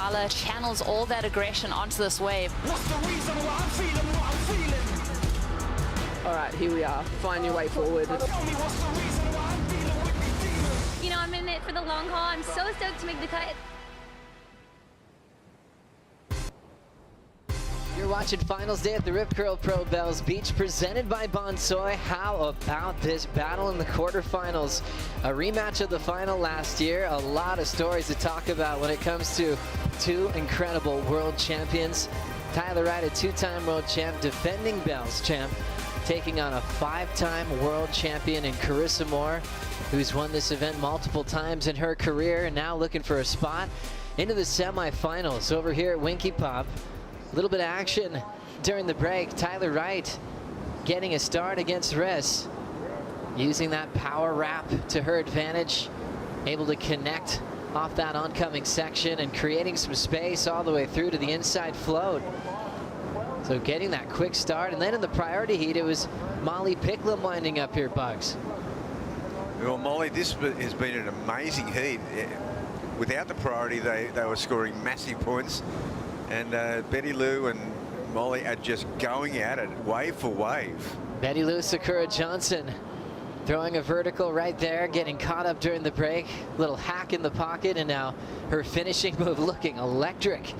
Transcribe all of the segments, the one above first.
Tyler channels all that aggression onto this wave. What's the reason why I'm feeling what I'm feeling? All right, here we are. Find your way forward. Tell me what's the reason why I'm dealing with these demons? You know, I'm in it for the long haul. I'm so stoked to make the cut. You're watching Finals Day at the Rip Curl Pro Bells Beach, presented by Bonsoy. How about this battle in the quarterfinals? A rematch of the final last year. A lot of stories to talk about when it comes to two incredible world champions. Tyler Wright, a two-time world champ, defending Bells champ, taking on a five-time world champion in Carissa Moore, who's won this event multiple times in her career and now looking for a spot into the semifinals over here at Winky Pop. A little bit of action during the break. Tyler Wright getting a start against Riss, using that power wrap to her advantage, able to connect off that oncoming section and creating some space all the way through to the inside float. So getting that quick start, and then in the priority heat, it was Molly Picklum winding up here, Bugs. Well, Molly, this has been an amazing heat. Without the priority, they were scoring massive points. And Betty Lou and Molly are just going at it, wave for wave. Betty Lou Sakura Johnson throwing a vertical right there, getting caught up during the break. Little hack in the pocket, and now her finishing move looking electric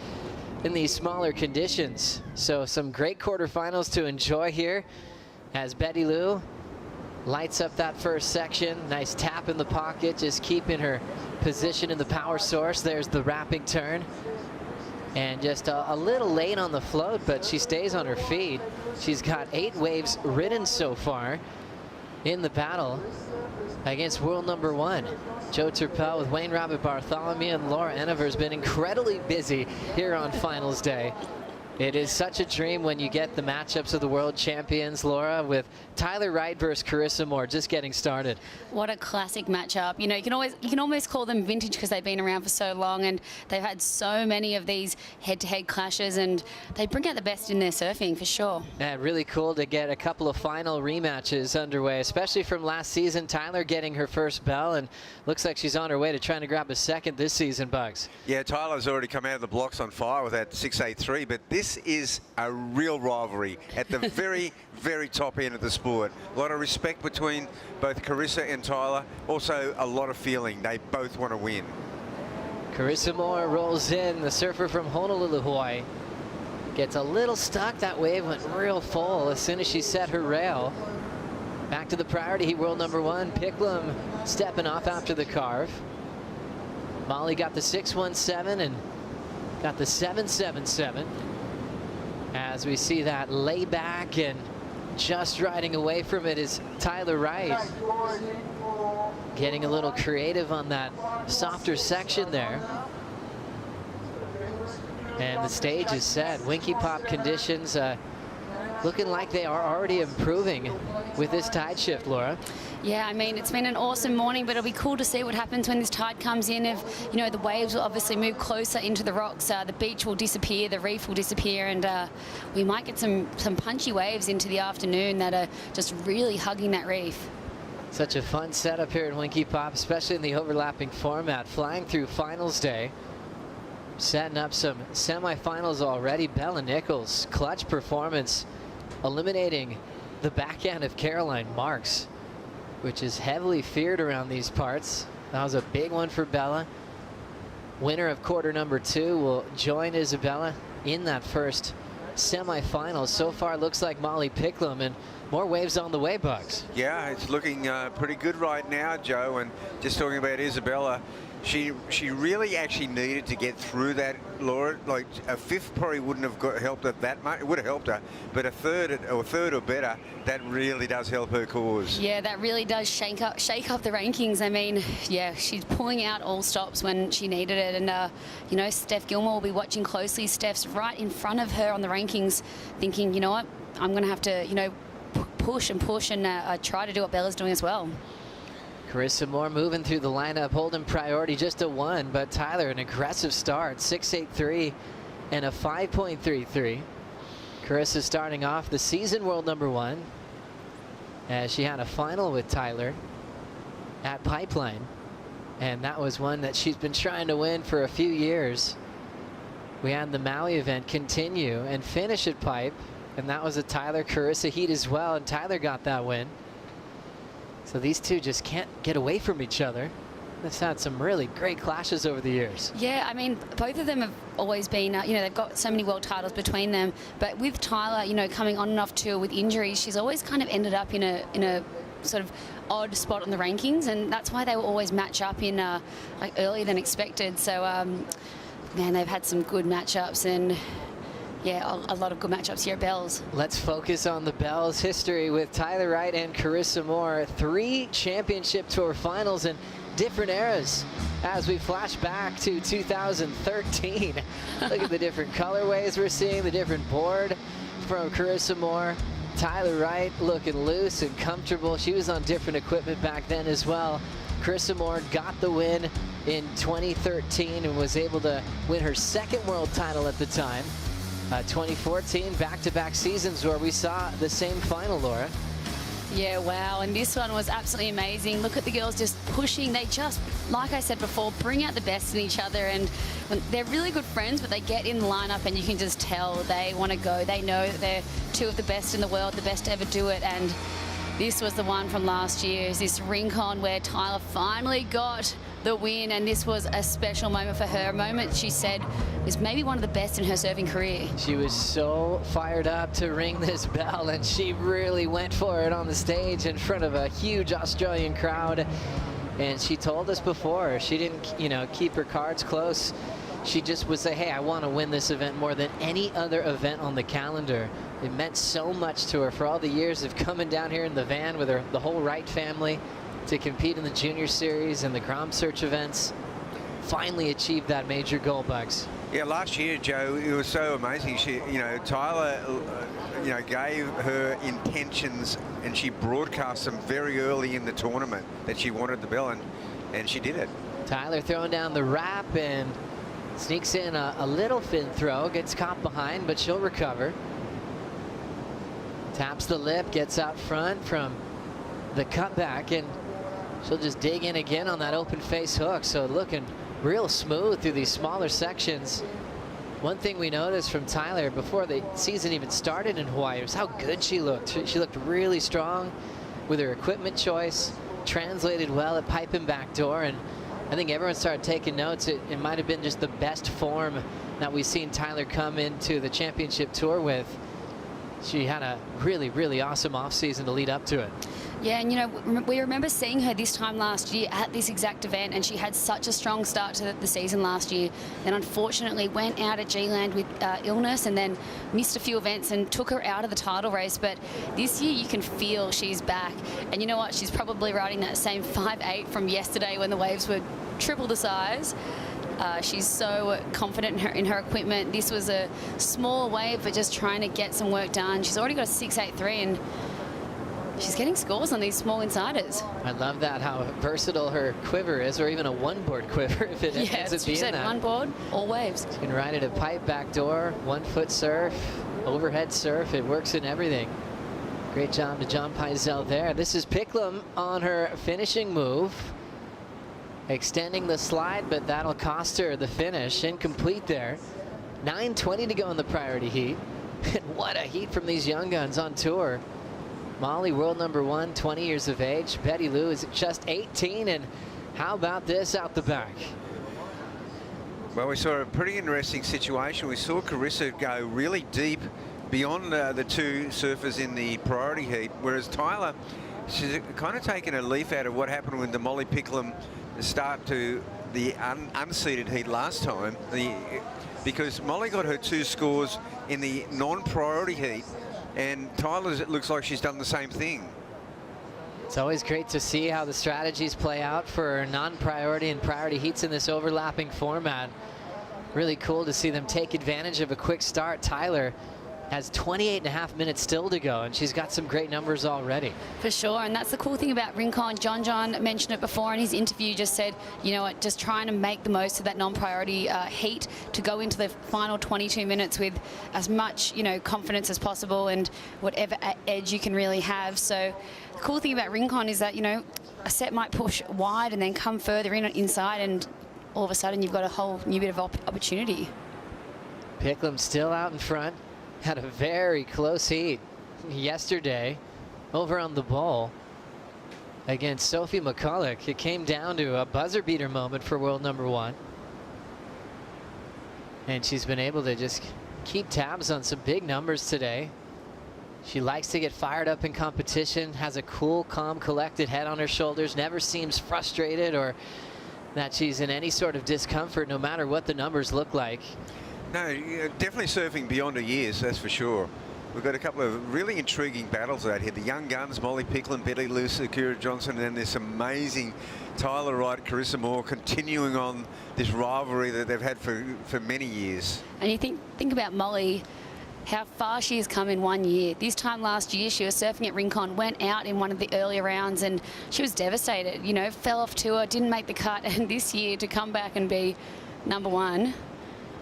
in these smaller conditions. So some great quarterfinals to enjoy here as Betty Lou lights up that first section. Nice tap in the pocket, just keeping her position in the power source. There's the wrapping turn. And just a little late on the float, but she stays on her feet. She's got 8 waves ridden so far in the battle against world number 1. Joe Turpel with Wayne Robert Bartholomew, and Laura Enever has been incredibly busy here on Finals Day. It is such a dream when you get the matchups of the world champions, Laura, with Tyler Wright versus Carissa Moore just getting started. What a classic matchup. You know, you can almost call them vintage because they've been around for so long and they've had so many of these head-to-head clashes, and they bring out the best in their surfing for sure. Yeah, really cool to get a couple of final rematches underway, especially from last season. Tyler getting her first bell, and looks like she's on her way to trying to grab a second this season, Bugs. Yeah, Tyler's already come out of the blocks on fire with that 6.83, but this is a real rivalry at the very, very top end of the sport. A lot of respect between both Carissa and Tyler. Also a lot of feeling. They both want to win. Carissa Moore rolls in, the surfer from Honolulu, Hawaii. Gets a little stuck. That wave went real full as soon as she set her rail. Back to the priority heat, world number 1. Picklum stepping off after the carve. Molly got the 617 and got the 777. As we see that layback, and just riding away from it is Tyler Wright. Getting a little creative on that softer section there. And the stage is set. Winky Pop conditions looking like they are already improving with this tide shift, Laura. Yeah, I mean, it's been an awesome morning, but it'll be cool to see what happens when this tide comes in. If, you know, the waves will obviously move closer into the rocks, the beach will disappear, the reef will disappear, and we might get some punchy waves into the afternoon that are just really hugging that reef. Such a fun setup here at Winky Pop, especially in the overlapping format, flying through Finals Day. Setting up some semifinals already. Bella Nichols, clutch performance, eliminating the backhand of Caroline Marks, which is heavily feared around these parts. That was a big one for Bella. Winner of quarter number 2 will join Isabella in that first semifinal. So far, looks like Molly Picklum, and more waves on the way, Bugs. Yeah, it's looking pretty good right now, Joe. And just talking about Isabella, she really actually needed to get through that, Laura. Like a 5th probably wouldn't have helped her that much. It would have helped her, but a third or better, that really does help her cause. Yeah, that really does shake up the rankings. I mean, yeah, she's pulling out all stops when she needed it, and you know, Steph Gilmore will be watching closely. Steph's right in front of her on the rankings, thinking, you know what, I'm going to have to, you know, push and try to do what Bella's doing as well. Carissa Moore moving through the lineup, holding priority just a 1, but Tyler, an aggressive start, 6.83 and a 5.33. Carissa starting off the season world number 1, as she had a final with Tyler at Pipeline, and that was one that she's been trying to win for a few years. we had the Maui event continue and finish at pipe, and that was a Tyler Carissa heat as well, and Tyler got that win. So these two just can't get away from each other. They've had some really great clashes over the years. Yeah, I mean, both of them have always been, you know, they've got so many world titles between them. But with Tyler, you know, coming on and off tour with injuries, she's always kind of ended up in a sort of odd spot on the rankings, and that's why they will always match up in like earlier than expected. So, man, they've had some good matchups, and yeah, a lot of good matchups here at Bells. Let's focus on the Bells history with Tyler Wright and Carissa Moore. 3 championship tour finals in different eras as we flash back to 2013. Look at the different colorways we're seeing, the different board from Carissa Moore. Tyler Wright looking loose and comfortable. She was on different equipment back then as well. Carissa Moore got the win in 2013 and was able to win her 2nd world title at the time. 2014, back-to-back seasons where we saw the same final, Laura. Yeah, wow, and this one was absolutely amazing. Look at the girls just pushing. They just, like I said before, bring out the best in each other, and they're really good friends, but they get in the lineup and you can just tell they want to go. They know that they're 2 of the best in the world, the best to ever do it, and this was the one from last year, is this rincon where Tyler finally got the win, and this was a special moment for her. A moment she said was maybe one of the best in her serving career. She was so fired up to ring this bell, and she really went for it on the stage in front of a huge Australian crowd. And she told us before, she didn't, you know, keep her cards close. She just would say, hey, I want to win this event more than any other event on the calendar. It meant so much to her for all the years of coming down here in the van with her, the whole Wright family, to compete in the junior series and the Grom Search events. Finally achieved that major goal, Bugs. Yeah, last year, Joe, it was so amazing. She, you know, Tyler, you know, gave her intentions, and she broadcast them very early in the tournament that she wanted the bell, and she did it. Tyler throwing down the wrap and sneaks in a little fin throw, gets caught behind, but she'll recover. Taps the lip, gets out front from the cutback, and she'll just dig in again on that open face hook. So looking real smooth through these smaller sections. One thing we noticed from Tyler before the season even started in Hawaii was how good she looked. She looked really strong with her equipment choice, translated well at pipe and backdoor, and I think everyone started taking notes. It might have been just the best form that we've seen Tyler come into the championship tour with. She had a really, really awesome offseason to lead up to it. Yeah, and you know, we remember seeing her this time last year at this exact event, and she had such a strong start to the season last year. Then unfortunately went out at G-Land with illness, and then missed a few events and took her out of the title race. But this year you can feel she's back. And you know what? She's probably riding that same 5.8 from yesterday when the waves were triple the size. She's so confident in her equipment. This was a small wave, but just trying to get some work done. She's already got a 6.83, and she's getting scores on these small insiders. I love that, how versatile her quiver is, or even a one-board quiver if it ends up being that. One board, all waves. You can ride it at pipe, backdoor, 1-foot surf, overhead surf. It works in everything. Great job to John Pizell there. This is Picklum on her finishing move. Extending the slide, but that'll cost her the finish. Incomplete there. 9:20 to go in the priority heat. And what a heat from these young guns on tour. Molly, world #1, 20 years of age. Betty Lou is just 18, and how about this out the back? Well, we saw a pretty interesting situation. We saw Carissa go really deep beyond the 2 surfers in the priority heat, whereas Tyler, she's kind of taken a leaf out of what happened with the Molly Picklum start to the unseeded heat last time, because Molly got her 2 scores in the non-priority heat, and Tyler's, it looks like she's done the same thing. It's always great to see how the strategies play out for non-priority and priority heats in this overlapping format. Really cool to see them take advantage of a quick start. Tyler has 28.5 minutes still to go, and she's got some great numbers already. For sure, and that's the cool thing about Rincon. John mentioned it before in his interview, just said, you know what, just trying to make the most of that non-priority heat to go into the final 22 minutes with as much, you know, confidence as possible and whatever edge you can really have. So the cool thing about Rincon is that, you know, a set might push wide and then come further inside, and all of a sudden you've got a whole new bit of opportunity. Picklum still out in front. Had a very close heat yesterday over on the bowl against Sophie McCulloch. It came down to a buzzer beater moment for world number 1. And she's been able to just keep tabs on some big numbers today. She likes to get fired up in competition, has a cool, calm, collected head on her shoulders, never seems frustrated or that she's in any sort of discomfort, no matter what the numbers look like. No, definitely surfing beyond her years, that's for sure. We've got a couple of really intriguing battles out here. The young guns, Molly Picklum, Betty Lou, Sakura Johnson, and then this amazing Tyler Wright, Carissa Moore, continuing on this rivalry that they've had for many years. And you think about Molly, how far she has come in 1 year. This time last year, she was surfing at Rincon, went out in one of the earlier rounds, and she was devastated. You know, fell off tour, didn't make the cut, and this year to come back and be number 1.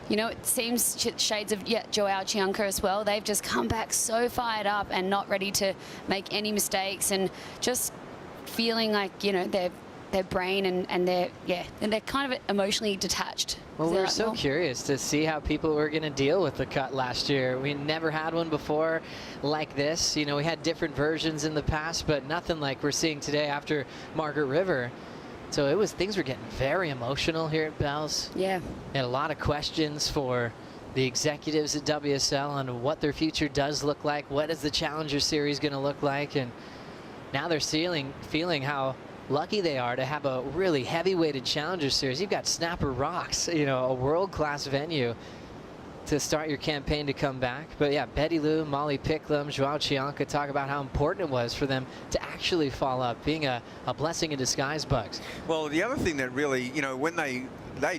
You know, it seems shades of, Joao Chianca as well. They've just come back so fired up and not ready to make any mistakes, and just feeling like, you know, their brain and they're kind of emotionally detached. Well, we were so curious to see how people were going to deal with the cut last year. We never had one before like this. You know, we had different versions in the past, but nothing like we're seeing today after Margaret River. So things were getting very emotional here at Bell's. Yeah. And a lot of questions for the executives at WSL on what their future does look like. What is the Challenger Series going to look like? And now they're feeling how lucky they are to have a really heavy-weighted Challenger Series. You've got Snapper Rocks, you know, a world-class venue to start your campaign to come back. But yeah, Betty Lou, Molly Picklum, Joao Chianca talk about how important it was for them to actually fall up, being a blessing in disguise, Bugs. Well, the other thing that really, you know, when they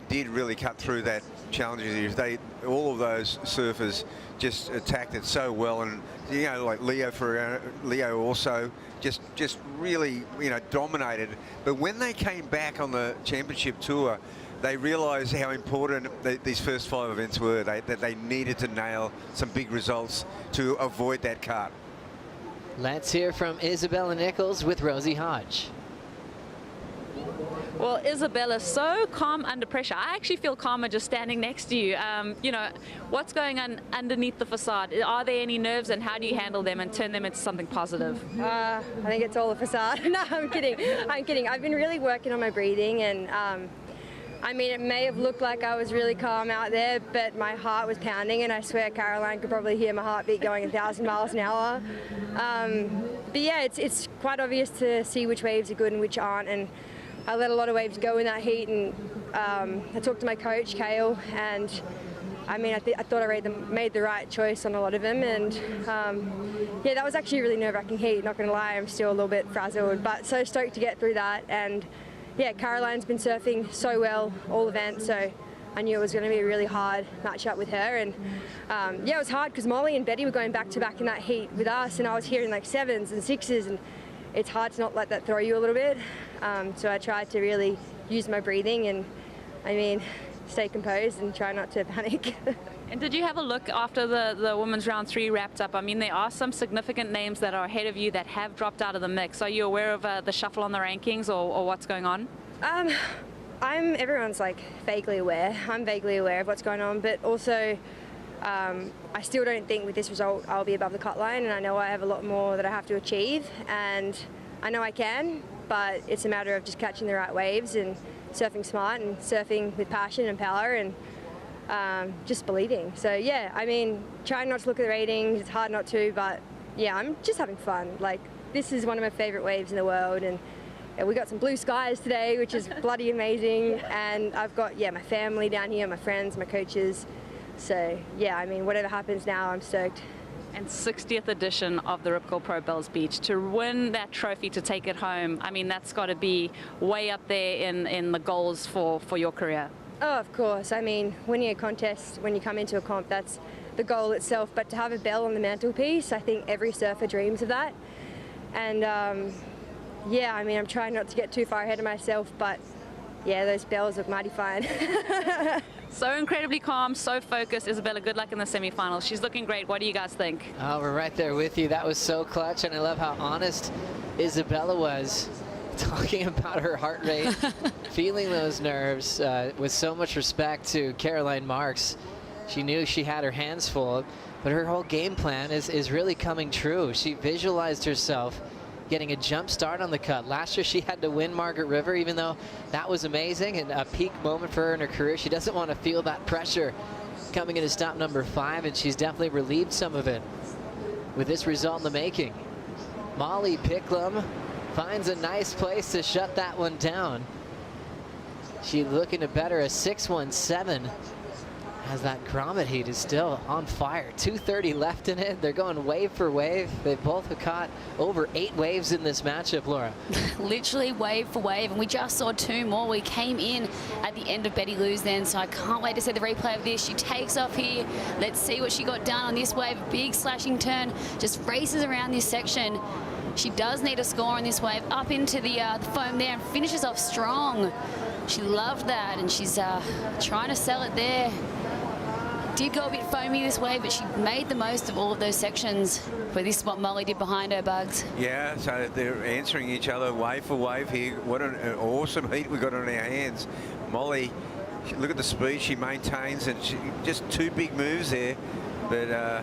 did really cut through that Challenger Series, all of those surfers just attacked it so well, and you know, like Leo also just really, you know, dominated. But when they came back on the championship tour, they realised how important these first 5 events were, that they needed to nail some big results to avoid that cut. Let's hear from Isabella Nichols with Rosie Hodge. Well, Isabella's so calm under pressure. I actually feel calmer just standing next to you. You know, what's going on underneath the facade? Are there any nerves, and how do you handle them and turn them into something positive? I think it's all a facade. No, I'm kidding. I'm kidding. I've been really working on my breathing, and I mean, it may have looked like I was really calm out there, but my heart was pounding, and I swear Caroline could probably hear my heartbeat going 1,000 miles an hour. But yeah, it's quite obvious to see which waves are good and which aren't, and I let a lot of waves go in that heat, and I talked to my coach, Kale, and I mean, I thought I made the right choice on a lot of them, and yeah, that was actually a really nerve-wracking heat, not going to lie. I'm still a little bit frazzled, but so stoked to get through that. And yeah, Caroline's been surfing so well all event, so I knew it was going to be a really hard match-up with her. And yeah, it was hard because Molly and Betty were going back-to-back in that heat with us, and I was hearing like 7s and 6s, and it's hard to not let that throw you a little bit. So I tried to really use my breathing and, I mean, stay composed and try not to panic. And did you have a look after the women's round 3 wrapped up? I mean, there are some significant names that are ahead of you that have dropped out of the mix. Are you aware of the shuffle on the rankings, or what's going on? Everyone's like vaguely aware. I'm vaguely aware of what's going on, but also I still don't think with this result I'll be above the cut line, and I know I have a lot more that I have to achieve, and I know I can, but it's a matter of just catching the right waves and surfing smart and surfing with passion and power, and just believing. So yeah, I mean, trying not to look at the ratings, it's hard not to, but yeah, I'm just having fun. Like, this is one of my favorite waves in the world, and we got some blue skies today, which is bloody amazing, and I've got, yeah, my family down here, my friends, my coaches. So yeah, I mean, whatever happens now, I'm stoked. And 60th edition of the Rip Curl Pro Bells Beach, to win that trophy, to take it home, I mean, that's got to be way up there in the goals for your career. Oh, of course. I mean, winning a contest, when you come into a comp, that's the goal itself. But to have a bell on the mantelpiece, I think every surfer dreams of that. And yeah, I mean, I'm trying not to get too far ahead of myself, but yeah, those bells look mighty fine. So incredibly calm, so focused. Isabella, good luck in the semifinals. She's looking great. What do you guys think? Oh, we're right there with you. That was so clutch, and I love how honest Isabella was, talking about her heart rate, feeling those nerves with so much respect to Caroline Marks. She knew she had her hands full, but her whole game plan is really coming true. She visualized herself getting a jump start on the cut. Last year she had to win Margaret River, even though that was amazing and a peak moment for her in her career. She doesn't want to feel that pressure coming into stop number 5, and she's definitely relieved some of it with this result in the making. Molly Picklum finds a nice place to shut that one down. She's looking to better a 6.17 as that grommet heat is still on fire. 2:30 left in it. They're going wave for wave. They both have caught over 8 waves in this matchup, Laura. Literally wave for wave, and we just saw 2 more. We came in at the end of Betty Lou's then, so I can't wait to see the replay of this. She takes off here. Let's see what she got done on this wave. Big slashing turn, just races around this section. She does need a score on this wave, up into the foam there, and finishes off strong. She loved that, and she's trying to sell it there. Did go a bit foamy this way, but she made the most of all of those sections. But this is what Molly did behind her, Bugs. Yeah, so they're answering each other wave for wave here. What an awesome heat we got on our hands. Molly, look at the speed she maintains, and she just 2 big moves there, but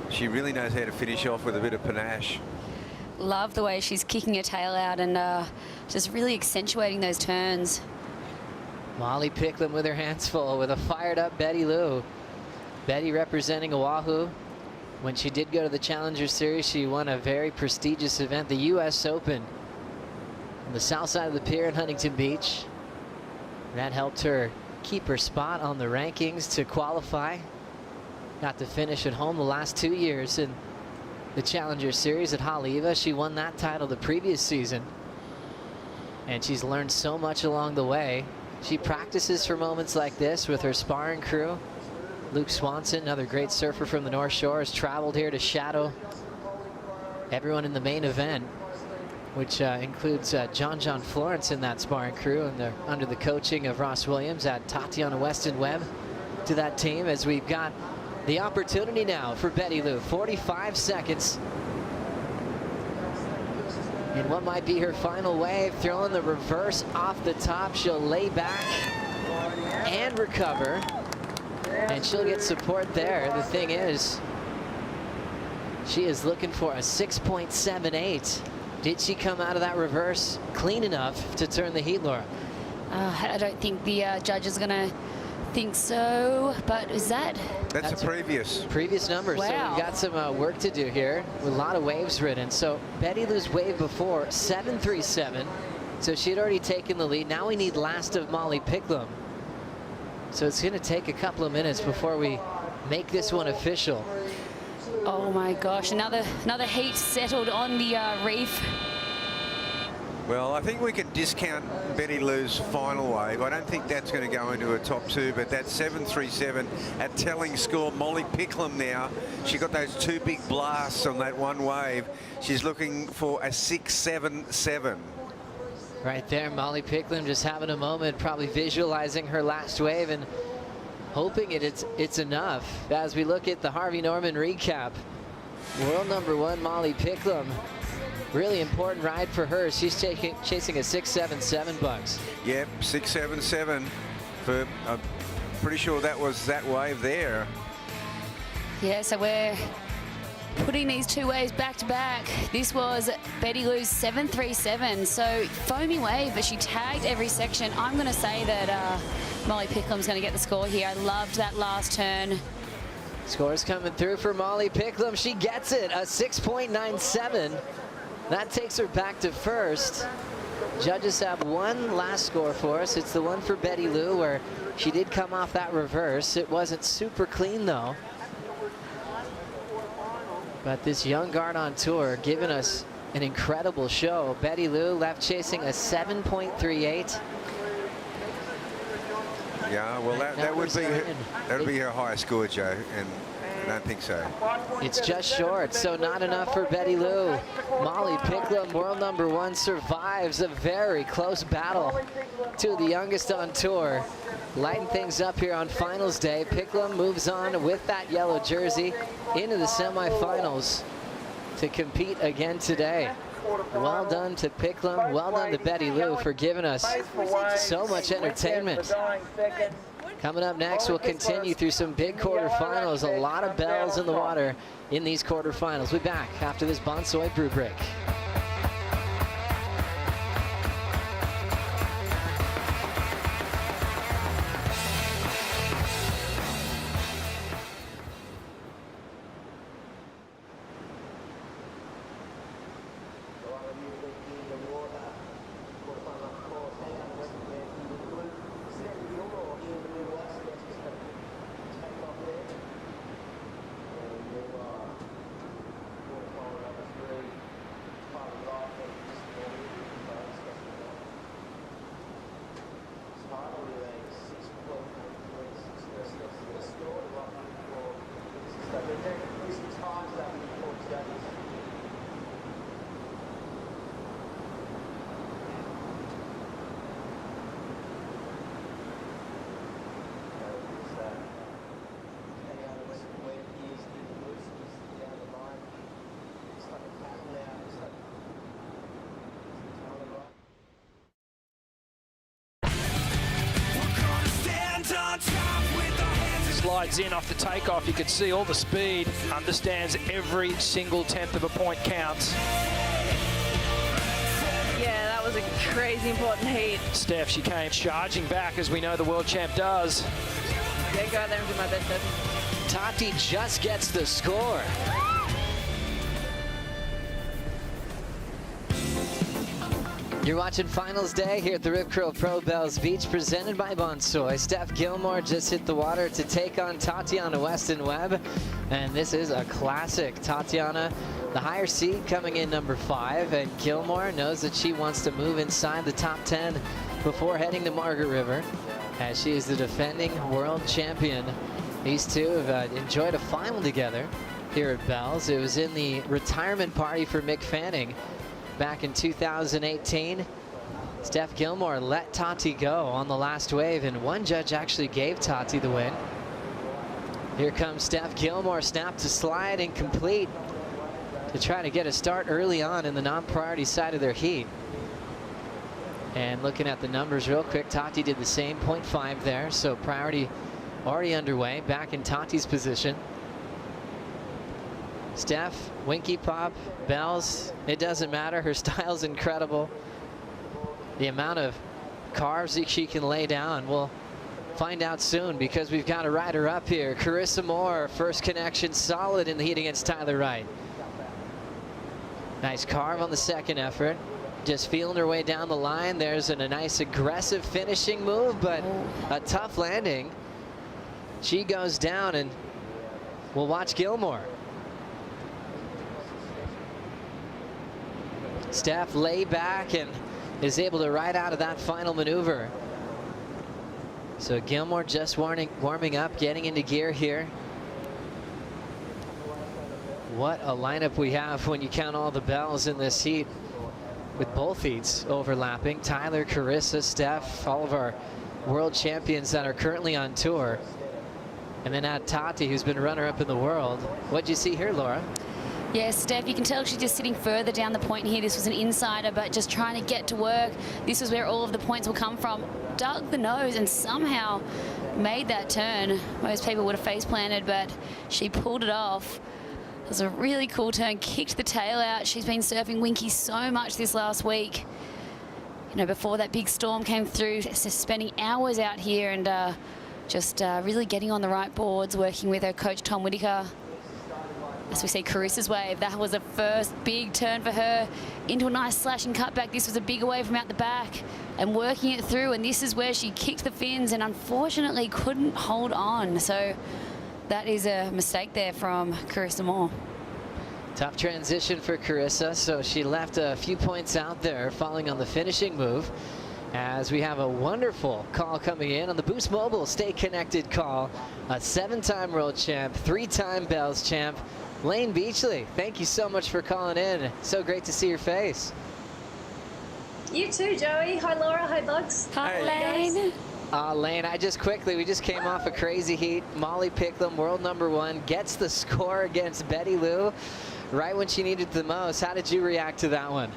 she really knows how to finish off with a bit of panache. Love the way she's kicking her tail out and just really accentuating those turns. Molly Picklum with her hands full with a fired up Betty Lou. Betty representing Oahu. When she did go to the Challenger Series, she won a very prestigious event, the U.S. Open, on the south side of the pier in Huntington Beach. That helped her keep her spot on the rankings to qualify. Got to finish at home the last 2 years in the Challenger Series at Haleiwa. She won that title the previous season, and she's learned so much along the way. She practices for moments like this with her sparring crew. Luke Swanson, another great surfer from the North Shore, has traveled here to shadow everyone in the main event, which includes John Florence in that sparring crew, and they're under the coaching of Ross Williams. Add Tatiana Weston-Webb to that team as we've got the opportunity now for Betty Lou. 45 seconds. And what might be her final wave, throwing the reverse off the top. She'll lay back and recover, and she'll get support there. The thing is, she is looking for a 6.78. Did she come out of that reverse clean enough to turn the heat, Laura? I don't think the judge is going to think so, but is that? That's a previous number. Wow. So we've got some work to do here with a lot of waves ridden. So Betty Lou's wave before 7.37, so she had already taken the lead. Now we need last of Molly Picklum, so it's going to take a couple of minutes before we make this one official. Oh my gosh, another heat settled on the reef. Well, I think we can discount Betty Lou's final wave. I don't think that's going to go into a top 2, but that 7.37, a telling score. Molly Picklum now, she got those 2 big blasts on that one wave. She's looking for a 6.77. Right there, Molly Picklum just having a moment, probably visualizing her last wave and hoping it's enough. As we look at the Harvey Norman recap, world number 1 Molly Picklum. Really important ride for her. She's chasing a 6.77, Bugs. Yep, 6.77. I'm pretty sure that was that wave there. Yeah, so we're putting these 2 waves back to back. This was Betty Lou's 7.37, so foamy wave, but she tagged every section. I'm going to say that Molly Picklum's going to get the score here. I loved that last turn. Scores coming through for Molly Picklum. She gets it, a 6.97. That takes her back to first. Judges have one last score for us. It's the one for Betty Lou, where she did come off that reverse. It wasn't super clean, though. But this young guard on tour giving us an incredible show. Betty Lou left chasing a 7.38. Yeah, well, that would be her highest score, Joe, and I don't think so. It's just short, so not enough for Betty Lou. Molly Picklum, world number 1, survives a very close battle to the youngest on tour. Lighten things up here on finals day. Picklum moves on with that yellow jersey into the semifinals to compete again today. Well done to Picklum, well done to Betty Lou for giving us so much entertainment. Coming up next, we'll continue through some big quarterfinals. A lot of bells in the water in these quarterfinals. We'll be back after this Bonsoy brew break. Slides in off the takeoff. You can see all the speed, understands every single tenth of a point counts. Yeah, that was a crazy important heat. Steph, she came charging back, as we know the world champ does. Yeah, go out there and do my best, Steph. Tati just gets the score. You're watching Finals Day here at the Rip Curl Pro Bells Beach, presented by Bonsoy. Steph Gilmore just hit the water to take on Tatiana Weston-Webb, and this is a classic. Tatiana, the higher seed, coming in number 5, and Gilmore knows that she wants to move inside the top 10 before heading to Margaret River, as she is the defending world champion. These two have enjoyed a final together here at Bells. It was in the retirement party for Mick Fanning back in 2018. Steph Gilmore let Tati go on the last wave, and one judge actually gave Tati the win. Here comes Steph Gilmore, snap to slide, incomplete, to try to get a start early on in the non-priority side of their heat. And looking at the numbers real quick, Tati did the same, 0.5 there, so priority already underway, back in Tati's position. Steph, Winky Pop, Bells, it doesn't matter. Her style's incredible. The amount of carves that she can lay down, we'll find out soon, because we've got a rider up here. Carissa Moore, first connection, solid in the heat against Tyler Wright. Nice carve on the second effort. Just feeling her way down the line. There's a nice aggressive finishing move, but a tough landing. She goes down, and we'll watch Gilmore. Steph lay back and is able to ride out of that final maneuver. So Gilmore just warming up, getting into gear here. What a lineup we have when you count all the bells in this heat, with both heats overlapping. Tyler, Carissa, Steph, all of our world champions that are currently on tour. And then add Tati, who's been runner-up in the world. What'd you see here, Laura? Yeah, Steph, you can tell she's just sitting further down the point here. This was an insider, but just trying to get to work. This was where all of the points will come from. Dug the nose and somehow made that turn. Most people would have face planted, but she pulled it off. It was a really cool turn, kicked the tail out. She's been surfing Winky so much this last week. You know, before that big storm came through, just spending hours out here and just really getting on the right boards, working with her coach, Tom Whitaker. As we see Carissa's wave, that was the first big turn for her into a nice slashing cutback. This was a bigger wave from out the back and working it through, and this is where she kicked the fins and unfortunately couldn't hold on. So that is a mistake there from Carissa Moore. Tough transition for Carissa, so she left a few points out there following on the finishing move, as we have a wonderful call coming in on the Boost Mobile Stay Connected call. A 7-time world champ, 3-time Bells champ, Lane Beachley. Thank you so much for calling in. So great to see your face. You too, Joey. Hi, Laura. Hi, Bugs. Hi, Lane. Lane, we just came off a crazy heat. Molly Picklum, world #1, gets the score against Betty Lou right when she needed it the most. How did you react to that one?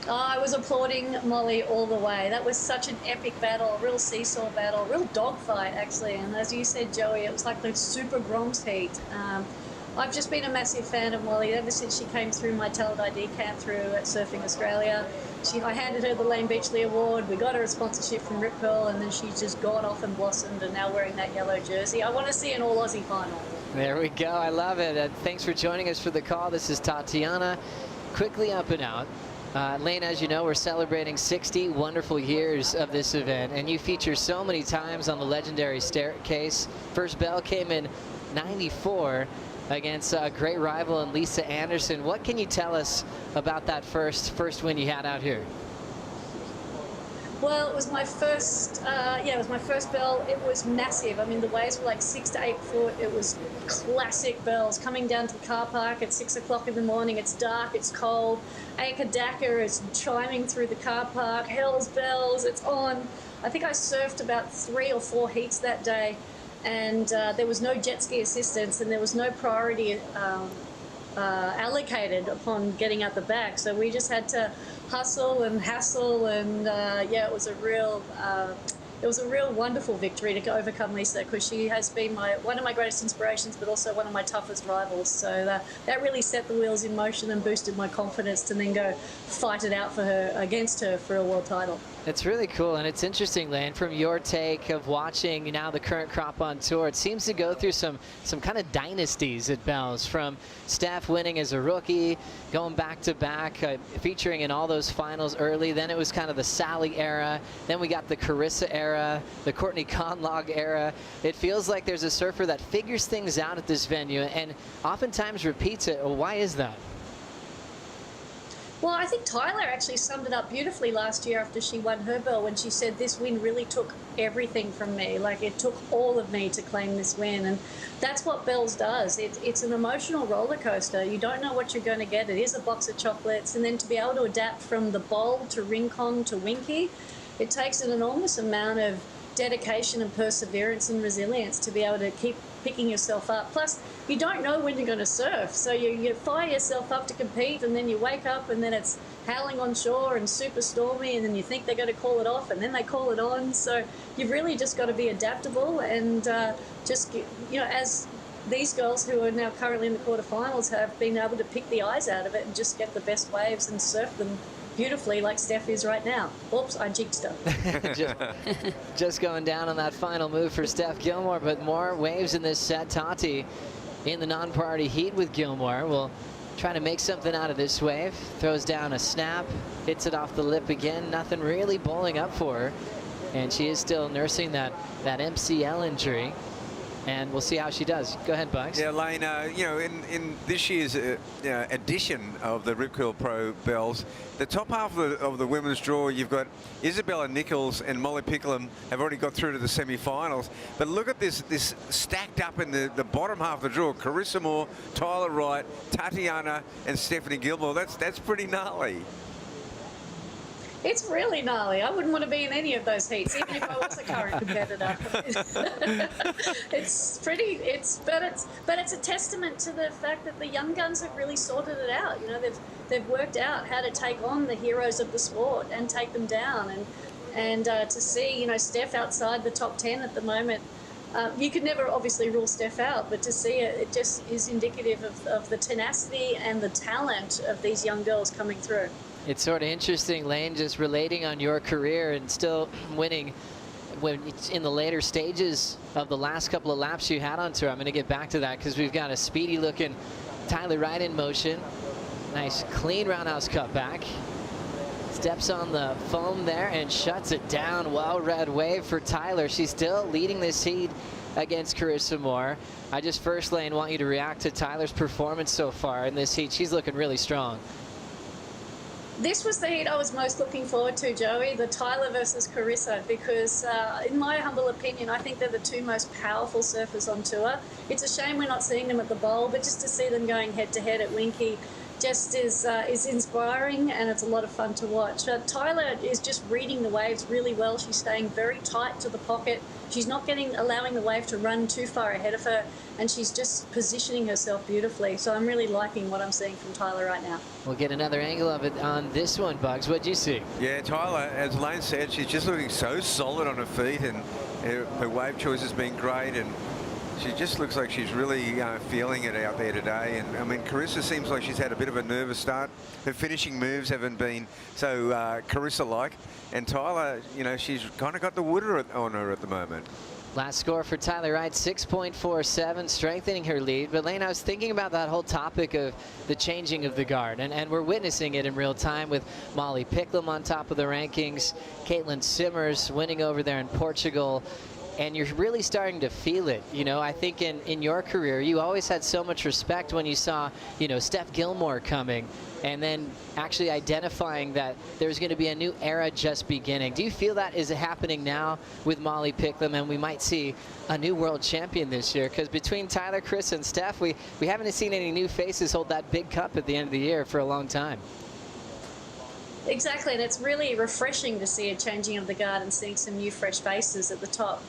I was applauding Molly all the way. That was such an epic battle, a real seesaw battle, a real dogfight actually. And as you said, Joey, it was like the Super Groms heat. I've just been a massive fan of Molly ever since she came through my Talent ID camp through at Surfing Australia. I handed her the Lane Beachley Award. We got her a sponsorship from Rip Curl, and then she's just gone off and blossomed and now wearing that yellow jersey. I want to see an all-Aussie final. There we go. I love it. Thanks for joining us for the call. This is Tatiana, quickly up and out. Lane, as you know, we're celebrating 60 wonderful years of this event, and you feature so many times on the legendary staircase. First bell came in 94 against a great rival in Lisa Anderson. What can you tell us about that first win you had out here? Well, it was my first, it was my first bell. It was massive. I mean, the waves were like 6 to 8 foot. It was classic bells coming down to the car park at 6 o'clock in the morning. It's dark, it's cold. Acre Daka is chiming through the car park. Hell's bells, it's on. I think I surfed about 3 or 4 heats that day, and there was no jet ski assistance and there was no priority allocated upon getting out the back. So we just had to hustle and hassle, and it was a real wonderful victory to overcome Lisa, because she has been one of my greatest inspirations, but also one of my toughest rivals. So that really set the wheels in motion and boosted my confidence to then go fight it out against her for a world title. It's really cool, and it's interesting, Lane, from your take of watching now the current crop on tour. It seems to go through some kind of dynasties at Bells, from Steph winning as a rookie, going back to back, featuring in all those finals early. Then it was kind of the Sally era. Then we got the Carissa era, the Courtney Conlog era. It feels like there's a surfer that figures things out at this venue and oftentimes repeats it. Well, why is that? Well, I think Tyler actually summed it up beautifully last year after she won her bell, when she said, this win really took everything from me. Like, it took all of me to claim this win. And that's what Bells does. It's an emotional roller coaster. You don't know what you're going to get. It is a box of chocolates. And then to be able to adapt from the bowl to Rincon to Winky, it takes an enormous amount of dedication and perseverance and resilience to be able to keep picking yourself up. Plus, you don't know when you're going to surf, so you fire yourself up to compete, and then you wake up and then it's howling on shore and super stormy, and then you think they're going to call it off and then they call it on. So you've really just got to be adaptable, and as these girls who are now currently in the quarterfinals have been able to pick the eyes out of it and just get the best waves and surf them beautifully, like Steph is right now. Oops, I jigged her. just going down on that final move for Steph Gilmore, but more waves in this set. Tati in the non-priority heat with Gilmore will try to make something out of this wave. Throws down a snap, hits it off the lip again. Nothing really bowling up for her, and she is still nursing that MCL injury. And we'll see how she does. Go ahead, Bucks. Yeah, Lane, in this year's edition of the Rip Curl Pro Bells, the top half of the women's draw, you've got Isabella Nichols and Molly Picklum have already got through to the semi-finals. But look at this stacked up in the bottom half of the draw. Carissa Moore, Tyler Wright, Tatiana, and Stephanie Gilmore. That's pretty gnarly. It's really gnarly. I wouldn't want to be in any of those heats, even if I was a current competitor. But it's a testament to the fact that the young guns have really sorted it out. You know, they've worked out how to take on the heroes of the sport and take them down. And to see, Steph outside the top 10 at the moment, you could never obviously rule Steph out, but to see it just is indicative of the tenacity and the talent of these young girls coming through. It's sort of interesting, Lane, just relating on your career and still winning when it's in the later stages of the last couple of laps you had on tour. I'm going to get back to that because we've got a speedy looking Tyler Wright in motion. Nice clean roundhouse cutback. Steps on the foam there and shuts it down. Well-read wave for Tyler. She's still leading this heat against Carissa Moore. I just first, Lane, want you to react to Tyler's performance so far in this heat. She's looking really strong. This was the heat I was most looking forward to, Joey, the Tyler versus Carissa, because in my humble opinion, I think they're the two most powerful surfers on tour. It's a shame we're not seeing them at the bowl, but just to see them going head-to-head at Winky, just is inspiring, and it's a lot of fun to watch. Tyler is just reading the waves really well. She's staying very tight to the pocket. She's not allowing the wave to run too far ahead of her, and she's just positioning herself beautifully. So I'm really liking what I'm seeing from Tyler right now. We'll get another angle of it on this one, Bugs. What'd you see? Yeah, Tyler, as Lane said, she's just looking so solid on her feet, and her wave choice has been great, and she just looks like she's really feeling it out there today. And I mean, Carissa seems like she's had a bit of a nervous start. Her finishing moves haven't been so Carissa-like. And Tyler, you know, she's kind of got the wood on her at the moment. Last score for Tyler Wright, 6.47, strengthening her lead. But Lane, I was thinking about that whole topic of the changing of the guard, and we're witnessing it in real time with Molly Picklum on top of the rankings, Caitlin Simmers winning over there in Portugal. And you're really starting to feel it. You know, I think in your career, you always had so much respect when you saw, you know, Steph Gilmore coming, and then actually identifying that there's going to be a new era just beginning. Do you feel that is happening now with Molly Picklum, and we might see a new world champion this year? Because between Tyler, Chris, and Steph, we haven't seen any new faces hold that big cup at the end of the year for a long time. Exactly, and it's really refreshing to see a changing of the guard and seeing some new fresh faces at the top.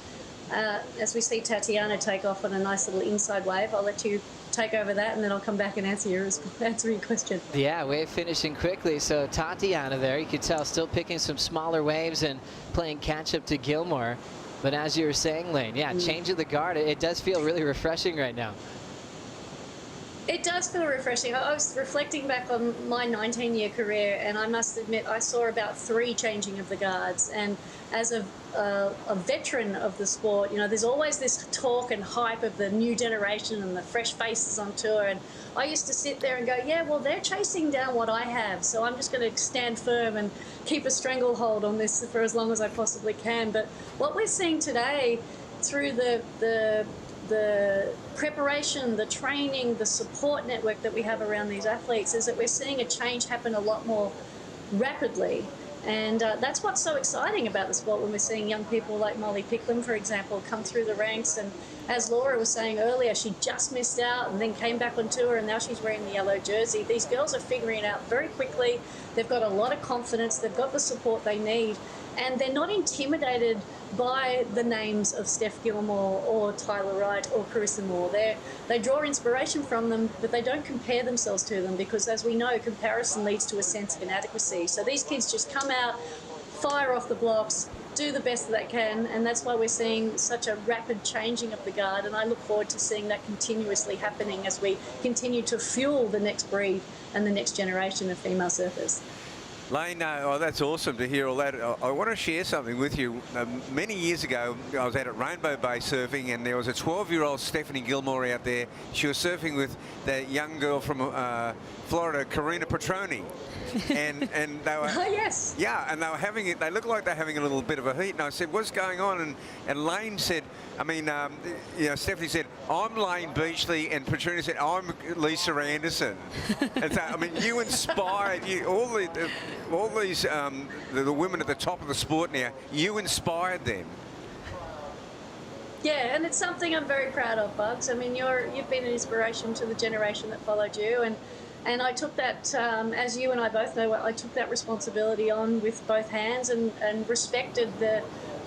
As we see Tatiana take off on a nice little inside wave, I'll let you take over that, and then I'll come back and answer your question. Yeah, wave finishing quickly. So Tatiana there, you could tell, still picking some smaller waves and playing catch up to Gilmore. But as you were saying, Lane, yeah, change of the guard, it does feel really refreshing right now. It does feel refreshing. I was reflecting back on my 19-year career, and I must admit I saw about 3 changing of the guards. And as a veteran of the sport, you know, there's always this talk and hype of the new generation and the fresh faces on tour. And I used to sit there and go, yeah, well, they're chasing down what I have, so I'm just going to stand firm and keep a stranglehold on this for as long as I possibly can. But what we're seeing today through the preparation, the training, the support network that we have around these athletes is that we're seeing a change happen a lot more rapidly. And that's what's so exciting about the sport when we're seeing young people like Molly Picklum, for example, come through the ranks. And as Laura was saying earlier, she just missed out and then came back on tour, and now she's wearing the yellow jersey. These girls are figuring it out very quickly. They've got a lot of confidence. They've got the support they need. And they're not intimidated by the names of Steph Gilmore or Tyler Wright or Carissa Moore. They draw inspiration from them, but they don't compare themselves to them, because, as we know, comparison leads to a sense of inadequacy. So these kids just come out, fire off the blocks, do the best that they can, and that's why we're seeing such a rapid changing of the guard. And I look forward to seeing that continuously happening as we continue to fuel the next breed and the next generation of female surfers. Lane, oh, that's awesome to hear all that. I want to share something with you. Many years ago, I was out at Rainbow Bay surfing, and there was a 12-year-old Stephanie Gilmore out there. She was surfing with that young girl from Florida, Karina Petroni. And they were, oh, yes. Yeah, and they were having it. They looked like they're having a little bit of a heat. And I said, "What's going on?" And Lane said, you know, Stephanie said, "I'm Lane Beachley," and Petroni said, "I'm Lisa Anderson." And so, I mean, you inspired all these the women at the top of the sport now. You inspired them. Yeah, and it's something I'm very proud of, Bugs. I mean, you've been an inspiration to the generation that followed you, and I took that, as you and I both know, I took that responsibility on with both hands, and respected the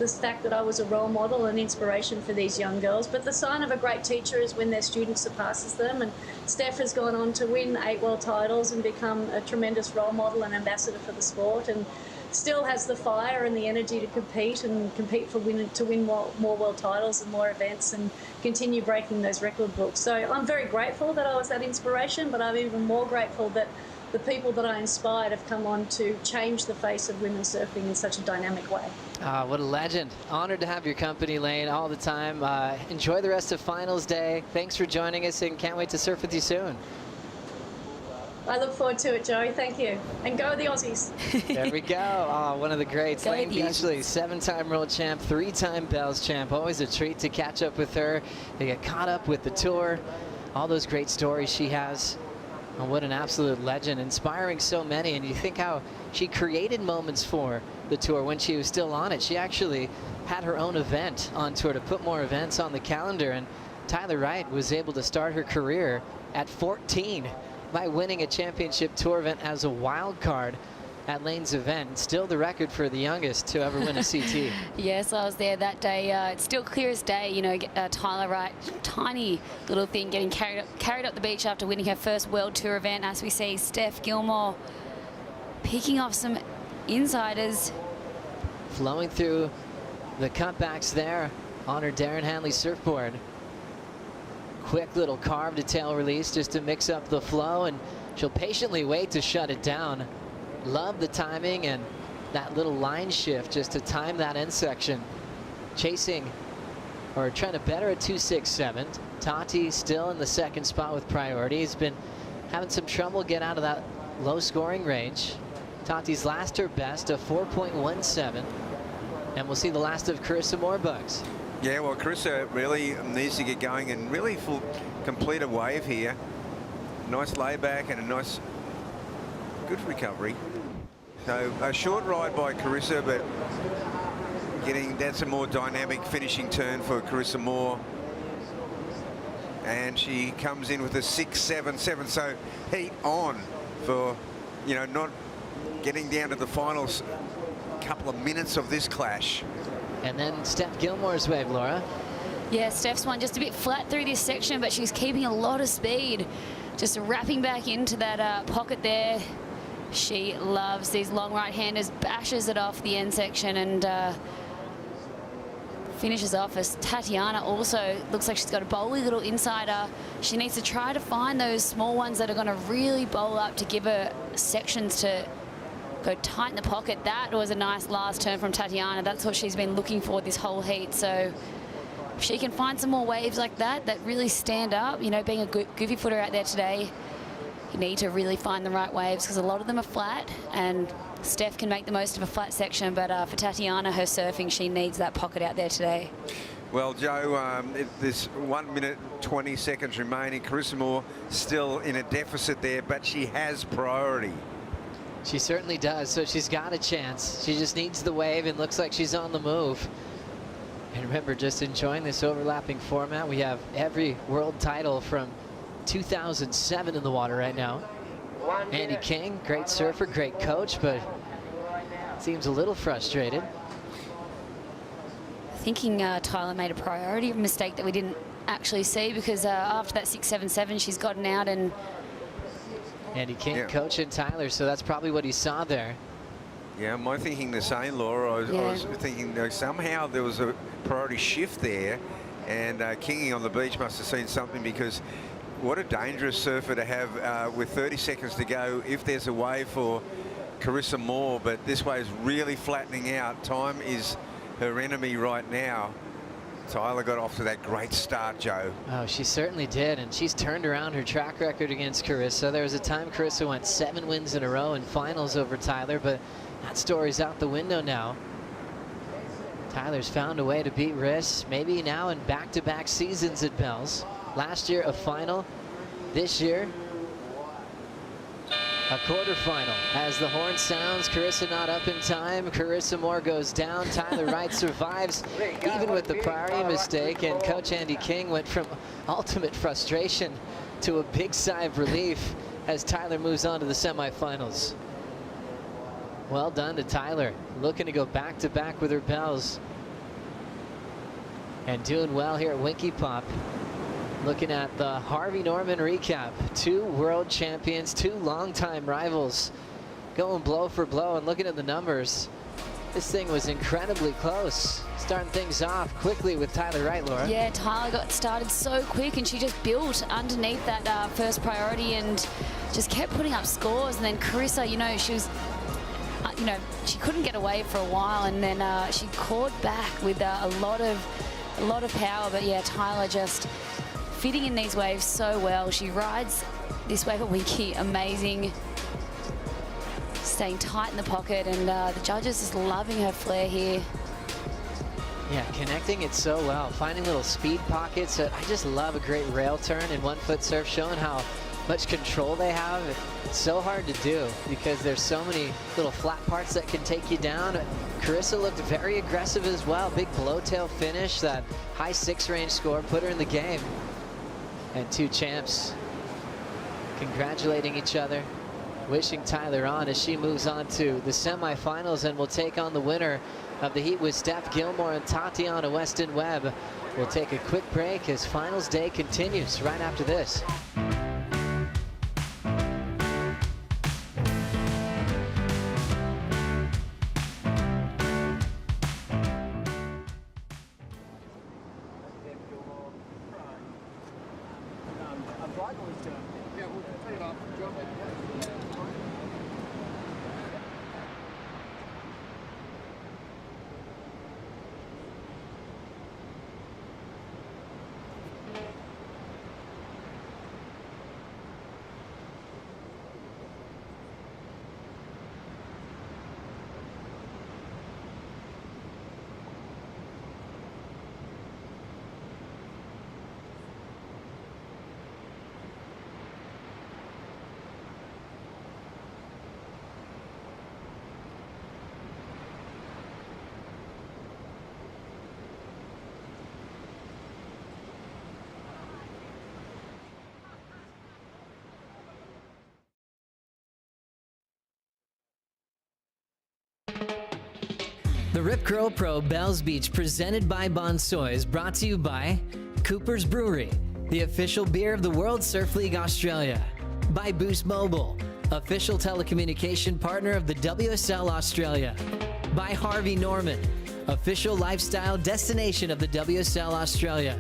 fact that I was a role model and inspiration for these young girls. But the sign of a great teacher is when their student surpasses them, and Steph has gone on to win 8 world titles and become a tremendous role model and ambassador for the sport, and still has the fire and the energy to compete for win more world titles and more events and continue breaking those record books. So I'm very grateful that I was that inspiration, but I'm even more grateful that the people that I inspired have come on to change the face of women's surfing in such a dynamic way. Ah, what a legend. Honored to have your company, Lane, all the time. Enjoy the rest of finals day. Thanks for joining us, and can't wait to surf with you soon. I look forward to it, Joey. Thank you. And go the Aussies. There we go. Oh, one of the greats. Lane Beachley, 7-time world champ, 3-time Bells champ. Always a treat to catch up with her. They get caught up with the tour. All those great stories she has. Oh, what an absolute legend, inspiring so many. And you think how she created moments for the tour when she was still on it. She actually had her own event on tour to put more events on the calendar. And Tyler Wright was able to start her career at 14. by winning a championship tour event as a wild card at Lane's event. Still the record for the youngest to ever win a CT. Yes, I was there that day. It's still clear as day, you know, Tyler Wright, tiny little thing, getting carried up the beach after winning her first World Tour event, as we see Steph Gilmore picking off some insiders. Flowing through the cutbacks there on her Darren Hanley surfboard. Quick little carve to tail release just to mix up the flow, and she'll patiently wait to shut it down. Love the timing and that little line shift just to time that end section. Chasing or trying to better a 2.67. Tati still in the second spot with priority. He's been having some trouble get out of that low scoring range. Tati's last her best of 4.17. And we'll see the last of Carissa Moorbugs. Yeah, well, Carissa really needs to get going and really complete a wave here. Nice layback and a nice, good recovery. So a short ride by Carissa, but that's a more dynamic finishing turn for Carissa Moore. And she comes in with a 6.77. So heat on for, you know, not getting down to the finals. Couple of minutes of this clash. And then Steph Gilmore's wave, Laura. Yeah, Steph's one just a bit flat through this section, but she's keeping a lot of speed. Just wrapping back into that pocket there. She loves these long right-handers, bashes it off the end section and finishes off as Tatiana also looks like she's got a bowly little insider. She needs to try to find those small ones that are going to really bowl up to give her sections to go tight in the pocket. That was a nice last turn from Tatiana. That's what she's been looking for this whole heat. So if she can find some more waves like that really stand up, you know, being a goofy footer out there today, you need to really find the right waves because a lot of them are flat, and Steph can make the most of a flat section, but for Tatiana, her surfing, she needs that pocket out there today. Well, Joe, there's 1 minute 20 seconds remaining. Carissa Moore still in a deficit there, but she has priority. She certainly does, so she's got a chance. She just needs the wave and looks like she's on the move. And remember, just enjoying this overlapping format. We have every world title from 2007 in the water right now. Andy King, great surfer, great coach, but seems a little frustrated. Thinking Tyler made a priority mistake that we didn't actually see, because after that 6.77, she's gotten out and Andy King coaching Tyler, so that's probably what he saw there. Yeah, am I thinking the same, Laura? I was thinking somehow there was a priority shift there, and Kingy on the beach must have seen something, because what a dangerous surfer to have with 30 seconds to go if there's a wave for Carissa Moore, but this wave is really flattening out. Time is her enemy right now. Tyler got off to that great start, Joe. Oh, she certainly did, and she's turned around her track record against Carissa. There was a time Carissa went 7 wins in a row in finals over Tyler, but that story's out the window now. Tyler's found a way to beat Riss, maybe now in back-to-back seasons at Bells. Last year, a final. This year, a quarterfinal. As the horn sounds, Carissa not up in time. Carissa Moore goes down. Tyler Wright survives, even with the priority mistake. And Coach Andy King went from ultimate frustration to a big sigh of relief as Tyler moves on to the semifinals. Well done to Tyler, looking to go back-to-back with her bells. And doing well here at Winky Pop. Looking at the Harvey Norman recap. 2 world champions, 2 longtime rivals going blow for blow, and looking at the numbers, this thing was incredibly close. Starting things off quickly with Tyler Wright, Laura. Yeah, Tyler got started so quick, and she just built underneath that first priority and just kept putting up scores. And then Carissa, you know, she was, you know, she couldn't get away for a while, and then she caught back with a lot of power. But yeah, Tyler just fitting in these waves so well. She rides this wave at Winky amazing, staying tight in the pocket, and the judges just loving her flair here. Yeah, connecting it so well, finding little speed pockets. I just love a great rail turn in 1-foot surf, showing how much control they have. It's so hard to do because there's so many little flat parts that can take you down. Carissa looked very aggressive as well. Big blowtail finish, that high 6 range score put her in the game. And 2 champs congratulating each other, wishing Tyler on as she moves on to the semifinals and will take on the winner of the heat with Steph Gilmore and Tatiana Weston-Webb. We'll take a quick break as finals day continues right after this. The Rip Curl Pro Bells Beach presented by Bonsoy is brought to you by Cooper's Brewery, the official beer of the World Surf League Australia. By Boost Mobile, official telecommunication partner of the WSL Australia. By Harvey Norman, official lifestyle destination of the WSL Australia.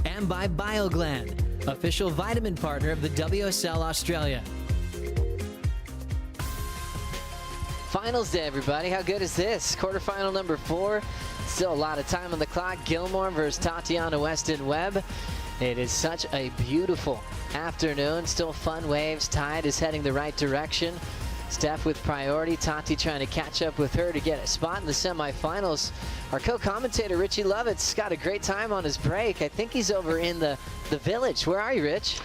And by BioGland, official vitamin partner of the WSL Australia. Finals day, everybody. How good is this? Quarterfinal number 4. Still a lot of time on the clock. Gilmore versus Tatiana Weston-Webb. It is such a beautiful afternoon. Still fun waves. Tide is heading the right direction. Steph with priority. Tati trying to catch up with her to get a spot in the semifinals. Our co-commentator, Richie Lovett's got a great time on his break. I think he's over in the village. Where are you, Rich?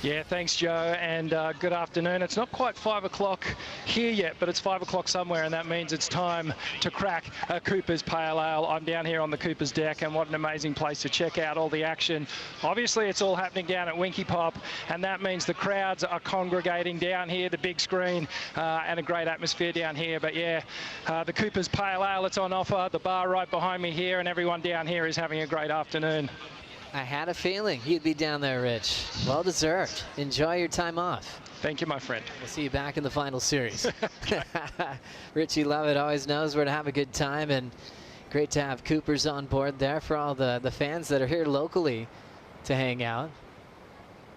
Yeah, thanks, Joe, and good afternoon. It's not quite 5 o'clock here yet, but it's 5 o'clock somewhere, and that means it's time to crack a Cooper's Pale Ale. I'm down here on the Cooper's deck, and what an amazing place to check out all the action. Obviously, it's all happening down at Winky Pop, and that means the crowds are congregating down here, the big screen, and a great atmosphere down here. But yeah, the Cooper's Pale Ale, it's on offer, the bar right behind me here, and everyone down here is having a great afternoon. I had a feeling you'd be down there, Rich. Well deserved. Enjoy your time off. Thank you, my friend. We'll see you back in the final series. Richie Lovett always knows where to have a good time, and great to have Coopers on board there for all the fans that are here locally to hang out.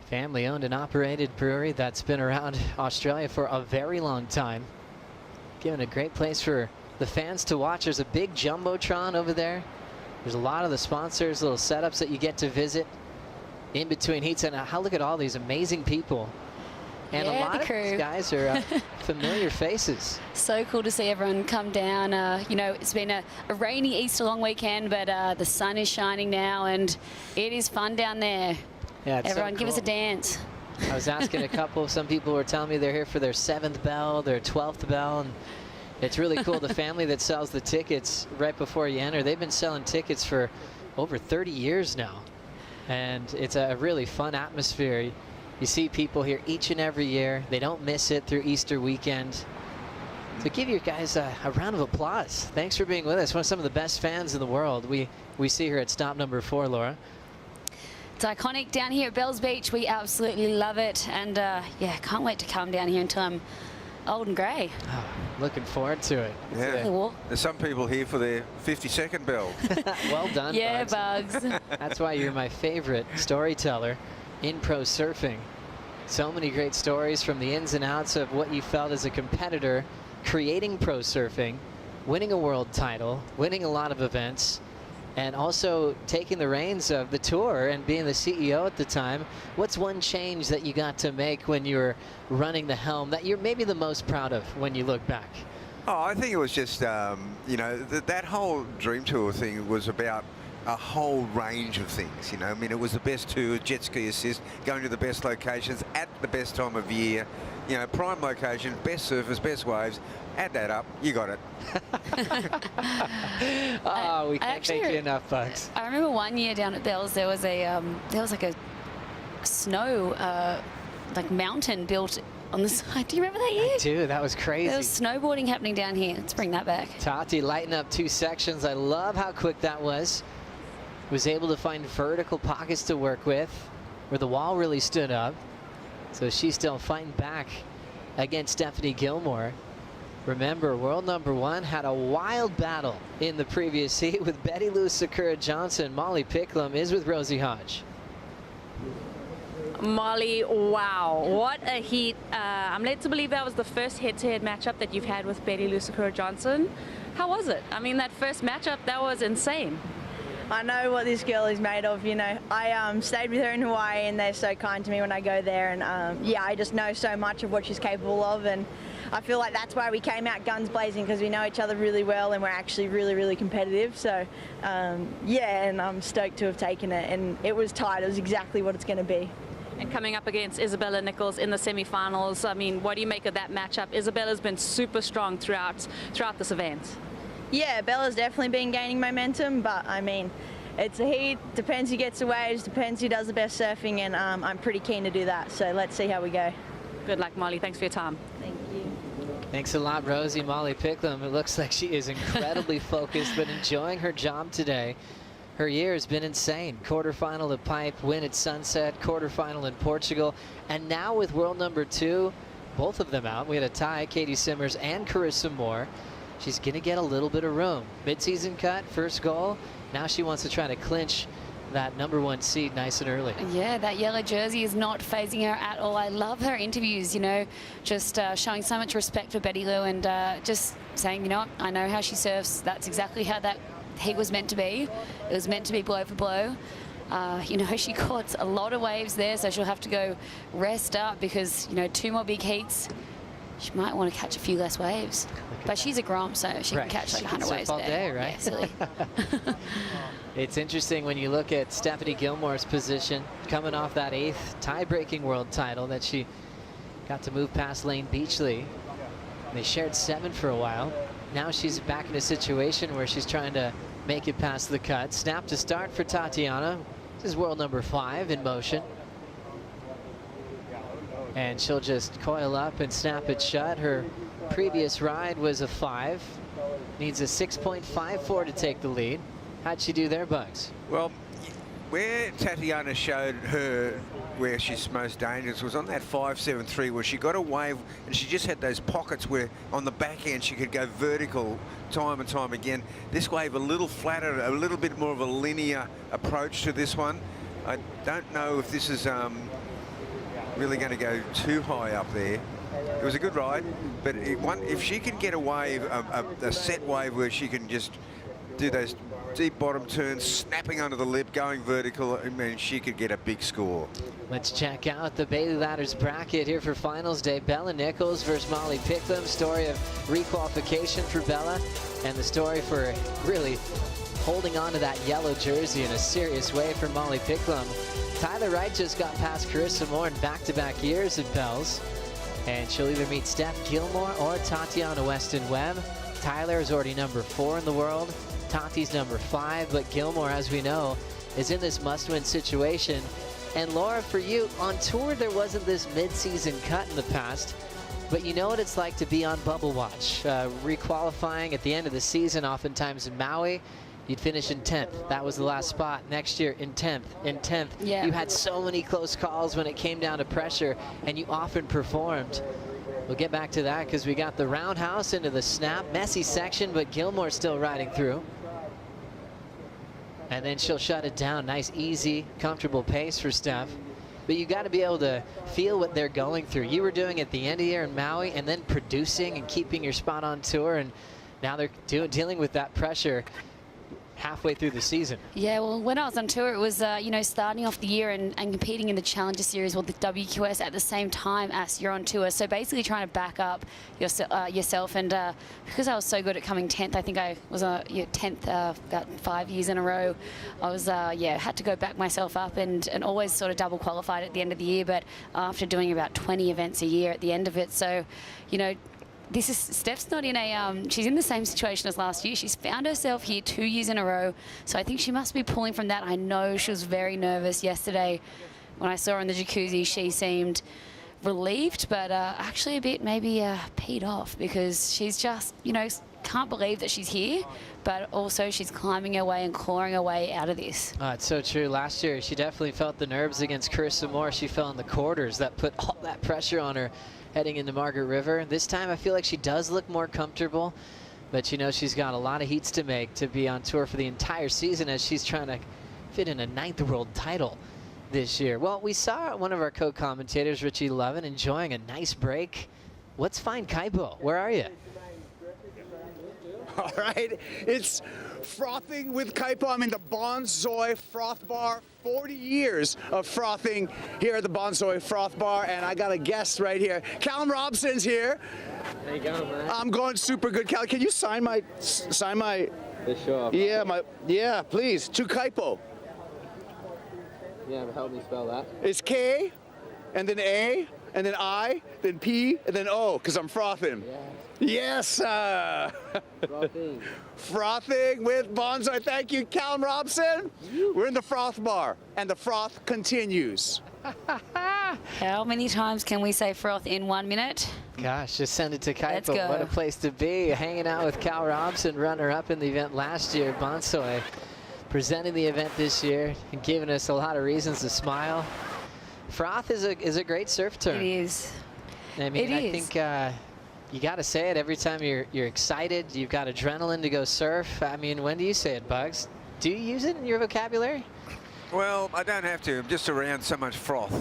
Family owned and operated brewery that's been around Australia for a very long time. Given a great place for the fans to watch. There's a big Jumbotron over there. There's a lot of the sponsors, little setups that you get to visit in between heats. And look at all these amazing people. And yeah, a lot of these guys are familiar faces. So cool to see everyone come down. You know, it's been a rainy Easter long weekend, but the sun is shining now, and it is fun down there. Yeah, it's everyone so give us a cool. dance. I was asking a couple, some people were telling me they're here for their 7th bell, their 12th bell, and it's really cool. The family that sells the tickets right before you enter, they've been selling tickets for over 30 years now. And it's a really fun atmosphere. You see people here each and every year. They don't miss it through Easter weekend. So give you guys a round of applause. Thanks for being with us. One of some of the best fans in the world. We see here at stop number 4, Laura. It's iconic down here at Bells Beach. We absolutely love it. And yeah, can't wait to come down here until I'm old and grey. Oh, looking forward to it. Yeah. There's some people here for their 52nd bell. Well done, yeah, Bugs. That's why you're my favorite storyteller in pro surfing. So many great stories from the ins and outs of what you felt as a competitor, creating pro surfing, winning a world title, winning a lot of events, and also taking the reins of the tour and being the CEO at the time. What's one change that you got to make when you were running the helm that you're maybe the most proud of when you look back? Oh, I think it was just, you know, that whole Dream Tour thing was about a whole range of things, you know. I mean, it was the best tour, jet ski assist, going to the best locations at the best time of year, you know, prime location, best surfers, best waves. Add that up, you got it. Oh, we can't thank you enough, Bugs. I remember one year down at Bells, there was like a snow like mountain built on the side. Do you remember that year? I do. That was crazy. There was snowboarding happening down here. Let's bring that back. Tati lighting up 2 sections. I love how quick that was. Was able to find vertical pockets to work with where the wall really stood up. So she's still fighting back against Stephanie Gilmore. Remember, world number 1 had a wild battle in the previous heat with Betty Lou Sakura Johnson. Molly Picklum is with Rosie Hodge. Molly, wow, what a heat. I'm led to believe that was the first head-to-head matchup that you've had with Betty Lou Sakura Johnson. How was it? I mean, that first matchup, that was insane. I know what this girl is made of, you know. I stayed with her in Hawaii and they're so kind to me when I go there, and yeah, I just know so much of what she's capable of, and I feel like that's why we came out guns blazing, because we know each other really well and we're actually really, really competitive. So yeah, and I'm stoked to have taken it, and it was tight. It was exactly what it's going to be. And coming up against Isabella Nichols in the semifinals, I mean, what do you make of that matchup? Isabella's been super strong throughout this event. Yeah, Bella's definitely been gaining momentum, but I mean, it's a heat, depends who gets the waves, depends who does the best surfing, and I'm pretty keen to do that, so let's see how we go. Good luck, Molly. Thanks for your time. Thank you. Thanks a lot, Rosie. Molly Picklum, it looks like she is incredibly focused, but enjoying her job today. Her year has been insane. Quarterfinal at Pipe, win at Sunset, quarterfinal in Portugal, and now with world number 2, both of them out. We had a tie, Katie Simmers and Carissa Moore. She's going to get a little bit of room. Mid-season cut, first goal. Now she wants to try to clinch that number 1 seed nice and early. Yeah, that yellow jersey is not phasing her at all. I love her interviews, you know, just showing so much respect for Betty Lou, and just saying, you know, I know how she surfs. That's exactly how that heat was meant to be. It was meant to be blow for blow. You know, she caught a lot of waves there, so she'll have to go rest up, because, you know, 2 more big heats. She might want to catch a few less waves. But she's a Grom, so she can catch like 100 waves all there. day, right? Yeah, silly. It's interesting when you look at Stephanie Gilmore's position, coming off that 8th tie-breaking world title that she got to move past Lane Beachley. They shared 7 for a while. Now she's back in a situation where she's trying to make it past the cut. Snap to start for Tatiana. This is world number 5 in motion. And she'll just coil up and snap it shut. Her previous ride was a 5. Needs a 6.54 to take the lead. How'd she do there, Bugs? Well, where Tatiana showed her where she's most dangerous was on that 5.73, where she got a wave and she just had those pockets where on the back end she could go vertical time and time again. This wave a little flatter, a little bit more of a linear approach to this one. I don't know if this is really going to go too high up there. It was a good ride, but if she can get a wave, a set wave where she can just do those deep bottom turns, snapping under the lip, going vertical, I mean, she could get a big score. Let's check out the Bailey Ladders bracket here for finals day. Bella Nichols versus Molly Picklum. Story of requalification for Bella, and the story for really holding on to that yellow jersey in a serious way for Molly Picklum. Tyler Wright just got past Carissa Moore in back-to-back years at Bells, and she'll either meet Steph Gilmore or Tatiana Weston-Webb. Tyler is already number 4 in the world. Tati's number 5, but Gilmore, as we know, is in this must-win situation. And Laura, for you, on tour there wasn't this mid-season cut in the past, but you know what it's like to be on bubble watch. Requalifying at the end of the season, oftentimes in Maui, you'd finish in 10th. That was the last spot. Next year in 10th. Yeah. You had so many close calls when it came down to pressure, and you often performed. We'll get back to that because we got the roundhouse into the snap. Messy section, but Gilmore's still riding through. And then she'll shut it down. Nice, easy, comfortable pace for Steph. But you got to be able to feel what they're going through. You were doing it at the end of the year in Maui, and then producing and keeping your spot on tour, and now they're dealing with that pressure halfway through the season. Yeah, well, when I was on tour, it was, you know, starting off the year and competing in the Challenger Series or the WQS at the same time as you're on tour. So basically trying to back up yourself. And because I was so good at coming 10th, I think I was 10th about 5 years in a row. I was, had to go back myself up and always sort of double qualified at the end of the year. But after doing about 20 events a year at the end of it, so, you know, Steph's not in she's in the same situation as last year. She's found herself here 2 years in a row. So I think she must be pulling from that. I know she was very nervous yesterday. When I saw her in the jacuzzi, she seemed relieved, but actually a bit maybe peed off, because she's just, you know, can't believe that she's here, but also she's climbing her way and clawing her way out of this. Oh, it's so true. Last year, she definitely felt the nerves against Carissa Moore. She fell in the quarters. That put all that pressure on her heading into Margaret River. This time, I feel like she does look more comfortable, but you know, she's got a lot of heats to make to be on tour for the entire season as she's trying to fit in a 9th world title this year. Well, we saw one of our co-commentators, Richie Lovin, enjoying a nice break. Let's find Kaipo. Where are you? All right, it's frothing with Kaipo. I'm in the Bonsoy Froth Bar. 40 years of frothing here at the Bonsoy Froth Bar, and I got a guest right here. Callum Robson's here. How you going, man? I'm going super good. Cal, can you sign my? Sure. Yeah, please, to Kaipo. Yeah, help me spell that. It's K, and then A, and then I, then P, and then O, because I'm frothing. Yes. Frothing. Frothing with Bonsoy. Thank you, Callum Robson. We're in the Froth Bar, and the froth continues. How many times can we say froth in 1 minute? Gosh, just send it to Let's Kaipo. go. What a place to be. Hanging out with Cal Robson, runner-up in the event last year. Bonsoy presenting the event this year and giving us a lot of reasons to smile. Froth is a great surf term. It is. I mean, It I is. think you got to say it every time you're excited. You've got adrenaline to go surf. I mean, when do you say it, Bugs? Do you use it in your vocabulary? Well, I don't have to. I'm just around so much froth.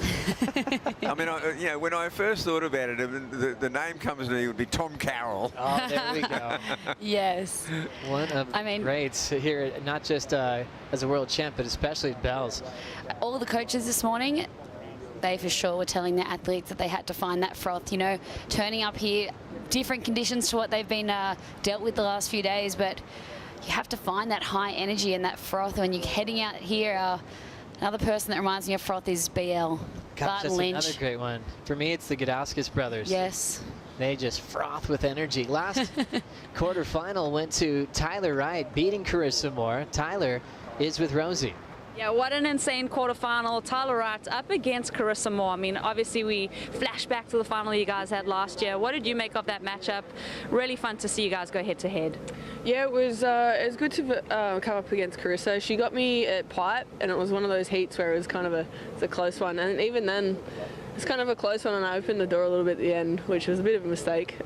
I mean, you know, when I first thought about it, the name comes to me, it would be Tom Carroll. Oh, there we go. Yes. One of the greats here, not just as a world champ, but especially at Bells. All the coaches this morning, they for sure were telling their athletes that they had to find that froth, you know, turning up here, different conditions to what they've been dealt with the last few days, but you have to find that high energy and that froth when you're heading out here. Another person that reminds me of froth is BL. Gosh, Barton that's Lynch. another great one. For me, it's the Godowskis brothers. Yes. They just froth with energy. Last quarterfinal went to Tyler Wright, beating Carissa Moore. Tyler is with Rosie. Yeah, what an insane quarterfinal. Tyler Wright up against Carissa Moore. I mean, obviously we flash back to the final you guys had last year. What did you make of that matchup? Really fun to see you guys go head to head. Yeah, it was good to come up against Carissa. She got me at pipe, and it was one of those heats where it was kind of a close one. And even then, it's kind of a close one, and I opened the door a little bit at the end, which was a bit of a mistake.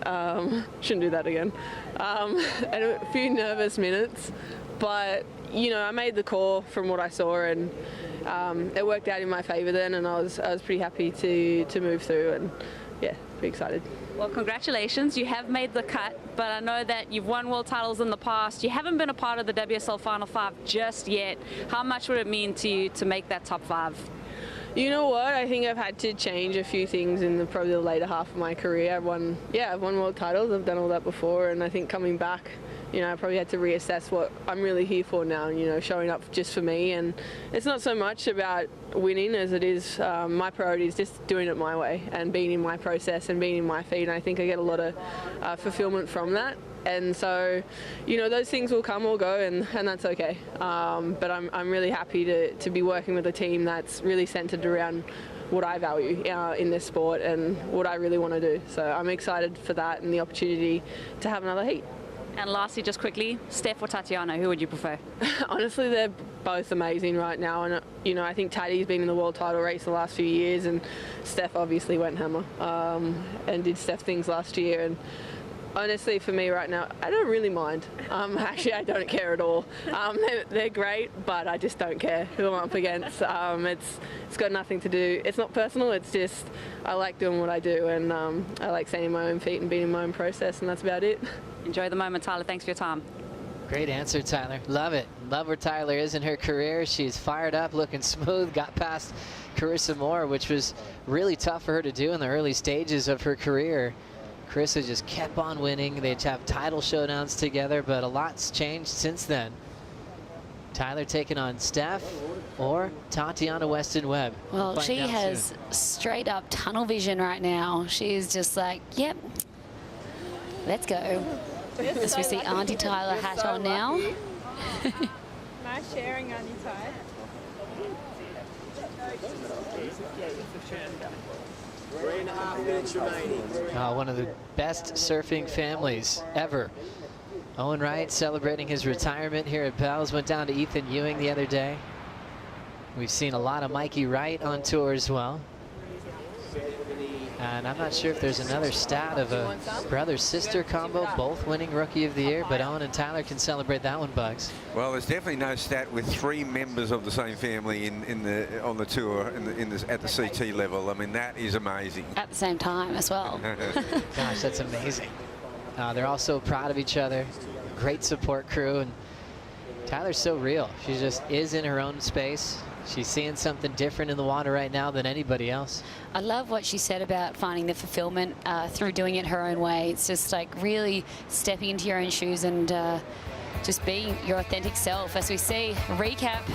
Shouldn't do that again. And a few nervous minutes, but you know, I made the call from what I saw, and it worked out in my favour then, and I was pretty happy to move through, and yeah, pretty excited. Well, congratulations. You have made the cut, but I know that you've won world titles in the past. You haven't been a part of the WSL Final 5 just yet. How much would it mean to you to make that top 5? You know what? I think I've had to change a few things in probably the later half of my career. I've won world titles. I've done all that before, and I think coming back, you know, I probably had to reassess what I'm really here for now, you know, showing up just for me. And it's not so much about winning as it is my priority is just doing it my way and being in my process and being in my feet. And I think I get a lot of fulfillment from that. And so, you know, those things will come or go, and that's okay. But I'm really happy to be working with a team that's really centered around what I value in this sport and what I really want to do. So I'm excited for that and the opportunity to have another heat. And lastly, just quickly, Steph or Tatiana, who would you prefer? Honestly, they're both amazing right now. And, you know, I think Tati's been in the world title race the last few years, and Steph obviously went hammer and did Steph things last year. And honestly, for me right now, I don't really mind. Actually, I don't care at all. They're great, but I just don't care who I'm up against. It's got nothing to do. It's not personal. It's just I like doing what I do, and I like standing on my own feet and being in my own process, and that's about it. Enjoy the moment, Tyler. Thanks for your time. Great answer, Tyler. Love it. Love where Tyler is in her career. She's fired up, looking smooth, got past Carissa Moore, which was really tough for her to do in the early stages of her career. Carissa just kept on winning. They'd have title showdowns together, but a lot's changed since then. Tyler taking on Steph or Tatiana Weston-Webb. Well, she has straight up tunnel vision right now. She's just like, yep, let's go. As we see Auntie Tyler hat on now. Nice sharing, Auntie Ty. 3.5 minutes remaining. One of the best surfing families ever. Owen Wright celebrating his retirement here at Bell's. Went down to Ethan Ewing the other day. We've seen a lot of Mikey Wright on tour as well. And I'm not sure if there's another stat of a brother-sister combo, both winning Rookie of the Year, but Owen and Tyler can celebrate that one, Bugs. Well, there's definitely no stat with 3 members of the same family on the tour at the CT level. I mean, that is amazing. At the same time as well. Gosh, that's amazing. They're all so proud of each other. Great support crew, and Tyler's so real. She just is in her own space. She's seeing something different in the water right now than anybody else. I love what she said about finding the fulfillment through doing it her own way. It's just like really stepping into your own shoes and just being your authentic self. As we see, recap.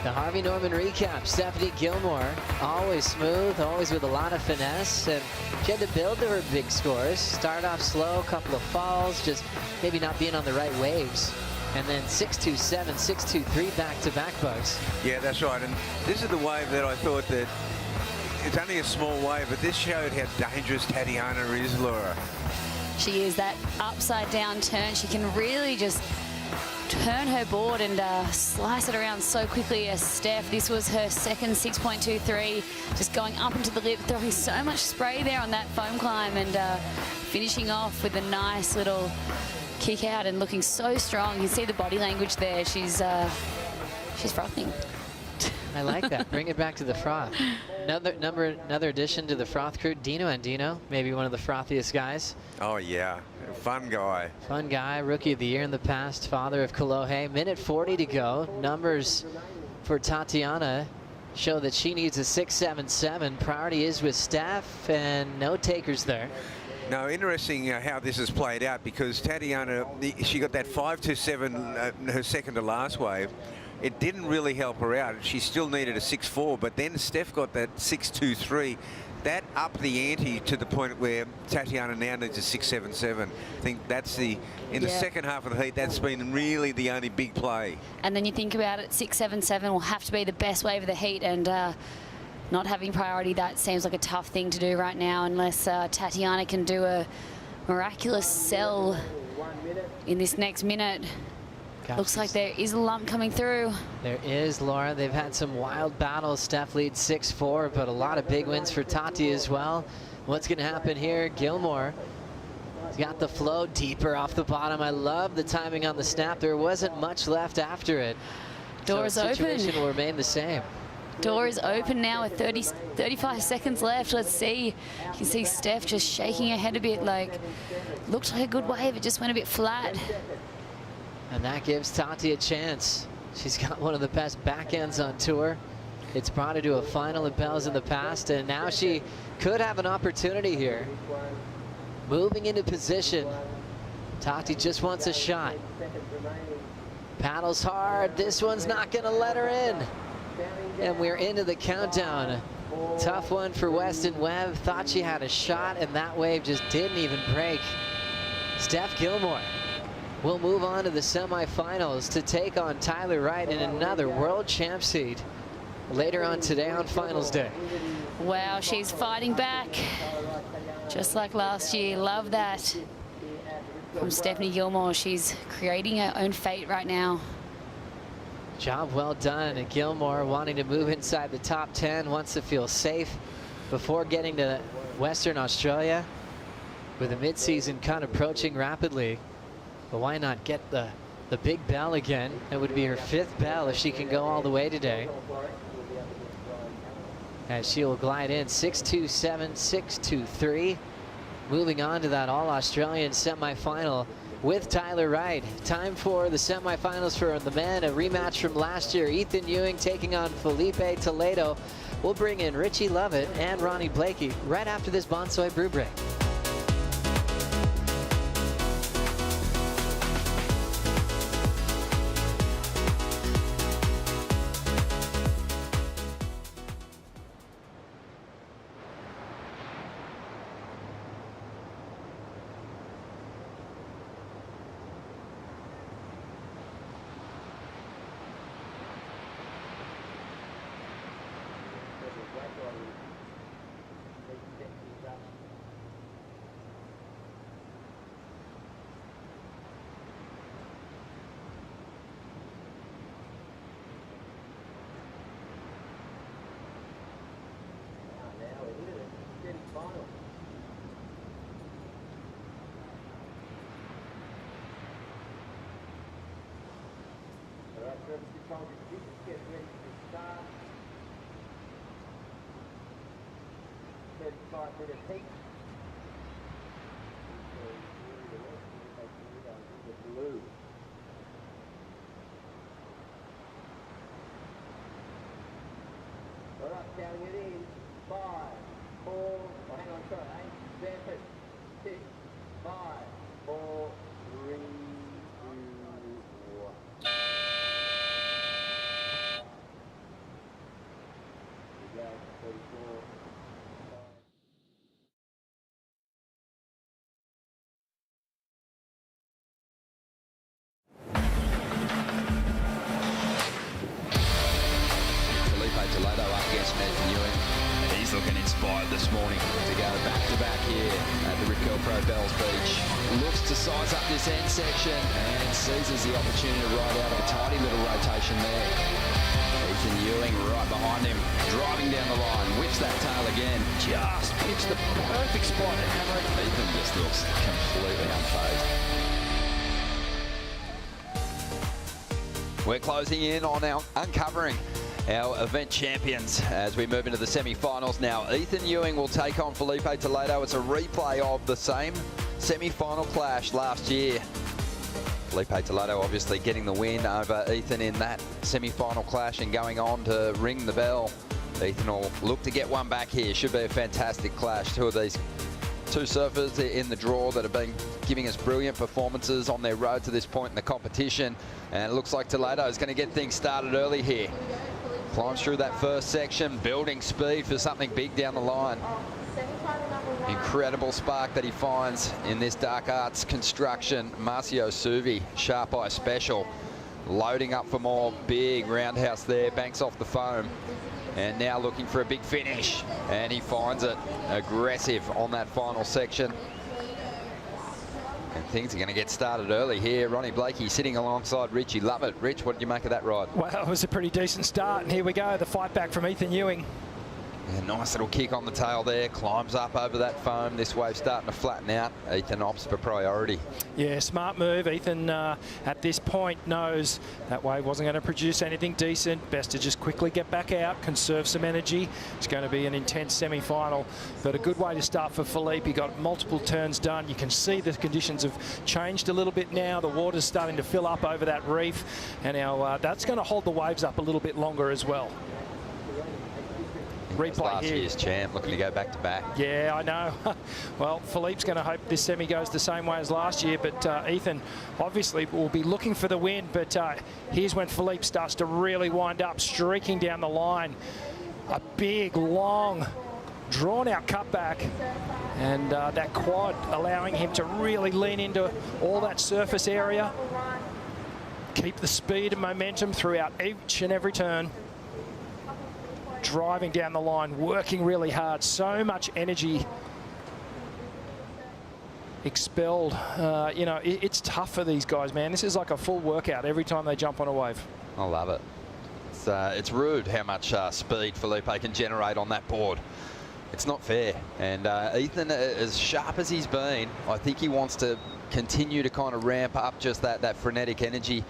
The Harvey Norman recap. Stephanie Gilmore, always smooth, always with a lot of finesse, and she had to build to her big scores. Start off slow, a couple of falls, just maybe not being on the right waves. And then 6-2-7, 6-2-3 back-to-back, Bugs. Yeah, that's right. And this is the wave that I thought that it's only a small wave, but this showed how dangerous Tatiana is, Laura. She is that upside down turn. She can really just turn her board and slice it around so quickly as Steph. This was her second 6.23, just going up into the lip, throwing so much spray there on that foam climb and finishing off with a nice little kick out and looking so strong. You see the body language there. She's frothing. I like that. Bring it back to the froth. Another addition to the froth crew. Dino Andino, maybe one of the frothiest guys. Oh yeah, fun guy. Fun guy, Rookie of the Year in the past, father of Kolohe. Minute 40 to go. Numbers for Tatiana show that she needs a 6.77. Priority is with Steph, and no takers there. No, interesting how this has played out, because Tatiana, she got that 5.27, her second to last wave. It didn't really help her out. She still needed a 6.4, but then Steph got that 6.23. That upped the ante to the point where Tatiana now needs a 6.77. I think that's in the second half of the heat, that's been really the only big play. And then you think about it, 6.77 will have to be the best wave of the heat, and not having priority, that seems like a tough thing to do right now unless Tatiana can do a miraculous sell in this next minute. Gosh, looks like there is a lump coming through. There is, Laura. They've had some wild battles. Steph leads 6-4, but a lot of big wins for Tati as well. What's going to happen here? Gilmore has got the flow deeper off the bottom. I love the timing on the snap. There wasn't much left after it. Doors so the open. situation will remain the same. Door is open now with 35 seconds left. Let's see. You can see Steph just shaking her head a bit, like, looked like a good wave. It just went a bit flat. And that gives Tati a chance. She's got one of the best backends on tour. It's brought her to a final at Bell's in the past, and now she could have an opportunity here. Moving into position. Tati just wants a shot. Paddles hard. This one's not going to let her in. And we're into the countdown. Tough one for Weston-Webb. Thought she had a shot, and that wave just didn't even break. Steph Gilmore will move on to the semifinals to take on Tyler Wright in another world champ seed later on today on finals day. Wow, she's fighting back. Just like last year. Love that. From Stephanie Gilmore, she's creating her own fate right now. Job well done, and Gilmore wanting to move inside the top 10, wants to feel safe before getting to Western Australia with the mid-season cut approaching rapidly. But why not get the big bell again? It would be her 5th bell if she can go all the way today. As she will glide in 6.27, 6.23. Moving on to that All-Australian semifinal with Tyler Wright. Time for the semifinals for the men, a rematch from last year. Ethan Ewing taking on Felipe Toledo. We'll bring in Richie Lovett and Ronnie Blakey right after this Bonsoy brew break. Service control, get ready to start. 35-minute heat. The blue. All right, counting it in. 5, 4, oh, hang on, sorry, 8, 7, 6, 5, 4, 3, 2, 1. We go, 34. Toledo up against Ewing. He's looking inspired this morning to go back-to-back here at the Rip Curl Pro Bells Beach. Looks to size up this end section and seizes the opportunity to ride out of a tidy little rotation there. Ewing right behind him, driving down the line, whips that tail again, just picks the perfect spot to hammer it. Ethan just looks completely unfazed. We're closing in on our uncovering our event champions as we move into the semi-finals now. Ethan Ewing will take on Felipe Toledo. It's a replay of the same semi-final clash last year. Felipe Toledo obviously getting the win over Ethan in that semi-final clash and going on to ring the bell. Ethan will look to get one back here. Should be a fantastic clash. Two of these two surfers in the draw that have been giving us brilliant performances on their road to this point in the competition. And it looks like Toledo is going to get things started early here. Climbs through that first section, building speed for something big down the line. Incredible spark that he finds in this Dark Arts construction. Marcio Suvi, Sharp Eye Special, loading up for more. Big roundhouse there, banks off the foam. And now looking for a big finish. And he finds it. Aggressive on that final section. And things are going to get started early here. Ronnie Blakey sitting alongside Richie Lovett. Rich, what did you make of that ride? Well, it was a pretty decent start. And here we go, the fight back from Ethan Ewing. Yeah, nice little kick on the tail there. Climbs up over that foam. This wave's starting to flatten out. Ethan opts for priority. Yeah, smart move. Ethan, at this point, knows that wave wasn't going to produce anything decent. Best to just quickly get back out, conserve some energy. It's going to be an intense semi-final, but a good way to start for Felipe. He got multiple turns done. You can see the conditions have changed a little bit now. The water's starting to fill up over that reef, and now that's going to hold the waves up a little bit longer as well. Replay last here. Year's champ looking to go back to back. Yeah, I know. Well, Philippe's going to hope this semi goes the same way as last year, but Ethan obviously will be looking for the win. But here's when Philippe starts to really wind up, streaking down the line. A big, long, drawn-out cutback, and that quad allowing him to really lean into all that surface area. Keep the speed and momentum throughout each and every turn. Driving down the line, working really hard. So much energy expelled. You know, it's tough for these guys, man. This is like a full workout every time they jump on a wave. I love it. It's rude how much speed Felipe can generate on that board. It's not fair. And Ethan, as sharp as he's been, I think he wants to continue to kind of ramp up just that frenetic energy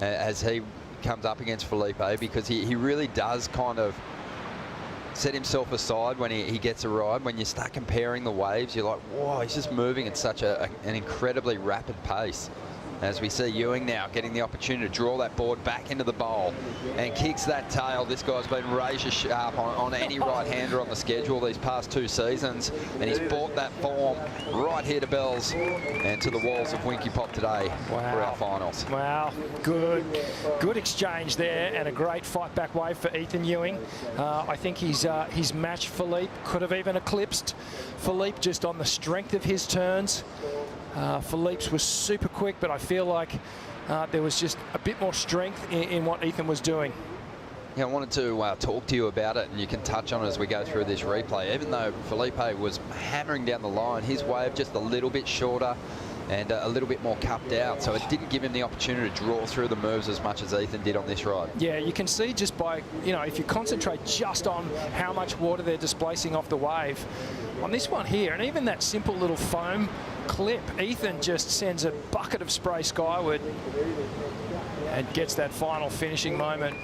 as he comes up against Felipe, because he really does kind of set himself aside when he gets a ride. When you start comparing the waves, you're like, whoa, he's just moving at such an incredibly rapid pace. As we see Ewing now getting the opportunity to draw that board back into the bowl and kicks that tail. This guy's been razor sharp on any right-hander on the schedule these past 2 seasons, and he's brought that form right here to Bells and to the walls of Winky Pop today for our finals. Wow, good exchange there, and a great fight back wave for Ethan Ewing. I think he's matched Felipe, could have even eclipsed Felipe just on the strength of his turns. Felipe's was super quick, but I feel like there was just a bit more strength in what Ethan was doing. Yeah, I wanted to talk to you about it, and you can touch on it as we go through this replay. Even though Felipe was hammering down the line, his wave just a little bit shorter and a little bit more cupped out, so it didn't give him the opportunity to draw through the moves as much as Ethan did on this ride. Yeah, you can see just by, you know, if you concentrate just on how much water they're displacing off the wave. On this one here, and even that simple little foam clip, Ethan just sends a bucket of spray skyward. and gets that final finishing moment.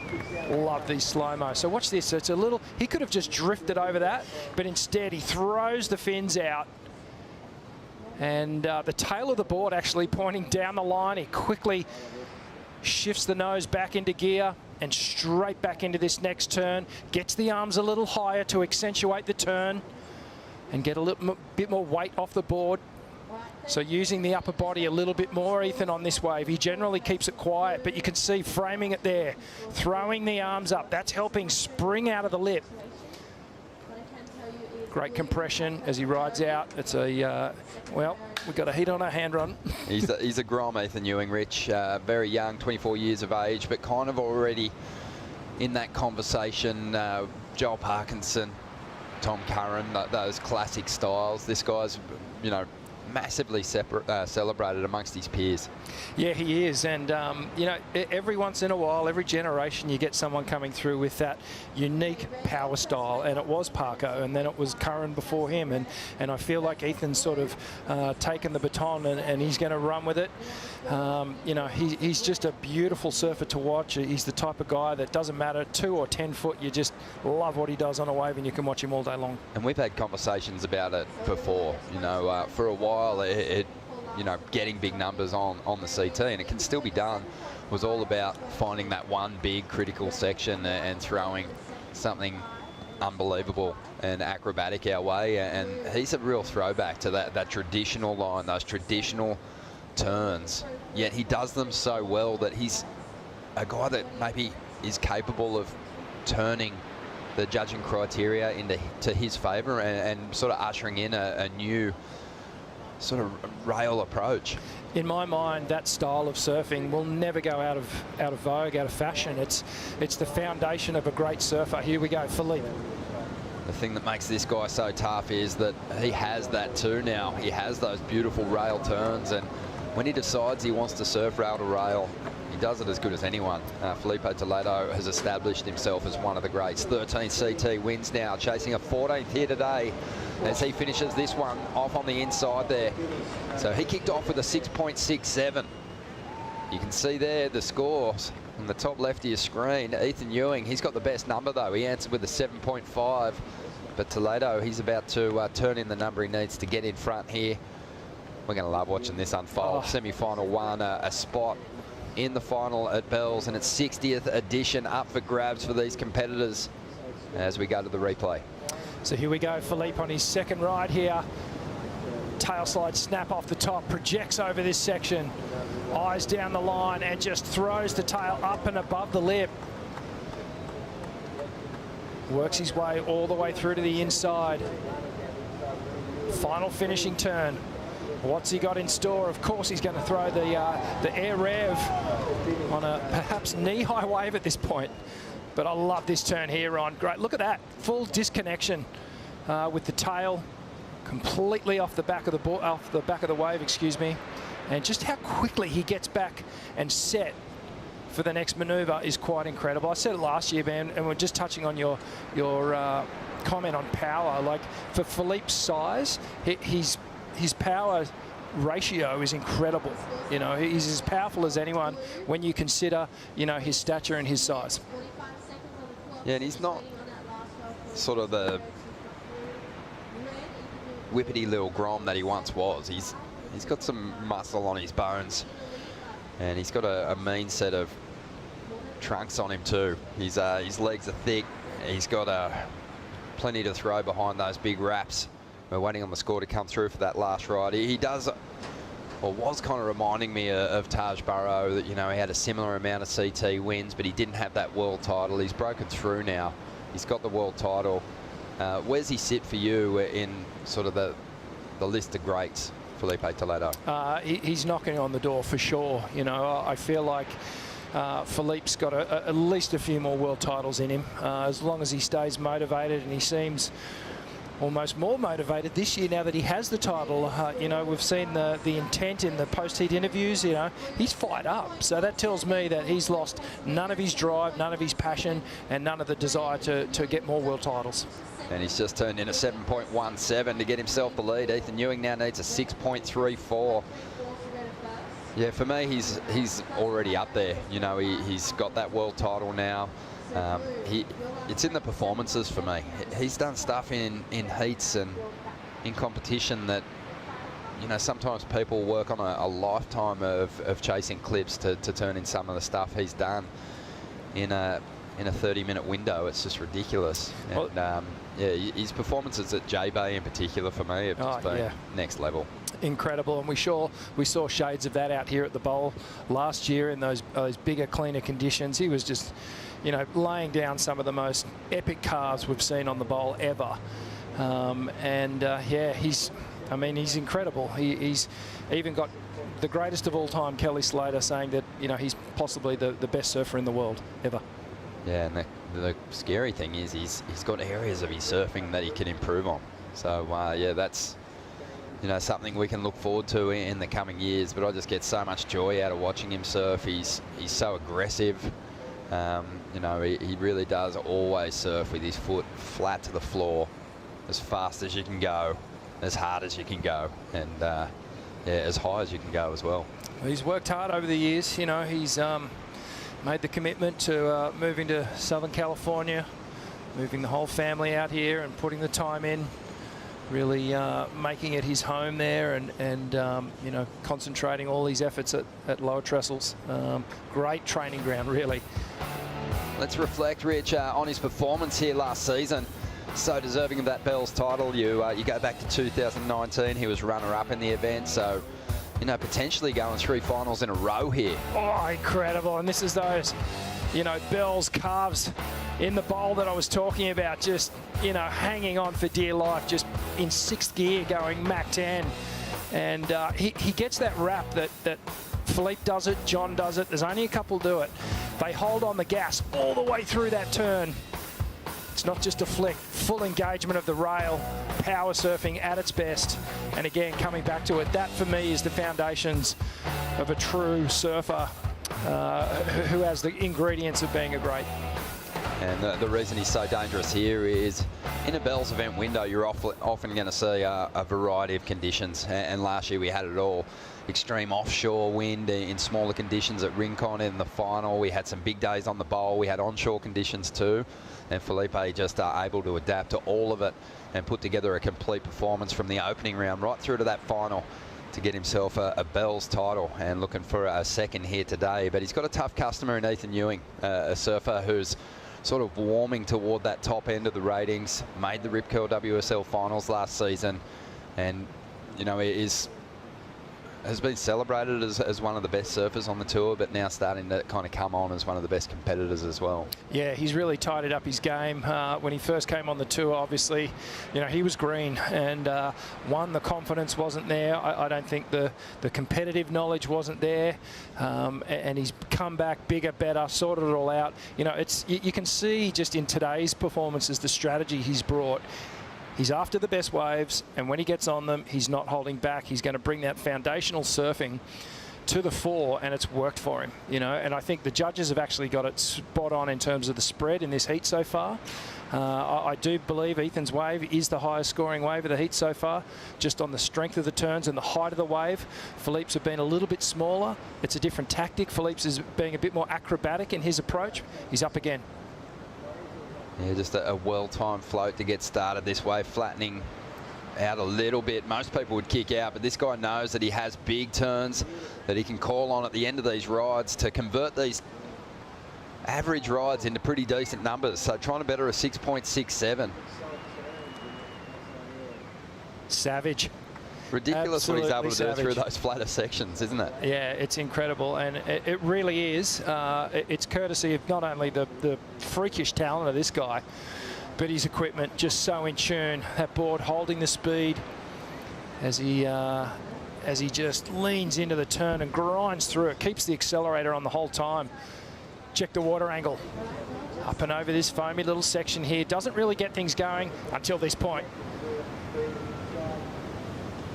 Love these slow-mo. So watch this. It's a little, he could have just drifted over that, but instead he throws the fins out. And the tail of the board actually pointing down the line. He quickly shifts the nose back into gear and straight back into this next turn. Gets the arms a little higher to accentuate the turn and get a little bit more weight off the board. So using the upper body a little bit more, Ethan, on this wave. He generally keeps it quiet, but you can see framing it there, throwing the arms up. That's helping spring out of the lip. Great compression as he rides out. It's a, well, we've got a heat on our hand run. He's a grom, Ethan Ewing, Rich. Very young, 24 years of age, but kind of already in that conversation. Joel Parkinson, Tom Curran, those classic styles. This guy's, you know, massively celebrated amongst his peers. Yeah, he is. And, you know, every once in a while, every generation, you get someone coming through with that unique power style. And it was Parko, and then it was Curran before him. And I feel like Ethan's sort of taken the baton and he's going to run with it. You know, he's just a beautiful surfer to watch. He's the type of guy that doesn't matter, 2 or 10 foot, you just love what he does on a wave and you can watch him all day long. And we've had conversations about it before, you know, for a while, you know, getting big numbers on the CT, and it can still be done, was all about finding that one big critical section and throwing something unbelievable and acrobatic our way. And he's a real throwback to that traditional line, those traditional turns, yet he does them so well that he's a guy that maybe is capable of turning the judging criteria to his favor and sort of ushering in a new sort of rail approach. In my mind, that style of surfing will never go out of vogue, out of fashion. It's the foundation of a great surfer. Here we go, Philippe. The thing that makes this guy so tough is that he has that too now. He has those beautiful rail turns, and when he decides he wants to surf rail to rail, he does it as good as anyone. Felipe Toledo has established himself as one of the greats. 13 CT wins now, chasing a 14th here today as he finishes this one off on the inside there. So he kicked off with a 6.67. You can see there the scores on the top left of your screen. Ethan Ewing, he's got the best number though. He answered with a 7.5. But Toledo, he's about to turn in the number he needs to get in front here. We're going to love watching this unfold. Semi-final one, a spot in the final at Bells, and its 60th edition up for grabs for these competitors as we go to the replay. So here we go, Philippe on his second ride here. Tail slide snap off the top, projects over this section, eyes down the line and just throws the tail up and above the lip. Works his way all the way through to the inside. Final finishing turn. What's he got in store? Of course, he's going to throw the air rev on a perhaps knee-high wave at this point. But I love this turn here, Ron. Great. Look at that. Full disconnection with the tail completely off the back of the wave, excuse me. And just how quickly he gets back and set for the next maneuver is quite incredible. I said it last year, man, and we're just touching on your comment on power. Like, for Philippe's size, his power ratio is incredible. You know, he's as powerful as anyone when you consider, you know, his stature and his size. Yeah, and he's not sort of the whippety little grom that he once was. He's got some muscle on his bones, and he's got a mean set of trunks on him too. His legs are thick. He's got plenty to throw behind those big wraps. We're waiting on the score to come through for that last ride. He does, or was kind of reminding me of Taj Burrow, that, you know, he had a similar amount of CT wins, but he didn't have that world title. He's broken through now. He's got the world title. Where's he sit for you in sort of the list of greats, Felipe Toledo? He's knocking on the door for sure. You know, I feel like Philippe's got at least a few more world titles in him, as long as he stays motivated, and he seems almost more motivated this year now that he has the title. You know, we've seen the intent in the post-heat interviews. You know, he's fired up. So that tells me that he's lost none of his drive, none of his passion, and none of the desire to get more world titles. And he's just turned in a 7.17 to get himself the lead. Ethan Ewing now needs a 6.34. Yeah, for me, he's already up there. You know, he's got that world title now. It's in the performances for me. He's done stuff in heats and in competition that, you know, sometimes people work on a lifetime of chasing clips to turn in some of the stuff he's done in a 30-minute window. It's just ridiculous. And yeah, his performances at J-Bay in particular for me have just been next level. Incredible, and we saw shades of that out here at the bowl last year in those bigger, cleaner conditions. He was just, you know, laying down some of the most epic carves we've seen on the bowl ever. Yeah, he's incredible. He's even got the greatest of all time, Kelly Slater, saying that, you know, he's possibly the best surfer in the world ever. Yeah, and the scary thing is he's got areas of his surfing that he can improve on. So yeah, that's, you know, something we can look forward to in the coming years. But I just get so much joy out of watching him surf. He's so aggressive. You know, he really does always surf with his foot flat to the floor, as fast as you can go, as hard as you can go, and yeah, as high as you can go as well. He's worked hard over the years. You know, he's made the commitment to moving to Southern California, moving the whole family out here and putting the time in, really making it his home there, and you know, concentrating all his efforts at Lower Trestles. Great training ground, really. Let's reflect, Rich, on his performance here last season. So deserving of that Bells title. You go back to 2019, he was runner-up in the event, so, you know, potentially going 3 finals in a row here. Oh, incredible. And this is those, you know, Bells carves in the bowl that I was talking about, just, you know, hanging on for dear life, just in 6th gear going Mach 10. And he gets that rap that Philippe does it, John does it. There's only a couple do it. They hold on the gas all the way through that turn. It's not just a flick, full engagement of the rail, power surfing at its best. And again, coming back to it, that for me is the foundations of a true surfer who has the ingredients of being a great. And the reason he's so dangerous here is in a Bells event window, you're often going to see a variety of conditions. And last year we had it all. Extreme offshore wind in smaller conditions at Rincon in the final. We had some big days on the bowl. We had onshore conditions too. And Felipe just able to adapt to all of it and put together a complete performance from the opening round right through to that final to get himself a Bells title, and looking for a second here today. But he's got a tough customer in Ethan Ewing, a surfer who's sort of warming toward that top end of the ratings, made the Rip Curl WSL finals last season, and, you know, has been celebrated as one of the best surfers on the tour, but now starting to kind of come on as one of the best competitors as well. Yeah, he's really tidied up his game. When he first came on the tour, obviously, you know, he was green, and the confidence wasn't there. I don't think the competitive knowledge wasn't there, and he's come back bigger, better, sorted it all out. You know, you can see just in today's performances the strategy he's brought. He's after the best waves, and when he gets on them, he's not holding back. He's going to bring that foundational surfing to the fore, and it's worked for him, you know. And I think the judges have actually got it spot on in terms of the spread in this heat so far. I do believe Ethan's wave is the highest scoring wave of the heat so far, just on the strength of the turns and the height of the wave. Philippe's have been a little bit smaller. It's a different tactic. Philippe's is being a bit more acrobatic in his approach. He's up again. Yeah, just a well-timed float to get started. This wave flattening out a little bit. Most people would kick out, but this guy knows that he has big turns that he can call on at the end of these rides to convert these average rides into pretty decent numbers. So trying to better a 6.67. Savage. Ridiculous what he's able to do through those flatter sections, isn't it? Yeah, it's incredible, and it really is. It's courtesy of not only the freakish talent of this guy, but his equipment just so in tune. That board holding the speed as he just leans into the turn and grinds through it, keeps the accelerator on the whole time. Check the water angle. Up and over this foamy little section here. Doesn't really get things going until this point.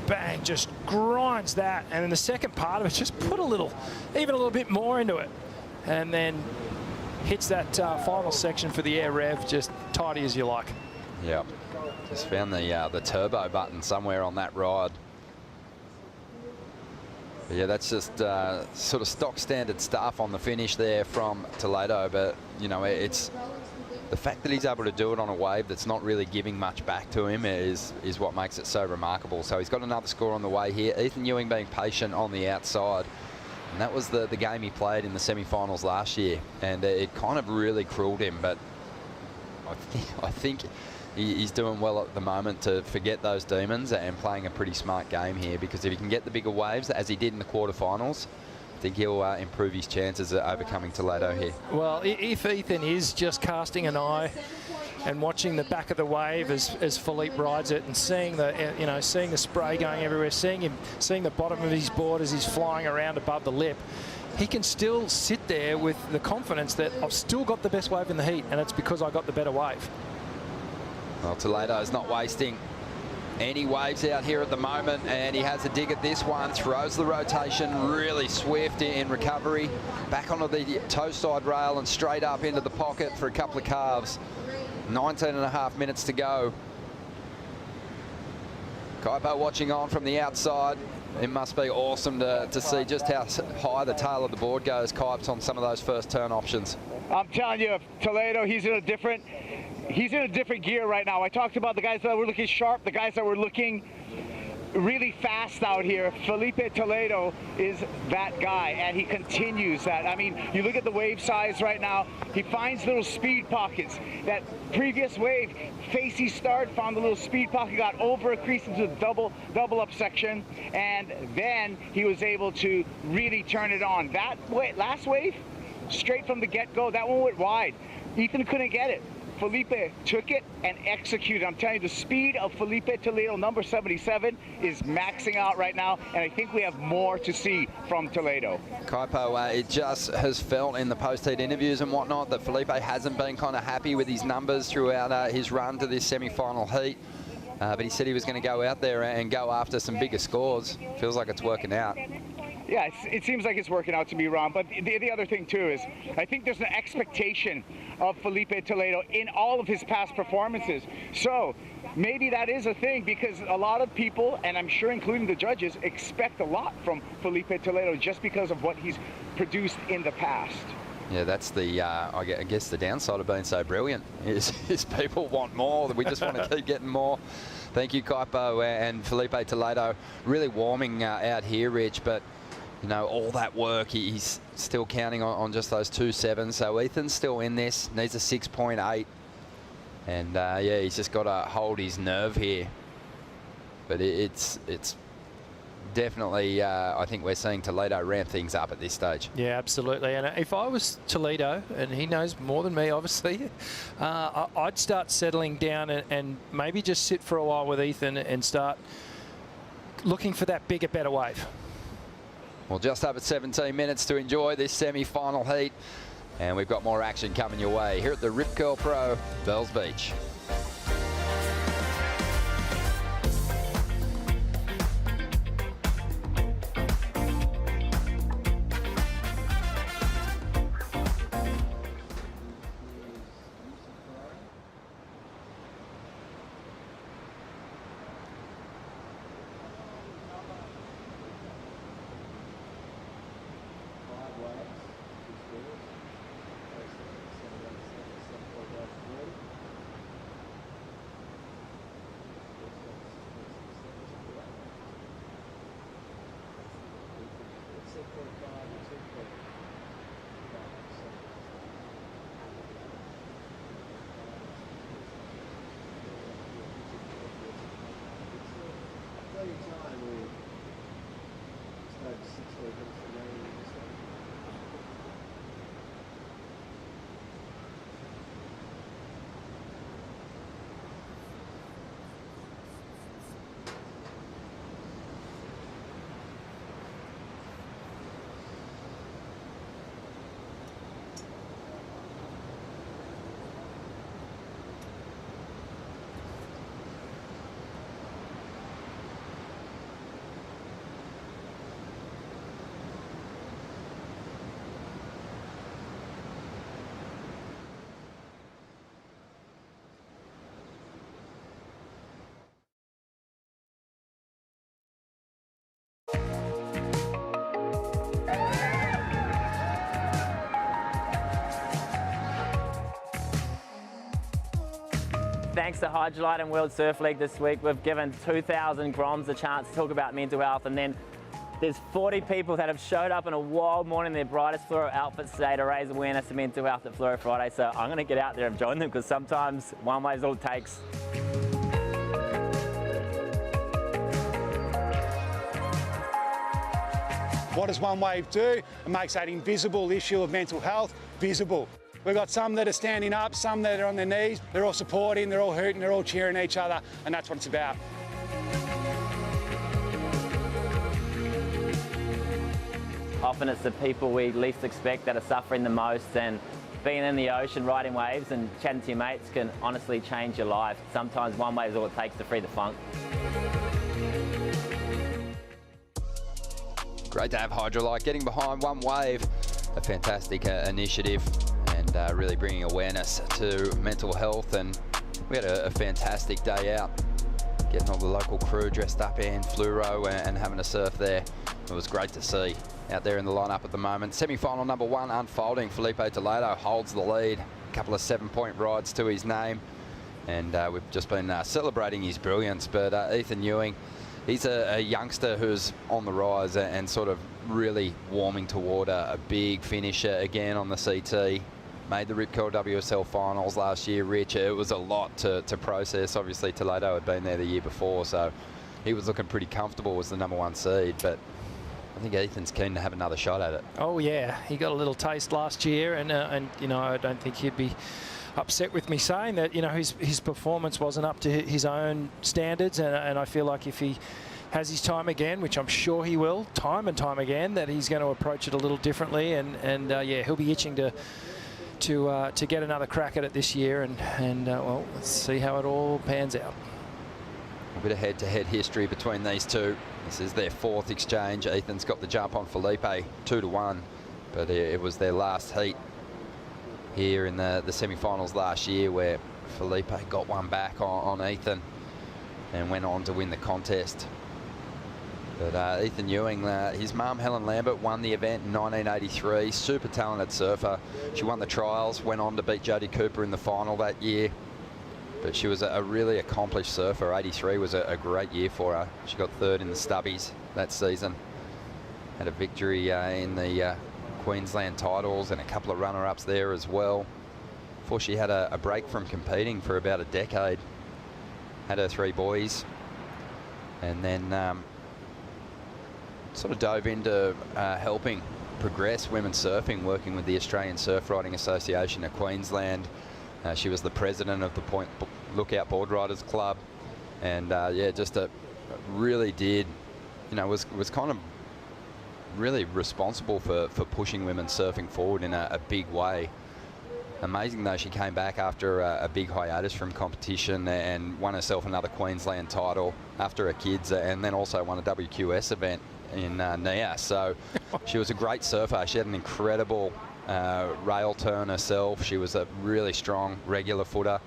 Bang, just grinds that, and then the second part of it, just put even a little bit more into it, and then hits that final section for the air rev, just tidy as you like. Yeah, just found the turbo button somewhere on that ride. But yeah, that's just sort of stock standard stuff on the finish there from Toledo. But, you know, it's the fact that he's able to do it on a wave that's not really giving much back to him is what makes it so remarkable. So he's got another score on the way here. Ethan Ewing being patient on the outside. And that was the game he played in the semi-finals last year. And it kind of really cruelled him. But I think he's doing well at the moment to forget those demons and playing a pretty smart game here, because if he can get the bigger waves, as he did in the quarterfinals, I think he'll improve his chances at overcoming Toledo here. Well, if Ethan is just casting an eye and watching the back of the wave as Philippe rides it, and seeing the seeing the spray going everywhere, seeing the bottom of his board as he's flying around above the lip, he can still sit there with the confidence that I've still got the best wave in the heat, and it's because I got the better wave. Well, Toledo's not wasting any waves out here at the moment, and he has a dig at this one, throws the rotation really swift in recovery, back onto the toe side rail and straight up into the pocket for a couple of carves. 19.5 minutes to go. Kaipo watching on from the outside. It must be awesome to see just how high the tail of the board goes, Kipes, on some of those first turn options. I'm telling you, Toledo, he's in a different gear right now. I talked about the guys that were looking sharp, the guys that were looking really fast out here. Felipe Toledo is that guy, and he continues that. I mean, you look at the wave size right now, he finds little speed pockets. That previous wave, facey start, found the little speed pocket, got over a crease into the double up section, and then he was able to really turn it on. That last wave, straight from the get-go, that one went wide. Ethan couldn't get it. Felipe took it and executed. I'm telling you, the speed of Felipe Toledo, number 77, is maxing out right now, and I think we have more to see from Toledo. Kaipo, it just has felt in the post-heat interviews and whatnot that Felipe hasn't been kind of happy with his numbers throughout his run to this semi-final heat. But he said he was going to go out there and go after some bigger scores. Feels like it's working out. Yeah, it seems like it's working out to me, Ron. But the other thing, too, is I think there's an expectation of Felipe Toledo in all of his past performances. So maybe that is a thing, because a lot of people, and I'm sure including the judges, expect a lot from Felipe Toledo just because of what he's produced in the past. Yeah, that's the, I guess the downside of being so brilliant is people want more. We just want to keep getting more. Thank you, Kaipo and Felipe Toledo. Really warming out here, Rich, but you know, all that work, he's still counting on just those 2 sevens. So Ethan's still in this, needs a 6.8. And yeah, he's just got to hold his nerve here. But it's definitely, I think we're seeing Toledo ramp things up at this stage. Yeah, absolutely. And if I was Toledo, and he knows more than me, obviously, I'd start settling down and maybe just sit for a while with Ethan and start looking for that bigger, better wave. Well, just over 17 minutes to enjoy this semi-final heat. And we've got more action coming your way here at the Rip Curl Pro, Bells Beach. thanks to Hydrolite and World Surf League this week, we've given 2,000 Groms a chance to talk about mental health, and then there's 40 people that have showed up in a wild morning in their brightest fluoro outfits today to raise awareness of mental health at Fluoro Friday. So I'm going to get out there and join them, because sometimes one way is all it takes. What does One Wave do? It makes that invisible issue of mental health visible. We've got some that are standing up, some that are on their knees. They're all supporting, they're all hooting, they're all cheering each other, and that's what it's about. Often it's the people we least expect that are suffering the most, and being in the ocean, riding waves and chatting to your mates can honestly change your life. Sometimes one wave is all it takes to free the funk. Great to have Hydrolite getting behind One Wave, a fantastic initiative, and really bringing awareness to mental health. And we had a fantastic day out, getting all the local crew dressed up in fluoro and having a surf there. It was great to see out there in the lineup at the moment. Semi-final number 1 unfolding. Felipe Toledo holds the lead, a couple of 7-point rides to his name, and we've just been celebrating his brilliance. But Ethan Ewing, he's a youngster who's on the rise and sort of really warming toward a big finish again on the CT. Made the Rip Curl WSL finals last year, Rich. It was a lot to process. Obviously, Toledo had been there the year before, so he was looking pretty comfortable as the number 1 seed. But I think Ethan's keen to have another shot at it. Oh, yeah. He got a little taste last year, and you know, I don't think he'd be upset with me saying that, you know, his performance wasn't up to his own standards, and I feel like if he has his time again, which I'm sure he will, time and time again, that he's going to approach it a little differently, and yeah, he'll be itching to get another crack at it this year, and well, let's see how it all pans out. A bit of head-to-head history between these two. This is their 4th exchange. Ethan's got the jump on Felipe 2-1, but it was their last heat here in the semi-finals last year, where Felipe got one back on Ethan and went on to win the contest. But Ethan Ewing, his mum Helen Lambert won the event in 1983. Super talented surfer. She won the trials, went on to beat Jodie Cooper in the final that year. But she was a really accomplished surfer. 83 was a great year for her. She got 3rd in the Stubbies that season. Had a victory in the Queensland titles and a couple of runner-ups there as well. Before she had a break from competing for about a decade. Had her 3 boys. And then sort of dove into helping progress women's surfing, working with the Australian Surf Riding Association of Queensland. She was the president of the Point Lookout Board Riders Club, and yeah, just really did, you know, was kind of really responsible for pushing women's surfing forward in a big way. Amazing though, she came back after a big hiatus from competition and won herself another Queensland title after her kids, and then also won a WQS event in Nia. So she was a great surfer. She had an incredible rail turn herself. She was a really strong regular footer,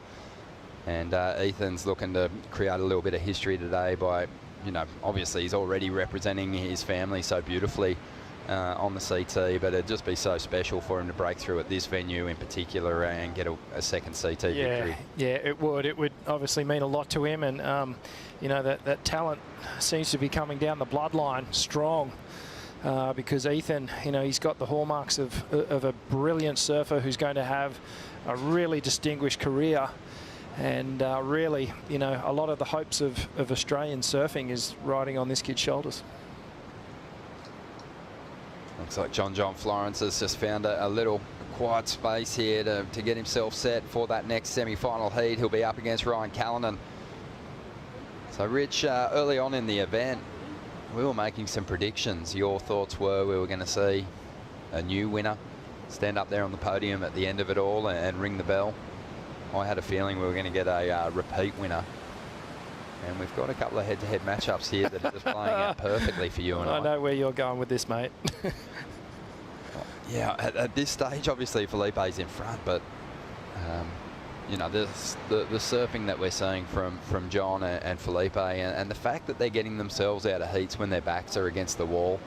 and Ethan's looking to create a little bit of history today by, you know, obviously he's already representing his family so beautifully on the CT, but it'd just be so special for him to break through at this venue in particular and get a second CT victory. Yeah, it would obviously mean a lot to him, and you know, that talent seems to be coming down the bloodline strong. Because Ethan, you know, he's got the hallmarks of a brilliant surfer who's going to have a really distinguished career, and really, you know, a lot of the hopes of Australian surfing is riding on this kid's shoulders. Looks like John Florence has just found a little quiet space here to get himself set for that next semi-final heat. He'll be up against Ryan Callanan. So Rich, early on in the event, we were making some predictions. Your thoughts were we were going to see a new winner stand up there on the podium at the end of it all and ring the bell. I had a feeling we were going to get a repeat winner. And we've got a couple of head-to-head matchups here that are just playing out perfectly for you and I. I know where you're going with this, mate. Yeah, at this stage, obviously Felipe's in front, but you know, the surfing that we're seeing from John and Felipe, and the fact that they're getting themselves out of heats when their backs are against the wall,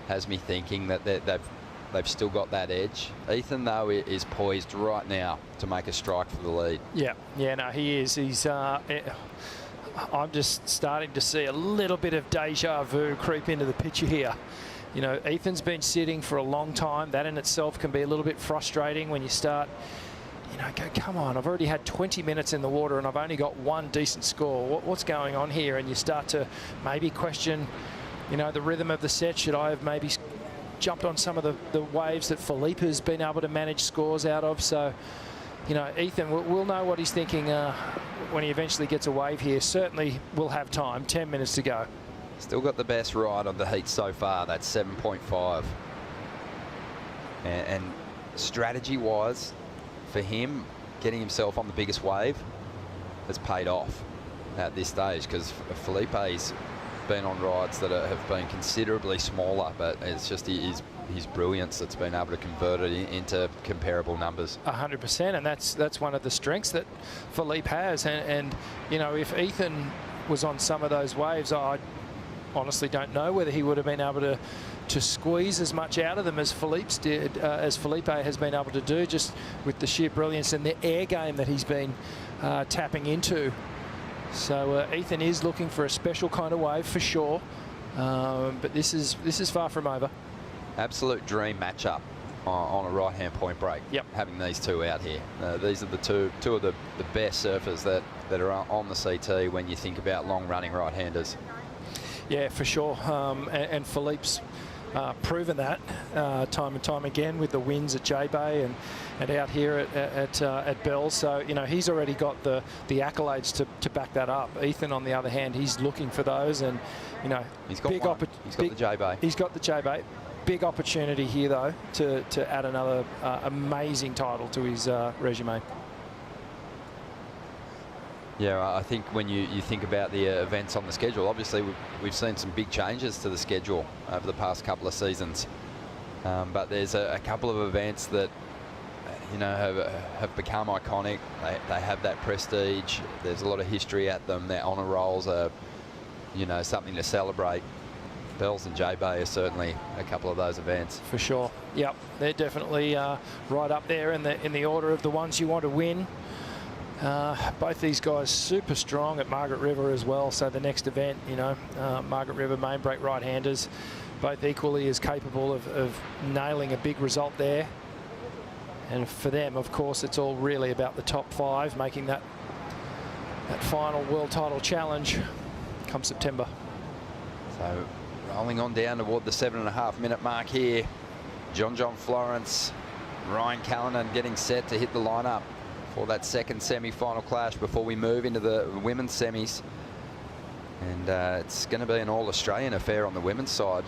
has me thinking that they've they've still got that edge. Ethan, though, is poised right now to make a strike for the lead. Yeah, no, he is. He's. I'm just starting to see a little bit of deja vu creep into the picture here. You know, Ethan's been sitting for a long time. That in itself can be a little bit frustrating when you start, you know, go, come on, I've already had 20 minutes in the water and I've only got one decent score. What's going on here? And you start to maybe question, you know, the rhythm of the set. Should I have maybe jumped on some of the waves that Felipe has been able to manage scores out of? So, you know, Ethan will know what he's thinking when he eventually gets a wave here. Certainly will have time. 10 minutes to go. Still got the best ride on the heat so far. That's 7.5. And strategy-wise, for him, getting himself on the biggest wave has paid off at this stage, because Felipe's been on rides that have been considerably smaller, but it's just his brilliance that's been able to convert it into comparable numbers. 100%, and that's one of the strengths that Felipe has. And you know, if Ethan was on some of those waves, I honestly don't know whether he would have been able to squeeze as much out of them as Felipe has been able to do, just with the sheer brilliance and the air game that he's been tapping into. So Ethan is looking for a special kind of wave for sure, but this is far from over. Absolute dream matchup on a right-hand point break. Yep. Having these two out here. These are the two of the best surfers that are on the CT when you think about long-running right-handers. Yeah, for sure. And Felipe's proven that time and time again with the wins at J-Bay and out here at Bell. So, you know, he's already got the accolades to back that up. Ethan, on the other hand, he's looking for those, and, you know, he's got the J-Bay. He's got the J-Bay. Big opportunity here, though, to add another amazing title to his resume. Yeah, I think when you think about the events on the schedule, obviously we've seen some big changes to the schedule over the past couple of seasons. But there's a couple of events that, you know, have become iconic. They have that prestige. There's a lot of history at them. Their honour rolls are, you know, something to celebrate. Bells and J-Bay are certainly a couple of those events. For sure. Yep, they're definitely right up there in the order of the ones you want to win. Both these guys super strong at Margaret River as well. So the next event, you know, Margaret River main break right-handers, both equally as capable of nailing a big result there. And for them, of course, it's all really about the top 5 making that final world title challenge come September. So rolling on down toward the 7.5-minute mark here. John Florence, Ryan Callanan getting set to hit the lineup for that second semi-final clash before we move into the women's semis. And it's going to be an all-Australian affair on the women's side.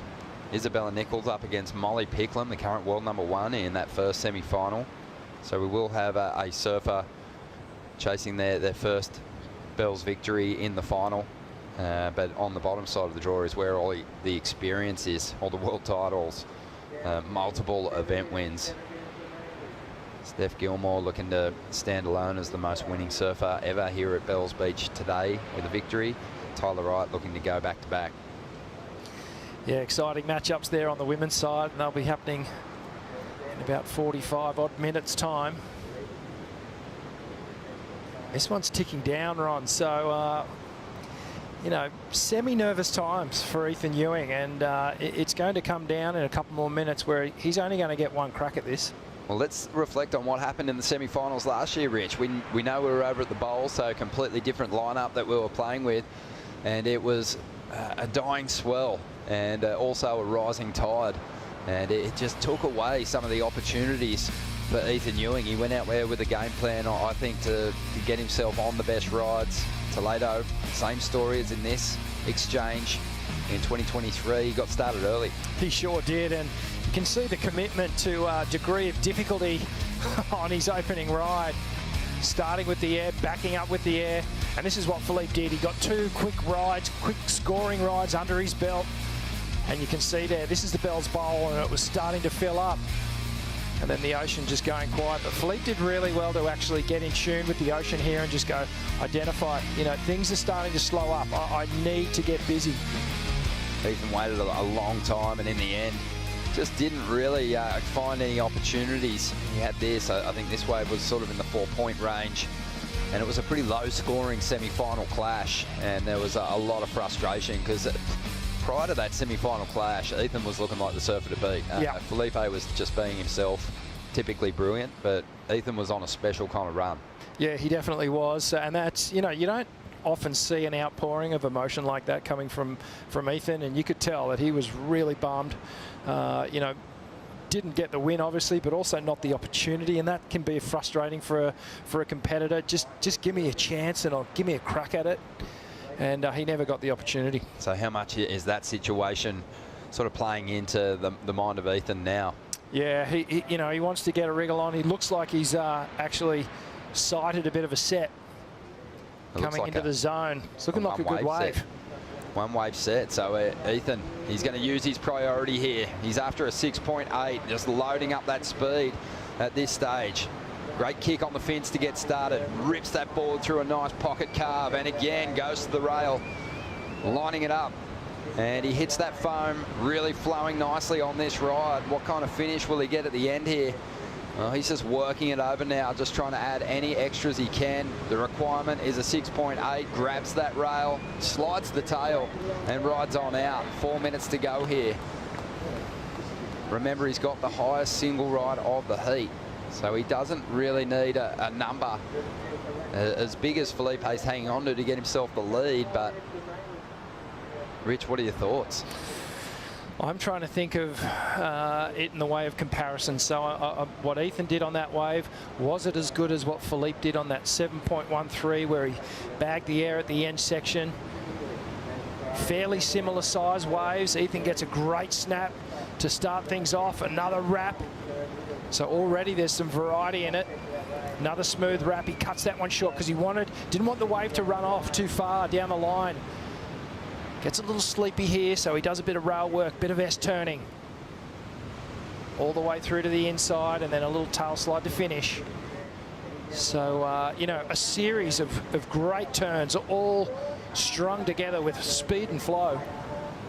Isabella Nichols up against Molly Picklum, the current world #1 in that first semi-final. So we will have a surfer chasing their first Bells victory in the final. But on the bottom side of the draw is where all the experience is, all the world titles, multiple event wins. Steph Gilmore looking to stand alone as the most winning surfer ever here at Bells Beach today with a victory. Tyler Wright looking to go back-to-back. Yeah, exciting matchups there on the women's side, and they'll be happening in about 45-odd minutes' time. This one's ticking down, Ron, so you know, semi-nervous times for Ethan Ewing, and it's going to come down in a couple more minutes where he's only going to get one crack at this. Well, let's reflect on what happened in the semi-finals last year, Rich. We know we were over at the Bowl, so a completely different lineup that we were playing with, and it was a dying swell and also a rising tide, and it just took away some of the opportunities for Ethan Ewing. He went out there with a game plan, I think, to get himself on the best rides. Toledo, same story as in this exchange in 2023. He got started early. He sure did, and you can see the commitment to a degree of difficulty on his opening ride. Starting with the air, backing up with the air, and this is what Felipe did. He got 2 quick rides, quick scoring rides under his belt, and you can see there, this is the Bells Bowl, and it was starting to fill up. And then the ocean just going quiet. But Felipe did really well to actually get in tune with the ocean here and just go identify, you know, things are starting to slow up. I need to get busy. Ethan waited a long time, and in the end, just didn't really find any opportunities. He had this. I think this wave was sort of in the 4-point range, and it was a pretty low-scoring semi-final clash, and there was a lot of frustration because prior to that semi-final clash, Ethan was looking like the surfer to beat. Felipe was just being himself, typically brilliant, but Ethan was on a special kind of run. Yeah, he definitely was, and that's, you know, you don't often see an outpouring of emotion like that coming from Ethan, and you could tell that he was really bummed. You know, didn't get the win obviously, but also not the opportunity, and that can be frustrating for a competitor. Just give me a chance and I'll give me a crack at it, and he never got the opportunity. So how much is that situation sort of playing into the mind of Ethan now? Yeah, he you know, he wants to get a wriggle on. He looks like he's actually sighted a bit of a set coming into the zone. It's looking like a good wave. One wave set. So Ethan, he's going to use his priority here. He's after a 6.8, just loading up that speed at this stage. Great kick on the fence to get started. Rips that board through a nice pocket carve, and again goes to the rail, lining it up. And he hits that foam, really flowing nicely on this ride. What kind of finish will he get at the end here? Well, he's just working it over now, just trying to add any extras he can. The requirement is a 6.8, grabs that rail, slides the tail, and rides on out. 4 minutes to go here. Remember, he's got the highest single ride of the heat, so he doesn't really need a number as big as Felipe's hanging on to get himself the lead. But, Rich, what are your thoughts? I'm trying to think of it in the way of comparison. So what Ethan did on that wave, was it as good as what Philippe did on that 7.13 where he bagged the air at the end section? Fairly similar size waves. Ethan gets a great snap to start things off, another wrap. So already there's some variety in it. Another smooth wrap. He cuts that one short because he didn't want the wave to run off too far down the line. Gets a little sleepy here, so he does a bit of rail work, bit of S turning. All the way through to the inside, and then a little tail slide to finish. So, you know, a series of great turns, all strung together with speed and flow.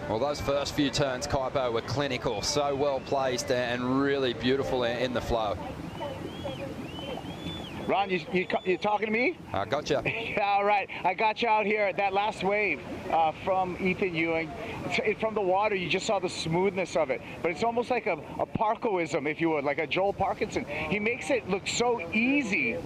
Well, those first few turns, Kaipo, were clinical, so well placed and really beautiful in the flow. Ron, you talking to me? I got you. Yeah, all right. I got you out here. That last wave from Ethan Ewing, from the water, you just saw the smoothness of it. But it's almost like a Parkoism, if you would, like a Joel Parkinson. He makes it look so easy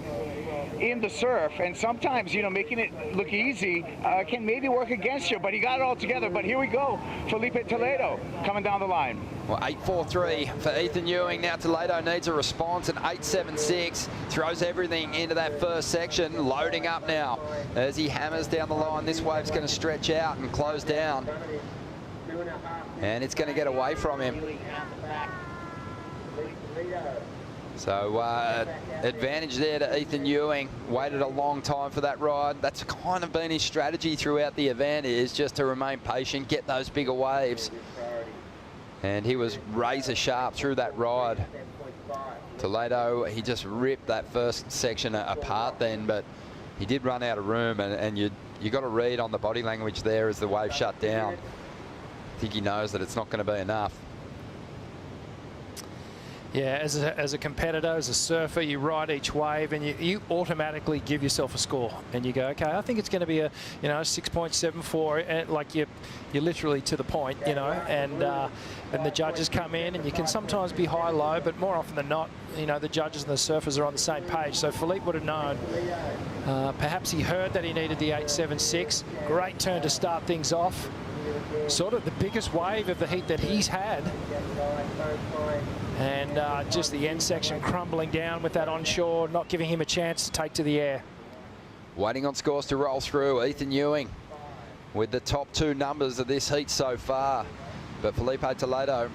in the surf, and sometimes, you know, making it look easy can maybe work against you, but he got it all together. But here we go, Felipe Toledo coming down the line. Well, 8.43 for Ethan Ewing. Now Toledo needs a response, and 8.76 throws everything into that first section, loading up now as he hammers down the line. This wave's going to stretch out and close down, and it's going to get away from him. So advantage there to Ethan Ewing. Waited a long time for that ride. That's kind of been his strategy throughout the event, is just to remain patient, get those bigger waves. And he was razor sharp through that ride. Toledo, he just ripped that first section apart then, but he did run out of room, and you got to read on the body language there as the wave shut down. I think he knows that it's not going to be enough. Yeah, as a competitor, as a surfer, you ride each wave and you automatically give yourself a score, and you go, okay, I think it's going to be a 6.74, and like you're literally to the point, you know, and the judges come in, and you can sometimes be high-low, but more often than not, you know, the judges and the surfers are on the same page. So Philippe would have known. Perhaps he heard that he needed the 8.76. Great turn to start things off. Sort of the biggest wave of the heat that he's had. And just the end section crumbling down with that onshore, not giving him a chance to take to the air. Waiting on scores to roll through. Ethan Ewing with the top two numbers of this heat so far. But Felipe Toledo,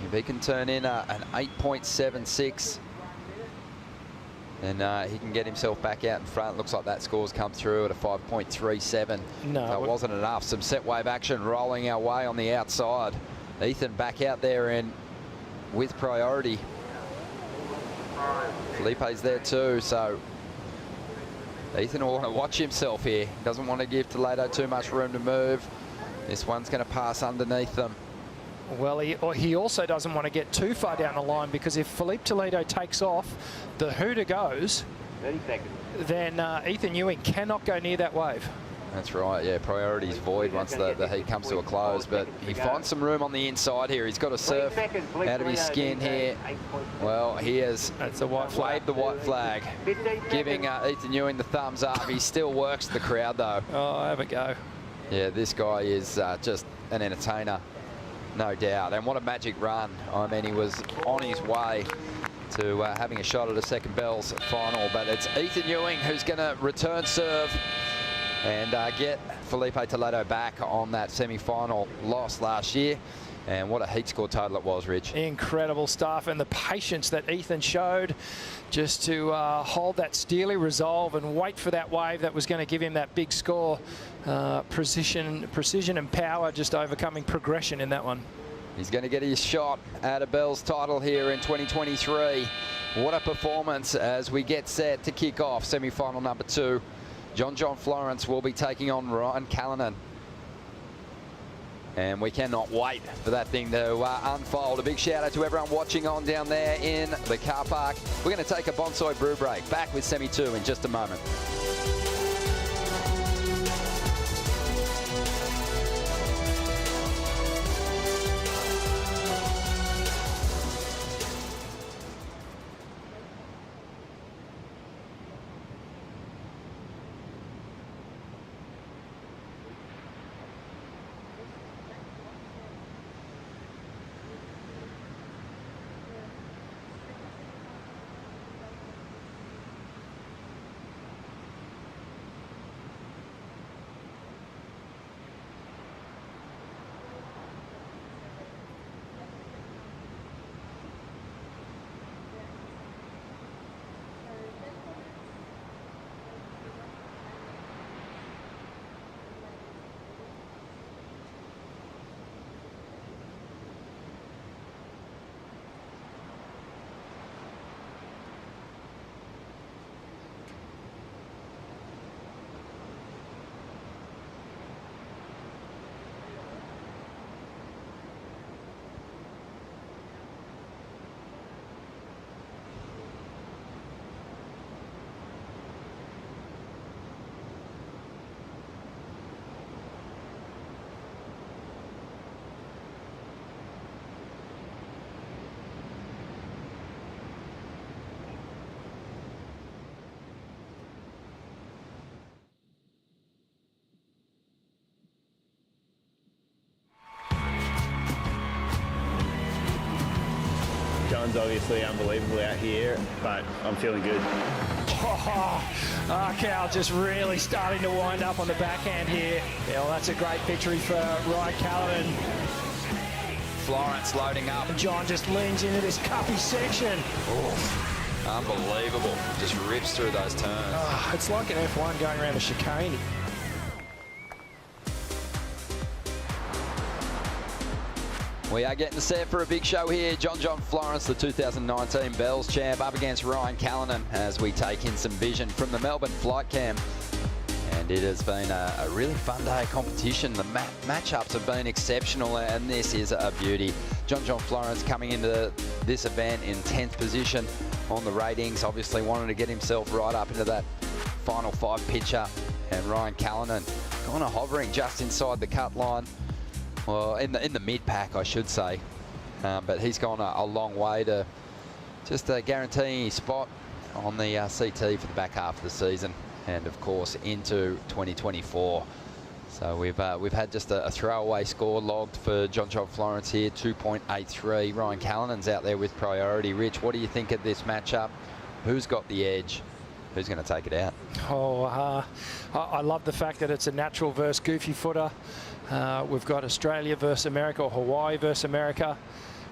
if he can turn in an 8.76, then he can get himself back out in front. Looks like that score's come through at a 5.37. No, so it wasn't enough. Some set wave action rolling our way on the outside. Ethan back out there and with priority. Felipe's there too, so Ethan will want to watch himself here. Doesn't want to give Toledo too much room to move. This one's going to pass underneath them. Well, he also doesn't want to get too far down the line, because if Philippe Toledo takes off, the hooter goes, 30 seconds. then Ethan Ewing cannot go near that wave. That's right, yeah, priority's void once the heat comes to a close, but he finds some room on the inside here. He's got to surf out of his skin here. Well, he has waved the white flag, giving Ethan Ewing the thumbs up. He still works the crowd, though. Oh, have a go. Yeah, this guy is just an entertainer, no doubt. And what a magic run. I mean, he was on his way to having a shot at a second Bells final, but it's Ethan Ewing who's going to return serve and get Felipe Toledo back on that semi-final loss last year. And what a heat score total it was, Rich. Incredible stuff, and the patience that Ethan showed just to hold that steely resolve and wait for that wave that was going to give him that big score. Precision and power, just overcoming progression in that one. He's going to get his shot at a Bells title here in 2023. What a performance as we get set to kick off semi-final number 2. John Florence will be taking on Ryan Callanan. And we cannot wait for that thing to unfold. A big shout out to everyone watching on down there in the car park. We're going to take a Bonsoy brew break. Back with Semi 2 in just a moment. John's obviously unbelievable out here, but I'm feeling good. Cal just really starting to wind up on the backhand here. Yeah, well, that's a great victory for Wright, Callanan. Florence loading up. And John just leans into this cuppy section. Oof. Unbelievable. Just rips through those turns. It's like an F1 going around a chicane. We are getting set for a big show here. John Florence, the 2019 Bells champ, up against Ryan Callanan as we take in some vision from the Melbourne flight cam. And it has been a really fun day of competition. The matchups have been exceptional, and this is a beauty. John Florence coming into this event in 10th position on the ratings, obviously wanting to get himself right up into that final 5 picture. And Ryan Callanan kind of hovering just inside the cut line. Well, in the mid-pack, I should say. But he's gone a long way to just guaranteeing his spot on the CT for the back half of the season, and of course into 2024. So we've had just a throwaway score logged for John Florence here, 2.83. Ryan Callanan's out there with priority. Rich, what do you think of this matchup? Who's got the edge? Who's going to take it out? I love the fact that it's a natural versus goofy footer. We've got Australia versus America, or Hawaii versus America.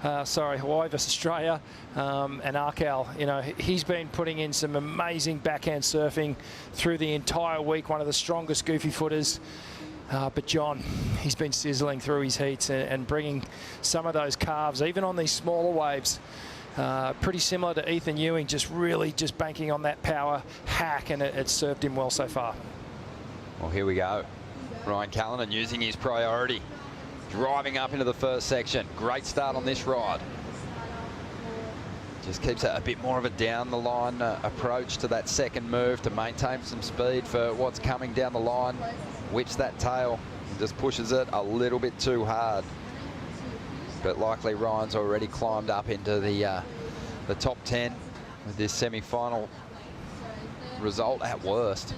Hawaii versus Australia. And Arkal, you know, he's been putting in some amazing backhand surfing through the entire week, one of the strongest goofy footers. But John, he's been sizzling through his heats and bringing some of those carves, even on these smaller waves. Pretty similar to Ethan Ewing, just banking on that power hack, and it's served him well so far. Well, here we go. Ryan Callanan using his priority. driving up into the first section. Great start on this ride. Just keeps a bit more of a down-the-line approach to that second move to maintain some speed for what's coming down the line. Whips that tail and just pushes it a little bit too hard. But likely Ryan's already climbed up into the top 10 with this semi-final result at worst.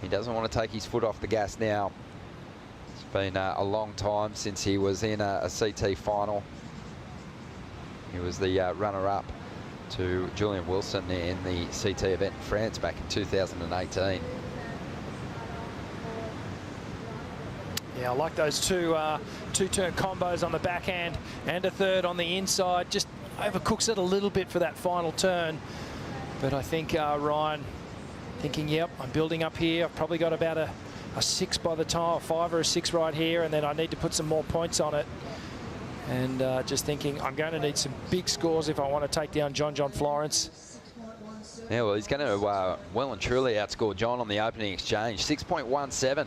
He doesn't want to take his foot off the gas now. It's been a long time since he was in a CT final. He was the runner-up to Julian Wilson in the CT event in France back in 2018. Yeah, I like those two-turn combos on the backhand and a third on the inside. Just overcooks it a little bit for that final turn. But I think Ryan thinking, yep, I'm building up here. I've probably got about a 6 by the time, a 5 or a 6 right here, and then I need to put some more points on it. And just thinking, I'm going to need some big scores if I want to take down John Florence. Yeah, well, he's going to well and truly outscore John on the opening exchange. 6.17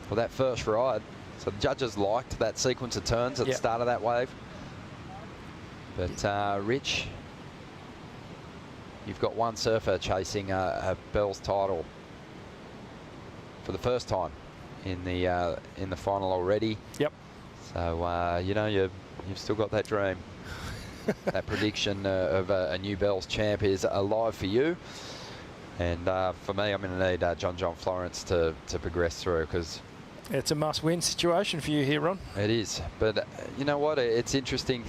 for that first ride. So the judges liked that sequence of turns at the start of that wave. But Rich, you've got one surfer chasing a Bell's title for the first time in the final already. Yep. So you know, you've still got that dream. That prediction of a new Bell's champ is alive for you. And for me, I'm going to need John Florence to progress through, because it's a must-win situation for you here, Ron. it is. But you know what? It's interesting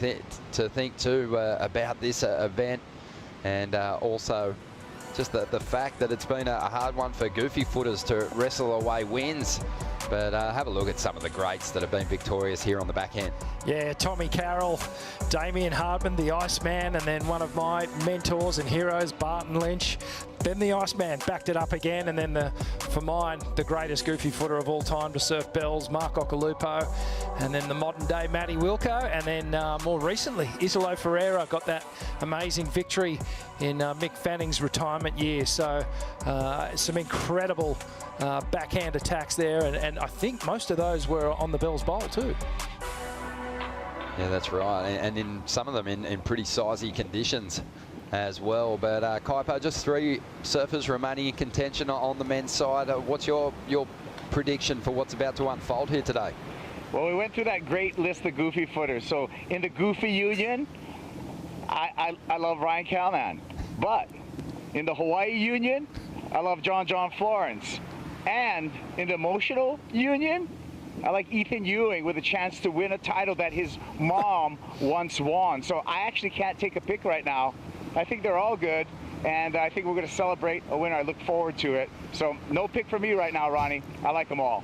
to think too about this event, and also just the fact that it's been a hard one for goofy footers to wrestle away wins. But have a look at some of the greats that have been victorious here on the back end. Yeah, Tommy Carroll, Damien Hardman, the Iceman, and then one of my mentors and heroes, Barton Lynch. Then the Iceman backed it up again, and then for mine, the greatest goofy footer of all time to surf bells, Mark Occhilupo, and then the modern day Matty Wilco, and then more recently, Isolo Ferreira got that amazing victory in Mick Fanning's retirement year. So some incredible backhand attacks there, and I think most of those were on the Bell's Bowl too. Yeah, that's right, and in some of them in pretty sizey conditions as well. But Kaipo, just 3 surfers remaining in contention on the men's side. What's your prediction for what's about to unfold here today? Well, we went through that great list of goofy footers. So in the Goofy Union, I love Ryan Callanan. But in the Hawaii Union, I love John Florence. And in the Emotional Union, I like Ethan Ewing with a chance to win a title that his mom once won. So I actually can't take a pick right now. I think they're all good, and I think we're going to celebrate a winner. I look forward to it. So no pick for me right now, Ronnie. I like them all.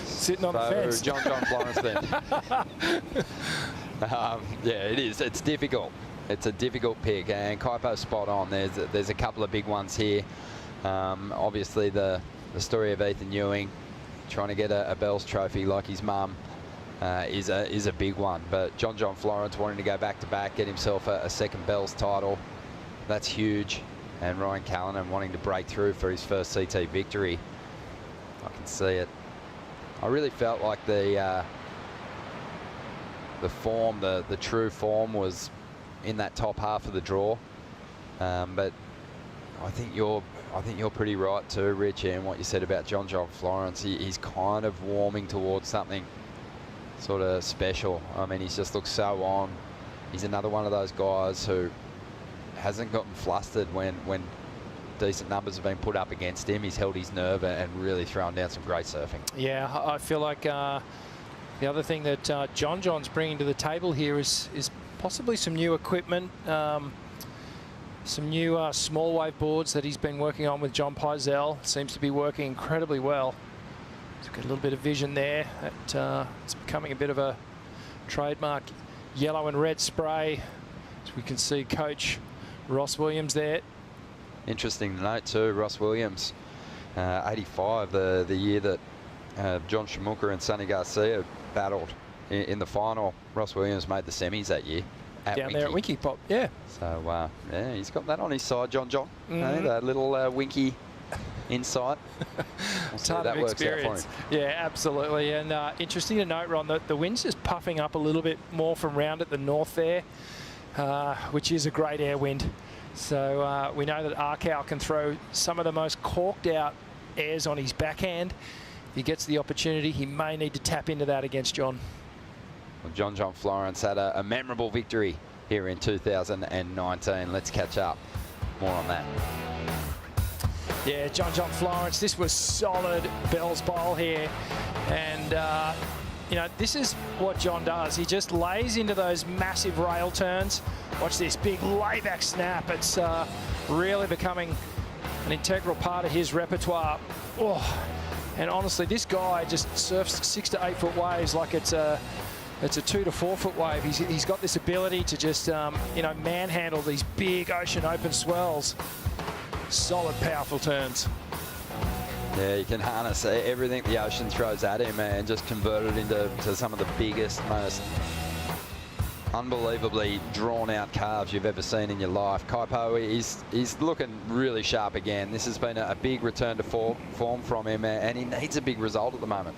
Sitting on the fence. John Florence then. Yeah, it is. It's difficult. It's a difficult pick, and Kaipo's spot on. There's a couple of big ones here. Obviously, the story of Ethan Ewing trying to get a Bell's trophy like his mum is a big one. But John Florence wanting to go back-to-back, get himself a second Bell's title, that's huge. And Ryan Callanan wanting to break through for his first CT victory. I can see it. I really felt like the form, the true form was in that top half of the draw. But I think you're pretty right too, Rich, and what you said about John Florence. He's kind of warming towards something sort of special. I mean, he's just looked so on. He's another one of those guys who hasn't gotten flustered when decent numbers have been put up against him. He's held his nerve and really thrown down some great surfing. Yeah, I feel like the other thing that John's bringing to the table here is possibly some new equipment, some new small wave boards that he's been working on with John Pizell. Seems to be working incredibly well. He's got a little bit of vision there. It's becoming a bit of a trademark yellow and red spray. As we can see Coach Ross Williams there. Interesting to note too, Ross Williams, 85, the year that John Shamuka and Sonny Garcia battled in the final. Ross Williams made the semis that year. Down there at Winky Pop, yeah. So, yeah, he's got that on his side, John. Mm-hmm. That little Winky inside. We'll see how Ton that of works out for experience. him. Yeah, absolutely. And interesting to note, Ron, that the wind's just puffing up a little bit more from round at the north there, which is a great air wind. So we know that Arkau can throw some of the most corked out airs on his backhand. If he gets the opportunity, he may need to tap into that against John. Well, John Florence had a memorable victory here in 2019. Let's catch up. More on that. Yeah, John Florence, this was solid Bell's bowl here. And, you know, this is what John does. He just lays into those massive rail turns. Watch this big layback snap. It's really becoming an integral part of his repertoire. Oh, and honestly, this guy just surfs 6 to 8 foot waves like it's a 2 to 4 foot wave. He's got this ability to just, you know, manhandle these big ocean open swells. Solid, powerful turns. Yeah, you can harness everything the ocean throws at him and just convert it into some of the biggest, most unbelievably drawn-out carves you've ever seen in your life. Kaipo, he's looking really sharp again. This has been a big return to form from him, and he needs a big result at the moment.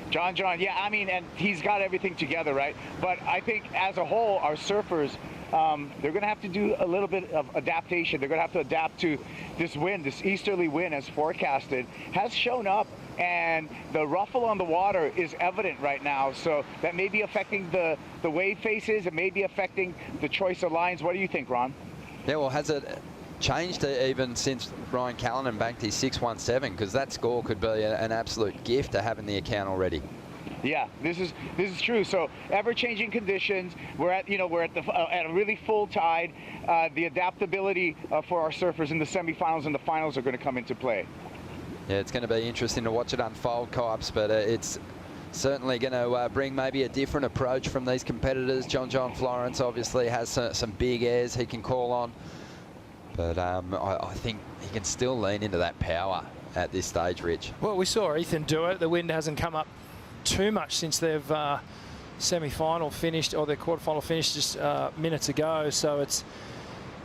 John, yeah, I mean, and he's got everything together, right? But I think as a whole, our surfers, they're going to have to do a little bit of adaptation. They're going to have to adapt to this wind, this easterly wind as forecasted, has shown up, and the ruffle on the water is evident right now. So that may be affecting the wave faces. It may be affecting the choice of lines. What do you think, Ron? Yeah, well, has it changed even since Ryan Callanan banked his 617? Because that score could be an absolute gift to have in the account already. Yeah, this is true. So ever-changing conditions. We're at at a really full tide. The adaptability for our surfers in the semifinals and the finals are going to come into play. Yeah, it's going to be interesting to watch it unfold, Kipes, but it's certainly going to bring maybe a different approach from these competitors. John Florence obviously has some big airs he can call on, but I think he can still lean into that power at this stage, Rich. Well, we saw Ethan do it. The wind hasn't come up too much since they've semi-final finished, or their quarterfinal finished just minutes ago. So it's,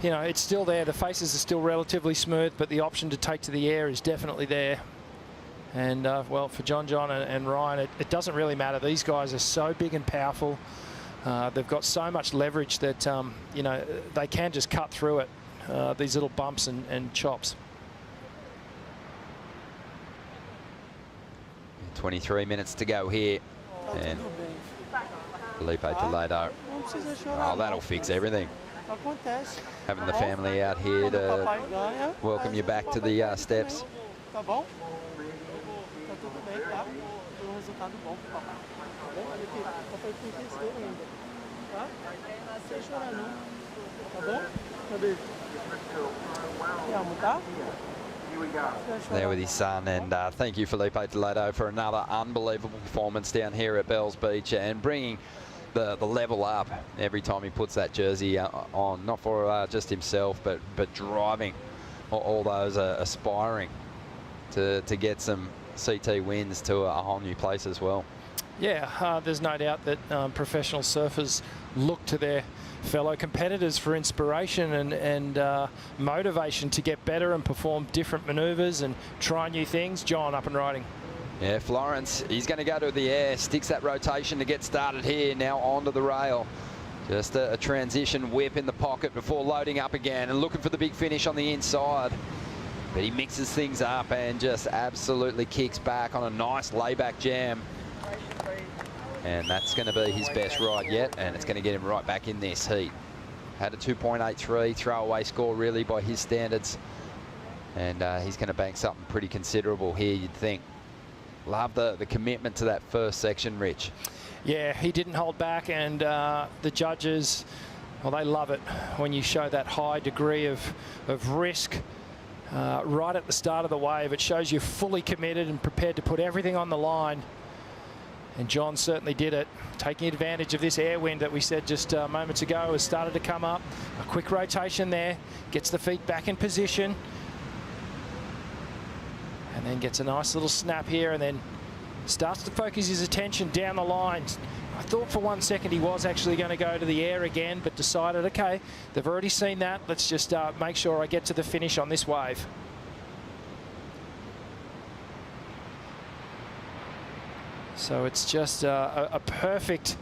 you know, it's still there. The faces are still relatively smooth, but the option to take to the air is definitely there. And well, for John and Ryan, it doesn't really matter. These guys are so big and powerful. They've got so much leverage that you know, they can just cut through it. These little bumps and chops. 23 minutes to go here, and Felipe Toledo. Oh, that'll fix everything. Having the family out here to welcome you back to the steps. There with his son, and thank you, Felipe Toledo, for another unbelievable performance down here at Bells Beach, and bringing the level up every time he puts that jersey on, not for just himself, but driving all those aspiring to get some CT wins to a whole new place as well. Yeah, there's no doubt that professional surfers look to their fellow competitors for inspiration and motivation to get better and perform different maneuvers and try new things. John, up and riding. Yeah, Florence, he's going to go to the air, sticks that rotation to get started here, now onto the rail. Just a transition whip in the pocket before loading up again and looking for the big finish on the inside. But he mixes things up and just absolutely kicks back on a nice layback jam. And that's going to be his best ride yet, and it's going to get him right back in this heat. Had a 2.83 throwaway score, really, by his standards. And he's going to bank something pretty considerable here, you'd think. Love the commitment to that first section, Rich. Yeah, he didn't hold back, and the judges, well, they love it when you show that high degree of risk right at the start of the wave. It shows you're fully committed and prepared to put everything on the line. And John certainly did it, taking advantage of this air wind that we said just moments ago has started to come up. A quick rotation there, gets the feet back in position, and then gets a nice little snap here, and then starts to focus his attention down the line. I thought for 1 second he was actually going to go to the air again, but decided, okay, they've already seen that. Let's just make sure I get to the finish on this wave. So it's just a perfect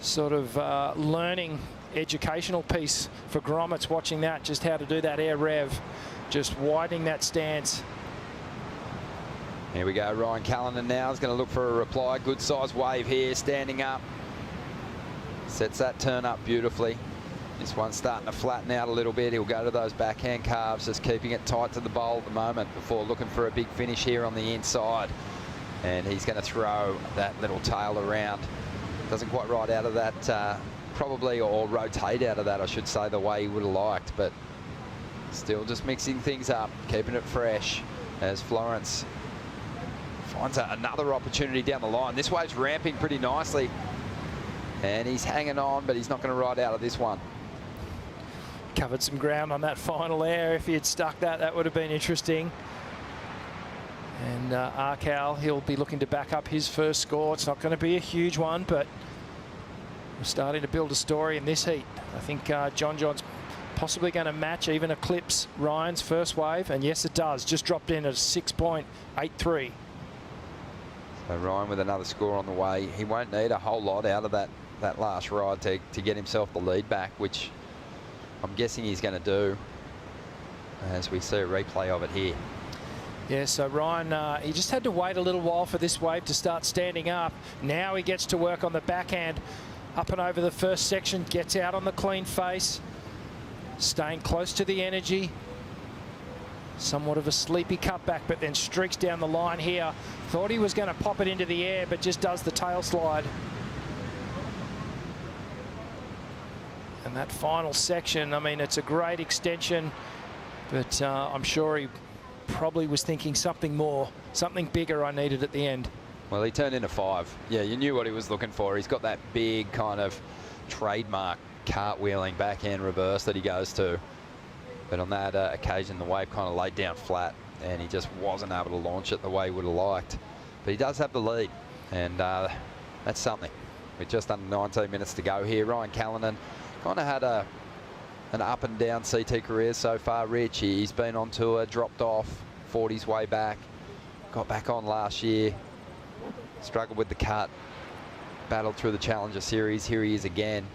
sort of learning educational piece for grommets watching that, just how to do that air rev, just widening that stance. Here we go, Ryan Callanan now is going to look for a reply. Good size wave here, standing up. Sets that turn up beautifully. This one's starting to flatten out a little bit. He'll go to those backhand calves, just keeping it tight to the bowl at the moment before looking for a big finish here on the inside. And he's going to throw that little tail around. Doesn't quite ride out of that, probably, or rotate out of that, I should say, the way he would have liked. But still just mixing things up, keeping it fresh as Florence finds another opportunity down the line. This wave's ramping pretty nicely. And he's hanging on, but he's not going to ride out of this one. Covered some ground on that final air. If he had stuck that, that would have been interesting. And Arkal, he'll be looking to back up his first score. It's not going to be a huge one, but we're starting to build a story in this heat. I think John John's possibly going to match, even eclipse Ryan's first wave. And yes, it does. Just dropped in at 6.83. So Ryan with another score on the way. He won't need a whole lot out of that last ride to get himself the lead back, which I'm guessing he's going to do as we see a replay of it here. Yeah, so Ryan, he just had to wait a little while for this wave to start standing up. Now he gets to work on the backhand, up and over the first section, gets out on the clean face, staying close to the energy. Somewhat of a sleepy cutback, but then streaks down the line here. Thought he was going to pop it into the air, but just does the tail slide. And that final section, I mean, it's a great extension, but I'm sure he probably was thinking something more, something bigger I needed at the end. Well, he turned in a 5. Yeah, you knew what he was looking for. He's got that big kind of trademark cartwheeling backhand reverse that he goes to. But on that occasion, the wave kind of laid down flat, and he just wasn't able to launch it the way he would have liked. But he does have the lead, and that's something. With just under 19 minutes to go here, Ryan Callanan kind of had an up and down CT career so far, Rich. He's been on tour, dropped off, fought his way back, got back on last year, struggled with the cut, battled through the Challenger Series. Here he is again.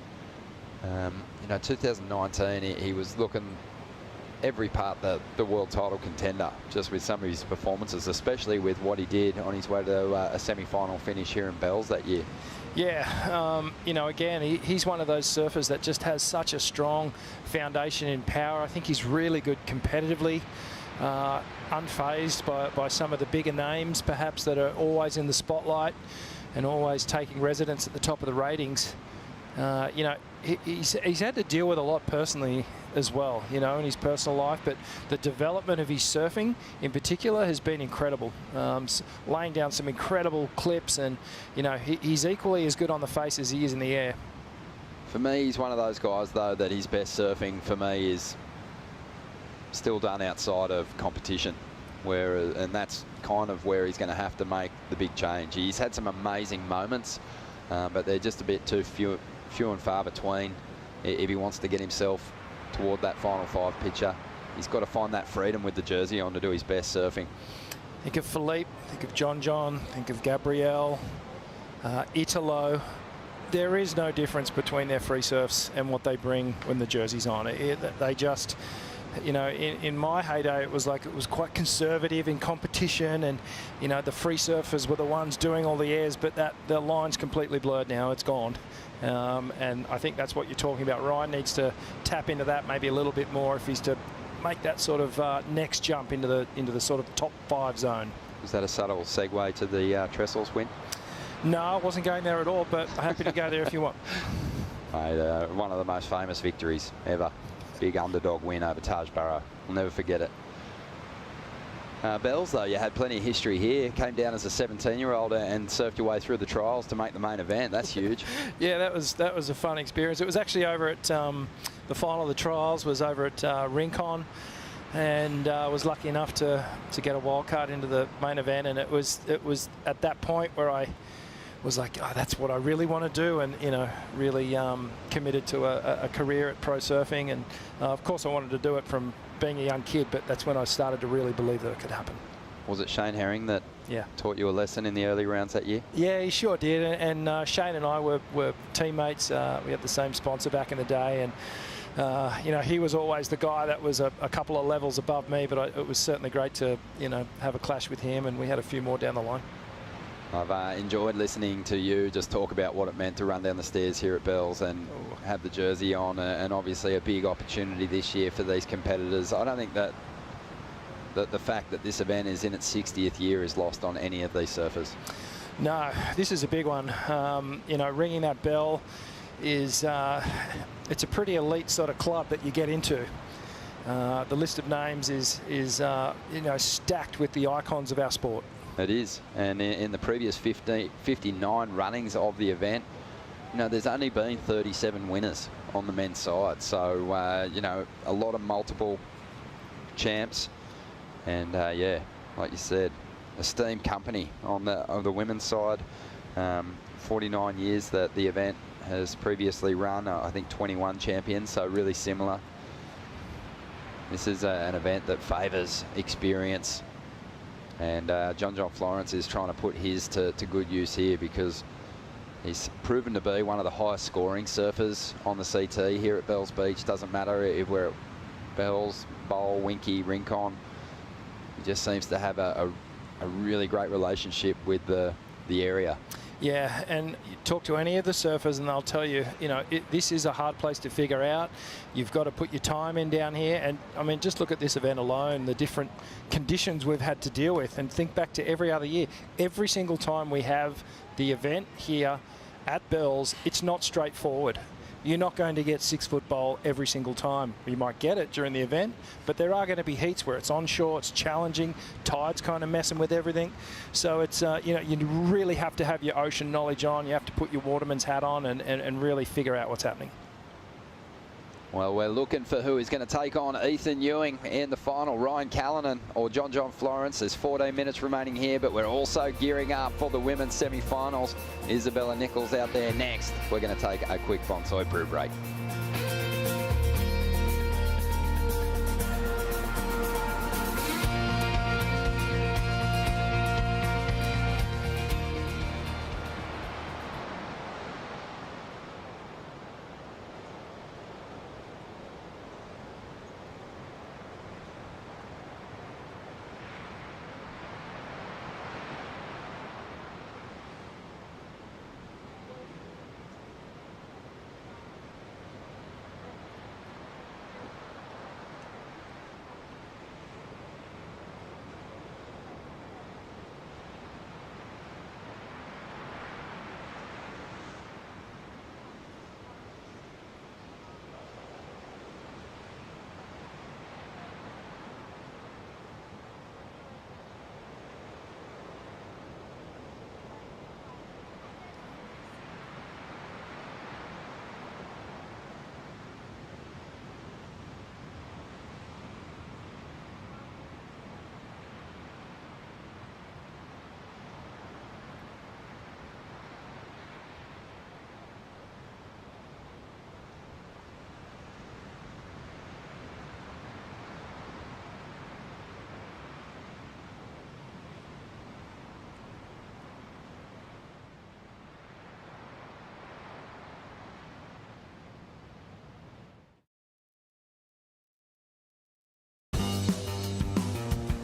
You know, 2019, he was looking every part the world title contender, just with some of his performances, especially with what he did on his way to a semi-final finish here in Bells that year. Yeah, you know, again, he's one of those surfers that just has such a strong foundation in power. I think he's really good competitively, unfazed by some of the bigger names, perhaps, that are always in the spotlight and always taking residence at the top of the ratings. You know, he's had to deal with a lot personally as well, you know, in his personal life, but the development of his surfing in particular has been incredible. Laying down some incredible clips, and, you know, he's equally as good on the face as he is in the air. For me, he's one of those guys, though, that his best surfing for me is still done outside of competition, and that's kind of where he's going to have to make the big change. He's had some amazing moments, but they're just a bit too few and far between if he wants to get himself toward that final 5 picture. He's got to find that freedom with the jersey on to do his best surfing. Think of Philippe, think of John, think of Gabrielle, Italo. There is no difference between their free surfs and what they bring when the jersey's on. They just, you know, in my heyday, it was quite conservative in competition, and, you know, the free surfers were the ones doing all the airs, but the line's completely blurred now. It's gone. And I think that's what you're talking about. Ryan needs to tap into that maybe a little bit more if he's to make that sort of next jump into the sort of top 5 zone. Was that a subtle segue to the Trestles win? No, I wasn't going there at all, but I'm happy to go there if you want. Mate, one of the most famous victories ever. Big underdog win over Taj Burrow. I'll never forget it. Bells, though, you had plenty of history here. Came down as a 17-year-old and surfed your way through the trials to make the main event. That's huge. Yeah, that was a fun experience. It was actually over at the final of the trials was over at Rincon, and was lucky enough to get a wild card into the main event. And it was at that point where I was like, oh, that's what I really want to do, and, you know, really committed to a career at pro surfing. And of course I wanted to do it from being a young kid, but that's when I started to really believe that it could happen. Was it Shane Herring that taught you a lesson in the early rounds that year? Yeah, he sure did. And Shane and I were teammates. We had the same sponsor back in the day. And, you know, he was always the guy that was a couple of levels above me. But it was certainly great to, you know, have a clash with him. And we had a few more down the line. I've enjoyed listening to you just talk about what it meant to run down the stairs here at Bells and have the jersey on, and obviously a big opportunity this year for these competitors. I don't think that the fact that this event is in its 60th year is lost on any of these surfers. No, this is a big one. You know, ringing that bell is it's a pretty elite sort of club that you get into. The list of names is you know, stacked with the icons of our sport. It is, and in the previous 59 runnings of the event, you know, there's only been 37 winners on the men's side. So, you know, a lot of multiple champs, and yeah, like you said, esteemed company on the women's side. 49 years that the event has previously run. I think 21 champions, so really similar. This is an event that favours experience. And John Florence is trying to put his to good use here, because he's proven to be one of the highest scoring surfers on the CT here at Bells Beach. Doesn't matter if we're at Bells, Bowl, Winky, Rincon. He just seems to have a really great relationship with the area. Yeah, and you talk to any of the surfers and they'll tell you, you know, this is a hard place to figure out. You've got to put your time in down here. And, I mean, just look at this event alone, the different conditions we've had to deal with, and think back to every other year. Every single time we have the event here at Bells, it's not straightforward. You're not going to get 6-foot bowl every single time. You might get it during the event, but there are going to be heats where it's onshore, it's challenging, tide's kind of messing with everything. So it's, you know, you really have to have your ocean knowledge on. You have to put your waterman's hat on and really figure out what's happening. Well, we're looking for who is going to take on Ethan Ewing in the final. Ryan Callanan or John Florence. There's 14 minutes remaining here, but we're also gearing up for the women's semi-finals. Isabella Nichols out there next. We're going to take a quick Bonsoy brew break.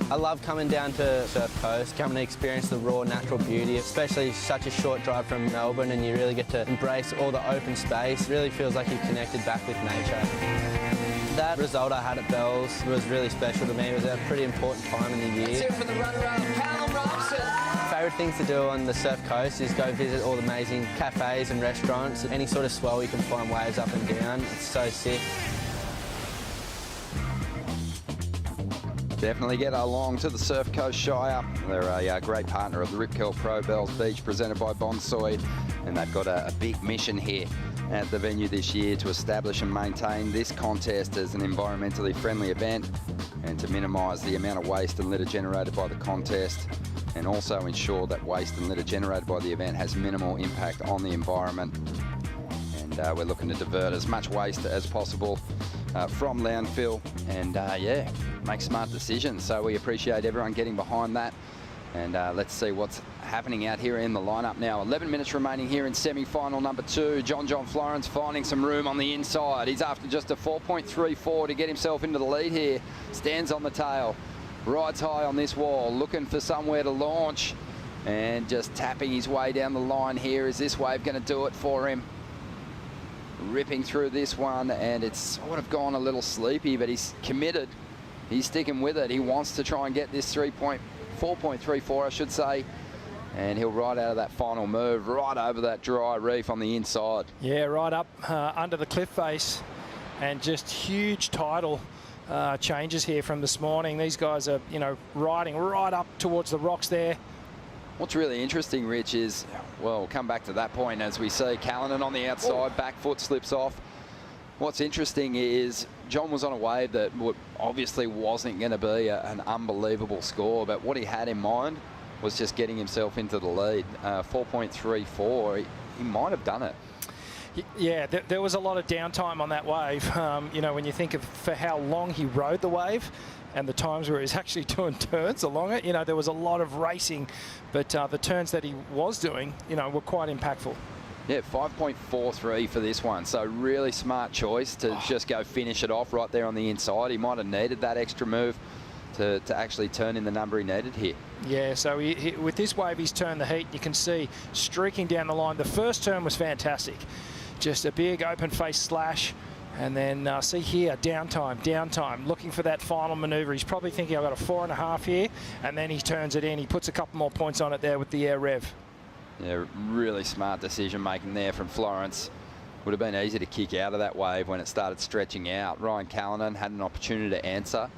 I love coming down to Surf Coast, coming to experience the raw natural beauty, especially such a short drive from Melbourne, and you really get to embrace all the open space. It really feels like you've connected back with nature. That result I had at Bells was really special to me. It was a pretty important time in the year. Let's hear it for the runner-up, Callum Robson. Favourite things to do on the Surf Coast is go visit all the amazing cafes and restaurants. Any sort of swell you can find waves up and down. It's so sick. Definitely get along to the Surf Coast Shire. They're a great partner of the Rip Curl Pro Bells Beach, presented by Bonsoy, and they've got a big mission here at the venue this year to establish and maintain this contest as an environmentally friendly event, and to minimise the amount of waste and litter generated by the contest, and also ensure that waste and litter generated by the event has minimal impact on the environment. And we're looking to divert as much waste as possible from landfill, and yeah, make smart decisions. So we appreciate everyone getting behind that. And let's see what's happening out here in the lineup now. 11 minutes remaining here in semi-final number 2. John Florence finding some room on the inside. He's after just a 4.34 to get himself into the lead here. Stands on the tail. Rides high on this wall, looking for somewhere to launch. And just tapping his way down the line here. Is this wave going to do it for him? Ripping through this one, and it's sort of gone a little sleepy, but he's committed. He's sticking with it. He wants to try and get this 4.34, I should say. And he'll ride out of that final move, right over that dry reef on the inside. Yeah, right up under the cliff face, and just huge tidal changes here from this morning. These guys are, you know, riding right up towards the rocks there. What's really interesting, Rich, is, well, we'll come back to that point as we see Callanan on the outside, back foot slips off. What's interesting is John was on a wave that obviously wasn't going to be an unbelievable score, but what he had in mind was just getting himself into the lead. 4.34, he might have done it. Yeah, there was a lot of downtime on that wave. You know, when you think of for how long he rode the wave and the times where he's actually doing turns along it, you know, there was a lot of racing, but the turns that he was doing, you know, were quite impactful. Yeah, 5.43 for this one. So really smart choice to just go finish it off right there on the inside. He might have needed that extra move to actually turn in the number he needed here. Yeah, so with this wave, he's turned the heat. You can see streaking down the line. The first turn was fantastic. Just a big open face slash. And then see here, downtime, looking for that final manoeuvre. He's probably thinking I've got a 4.5 here, and then he turns it in. He puts a couple more points on it there with the air rev. Yeah, really smart decision making there from Florence. Would have been easy to kick out of that wave when it started stretching out. Ryan Callanan had an opportunity to answer,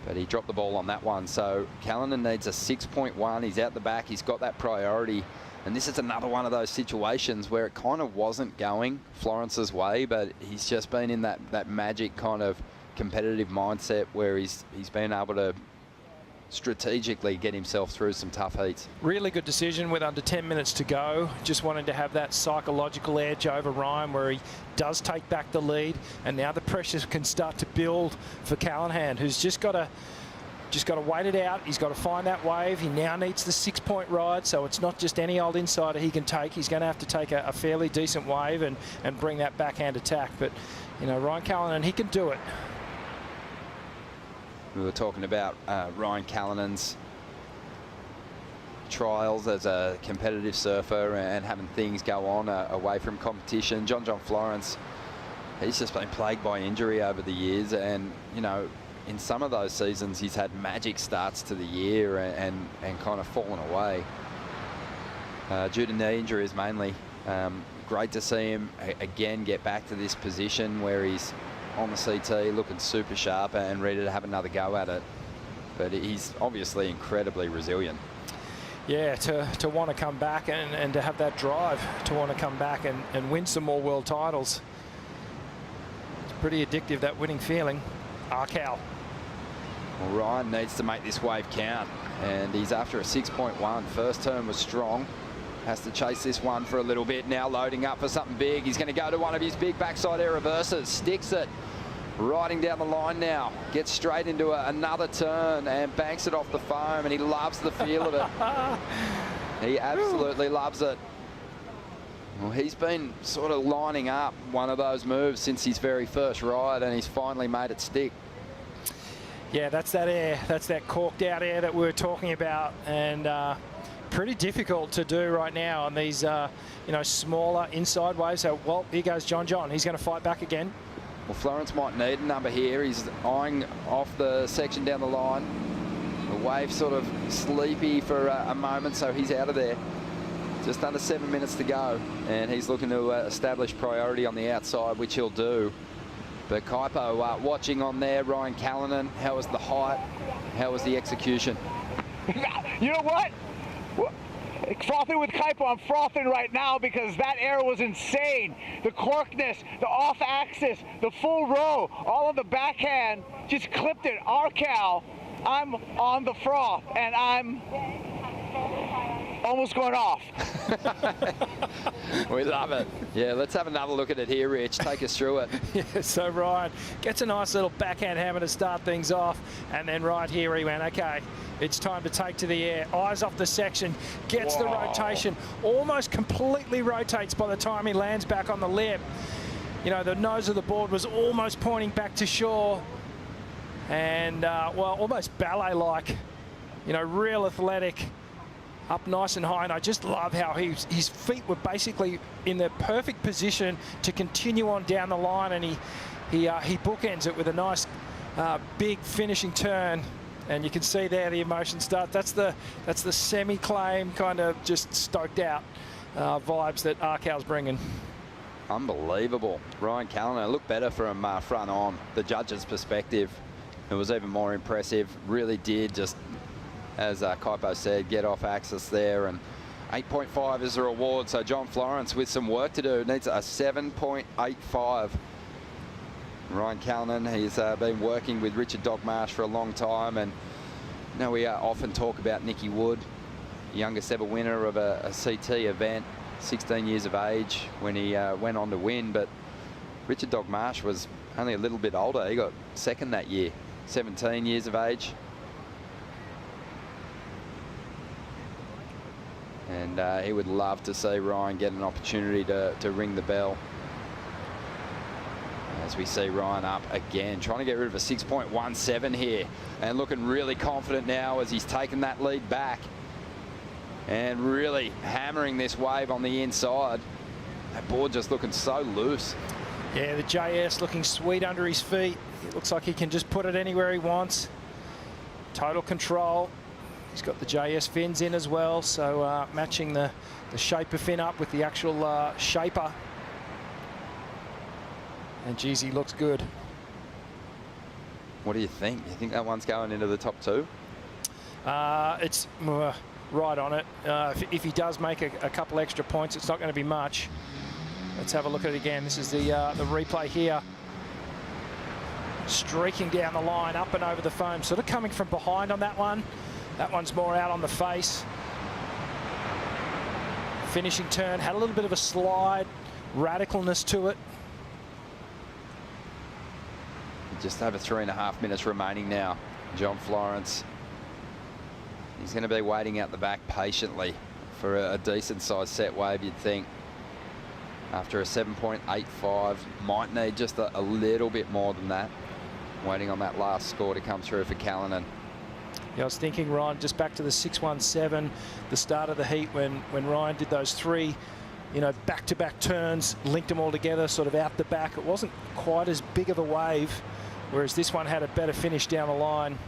but he dropped the ball on that one. So Callanan needs a 6.1. He's out the back. He's got that priority. And this is another one of those situations where it kind of wasn't going Florence's way, but he's just been in that magic kind of competitive mindset where he's been able to strategically get himself through some tough heats. Really good decision with under 10 minutes to go. Just wanted to have that psychological edge over Ryan where he does take back the lead, and now the pressure can start to build for Callanan, who's just got to wait it out. He's got to find that wave. He now needs the 6-point ride, so it's not just any old insider he can take. He's going to have to take a fairly decent wave and bring that backhand attack. But, you know, Ryan Callanan, he can do it. We were talking about Ryan Callanan's trials as a competitive surfer and having things go on away from competition. John Florence, he's just been plagued by injury over the years, and, you know, in some of those seasons he's had magic starts to the year and kind of fallen away due to knee injuries mainly. Great to see him again get back to this position where he's on the CT looking super sharp and ready to have another go at it. But he's obviously incredibly resilient. Yeah, to want to come back and to have that drive to want to come back and win some more world titles. It's pretty addictive, that winning feeling. Cal. Well, Ryan needs to make this wave count, and he's after a 6.1. First turn was strong. Has to chase this one for a little bit. Now loading up for something big. He's going to go to one of his big backside air reverses. Sticks it. Riding down the line now. Gets straight into another turn and banks it off the foam, and he loves the feel of it. He absolutely loves it. Well, he's been sort of lining up one of those moves since his very first ride, and he's finally made it stick. Yeah, that's that air. That's that corked out air that we were talking about, and pretty difficult to do right now on these, you know, smaller inside waves. So, well, here goes John. He's going to fight back again. Well, Florence might need a number here. He's eyeing off the section down the line. The wave sort of sleepy for a moment, so he's out of there. Just under 7 minutes to go, and he's looking to establish priority on the outside, which he'll do. But Kaipo watching on there. Ryan Callanan, how was the height? How was the execution? You know what? Frothing with Kaipo, I'm frothing right now because that air was insane. The corkness, the off-axis, the full row, all of the backhand, just clipped it. Cal, I'm on the froth, and I'm almost going off. We love it. Yeah, let's have another look at it here, Rich. Take us through it. Yeah, so Ryan gets a nice little backhand hammer to start things off. And then right here he went, okay, it's time to take to the air. Eyes off the section, gets the rotation, almost completely rotates by the time he lands back on the lip. You know, the nose of the board was almost pointing back to shore. And, well, almost ballet-like, you know, real athletic, up nice and high. And I just love how his feet were basically in the perfect position to continue on down the line. And he bookends it with a nice big finishing turn. And you can see there the emotion start. That's the semi-claim kind of just stoked out vibes that Arkell's bringing. Unbelievable. Ryan Callanan looked better from front on. The judge's perspective, it was even more impressive. Really did, just as Kaipo said, get off axis there. And 8.5 is the reward. So John Florence with some work to do. Needs a 7.85. Ryan Callanan, he's been working with Richard Dogmarsh for a long time. And you know, we often talk about Nicky Wood, youngest ever winner of a CT event. 16 years of age when he went on to win, but Richard Dogmarsh was only a little bit older. He got second that year, 17 years of age. And he would love to see Ryan get an opportunity to ring the bell. As we see Ryan up again, trying to get rid of a 6.17 here, and looking really confident now as he's taken that lead back. And really hammering this wave on the inside. That board just looking so loose. Yeah, the JS looking sweet under his feet. It looks like he can just put it anywhere he wants. Total control. He's got the JS fins in as well, so matching the shaper fin up with the actual shaper. And geez, he looks good. What do you think? You think that one's going into the top two? It's right on it. If he does make a couple extra points, it's not going to be much. Let's have a look at it again. This is the replay here. Streaking down the line, up and over the foam. Sort of coming from behind on that one. That one's more out on the face. Finishing turn, had a little bit of a slide, radicalness to it. Just over 3.5 minutes remaining now. John Florence. He's going to be waiting out the back patiently for a decent-sized set wave, you'd think. After a 7.85, might need just a little bit more than that. Waiting on that last score to come through for Callanan. Yeah, I was thinking, Ryan, just back to the 6.17, the start of the heat when Ryan did those three, you know, back-to-back turns, linked them all together, sort of out the back. It wasn't quite as big of a wave, whereas this one had a better finish down the line.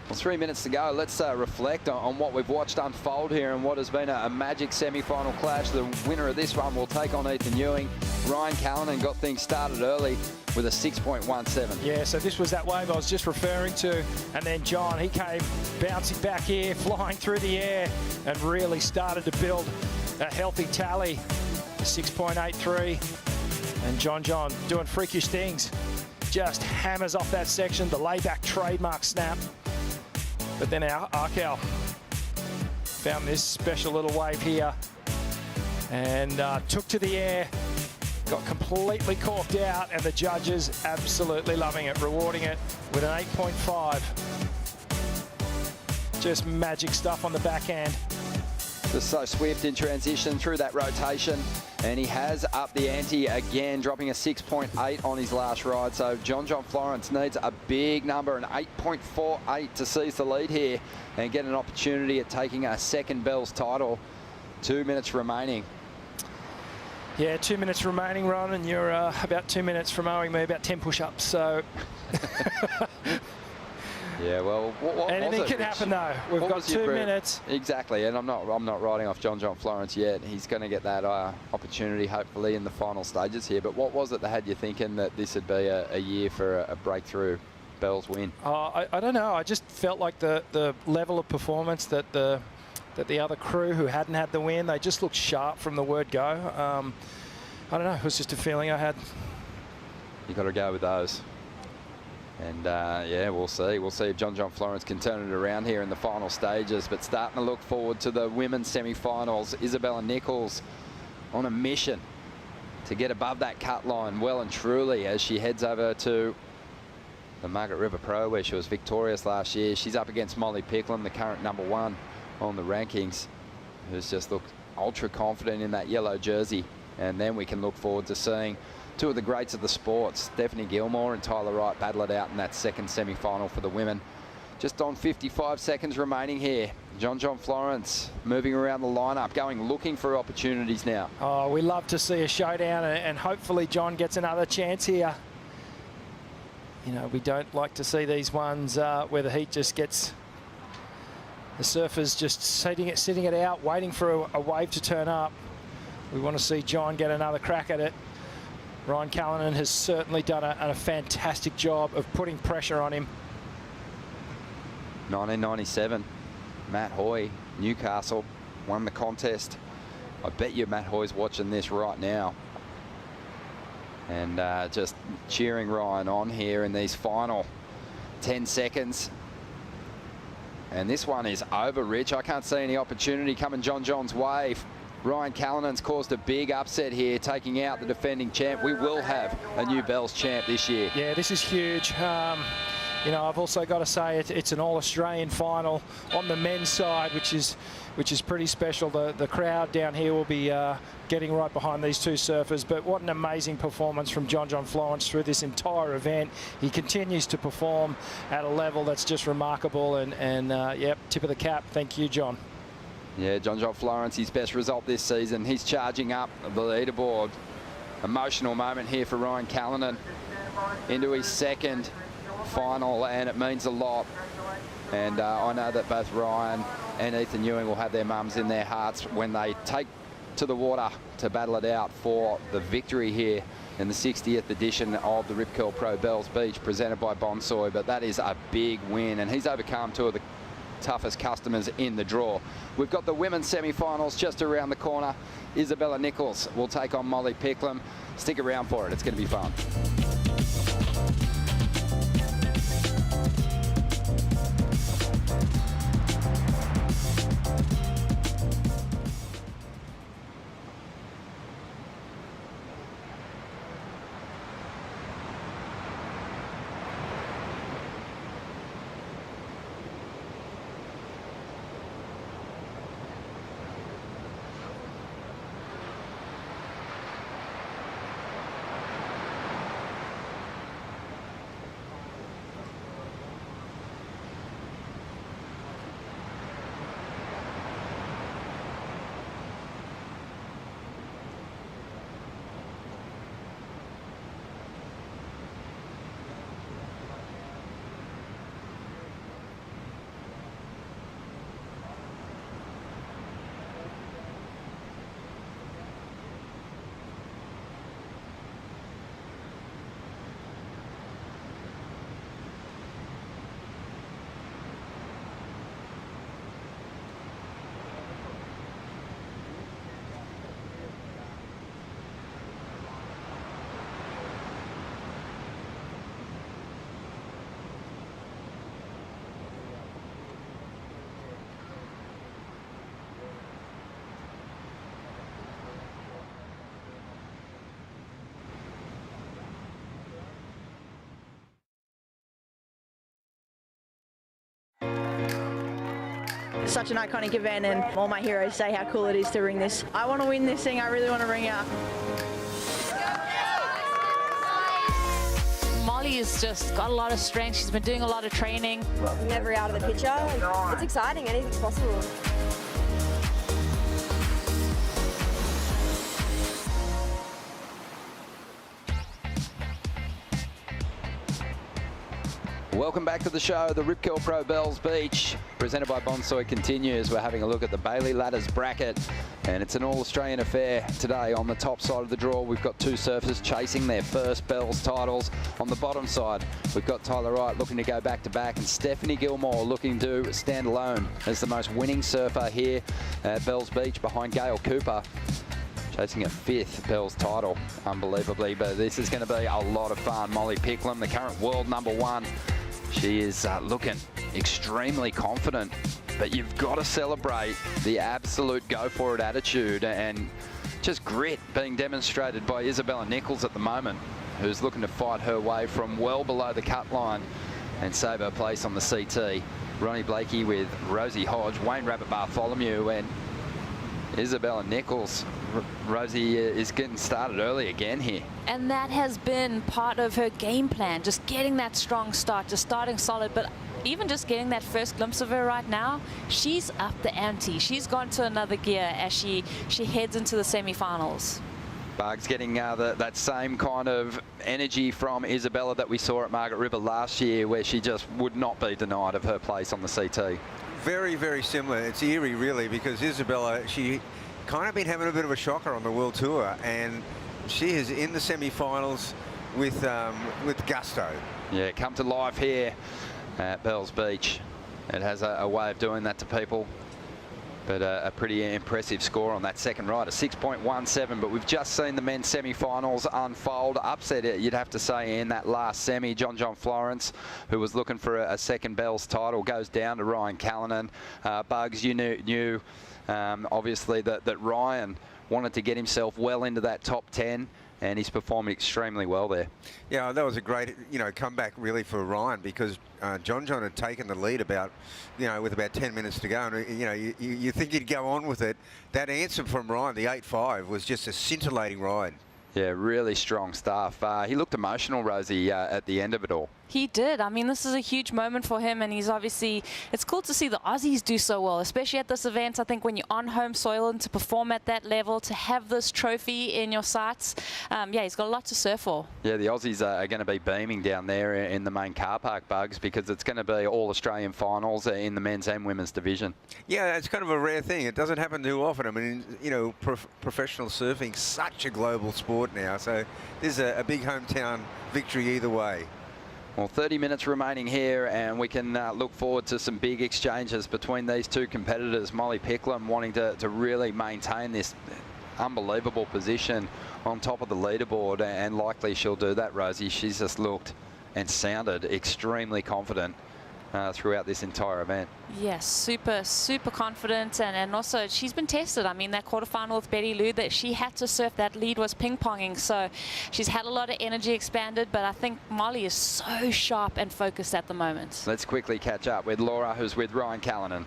Well, 3 minutes to go. Let's reflect on what we've watched unfold here and what has been a magic semi-final clash. The winner of this one will take on Ethan Ewing. Ryan Callanan got things started early with a 6.17. Yeah, so this was that wave I was just referring to. And then John, he came bouncing back here, flying through the air, and really started to build a healthy tally. 6.83. And John doing freakish things. Just hammers off that section, the layback trademark snap. But then our Arkell found this special little wave here and took to the air, got completely corked out, and the judges absolutely loving it, rewarding it with an 8.5. Just magic stuff on the backhand. Just so swift in transition through that rotation, and he has upped the ante again, dropping a 6.8 on his last ride. So John Florence needs a big number, an 8.48 to seize the lead here and get an opportunity at taking a second Bell's title. 2 minutes remaining. Yeah, 2 minutes remaining, Ron, and you're about 2 minutes from owing me about 10 push-ups, so... Yeah, well, what anything was it, can happen though. We've got 2 minutes. Exactly, and I'm not writing off John Florence yet. He's going to get that opportunity hopefully in the final stages here. But what was it that had you thinking that this would be a year for a breakthrough Bell's win? I don't know. I just felt like the level of performance that the other crew who hadn't had the win, they just looked sharp from the word go. I don't know. It was just a feeling I had. You got to go with those. And yeah, we'll see. We'll see if John Florence can turn it around here in the final stages. But starting to look forward to the women's semi-finals. Isabella Nichols on a mission to get above that cut line well and truly as she heads over to the Margaret River Pro, where she was victorious last year. She's up against Molly Picklum, the current #1 on the rankings, who's just looked ultra confident in that yellow jersey. And then we can look forward to seeing two of the greats of the sport, Stephanie Gilmore and Tyler Wright, battle it out in that second semi-final for the women. Just on 55 seconds remaining here. John Florence moving around the lineup, looking for opportunities now. Oh, we love to see a showdown, and hopefully John gets another chance here. You know, we don't like to see these ones where the heat just gets the surfers just sitting it out, waiting for a wave to turn up. We want to see John get another crack at it. Ryan Callanan has certainly done a fantastic job of putting pressure on him. 1997, Matt Hoy, Newcastle, won the contest. I bet you Matt Hoy's watching this right now. And just cheering Ryan on here in these final 10 seconds. And this one is over, Rich. I can't see any opportunity coming John's way. Ryan Callanan's caused a big upset here, taking out the defending champ. We will have a new Bells champ this year. Yeah, this is huge. You know, I've also got to say it's an all-Australian final on the men's side, which is pretty special. The crowd down here will be getting right behind these two surfers. But what an amazing performance from John Florence through this entire event. He continues to perform at a level that's just remarkable. And yep, tip of the cap. Thank you, John. Yeah, John Florence, his best result this season. He's charging up the leaderboard. Emotional moment here for Ryan Callanan into his second final, and it means a lot. And I know that both Ryan and Ethan Ewing will have their mums in their hearts when they take to the water to battle it out for the victory here in the 60th edition of the Rip Curl Pro Bells Beach, presented by Bonsoy. But that is a big win, and he's overcome two of the toughest customers in the draw. We've got the women's semi-finals just around the corner. Isabella Nichols will take on Molly Picklum. Stick around for it. It's going to be fun. Such an iconic event, and all my heroes say how cool it is to ring this. I want to win this thing. I really want to ring out. Molly has just got a lot of strength. She's been doing a lot of training. Never out of the picture. It's exciting. Anything's possible. Welcome back to the show. The Rip Curl Pro Bells Beach, presented by Bonsoy, continues. We're having a look at the Bailey Ladders bracket, and it's an all-Australian affair today. On the top side of the draw, we've got two surfers chasing their first Bells titles. On the bottom side, we've got Tyler Wright looking to go back-to-back, and Stephanie Gilmore looking to stand alone as the most winning surfer here at Bells Beach, behind Gail Cooper. chasing a 5th Bell's title, unbelievably. But this is going to be a lot of fun. Molly Picklum, the current world #1. She is looking extremely confident, but you've got to celebrate the absolute go-for-it attitude and just grit being demonstrated by Isabella Nichols at the moment, who's looking to fight her way from well below the cut line and save her place on the CT. Ronnie Blakey with Rosie Hodge, Wayne Rabbit Bartholomew, and Isabella Nichols. Rosie is getting started early again here. And that has been part of her game plan, just getting that strong start, just starting solid. But even just getting that first glimpse of her right now, she's up the ante. She's gone to another gear as she heads into the semi-finals. Bugs getting that same kind of energy from Isabella that we saw at Margaret River last year, where she just would not be denied of her place on the CT. Very, very similar. It's eerie, really, because Isabella, she kind of been having a bit of a shocker on the World Tour, and she is in the semi-finals with gusto. Yeah, come to life here at Bells Beach. It has a way of doing that to people. But a pretty impressive score on that second ride, a 6.17. But we've just seen the men's semi-finals unfold. Upset, you'd have to say, in that last semi. John Florence, who was looking for a second Bell's title, goes down to Ryan Callanan. Bugs, you knew obviously that Ryan wanted to get himself well into that top 10. And he's performing extremely well there. Yeah, that was a great, comeback really for Ryan, because John had taken the lead with about 10 minutes to go, and you think he'd go on with it. That answer from Ryan, the 8.5, was just a scintillating ride. Yeah, really strong stuff. He looked emotional, Rosie, at the end of it all. He did. I mean, this is a huge moment for him, and he's obviously, it's cool to see the Aussies do so well, especially at this event. I think when you're on home soil and to perform at that level, to have this trophy in your sights, yeah, he's got a lot to surf for. Yeah, the Aussies are going to be beaming down there in the main car park, Bugs, because it's going to be all Australian finals in the men's and women's division. Yeah, it's kind of a rare thing. It doesn't happen too often. I mean, professional surfing's such a global sport now, so there's a big hometown victory either way. Well, 30 minutes remaining here, and we can look forward to some big exchanges between these two competitors. Molly Picklum wanting to really maintain this unbelievable position on top of the leaderboard, and likely she'll do that, Rosie. She's just looked and sounded extremely confident throughout this entire event. Yes, super confident, and also she's been tested. I mean, that quarterfinal with Betty Lou, that she had to surf, that lead was ping-ponging, so she's had a lot of energy expanded, but I think Molly is so sharp and focused at the moment. Let's quickly catch up with Laura, who's with Ryan Callanan.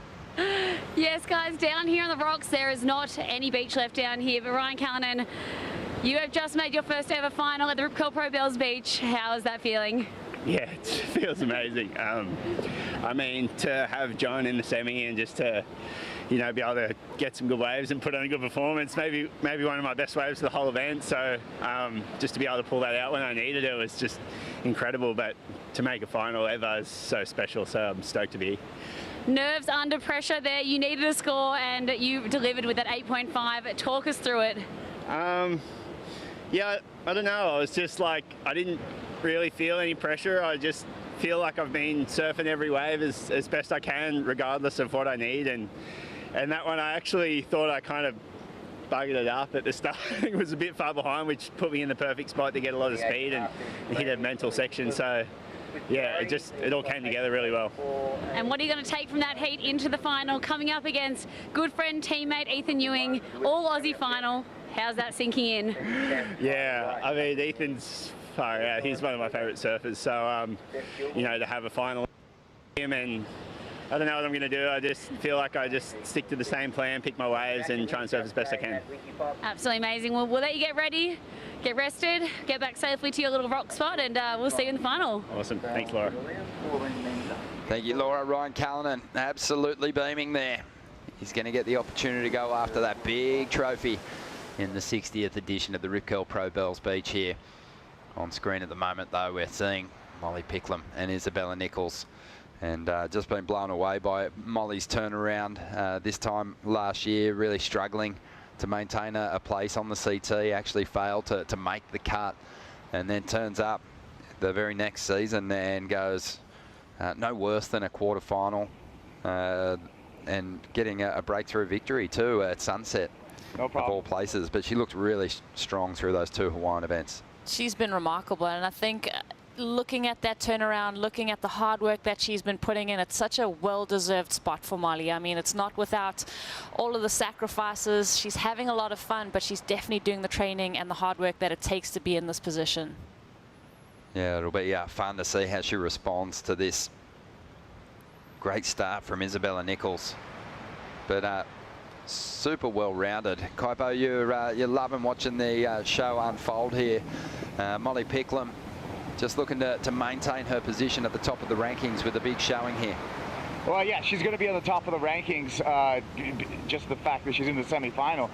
Yes, guys, down here on the rocks, there is not any beach left down here, but Ryan Callanan, you have just made your first ever final at the Rip Curl Pro Bells Beach. How is that feeling? Yeah, it feels amazing. I mean, to have John in the semi and just to, be able to get some good waves and put on a good performance, maybe one of my best waves of the whole event. So just to be able to pull that out when I needed it was just incredible. But to make a final ever is so special. So I'm stoked to be here. Nerves under pressure there. You needed a score and you delivered with that 8.5. Talk us through it. Yeah, I don't know. I was just like, I didn't really feel any pressure. I just feel like I've been surfing every wave as best I can, regardless of what I need. And that one, I actually thought I kind of buggered it up at the start. It was a bit far behind, which put me in the perfect spot to get a lot of speed and hit a mental section. So yeah, it all came together really well. And what are you going to take from that heat into the final, coming up against good friend, teammate Ethan Ewing, all Aussie final? How's that sinking in? Yeah, I mean, Ethan's far out. He's one of my favourite surfers. So, to have a final with him, and I don't know what I'm going to do. I just feel like I just stick to the same plan, pick my waves and try and surf as best I can. Absolutely amazing. Well, we'll let you get ready, get rested, get back safely to your little rock spot, and we'll see you in the final. Awesome. Thanks, Laura. Thank you, Laura. Ryan Callanan absolutely beaming there. He's going to get the opportunity to go after that big trophy in the 60th edition of the Rip Curl Pro Bells Beach here. On screen at the moment, though, we're seeing Molly Picklum and Isabella Nichols, and just been blown away by Molly's turnaround this time last year, really struggling to maintain a place on the CT, actually failed to make the cut, and then turns up the very next season and goes no worse than a quarterfinal, and getting a breakthrough victory too at Sunset. of all places, but she looked really strong through those 2 Hawaiian events. She's been remarkable, and I think looking at that turnaround, looking at the hard work that she's been putting in, it's such a well-deserved spot for Molly. I mean, it's not without all of the sacrifices. She's having a lot of fun, but she's definitely doing the training and the hard work that it takes to be in this position. Yeah, it'll be fun to see how she responds to this great start from Isabella Nichols. But super well-rounded. Kaipo, you're loving watching the show unfold here. Molly Picklum just looking to maintain her position at the top of the rankings with a big showing here. Well, yeah, she's going to be on the top of the rankings, just the fact that she's in the semifinal.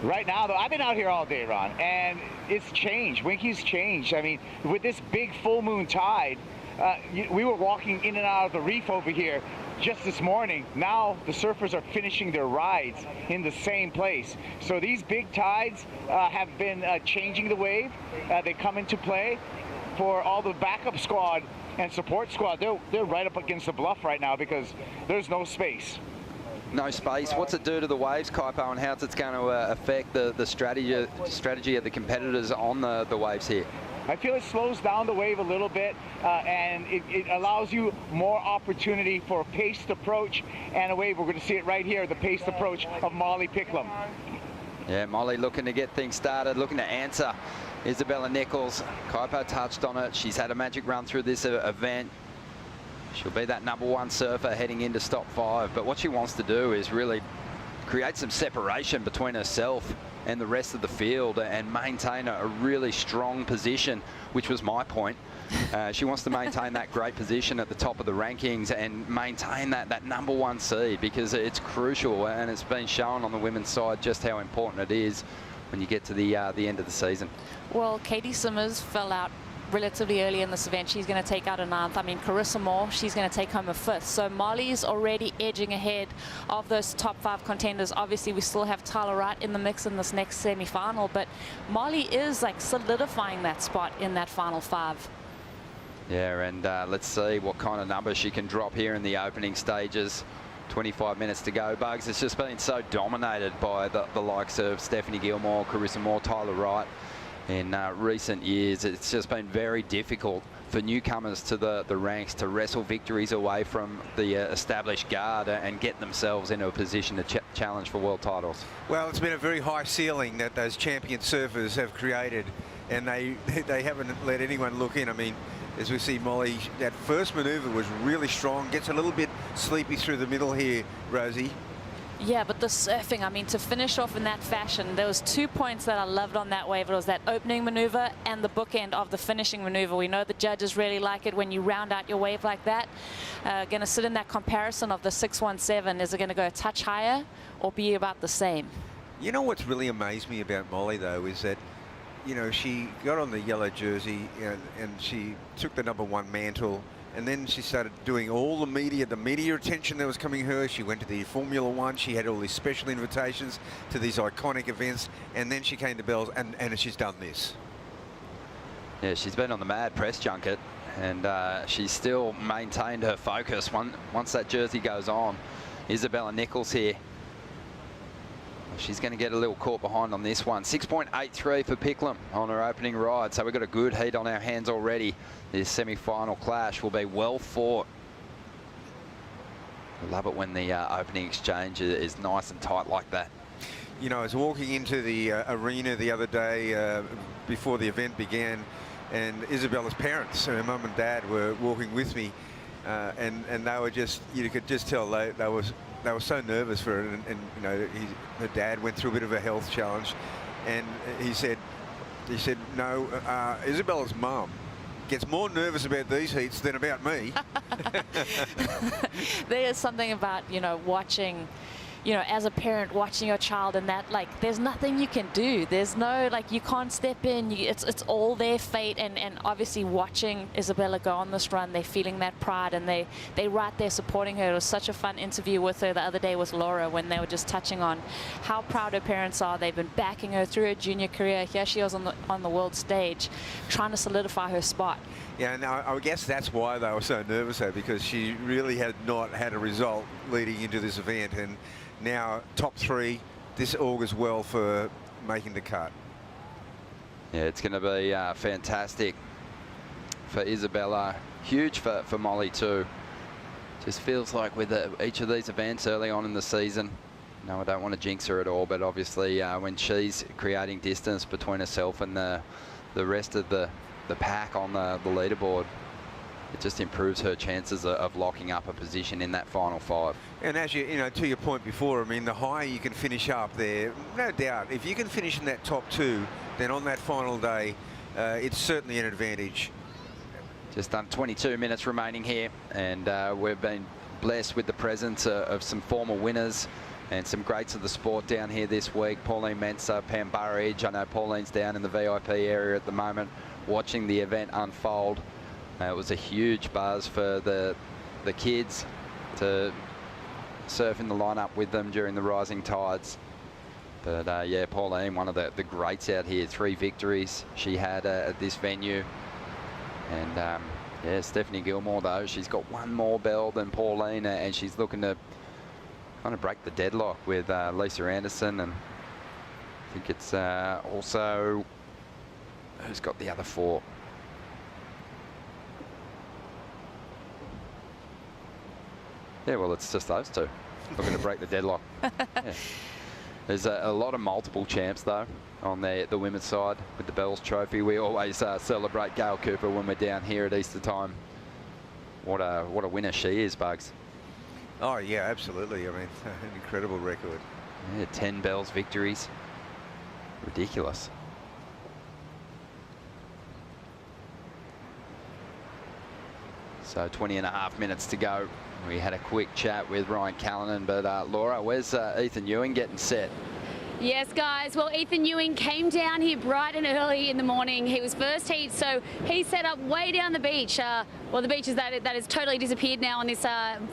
Right now, though, I've been out here all day, Ron, and it's changed. Winky's changed. I mean, with this big full moon tide, we were walking in and out of the reef over here just this morning. Now the surfers are finishing their rides in the same place. So these big tides have been changing the wave. They come into play for all the backup squad and support squad. They're right up against the bluff right now because there's no space. No space. What's it do to the waves, Kaipo, and how's it going to affect the strategy of the competitors on the waves here? I feel it slows down the wave a little bit, and it allows you more opportunity for a paced approach and a wave. We're going to see it right here, the paced approach of Molly Picklum. Yeah, Molly looking to get things started, looking to answer Isabella Nichols. Kaipo touched on it. She's had a magic run through this event. She'll be that #1 surfer heading into stop 5. But what she wants to do is really create some separation between herself and the rest of the field and maintain a really strong position, which was my point. She wants to maintain that great position at the top of the rankings and maintain that #1 seed, because it's crucial, and it's been shown on the women's side just how important it is when you get to the end of the season. Well, Katie Simmers fell out relatively early in this event. She's going to take out a 9th. I mean, Carissa Moore, she's going to take home a 5th. So Molly's already edging ahead of those top 5 contenders. Obviously, we still have Tyler Wright in the mix in this next semi-final, but Molly is like solidifying that spot in that final 5. Yeah, and let's see what kind of numbers she can drop here in the opening stages. 25 minutes to go, Bugs. It's just been so dominated by the likes of Stephanie Gilmore, Carissa Moore, Tyler Wright. In recent years, it's just been very difficult for newcomers to the ranks to wrestle victories away from the established guard and get themselves into a position to challenge for world titles. Well, it's been a very high ceiling that those champion surfers have created, and they haven't let anyone look in. I mean, as we see Molly, that first manoeuvre was really strong, gets a little bit sleepy through the middle here, Rosie. Yeah, but the surfing, I mean, to finish off in that fashion, there was 2 points that I loved on that wave. It was that opening maneuver and the bookend of the finishing maneuver. We know the judges really like it when you round out your wave like that. Going to sit in that comparison of the 617. Is it going to go a touch higher or be about the same? You know what's really amazed me about Molly, though, is that, you know, she got on the yellow jersey and she took the #1 mantle. And then she started doing all the media attention that was coming her. She went to the Formula One. She had all these special invitations to these iconic events. And then she came to Bells, and she's done this. Yeah, she's been on the mad press junket, and she's still maintained her focus once that jersey goes on. Isabella Nichols here. She's going to get a little caught behind on this one. 6.83 for Picklum on her opening ride. So we've got a good heat on our hands already. This semi-final clash will be well fought. I love it when the opening exchange is nice and tight like that. You know, I was walking into the arena the other day before the event began, and Isabella's parents, her mum and dad, were walking with me, and they were just, you could just tell they were so nervous for it, and you know, her dad went through a bit of a health challenge, and he said, no, Isabella's mum gets more nervous about these heats than about me. There is something about, you know, watching, you know, as a parent watching your child, and that, like, there's nothing you can do. There's no, like, you can't step in. It's all their fate, and obviously watching Isabella go on this run, they're feeling that pride, and they right there supporting her. It was such a fun interview with her the other day with Laura, when they were just touching on how proud her parents are. They've been backing her through her junior career. Here she was on the world stage, trying to solidify her spot. Yeah, and I guess that's why they were so nervous, though, because she really had not had a result leading into this event, and now top 3 this augurs well for making the cut. Yeah, it's going to be fantastic for Isabella. Huge for Molly too. Just feels like with each of these events early on in the season, no, I don't want to jinx her at all, but obviously when she's creating distance between herself and the rest of the pack on the leaderboard, it just improves her chances of locking up a position in that final 5. And as you know, to your point before, I mean, the higher you can finish up there, no doubt, if you can finish in that top 2, then on that final day, it's certainly an advantage. Just done 22 minutes remaining here, and we've been blessed with the presence of some former winners and some greats of the sport down here this week. Pauline Mensah, Pam Burridge. I know Pauline's down in the VIP area at the moment watching the event unfold. It was a huge buzz for the kids to surf in the lineup with them during the rising tides. But yeah, Pauline, one of the greats out here. 3 victories she had at this venue. And yeah, Stephanie Gilmore though, she's got 1 more bell than Pauline, and she's looking to kind of break the deadlock with Lisa Anderson. And I think it's also, who's got the other 4? Yeah, well, it's just those 2 looking to break the deadlock. Yeah. There's a lot of multiple champs though on the women's side with the Bells Trophy. We always celebrate Gail Cooper when we're down here at Easter time. What a winner she is, Bugs. Oh yeah, absolutely. I mean, an incredible record. Yeah, 10 Bells victories. Ridiculous. So 20.5 minutes to go. We had a quick chat with Ryan Callanan, but Laura, where's Ethan Ewing getting set? Yes, guys. Well, Ethan Ewing came down here bright and early in the morning. He was first heat, so he set up way down the beach. Well, the beach is that has totally disappeared now on this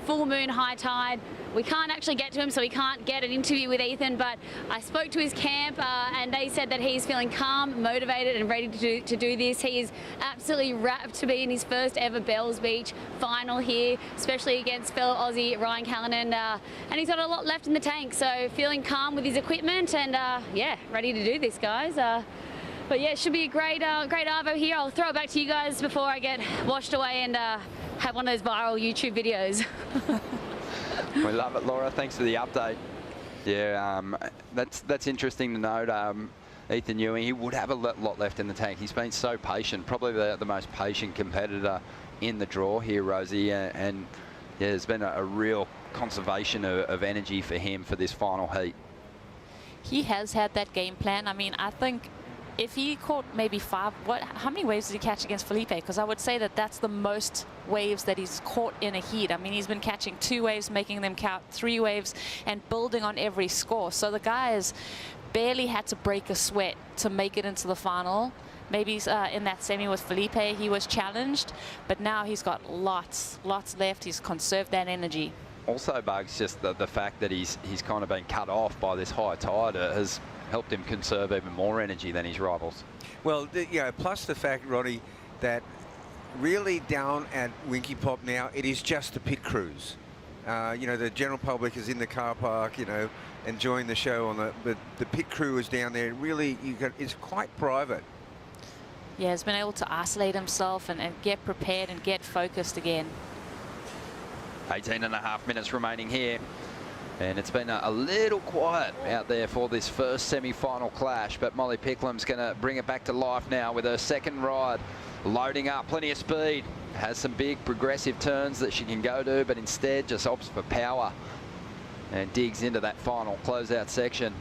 full moon high tide. We can't actually get to him, so we can't get an interview with Ethan, but I spoke to his camp and they said that he's feeling calm, motivated and ready to do this. He is absolutely rapt to be in his first ever Bells Beach final here, especially against fellow Aussie Ryan Callanan, and he's got a lot left in the tank, so feeling calm with his equipment and yeah, ready to do this, guys. But yeah, it should be a great Arvo here. I'll throw it back to you guys before I get washed away and have one of those viral YouTube videos. We love it, Laura. Thanks for the update. Yeah, that's interesting to note. Ethan Ewing, he would have a lot left in the tank. He's been so patient, probably the most patient competitor in the draw here, Rosie. And yeah, there's been a real conservation of energy for him for this final heat. He has had that game plan. I mean, I think if he caught maybe 5, how many waves did he catch against Felipe? Because I would say that that's the most waves that he's caught in a heat. I mean, he's been catching 2 waves, making them count 3 waves, and building on every score. So the guy has barely had to break a sweat to make it into the final. Maybe in that semi with Felipe, he was challenged, but now he's got lots left. He's conserved that energy. Also, Bugs, just the fact that he's kind of been cut off by this high tide has helped him conserve even more energy than his rivals. Well, you know, plus the fact, Ronnie, that really down at Winky Pop now, it is just the pit crews. You know, the general public is in the car park, you know, enjoying the show but the pit crew is down there. Really, it's quite private. Yeah, he's been able to isolate himself and get prepared and get focused again. 18.5 minutes remaining here. And it's been a little quiet out there for this first semi-final clash, but Molly Picklum's going to bring it back to life now with her second ride. Loading up, plenty of speed. Has some big progressive turns that she can go to, but instead just opts for power and digs into that final closeout section.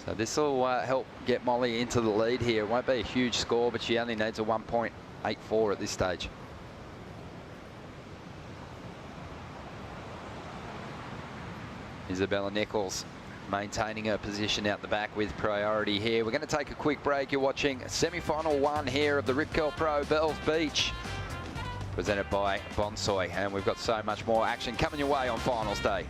So this will help get Molly into the lead here. It won't be a huge score, but she only needs a 1.84 at this stage. Isabella Nichols maintaining her position out the back with priority here. We're going to take a quick break. You're watching semi-final 1 here of the Rip Curl Pro Bells Beach, presented by Bonsoy, and we've got so much more action coming your way on finals day.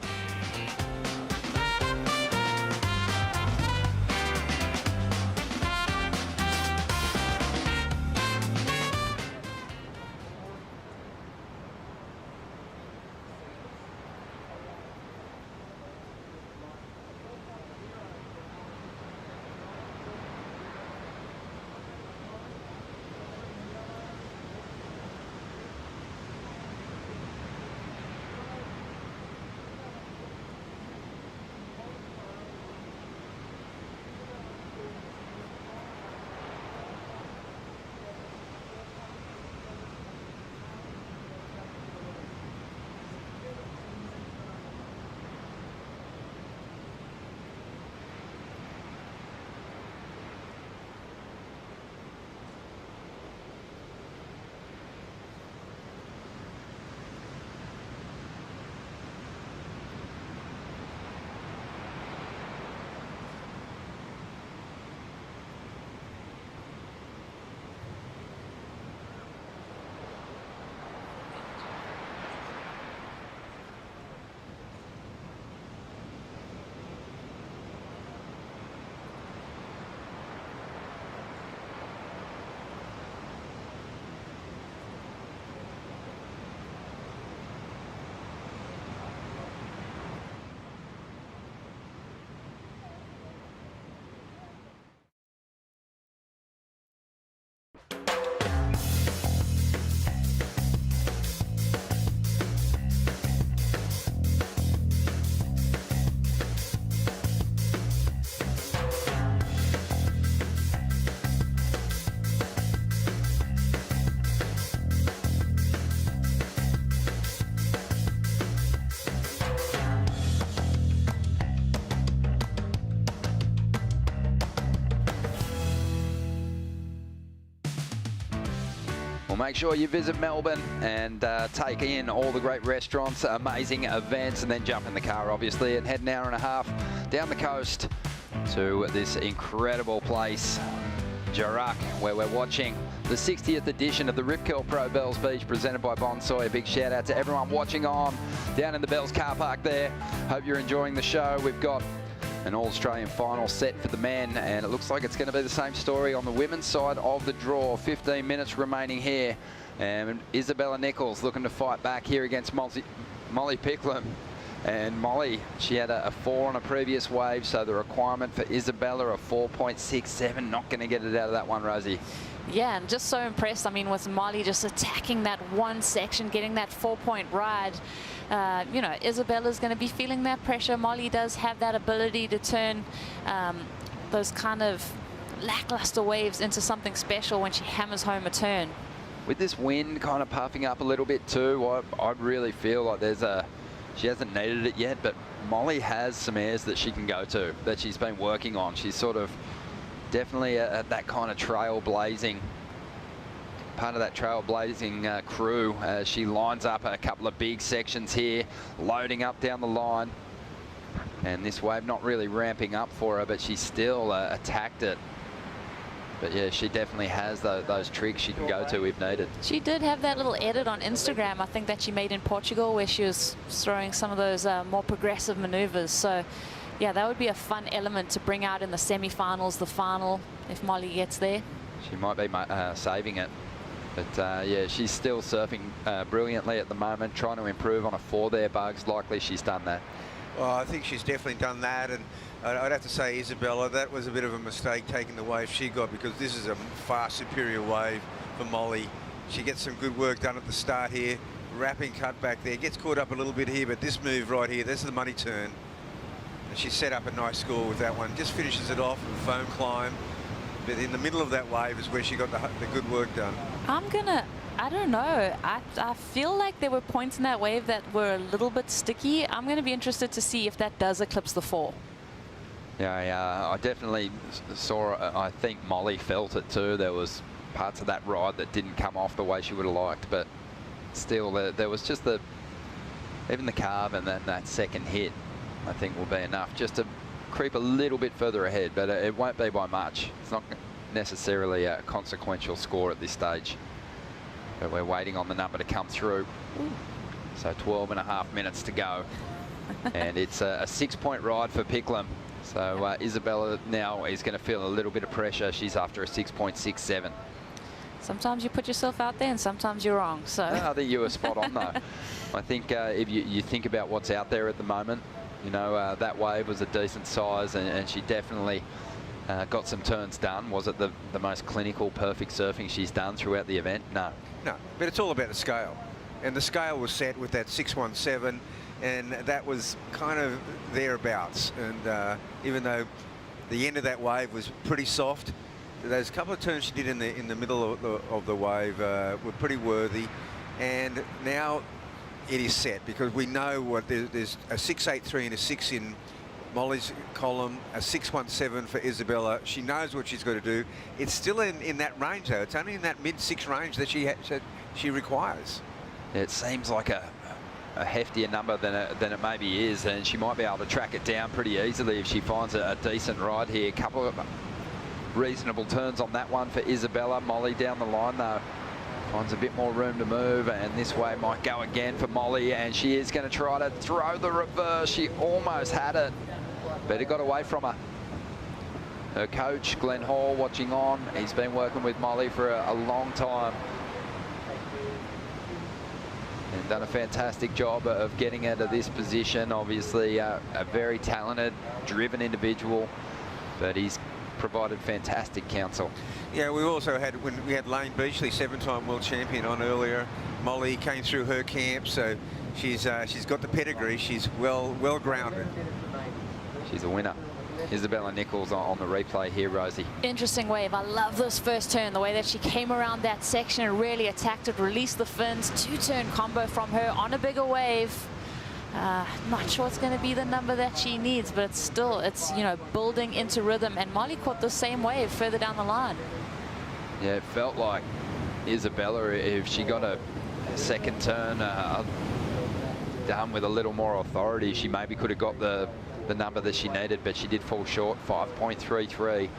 Well, make sure you visit Melbourne and take in all the great restaurants, amazing events, and then jump in the car, obviously, and head an hour and a half down the coast to this incredible place, Jarak, where we're watching the 60th edition of the Rip Curl Pro Bells Beach presented by Bonsoy. A big shout out to everyone watching on down in the Bells car park there. Hope you're enjoying the show. We've got an All-Australian final set for the men, and it looks like it's going to be the same story on the women's side of the draw. 15 minutes remaining here, and Isabella Nichols looking to fight back here against Molly Picklum. And Molly, she had a 4 on a previous wave, so the requirement for Isabella, a 4.67. Not going to get it out of that one, Rosie. Yeah, and just so impressed, I mean, with Molly just attacking that one section, getting that 4-point ride. You know, Isabella's going to be feeling that pressure. Molly does have that ability to turn those kind of lackluster waves into something special when she hammers home a turn. With this wind kind of puffing up a little bit too, I really feel like there's she hasn't needed it yet, but Molly has some airs that she can go to, that she's been working on. She's sort of definitely at that kind of trailblazing, part of that trailblazing crew as she lines up a couple of big sections here, loading up down the line. And this wave not really ramping up for her, but she still attacked it. But yeah, she definitely has those tricks she can go to if needed. She did have that little edit on Instagram, I think, that she made in Portugal, where she was throwing some of those more progressive maneuvers. So yeah, that would be a fun element to bring out in the semi-finals, the final, if Molly gets there. She might be saving it. But yeah, she's still surfing brilliantly at the moment, trying to improve on a 4 there, Bugs. Likely she's done that. Well, I think she's definitely done that, and I'd have to say, Isabella, that was a bit of a mistake taking the wave she got, because this is a far superior wave for Molly. She gets some good work done at the start here, wrapping cut back there, gets caught up a little bit here, but this move right here, this is the money turn. And she set up a nice score with that one, just finishes it off with a foam climb. But in the middle of that wave is where she got the good work done. I don't know. I feel like there were points in that wave that were a little bit sticky. I'm going to be interested to see if that does eclipse the 4. Yeah, I definitely saw, I think Molly felt it too. There was parts of that ride that didn't come off the way she would have liked, but still there was just even the carve and that second hit, I think will be enough just to creep a little bit further ahead, but it won't be by much. It's not necessarily a consequential score at this stage, but we're waiting on the number to come through. So 12.5 minutes to go, and it's a 6-point ride for Picklum. So Isabella now is going to feel a little bit of pressure. She's after a 6.67. Sometimes you put yourself out there and sometimes you're wrong. So I think you were spot on though. I think if you think about what's out there at the moment, you know, that wave was a decent size, and she definitely got some turns done. Was it the most clinical, perfect surfing she's done throughout the event? No. No, but it's all about the scale. And the scale was set with that 617, and that was kind of thereabouts. And even though the end of that wave was pretty soft, those couple of turns she did in the middle of the wave were pretty worthy. And now it is set, because we know what there's a 683 and a 6 in Molly's column, a 617 for Isabella. She knows what she's got to do. It's still in that range though. It's only in that mid-6 range that she requires. It seems like a heftier number than it maybe is, and she might be able to track it down pretty easily if she finds a decent ride here. A couple of reasonable turns on that one for Isabella. Molly down the line though finds a bit more room to move, and this way might go again for Molly, and she is going to try to throw the reverse. She almost had it, but it got away from her. Her coach, Glenn Hall, watching on. He's been working with Molly for a long time and done a fantastic job of getting her to this position. Obviously a very talented, driven individual, but he's provided fantastic counsel. Yeah, we also had, when we had Lane Beachley, 7-time world champion, on earlier. Molly came through her camp, so she's got the pedigree. She's well grounded. She's a winner. Isabella Nichols on the replay here, Rosie. Interesting wave. I love this first turn, the way that she came around that section and really attacked it, released the fins. 2-turn combo from her on a bigger wave. Not sure it's going to be the number that she needs, but it's still, you know, building into rhythm. And Molly caught the same wave further down the line. Yeah, it felt like Isabella, if she got a second turn done with a little more authority, she maybe could have got the number that she needed, but she did fall short, 5.33.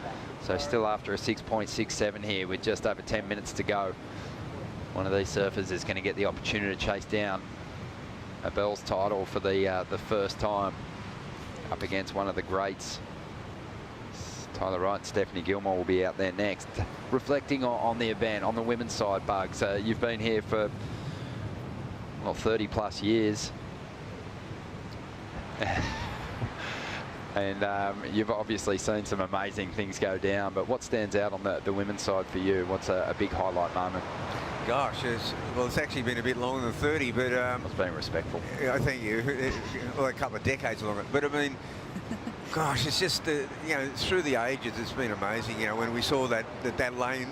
So still after a 6.67 here with just over 10 minutes to go. One of these surfers is going to get the opportunity to chase down a Bell's title for the first time up against one of the greats. Tyler Wright and Stephanie Gilmore will be out there next. Reflecting on the event, on the women's side, Bugs, you've been here for, well, 30 plus years. And you've obviously seen some amazing things go down, but what stands out on the women's side for you? What's a big highlight moment? Gosh, it's actually been a bit longer than 30, but... it's been respectful. I thank you. Well, a couple of decades longer. But, I mean, gosh, it's just, you know, through the ages, it's been amazing. You know, when we saw that lane,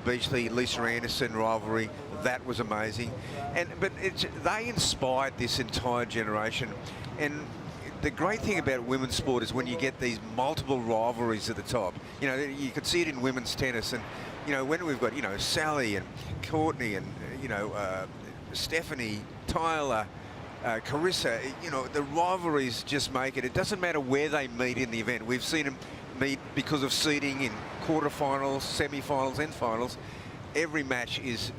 Beachley, Lisa Anderson rivalry, that was amazing. But they inspired this entire generation. And the great thing about women's sport is when you get these multiple rivalries at the top. You know, you could see it in women's tennis, and you know, when we've got, you know, Sally and Courtney and, you know, Stephanie, Tyler, Carissa, you know, the rivalries just make it. It doesn't matter where they meet in the event. We've seen them meet because of seeding in quarterfinals, semi-finals and finals. Every match is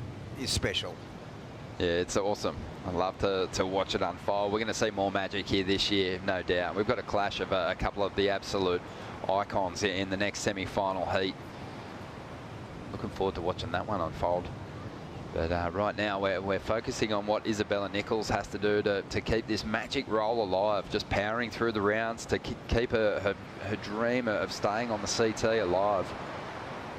special. Yeah, it's awesome. I love to watch it unfold. We're going to see more magic here this year, no doubt. We've got a clash of a couple of the absolute icons in the next semi-final heat. Looking forward to watching that one unfold. But right now we're focusing on what Isabella Nichols has to do to keep this magic roll alive, just powering through the rounds to keep her dream of staying on the CT alive.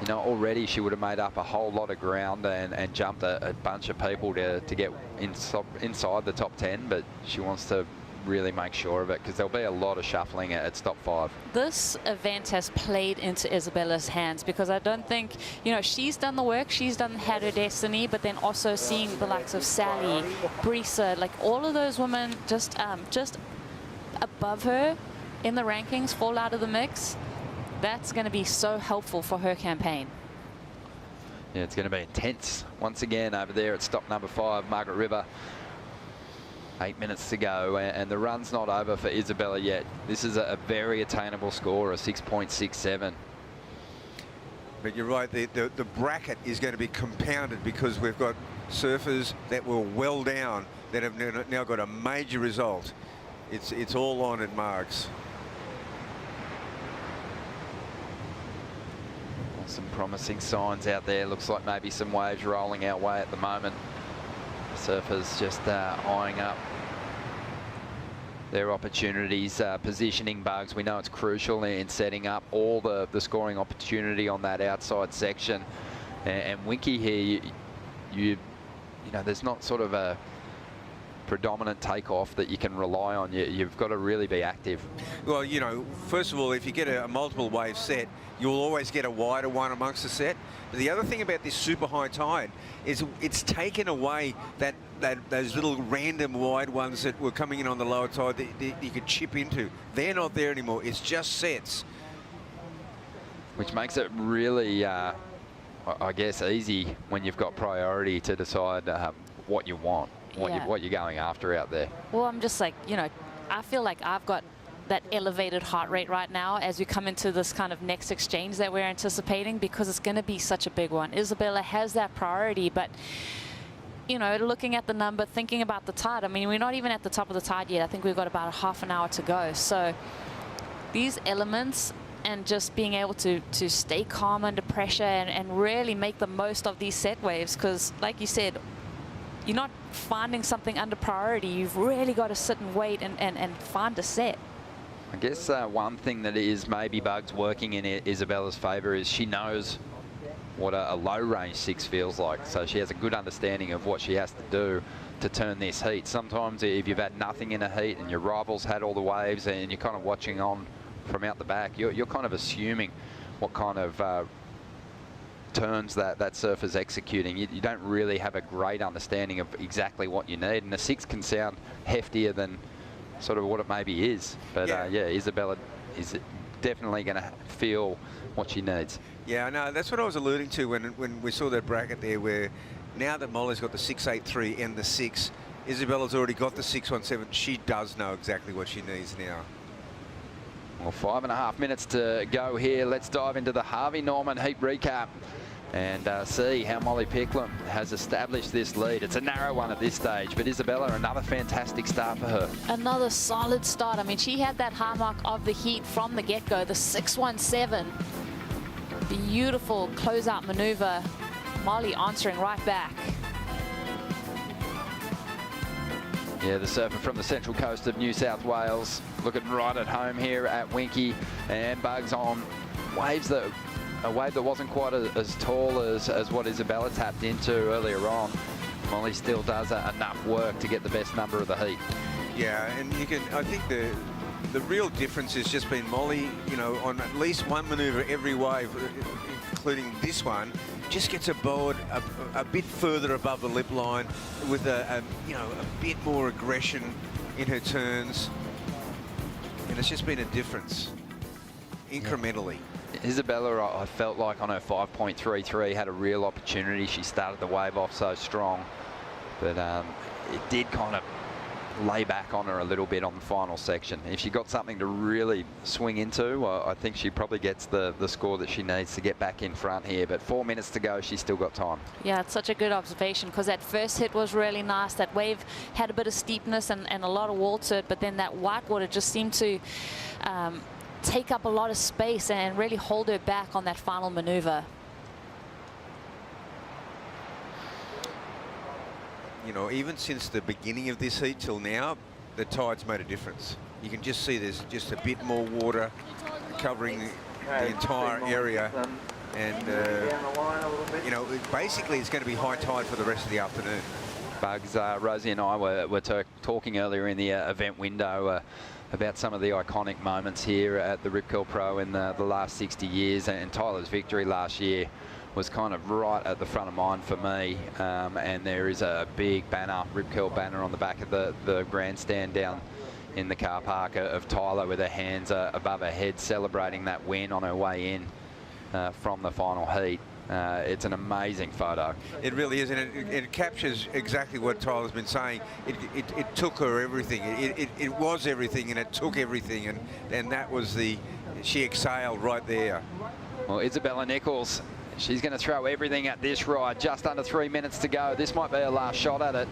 You know, already she would have made up a whole lot of ground and jumped a bunch of people to get inside the top 10, but she wants to really make sure of it because there'll be a lot of shuffling at stop 5. This event has played into Isabella's hands because I don't think, you know, she's done the work, she's had her destiny, but then also seeing the likes of Sally, Brisa, like all of those women just above her in the rankings fall out of the mix. That's going to be so helpful for her campaign. Yeah, it's going to be intense once again over there at stop number 5, Margaret River. 8 minutes to go, and the run's not over for Isabella yet. This is a very attainable score, a 6.67. But you're right, the bracket is going to be compounded because we've got surfers that were well down that have now got a major result. It's all on at Margs. Some promising signs out there. Looks like maybe some waves rolling our way at the moment. Surfers just eyeing up their opportunities, positioning, Bugs. We know it's crucial in setting up all the scoring opportunity on that outside section. And Winky here, you know, there's not sort of a predominant takeoff that you can rely on. You've got to really be active. Well, you know, first of all, if you get a multiple wave set, you'll always get a wider one amongst the set. But the other thing about this super high tide is it's taken away those little random wide ones that were coming in on the lower tide that you could chip into. They're not there anymore. It's just sets. Which makes it really, I guess, easy when you've got priority to decide what you want. What you're going after out there. Well, I'm just like, you know, I feel like I've got that elevated heart rate right now as we come into this kind of next exchange that we're anticipating because it's going to be such a big one. Isabella has that priority, but, you know, looking at the number, thinking about the tide, I mean, we're not even at the top of the tide yet. I think we've got about a half an hour to go. So these elements and just being able to stay calm under pressure and really make the most of these set waves because, like you said, you're not finding something under priority. You've really got to sit and wait and find a set. I guess one thing that is maybe Bugs working in Isabella's favour is she knows what a low range 6 feels like. So she has a good understanding of what she has to do to turn this heat. Sometimes if you've had nothing in a heat and your rivals had all the waves and you're kind of watching on from out the back, you're kind of assuming what kind of turns that surfer's executing. You don't really have a great understanding of exactly what you need, and a 6 can sound heftier than sort of what it maybe is. But yeah, Isabella is definitely going to feel what she needs. Yeah, no, that's what I was alluding to when we saw that bracket there, where now that Molly's got the 683 and the 6, Isabella's already got the 617. She does know exactly what she needs now. Well, 5.5 minutes to go here. Let's dive into the Harvey Norman heat recap and see how Molly Picklum has established this lead. It's a narrow one at this stage, but Isabella, another fantastic start for her. Another solid start. I mean, she had that high mark of the heat from the get-go, the 617. Beautiful closeout maneuver. Molly answering right back. Yeah, the surfer from the central coast of New South Wales looking right at home here at Winky, and Bugs on waves that a wave that wasn't quite as tall as what Isabella tapped into earlier on. Molly still does enough work to get the best number of the heat. Yeah, and you can, I think the real difference has just been Molly, you know, on at least one maneuver every wave, including this one, just gets aboard a bit further above the lip line with you know, a bit more aggression in her turns, and it's just been a difference incrementally. Yeah. Isabella, I felt like on her 5.33 had a real opportunity. She started the wave off so strong, but it did kind of lay back on her a little bit on the final section. If she got something to really swing into, I think she probably gets the score that she needs to get back in front here. But 4 minutes to go, she's still got time. Yeah, it's such a good observation, because that first hit was really nice. That wave had a bit of steepness and a lot of wall to it, but then that whitewater just seemed to take up a lot of space and really hold her back on that final maneuver. You know, even since the beginning of this heat till now, the tide's made a difference. You can just see there's just a bit more water covering the entire area, and you know, basically it's going to be high tide for the rest of the afternoon. Bugs, Rosie and I were talking earlier in the event window about some of the iconic moments here at the Rip Curl Pro in the last 60 years, and Tyler's victory last year was kind of right at the front of mind for me. And there is a big banner, Rip Curl banner on the back of the grandstand down in the car park of Tyler with her hands above her head, celebrating that win on her way in from the final heat. It's an amazing photo. It really is, and it captures exactly what Tyler's been saying. It took her everything. It was everything, and it took everything, and that was she exhaled right there. Well, Isabella Nichols, she's going to throw everything at this ride. Just under 3 minutes to go. This might be her last shot at it.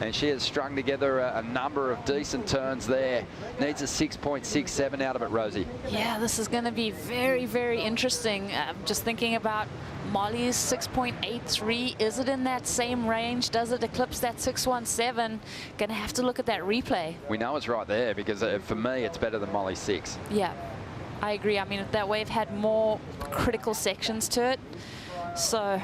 And she has strung together a number of decent turns there. Needs a 6.67 out of it, Rosie. Yeah, this is going to be very, very interesting. Just thinking about Molly's 6.83. Is it in that same range? Does it eclipse that 617? Going to have to look at that replay. We know it's right there, because for me, it's better than Molly's 6. Yeah, I agree. I mean, that wave had more critical sections to it. So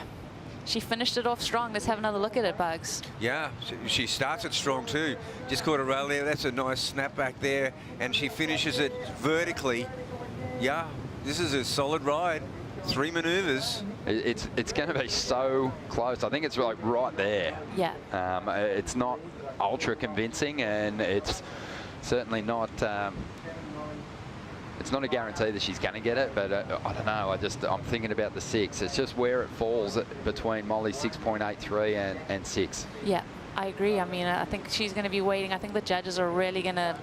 she finished it off strong. Let's have another look at it, Bugs. Yeah, she starts it strong too. Just caught a rail there. That's a nice snap back there. And she finishes it vertically. Yeah, this is a solid ride. 3 maneuvers. It's going to be so close. I think it's like right there. Yeah. It's not ultra convincing, and it's certainly not... it's not a guarantee that she's going to get it, but I don't know. I'm thinking about the 6. It's just where it falls between Molly's 6.83 and 6. Yeah, I agree. I mean, I think she's going to be waiting. I think the judges are really going to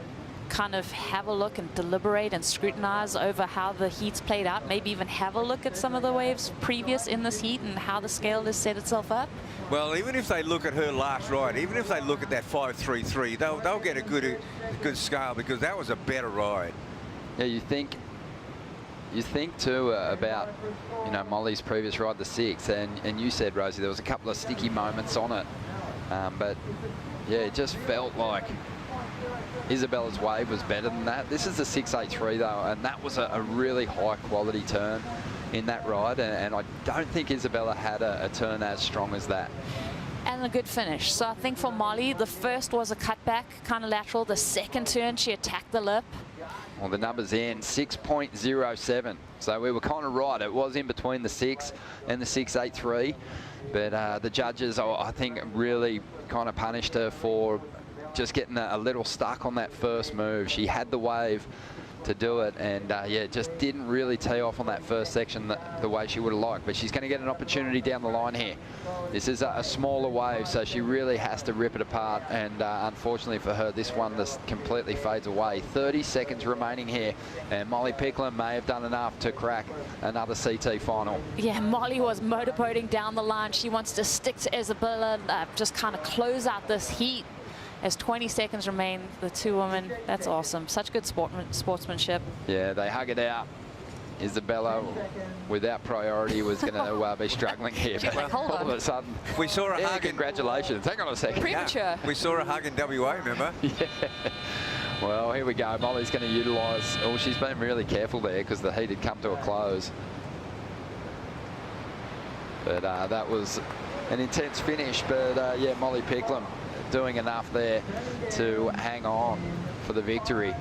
kind of have a look and deliberate and scrutinize over how the heat's played out. Maybe even have a look at some of the waves previous in this heat and how the scale has set itself up. Well, even if they look at her last ride, even if they look at that 5.33, they'll get a good scale, because that was a better ride. Yeah, you think too about, you know, Molly's previous ride, the 6, and you said, Rosie, there was a couple of sticky moments on it, but yeah, it just felt like Isabella's wave was better than that. This is the 6.83 though, and that was a really high quality turn in that ride, and I don't think Isabella had a turn as strong as that. And a good finish. So I think for Molly, the first was a cutback, kind of lateral. The second turn, she attacked the lip. Well, the numbers in 6.07. So we were kind of right. It was in between the 6 and the 6.83. But the judges, I think, really kind of punished her for just getting a little stuck on that first move. She had the wave to do it, and yeah, just didn't really tee off on that first section the way she would have liked, but she's going to get an opportunity down the line here. This is a smaller wave, so she really has to rip it apart, and unfortunately for her, this one just completely fades away. 30 seconds remaining here, and Molly Picklum may have done enough to crack another CT final. Yeah, Molly was motorboating down the line. She wants to stick to Isabella, just kind of close out this heat. As 20 seconds remain, the two women, that's awesome. Such good sportsmanship. Yeah, they hug it out. Isabella, without priority, was going to be struggling here. She's like, hold all on. of a sudden, we saw a hug. Congratulations. Hang on a second. Premature. Yeah, we saw a hug in WA, remember? Yeah. Well, here we go. Molly's going to utilise. Oh, she's been really careful there because the heat had come to a close. But that was an intense finish. But yeah, Molly Picklum doing enough there to hang on for the victory.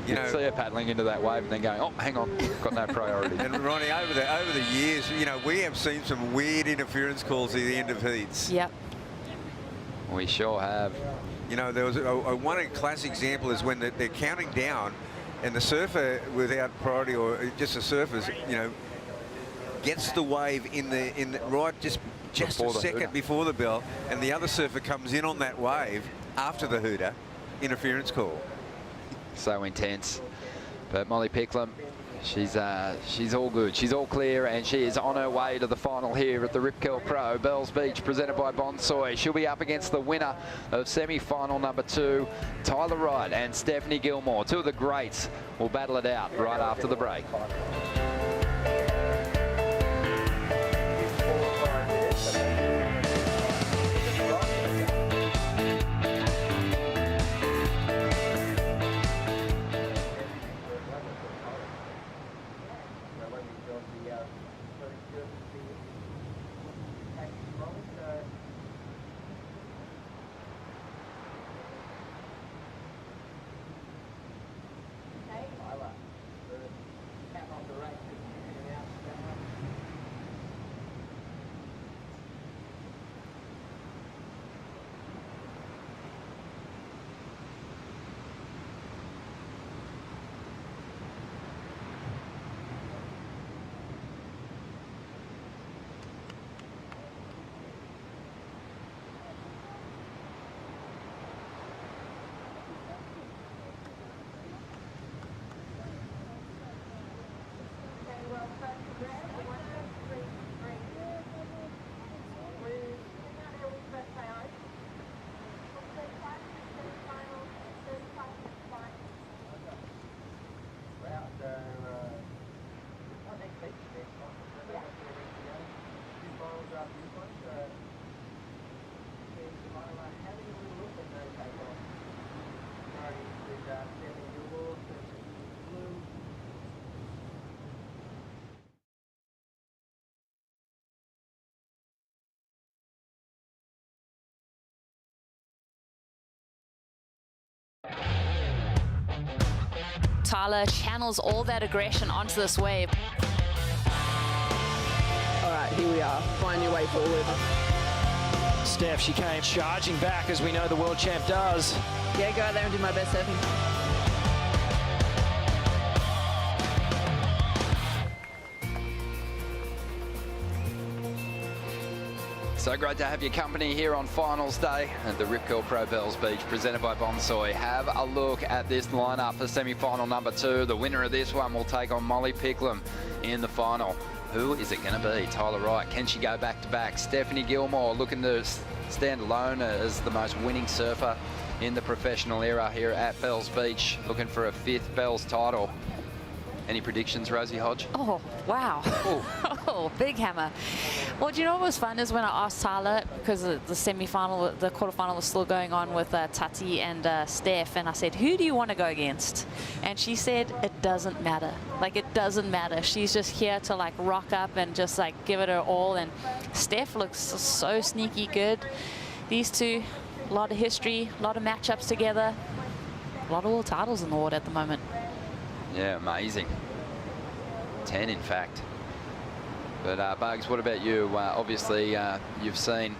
You know, see her paddling into that wave and then going, oh, hang on, got no priority. And Ronnie, over the years, you know, we have seen some weird interference calls at the end of heats. Yep. We sure have. You know, there was one classic example is when they're counting down, and the surfer without priority, or just the surfers, you know, gets the wave in the right just a second before the bell, and the other surfer comes in on that wave after the hooter. Interference call. So intense. But Molly Picklum, she's all good. She's all clear, and she is on her way to the final here at the Rip Curl Pro Bells Beach, presented by Bonsoy. She'll be up against the winner of semi-final number 2, Tyler Wright and Stephanie Gilmore. Two of the greats will battle it out right after the break. Tyler channels all that aggression onto this wave. All right, here we are. Find your way forward. Steph, she came charging back, as we know the world champ does. Yeah, go out there and do my best surfing. So great to have your company here on finals day at the Rip Curl Pro Bells Beach, presented by Bonsoy. Have a look at this lineup for semi-final number 2. The winner of this one will take on Molly Picklum in the final. Who is it going to be? Tyler Wright. Can she go back-to-back? Stephanie Gilmore looking to stand alone as the most winning surfer in the professional era here at Bells Beach, looking for a 5th Bells title. Any predictions, Rosie Hodge? Oh, wow. Oh, big hammer. Well, do you know what was fun is when I asked Tyler, because the semi-final, the quarterfinal was still going on with Tati and Steph, and I said, who do you want to go against? And she said, it doesn't matter. Like, it doesn't matter. She's just here to, like, rock up and just, like, give it her all. And Steph looks so sneaky good. These two, a lot of history, a lot of matchups together, a lot of world titles in the water at the moment. Yeah, amazing. 10, in fact. But Bugs, what about you? Obviously, you've seen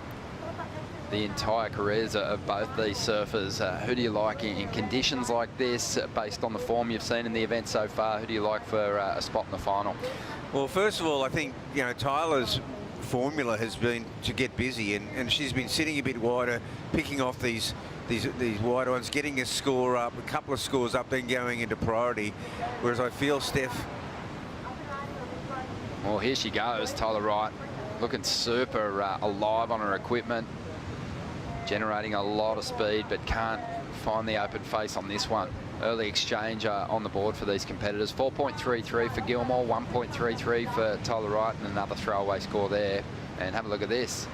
the entire careers of both these surfers. Who do you like in conditions like this, based on the form you've seen in the event so far? Who do you like for a spot in the final? Well, first of all, I think, you know, Tyler's formula has been to get busy, and she's been sitting a bit wider, picking off these wider ones, getting a score up, a couple of scores up, then going into priority. Whereas I feel Steph... Well, here she goes, Tyler Wright, looking super alive on her equipment, generating a lot of speed, but can't find the open face on this one. Early exchange on the board for these competitors. 4.33 for Gilmore, 1.33 for Tyler Wright, and another throwaway score there. And have a look at this.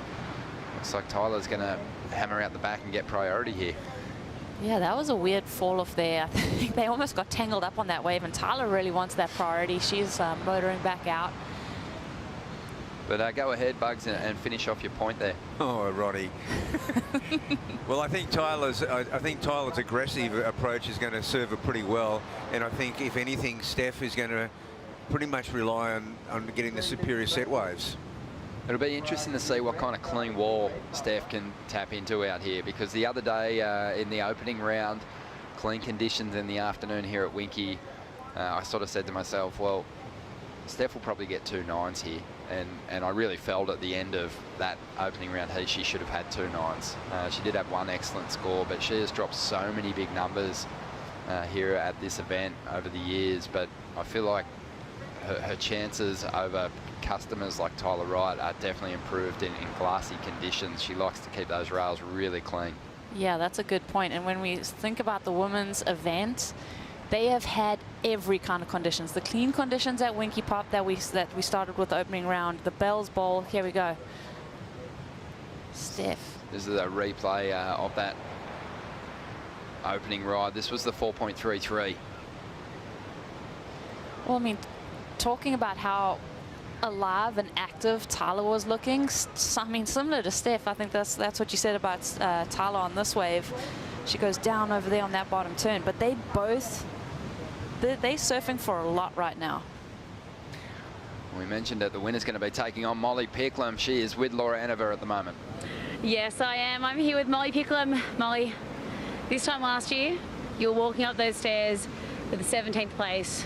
Looks like Tyler's going to hammer out the back and get priority here. Yeah, that was a weird fall off there. I think they almost got tangled up on that wave, and Tyler really wants that priority. She's motoring back out. But go ahead, Bugs, and finish off your point there. Oh, Roddy. Well, I think Tyler's aggressive approach is going to serve her pretty well, and I think if anything, Steph is going to pretty much rely on getting the superior set waves. It'll be interesting to see what kind of clean wall Steph can tap into out here, because the other day in the opening round, clean conditions in the afternoon here at Winky, I sort of said to myself, well, Steph will probably get 2 9s here. And I really felt at the end of that opening round heat she should have had 2 9s. She did have one excellent score, but she has dropped so many big numbers here at this event over the years. But I feel like her chances over customers like Tyler Wright are definitely improved in glassy conditions. She likes to keep those rails really clean. Yeah, that's a good point. And when we think about the women's event, they have had every kind of conditions. The clean conditions at Winky Pop that we started with the opening round, the Bells Bowl. Here we go. Steph. This is a replay of that opening ride. This was the 4.33. Well, I mean, talking about how alive and active Tyler was looking, I mean, similar to Steph. I think that's what you said about Tyler on this wave. She goes down over there on that bottom turn, but they both... They're surfing for a lot right now. We mentioned that the winner's going to be taking on Molly Picklum. She is with Laura Enover at the moment. Yes, I am. I'm here with Molly Picklum. Molly, this time last year, you were walking up those stairs with the 17th place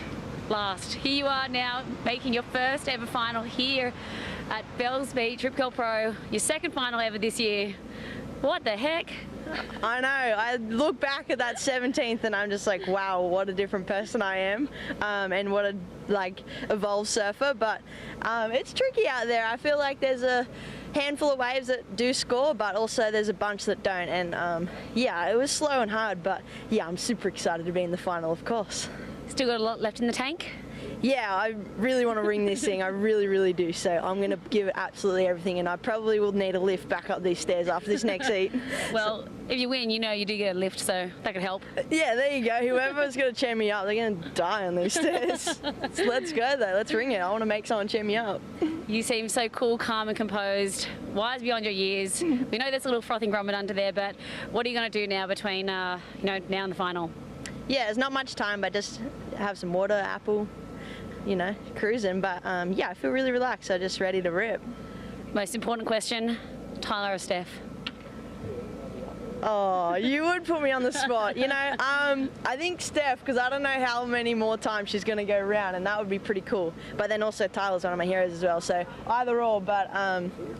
last. Here you are now making your first ever final here at Bells Beach Rip Curl Pro, your second final ever this year. What the heck? I know. I look back at that 17th and I'm just like, wow, what a different person I am, and what a evolved surfer. But it's tricky out there. I feel like there's a handful of waves that do score, but also there's a bunch that don't. And yeah, it was slow and hard, but yeah, I'm super excited to be in the final, of course. Still got a lot left in the tank? Yeah, I really want to ring this thing. I really, really do. So I'm going to give it absolutely everything, and I probably will need a lift back up these stairs after this next heat. Well, if you win, you know you do get a lift, so that could help. Yeah, there you go. Whoever's going to cheer me up, they're going to die on these stairs. Let's go, though. Let's ring it. I want to make someone cheer me up. You seem so cool, calm and composed, wise beyond your years. We know there's a little frothing grommet under there, but what are you going to do now between, now and the final? Yeah, there's not much time, but just have some water, apple, cruising. But yeah, I feel really relaxed. So just ready to rip. Most important question, Tyler or Steph? Oh, you would put me on the spot. I think Steph, because I don't know how many more times she's going to go around, and that would be pretty cool. But then also Tyler's one of my heroes as well. So either or, but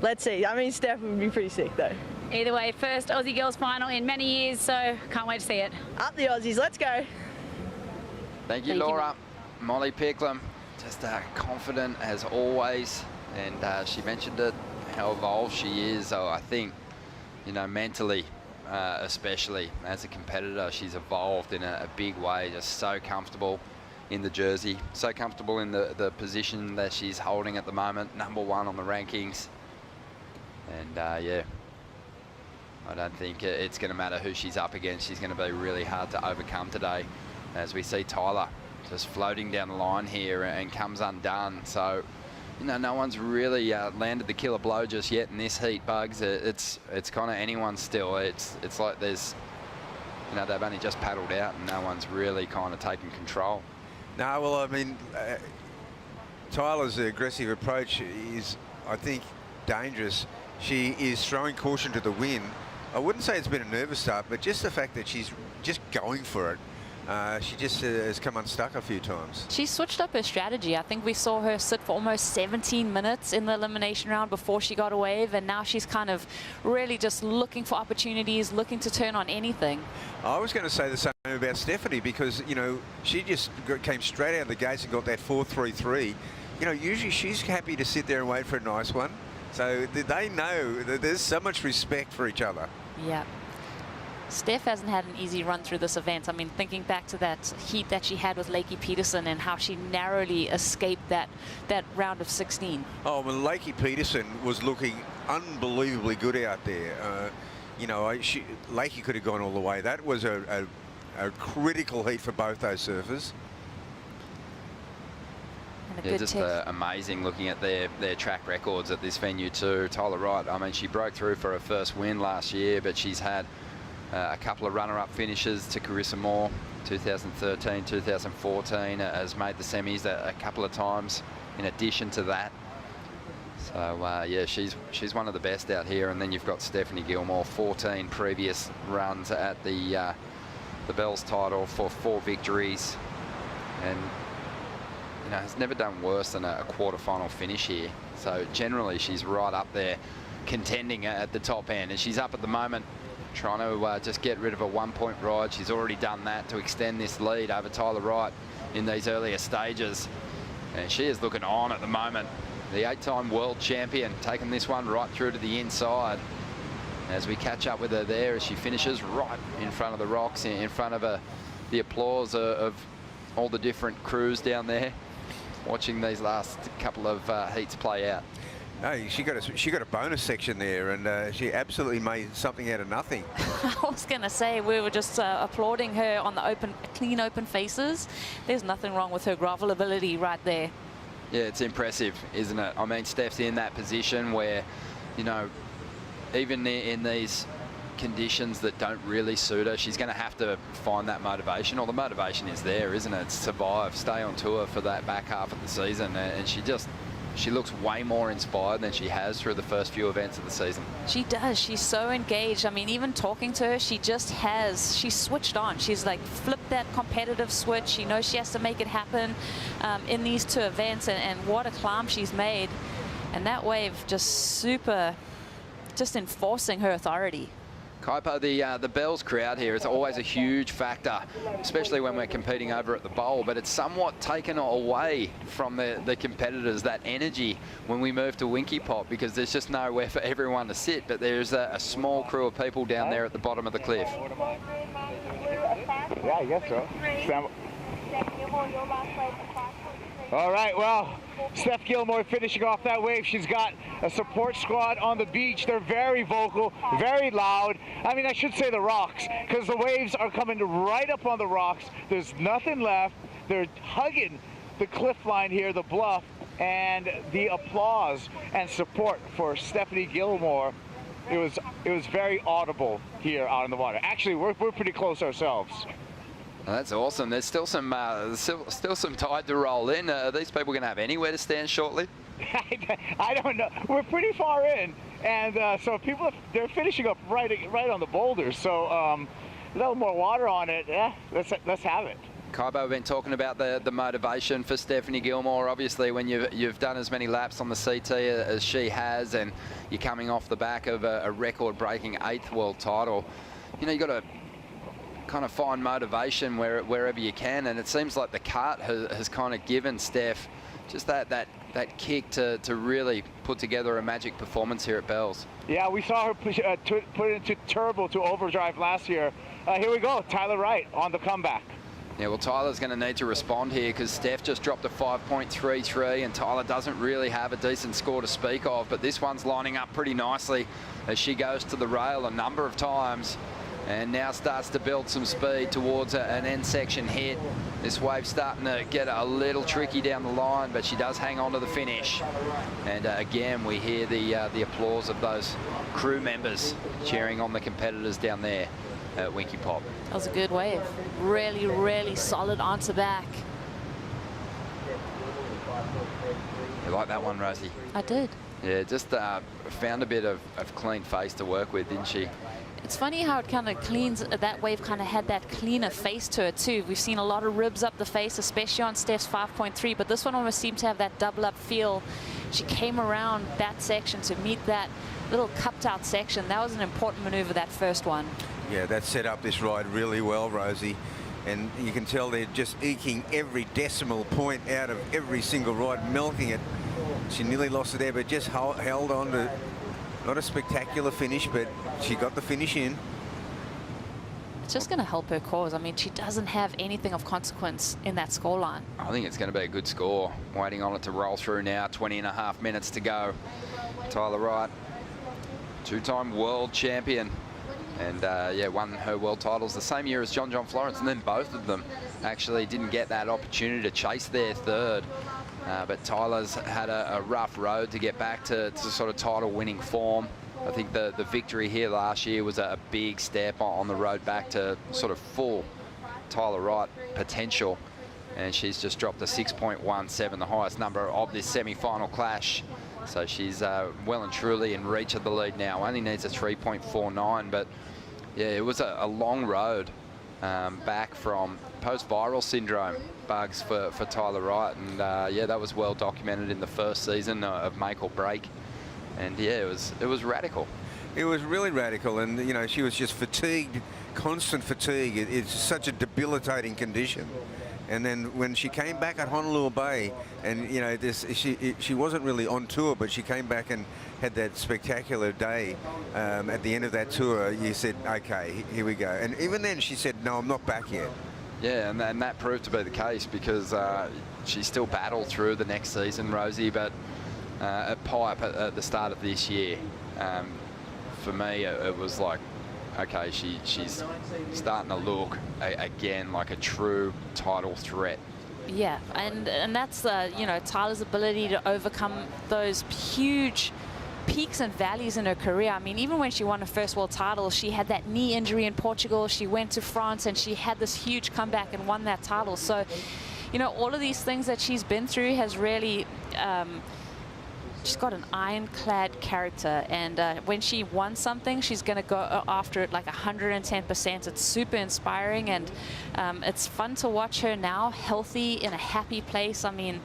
let's see. I mean, Steph would be pretty sick though. Either way, first Aussie Girls final in many years, so can't wait to see it. Up the Aussies, let's go. Thank you, Laura. Molly Picklum, just confident as always, and she mentioned it, how evolved she is. So I think, mentally, especially as a competitor, she's evolved in a big way, just so comfortable in the jersey, so comfortable in the position that she's holding at the moment, #1 on the rankings. And yeah, I don't think it's going to matter who she's up against. She's going to be really hard to overcome today, as we see Tyler just floating down the line here and comes undone. So, no one's really landed the killer blow just yet in this heat, Bugs. It's kind of anyone's still. It's like there's, they've only just paddled out and no one's really kind of taken control. No, well, I mean, Tyler's aggressive approach is, I think, dangerous. she is throwing caution to the wind. I wouldn't say it's been a nervous start, but just the fact that she's just going for it. She just has come unstuck a few times. She switched up her strategy. I think we saw her sit for almost 17 minutes in the elimination round before she got a wave, and now she's kind of really just looking for opportunities, looking to turn on anything. I was going to say the same about Stephanie, because, you know, she just came straight out of the gates and got that 4.33. You know, usually she's happy to sit there and wait for a nice one. So they know that there's so much respect for each other. Yeah. Steph hasn't had an easy run through this event. I mean, thinking back to that heat that she had with Lakey Peterson and how she narrowly escaped that round of 16. Oh, well, Lakey Peterson was looking unbelievably good out there. You know, Lakey could have gone all the way. That was a critical heat for both those surfers. Yeah, just amazing looking at their track records at this venue too. Tyler Wright, I mean, she broke through for her first win last year, but she's had a couple of runner-up finishes to Carissa Moore, 2013, 2014, has made the semis a couple of times in addition to that. So yeah, she's one of the best out here. And then you've got Stephanie Gilmore, 14 previous runs at the Bells title for 4 victories, and you know, has never done worse than a quarterfinal finish here. So generally she's right up there contending at the top end, and she's up at the moment trying to just get rid of a 1-point ride. She's already done that to extend this lead over Tyler Wright in these earlier stages, and she is looking on at the moment. The 8-time world champion taking this one right through to the inside. As we catch up with her there as she finishes right in front of the rocks, in front of the applause of all the different crews down there watching these last couple of heats play out. Hey, she got a bonus section there, and she absolutely made something out of nothing. I was going to say, we were just applauding her on the clean open faces. There's nothing wrong with her gravel ability right there. Yeah, it's impressive, isn't it? I mean, Steph's in that position where, you know, even in these conditions that don't really suit her, she's going to have to find that motivation, or the motivation is there, isn't it? Survive, stay on tour for that back half of the season, and she looks way more inspired than she has through the first few events of the season. She does. She's so engaged. I mean, even talking to her, she's switched on. She's like flipped that competitive switch. She knows she has to make it happen in these 2 events, and what a climb she's made. And that wave just enforcing her authority. Kaipo, the Bells crowd here is always a huge factor, especially when we're competing over at the bowl, but it's somewhat taken away from the competitors, that energy, when we move to Winky Pot, because there's just nowhere for everyone to sit, but there's a small crew of people down there at the bottom of the cliff. Yeah, I guess so. All right, well, Steph Gilmore finishing off that wave. She's got a support squad on the beach. They're very vocal, very loud. I mean, I should say the rocks, because the waves are coming right up on the rocks. There's nothing left. They're hugging the cliff line here, the bluff, and the applause and support for Stephanie Gilmore. It was very audible here out in the water. Actually, we're pretty close ourselves. Oh, that's awesome. There's still some tide to roll in. Are these people going to have anywhere to stand shortly? I don't know. We're pretty far in, and so they're finishing up right on the boulders. So a little more water on it. Yeah, let's have it. Kaibo, we've been talking about the motivation for Stephanie Gilmore. Obviously, when you've done as many laps on the CT as she has, and you're coming off the back of a record-breaking 8th world title, you know, you got to kind of find motivation wherever you can, and it seems like the cart has kind of given Steph just that kick to really put together a magic performance here at Bells. Yeah, we saw her put it into turbo to overdrive last year. Here we go, Tyler Wright on the comeback. Yeah, well, Tyler's going to need to respond here, because Steph just dropped a 5.33, and Tyler doesn't really have a decent score to speak of, but this one's lining up pretty nicely as she goes to the rail a number of times, and now starts to build some speed towards an end section hit. This wave's starting to get a little tricky down the line, but she does hang on to the finish. And again, we hear the applause of those crew members cheering on the competitors down there at Winky Pop. That was a good wave. Really, really solid answer back. You like that one, Rosie? I did. Yeah, just found a bit of clean face to work with, didn't she? It's funny how it kind of cleans, that wave kind of had that cleaner face to it too. We've seen a lot of ribs up the face, especially on Steph's 5.3, but this one almost seemed to have that double up feel. She came around that section to meet that little cupped out section. That was an important maneuver, that first one. Yeah, that set up this ride really well, Rosie. And you can tell they're just eking every decimal point out of every single ride, milking it. She nearly lost it there, but just held on to, not a spectacular finish, but she got the finish in. It's just going to help her cause. I mean, she doesn't have anything of consequence in that scoreline. I think it's going to be a good score. Waiting on it to roll through now. 20.5 minutes to go. Tyler Wright, two-time world champion. And yeah, won her world titles the same year as John Florence, and then both of them actually didn't get that opportunity to chase their third. But Tyler's had a rough road to get back to sort of title-winning form. I think the victory here last year was a big step on the road back to sort of full Tyler Wright potential. And she's just dropped a 6.17, the highest number of this semi-final clash. So she's well and truly in reach of the lead now. Only needs a 3.49, but yeah, it was a long road back from post-viral syndrome bugs for Tyler Wright. And yeah, that was well documented in the first season of Make or Break. And yeah, it was radical. It was really radical, and you know, she was just fatigued, constant fatigue. It's such a debilitating condition. And then when she came back at Honolulu Bay, and you know, she wasn't really on tour, but she came back and had that spectacular day at the end of that tour. You said, okay, here we go. And even then she said, no, I'm not back yet. Yeah, and that proved to be the case, because she still battled through the next season, Rosie, but at Pipe at the start of this year, for me, it was like, okay, she's starting to look again like a true title threat. Yeah, and that's you know, Tyler's ability to overcome those huge peaks and valleys in her career. I mean, even when she won her first world title, she had that knee injury in Portugal. She went to France and she had this huge comeback and won that title. So, you know, all of these things that she's been through has really she's got an ironclad character, and when she wants something, she's going to go after it like 110%. It's super inspiring, and it's fun to watch her now, healthy, in a happy place. I mean,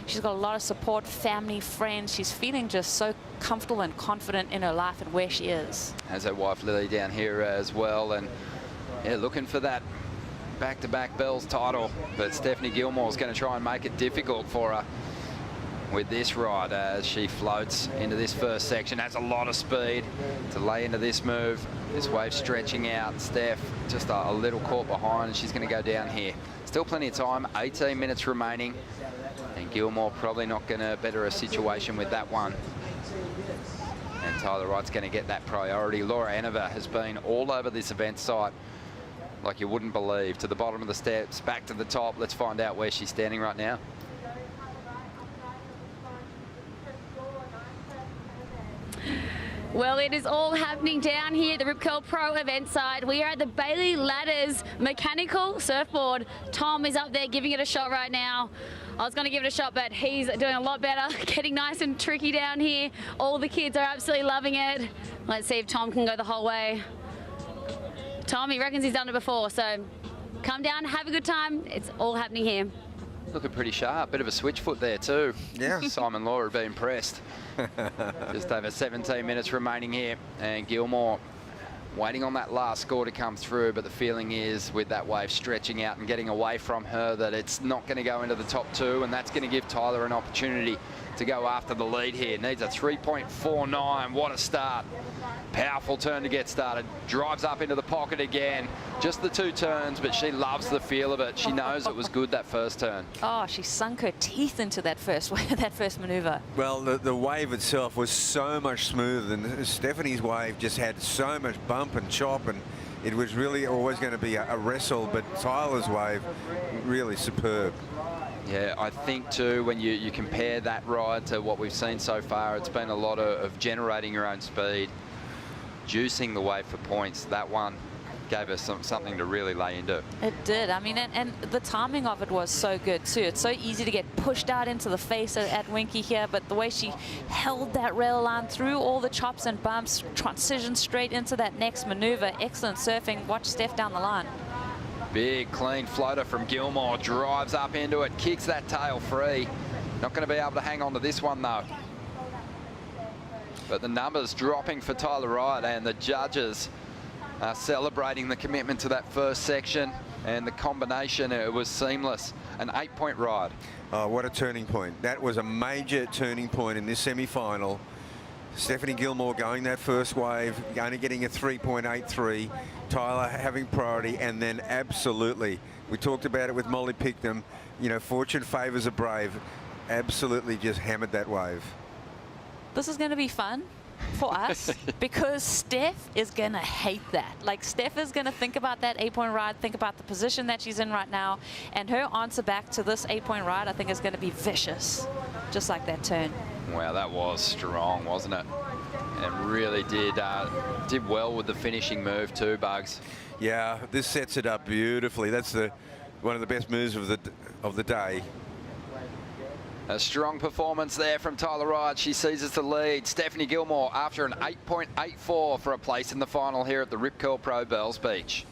she's got a lot of support, family, friends. She's feeling just so comfortable and confident in her life and where she is. Has her wife Lily down here as well, and yeah, looking for that back-to-back Bells title, but Stephanie Gilmore's going to try and make it difficult for her with this ride as she floats into this first section. Has a lot of speed to lay into this move. This wave stretching out. Steph just a little caught behind, and she's going to go down here. Still plenty of time, 18 minutes remaining, and Gilmore probably not going to better a situation with that one. And Tyler Wright's going to get that priority. Laura Enover has been all over this event site like you wouldn't believe. To the bottom of the steps, back to the top. Let's find out where she's standing right now. Well, it is all happening down here at the Rip Curl Pro event site. We are at the Bailey Ladders mechanical surfboard. Tom is up there giving it a shot right now. I was going to give it a shot, but he's doing a lot better, getting nice and tricky down here. All the kids are absolutely loving it. Let's see if Tom can go the whole way. Tom, he reckons he's done it before, so come down, have a good time. It's all happening here. Looking pretty sharp. Bit of a switch foot there too. Yeah. Simon Law would be impressed. Just over 17 minutes remaining here, and Gilmore waiting on that last score to come through, but the feeling is with that wave stretching out and getting away from her that it's not going to go into the top two, and that's going to give Tyler an opportunity to go after the lead here. Needs a 3.49. What a start. Powerful turn to get started. Drives up into the pocket again. Just the two turns, but she loves the feel of it. She knows it was good that first turn. Oh, she sunk her teeth into that first maneuver. Well, the wave itself was so much smoother than Stephanie's wave. Just had so much bump and chop, and it was really always going to be a wrestle, but Tyler's wave really superb. Yeah, I think too, when you compare that ride to what we've seen so far, it's been a lot of generating your own speed, juicing the wave for points. That one gave us something to really lay into. It did. I mean, and the timing of it was so good too. It's so easy to get pushed out into the face at Winky here, but the way she held that rail line through all the chops and bumps, transitioned straight into that next maneuver. Excellent surfing. Watch Steph down the line. Big clean floater from Gilmore, drives up into it, kicks that tail free. Not going to be able to hang on to this one though. But the numbers dropping for Tyler Wright, and the judges are celebrating the commitment to that first section, and the combination, it was seamless. An 8-point ride. Oh, what a turning point. That was a major turning point in this semi-final. Stephanie Gilmore going that first wave, only getting a 3.83. Tyler having priority, and then absolutely, we talked about it with Molly Picklum, you know, fortune favours a brave. Absolutely just hammered that wave. This is going to be fun for us because Steph is going to hate that. Like, Steph is going to think about that 8-point ride, think about the position that she's in right now, and her answer back to this 8-point ride, I think, is going to be vicious, just like that turn. Wow, that was strong, wasn't it? And really did well with the finishing move too, Bugs. Yeah, this sets it up beautifully. That's one of the best moves of the day. A strong performance there from Tyler Wright. She seizes the lead. Stephanie Gilmore after an 8.84 for a place in the final here at the Rip Curl Pro Bells Beach.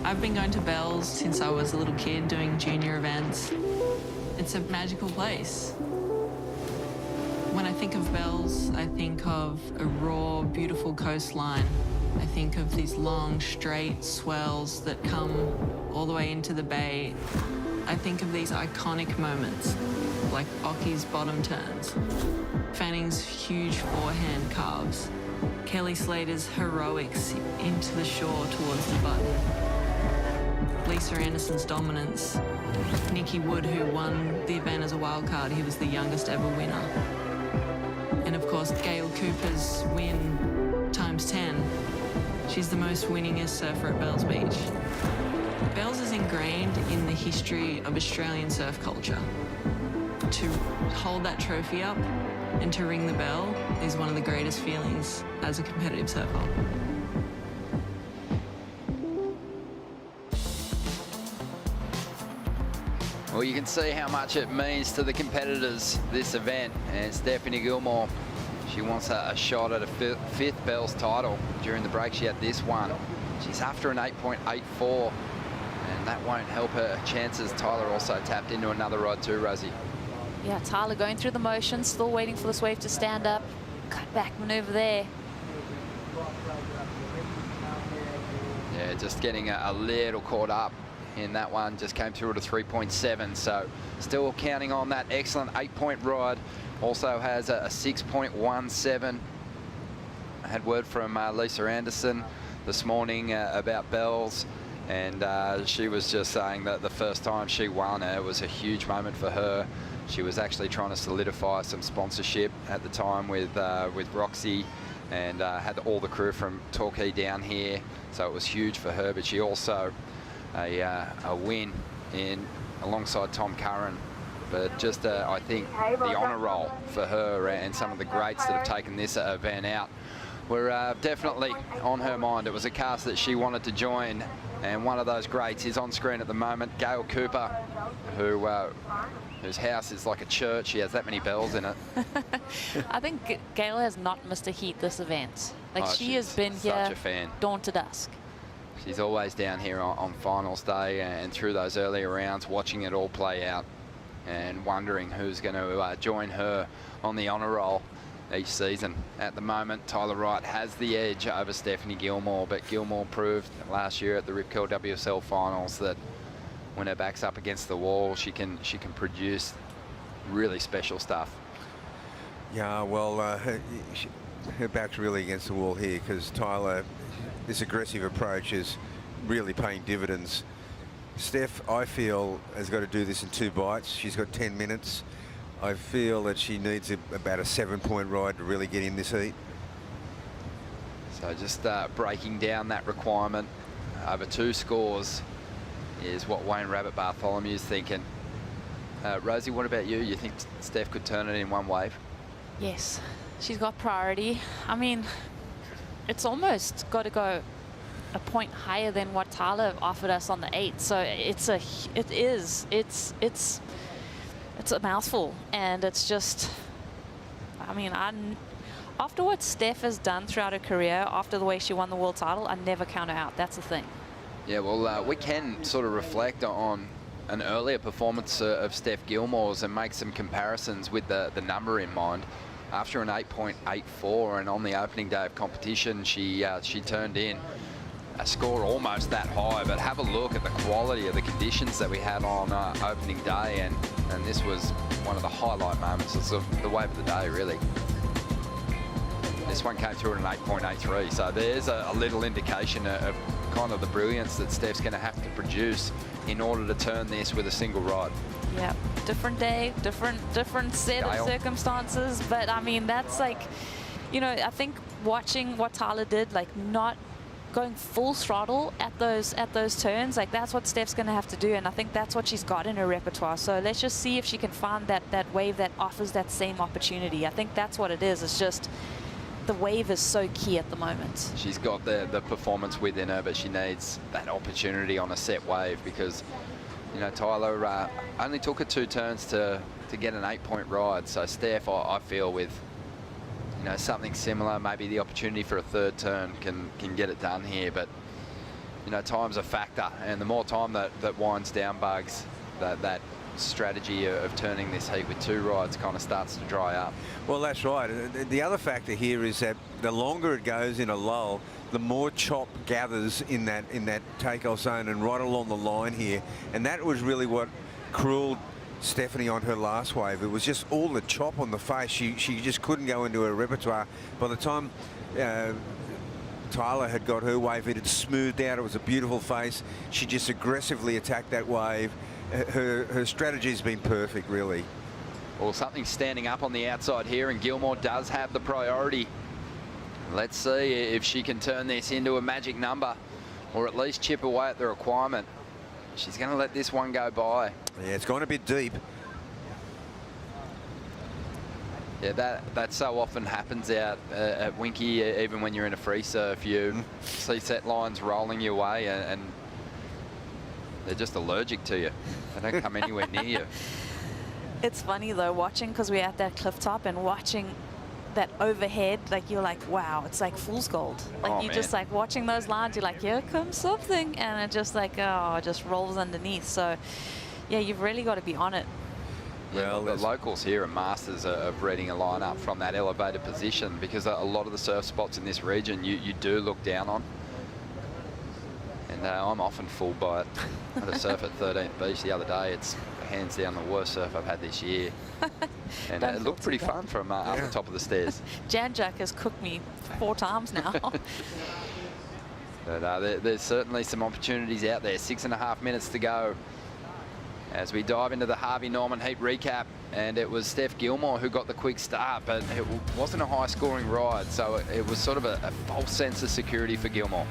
I've been going to Bells since I was a little kid doing junior events. It's a magical place. When I think of Bells, I think of a raw, beautiful coastline. I think of these long, straight swells that come all the way into the bay. I think of these iconic moments, like Ocky's bottom turns, Fanning's huge forehand carves, Kelly Slater's heroics into the shore towards the button, Lisa Anderson's dominance, Nikki Wood, who won the event as a wildcard. He was the youngest ever winner. And of course, Gail Cooper's win times 10. She's the most winningest surfer at Bells Beach. Bells is ingrained in the history of Australian surf culture. To hold that trophy up and to ring the bell is one of the greatest feelings as a competitive surfer. Well, you can see how much it means to the competitors, this event. And Stephanie Gilmore, she wants a shot at a fifth Bells title. During the break, she had this one. She's after an 8.84, and that won't help her chances. Tyler also tapped into another rod too, Rosie. Yeah, Tyler going through the motions, still waiting for this wave to stand up. Cut back maneuver there. Yeah, just getting a little caught up in that one. Just came through at a 3.7, so still counting on that excellent 8-point ride. Also has a 6.17. I had word from Lisa Anderson this morning about Bells, And she was just saying that the first time she won, it was a huge moment for her. She was actually trying to solidify some sponsorship at the time with Roxy, and had all the crew from Torquay down here, so it was huge for her. But she also a win alongside Tom Curran, but just I think the honour roll for her and some of the greats that have taken this event out were definitely on her mind. It was a cast that she wanted to join, and one of those greats is on screen at the moment, Gail Cooper, whose house is like a church. She has that many bells in it. I think Gail has not missed a heat this event. Like, she has been such here a fan. dawn to dusk. She's always down here on finals day and through those earlier rounds, watching it all play out and wondering who's going to join her on the honour roll each season. At the moment, Tyler Wright has the edge over Stephanie Gilmore, but Gilmore proved last year at the Rip Curl WSL finals that when her back's up against the wall, she can produce really special stuff. Yeah, well, her back's really against the wall here, because Tyler, this aggressive approach is really paying dividends. Steph, I feel, has got to do this in 2 bites. She's got 10 minutes. I feel that she needs about a 7-point ride to really get in this heat. So just breaking down that requirement over 2 scores is what Wayne Rabbit Bartholomew's thinking. Rosie, what about you? You think Steph could turn it in 1 wave? Yes, she's got priority. I mean, it's almost got to go a point higher than what Tyler offered us on the 8. So it's a mouthful, and it's just, I mean, after what Steph has done throughout her career, after the way she won the world title, I never count her out. That's the thing. Yeah, well, we can sort of reflect on an earlier performance of Steph Gilmore's and make some comparisons with the number in mind. After an 8.84, and on the opening day of competition, she turned in a score almost that high. But have a look at the quality of the conditions that we had on opening day, and this was one of the highlight moments. It's the wave of the day, really. This one came through at an 8.83, so there's a little indication of kind of the brilliance that Steph's going to have to produce in order to turn this with a single ride. Yeah, different day, different set of circumstances, but I mean, that's like, you know, I think watching what Tyler did, like not going full throttle at those turns, like that's what Steph's going to have to do, and I think that's what she's got in her repertoire. So let's just see if she can find that wave that offers that same opportunity. I think that's what it is. It's just the wave is so key at the moment. She's got the performance within her, but she needs that opportunity on a set wave, because, you know, Tyler only took her 2 turns to get an 8-point ride. So Steph, I feel, with, you know, something similar, maybe the opportunity for a 3rd turn can get it done here. But, you know, time's a factor, and the more time that winds down, Bugs, that strategy of turning this heat with 2 rides kind of starts to dry up. Well, that's right. The other factor here is that the longer it goes in a lull, the more chop gathers in that takeoff zone and right along the line here. And that was really what cruelled Stephanie on her last wave. It was just all the chop on the face. She just couldn't go into her repertoire. By the time Tyler had got her wave, it had smoothed out. It was a beautiful face. She just aggressively attacked that wave. Her strategy's been perfect, really. Well, something's standing up on the outside here, and Gilmore does have the priority. Let's see if she can turn this into a magic number, or at least chip away at the requirement. She's going to let this one go by. Yeah, it's gone a bit deep. Yeah, that so often happens out at Winky, even when you're in a free surf. You see set lines rolling your way, and they're just allergic to you. They don't come anywhere near you. It's funny though, watching, because we're at that cliff top and watching that overhead, like you're like, wow, it's like fool's gold. Like you just like watching those lines, you're like, here comes something, and it just like, oh, it just rolls underneath. So yeah, you've really got to be on it. Well, the locals here are masters of reading a line up from that elevated position, because a lot of the surf spots in this region you do look down on. And I'm often fooled by it. I had a surf at 13th Beach the other day. It's hands down the worst surf I've had this year. And it looked pretty fun from up the top of the stairs. Jan Jack has cooked me 4 times now. But there's certainly some opportunities out there. 6.5 minutes to go as we dive into the Harvey Norman heat recap. And it was Steph Gilmore who got the quick start, but it wasn't a high-scoring ride, so it was sort of a false sense of security for Gilmore.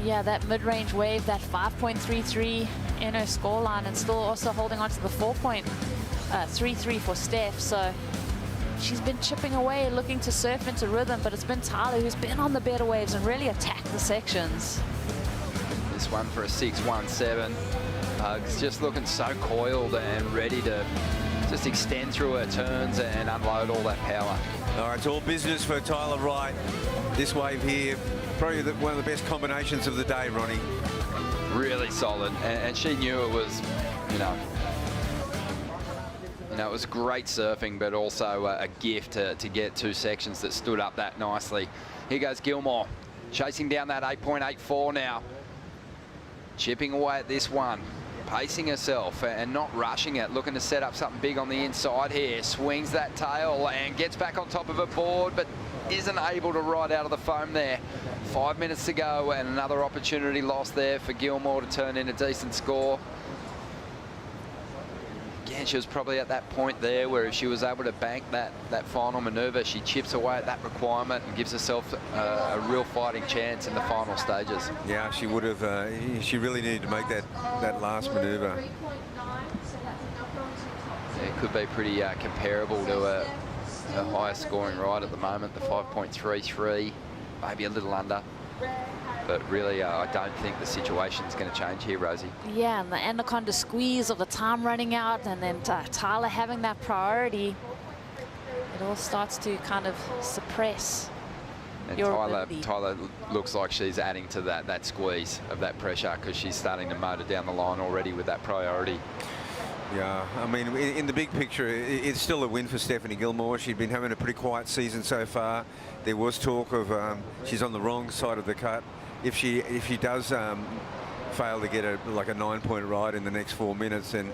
Yeah, that mid-range wave, that 5.33 in her scoreline, and still also holding on to the 4.33 for Steph. So she's been chipping away, looking to surf into rhythm, but it's been Tyler who's been on the better waves and really attacked the sections. This one for a 6.17. Hugs just looking so coiled and ready to just extend through her turns and unload all that power. All right, it's all business for Tyler Wright. This wave here, probably one of the best combinations of the day, Ronnie. Really solid, and she knew it was, you know, it was great surfing, but also a gift to get 2 sections that stood up that nicely. Here goes Gilmore, chasing down that 8.84 now. Chipping away at this one. Pacing herself and not rushing it, looking to set up something big on the inside here. Swings that tail and gets back on top of her board, but isn't able to ride out of the foam there. 5 minutes to go and another opportunity lost there for Gilmore to turn in a decent score. Again, she was probably at that point there where if she was able to bank that final manoeuvre, she chips away at that requirement and gives herself a real fighting chance in the final stages. Yeah, she would have. She really needed to make that last manoeuvre. It could be pretty comparable to a highest scoring ride at the moment, the 5.33, maybe a little under. But really, I don't think the situation's going to change here, Rosie. Yeah, and the anaconda squeeze of the time running out, and then Tyler having that priority, it all starts to kind of suppress and your Tyler looks like she's adding to that squeeze of that pressure, because she's starting to motor down the line already with that priority. Yeah, I mean, in the big picture, it's still a win for Stephanie Gilmore. She'd been having a pretty quiet season so far. There was talk of she's on the wrong side of the cut. If she does fail to get like a 9-point ride in the next 4 minutes, and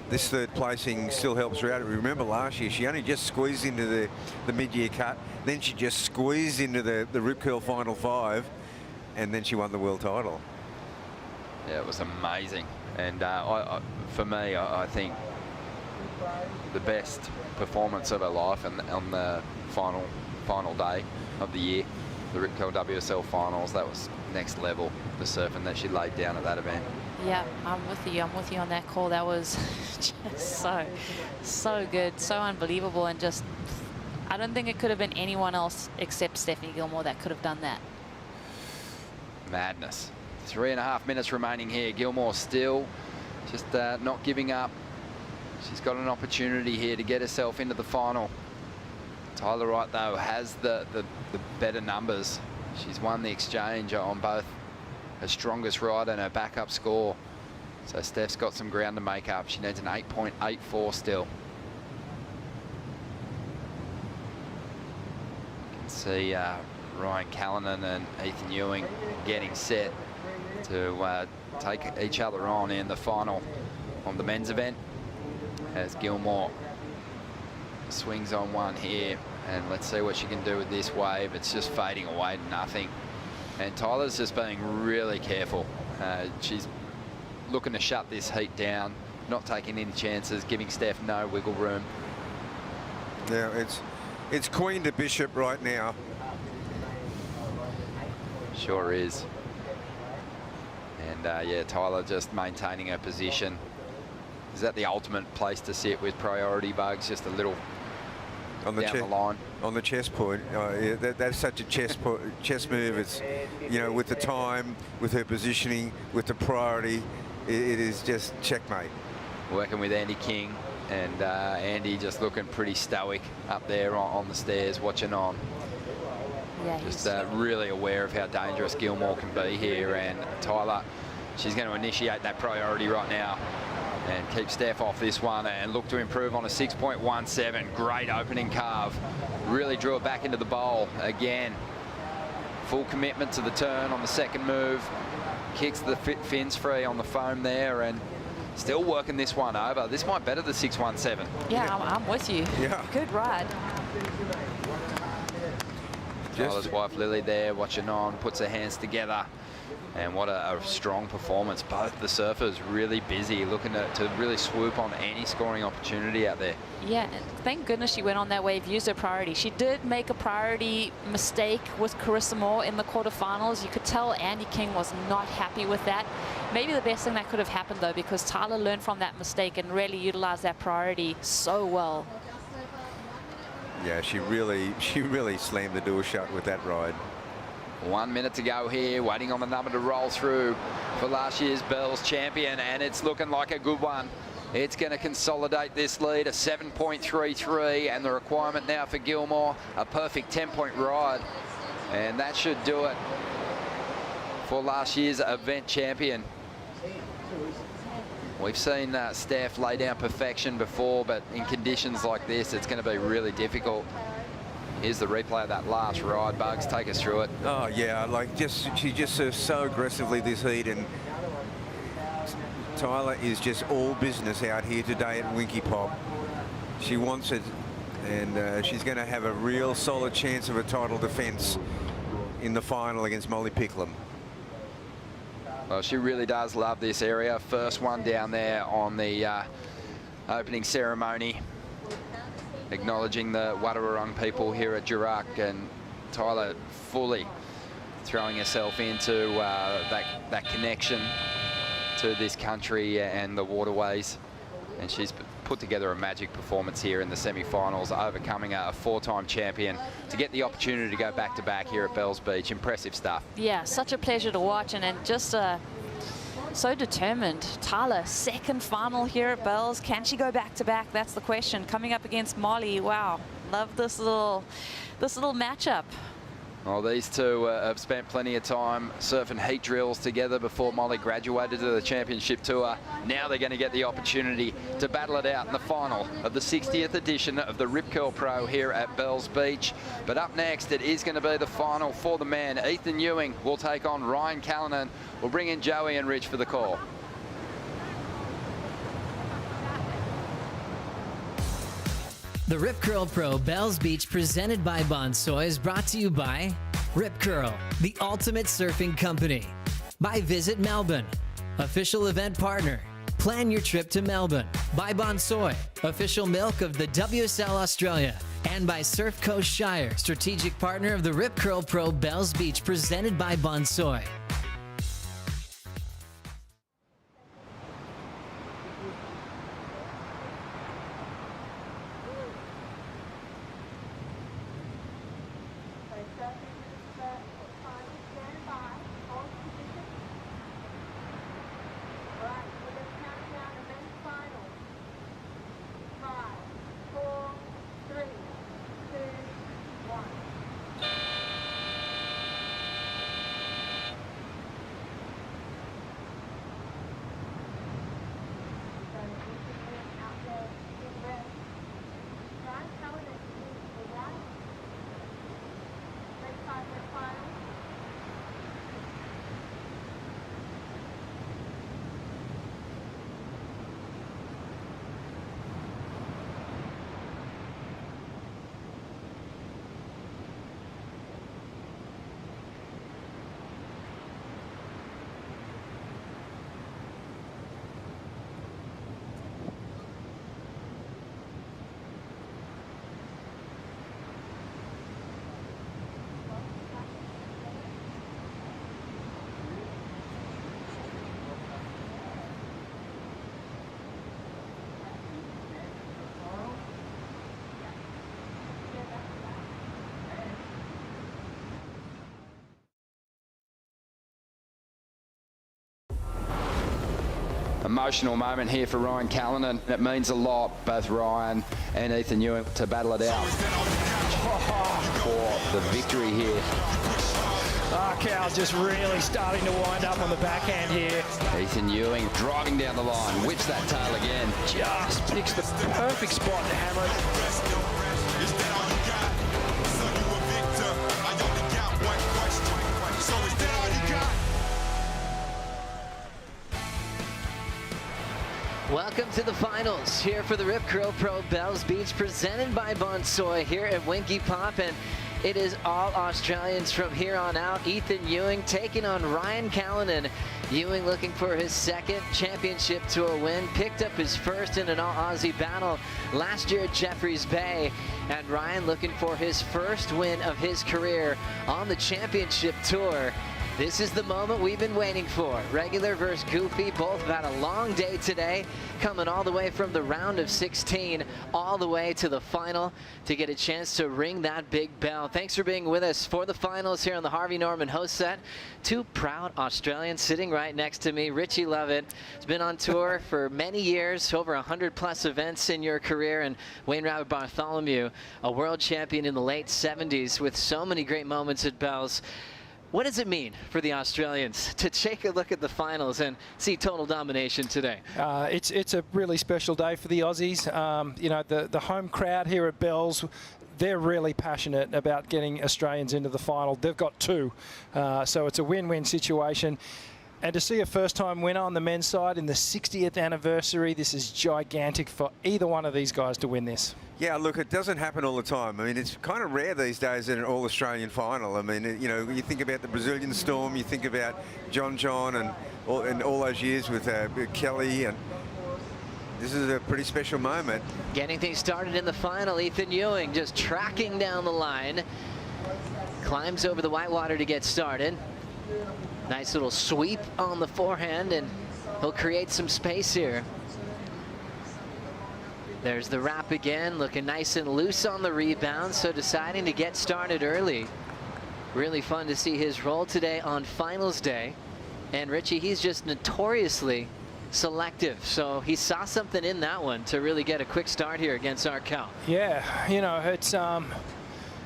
this third placing still helps her out. Remember last year, she only just squeezed into the mid-year cut, then she just squeezed into the Rip Curl Final 5, and then she won the world title. Yeah, it was amazing. And for me, I think the best performance of her life on the final day of the year, the Rip Curl WSL Finals. That was next level, the surfing that she laid down at that event. Yeah, I'm with you on that call. That was just so good, so unbelievable, and just I don't think it could have been anyone else except Stephanie Gilmore that could have done that. Madness. 3.5 minutes remaining here. Gilmore still just not giving up. She's got an opportunity here to get herself into the final. Tyler Wright, though, has the better numbers. She's won the exchange on both her strongest ride and her backup score. So Steph's got some ground to make up. She needs an 8.84 still. You can see Ryan Callanan and Ethan Ewing getting set to take each other on in the final on the men's event, as Gilmore swings on one here, and let's see what she can do with this wave. It's just fading away to nothing, and Tyler's just being really careful. She's looking to shut this heat down, not taking any chances, giving Steph no wiggle room. Yeah, it's Queen to Bishop right now. Sure is. And yeah, Tyler just maintaining her position. Is that the ultimate place to sit with priority, Bugs? Just a little on the down the line. On the chest point. Yeah, that's such a chess move. It's, you know, with the time, with her positioning, with the priority, it is just checkmate. Working with Andy King, and Andy just looking pretty stoic up there on the stairs, watching on. Yeah, just really aware of how dangerous Gilmore can be here, and Tyler, she's going to initiate that priority right now and keep Steph off this one and look to improve on a 6.17. Great opening carve. Really drew it back into the bowl again. Full commitment to the turn on the second move. Kicks the fins free on the foam there, and still working this one over. This might better the 6.17. Yeah, I'm with you. Yeah. Good ride. Tyler's wife Lily there watching on, puts her hands together. And what a strong performance. Both the surfers really busy, looking to really swoop on any scoring opportunity out there. Yeah, and thank goodness she went on that wave, used her priority. She did make a priority mistake with Carissa Moore in the quarterfinals. You could tell Andy King was not happy with that. Maybe the best thing that could have happened, though, because Tyler learned from that mistake and really utilized that priority so well. Yeah, she really slammed the door shut with that ride. 1 minute to go here, waiting on the number to roll through for last year's Bells champion, and it's looking like a good one. It's going to consolidate this lead, a 7.33, and the requirement now for Gilmore, a perfect 10-point ride. And that should do it for last year's event champion. We've seen Steph lay down perfection before, but in conditions like this, it's going to be really difficult. Here's the replay of that last ride. Bugs, take us through it. Oh yeah, like she just surfs so aggressively this heat, and Tyler is just all business out here today at Winky Pop. She wants it, and she's going to have a real solid chance of a title defence in the final against Molly Picklum. Well, she really does love this area. First one down there on the opening ceremony, acknowledging the Wadawurrung people here at Jurak, and Tyler fully throwing herself into that connection to this country and the waterways. And she's put together a magic performance here in the semi-finals, overcoming a four-time champion to get the opportunity to go back-to-back here at Bells Beach. Impressive stuff. Yeah, such a pleasure to watch, and just so determined. Tyler, second final here at Bells. Can she go back-to-back? That's the question. Coming up against Molly. Wow, love this little matchup. Well, these two have spent plenty of time surfing heat drills together before Molly graduated to the championship tour. Now they're going to get the opportunity to battle it out in the final of the 60th edition of the Rip Curl Pro here at Bells Beach. But up next, it is going to be the final for the men. Ethan Ewing will take on Ryan Callanan. We'll bring in Joey and Rich for the call. The Rip Curl Pro Bells Beach, presented by Bonsoy, is brought to you by Rip Curl, the ultimate surfing company. By Visit Melbourne, official event partner. Plan your trip to Melbourne. By Bonsoy, official milk of the WSL Australia. And by Surf Coast Shire, strategic partner of the Rip Curl Pro Bells Beach, presented by Bonsoy. Emotional moment here for Ryan Callanan. It means a lot, both Ryan and Ethan Ewing, to battle it out for the victory here. Cal's just really starting to wind up on the backhand here. Ethan Ewing driving down the line, whips that tail again. Just picks the perfect spot to hammer it. Welcome to the finals here for the Rip Curl Pro Bells Beach, presented by Bonsoy here at Winky Pop. And It is all Australians from here on out. Ethan Ewing taking on Ryan Callanan. Ewing looking for his second championship tour win. Picked up his first in an all-Aussie battle last year at Jeffreys Bay. And Ryan looking for his first win of his career on the championship tour. This is the moment we've been waiting for. Regular versus goofy, both have had a long day today, coming all the way from the round of 16 all the way to the final to get a chance to ring that big bell. Thanks for being with us for the finals here on the Harvey Norman host set. Two proud Australians sitting right next to me. Richie Lovett has been on tour for many years, over 100+ events in your career, and Wayne Rabbit Bartholomew, a world champion in the late 70s with so many great moments at bells. What does it mean for the Australians to take a look at the finals and see total domination today? It's a really special day for the Aussies. You know, the home crowd here at Bells, they're really passionate about getting Australians into the final. They've got two, so it's a win-win situation. And to see a first-time winner on the men's side in the 60th anniversary, this is gigantic for either one of these guys to win this. Yeah, look, it doesnn't happen all the time. I mean, it's kind of rare these days in an all-Australian final. I mean, you know, you think about the Brazilian Storm, you think about John and all those years with Kelly, and this is a pretty special moment. Getting things started in the final, Ethan Ewing just tracking down the line. Climbs over the whitewater to get started. Nice little sweep on the forehand, and he'll create some space here. There's the wrap again, looking nice and loose on the rebound, so deciding to get started early. Really fun to see his roll today on finals day. And Richie, he's just notoriously selective, so he saw something in that one to really get a quick start here against Arkell. Yeah, you know,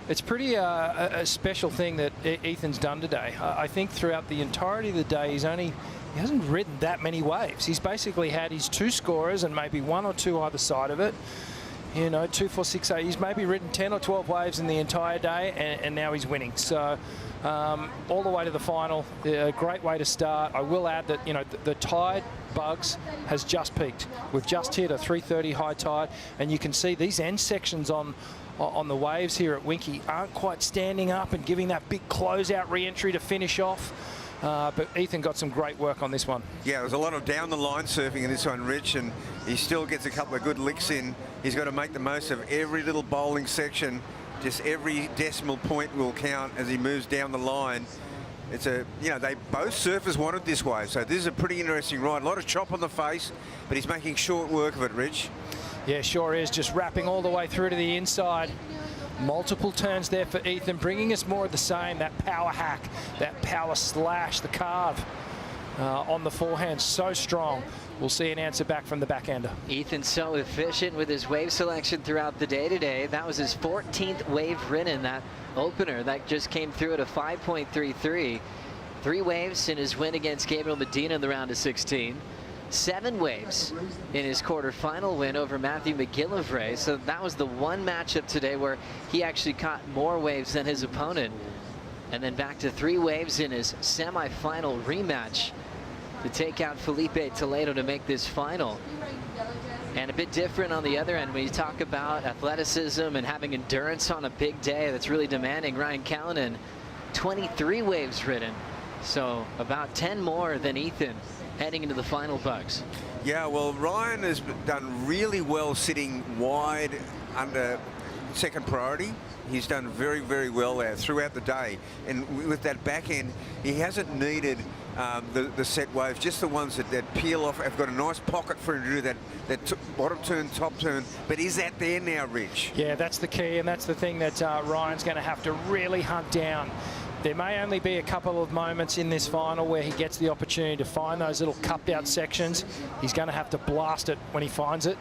it's pretty a special thing that Ethan's done today. I think throughout the entirety of the day, he hasn't ridden that many waves. He's basically had his two scorers and maybe one or two either side of it. You know, 2, 4, 6, 8. He's maybe ridden 10 or 12 waves in the entire day, and now he's winning. So all the way to the final, a great way to start. I will add that, you know, the tide bugs has just peaked. We've just hit a 3:30 high tide, and you can see these end sections on the waves here at Winky aren't quite standing up and giving that big closeout re-entry to finish off. But Ethan got some great work on this one. Yeah, there's a lot of down-the-line surfing in this one, Rich, and he still gets a couple of good licks in. He's got to make the most of every little bowling section. Just every decimal point will count as he moves down the line. It's a, you know, they both surfers wanted this wave, so this is a pretty interesting ride. A lot of chop on the face, but he's making short work of it, Rich. Yeah, sure is. Just wrapping all the way through to the inside. Multiple turns there for Ethan, bringing us more of the same, that power hack, that power slash, the carve on the forehand, so strong. We'll see an answer back from the backhander. Ethan's so efficient with his wave selection throughout the day today. That was his 14th wave ridden, that opener. That just came through at a 5.33. 3 waves in his win against Gabriel Medina in the round of 16. 7 waves in his quarterfinal win over Matthew McGillivray. So that was the one matchup today where he actually caught more waves than his opponent. And then back to 3 waves in his semifinal rematch to take out Felipe Toledo to make this final. And a bit different on the other end when you talk about athleticism and having endurance on a big day that's really demanding. Ryan Callanan, 23 waves ridden. So about 10 more than Ethan heading into the final, Bugs. Yeah, well, Ryan has done really well sitting wide under second priority. He's done very, very well there throughout the day. And with that back end, he hasn't needed the set waves, just the ones that peel off, have got a nice pocket for him to do that bottom turn, top turn. But is that there now, Rich? Yeah, that's the key, and that's the thing that Ryan's going to have to really hunt down. There may only be a couple of moments in this final where he gets the opportunity to find those little cupped out sections. He's going to have to blast it when he finds it.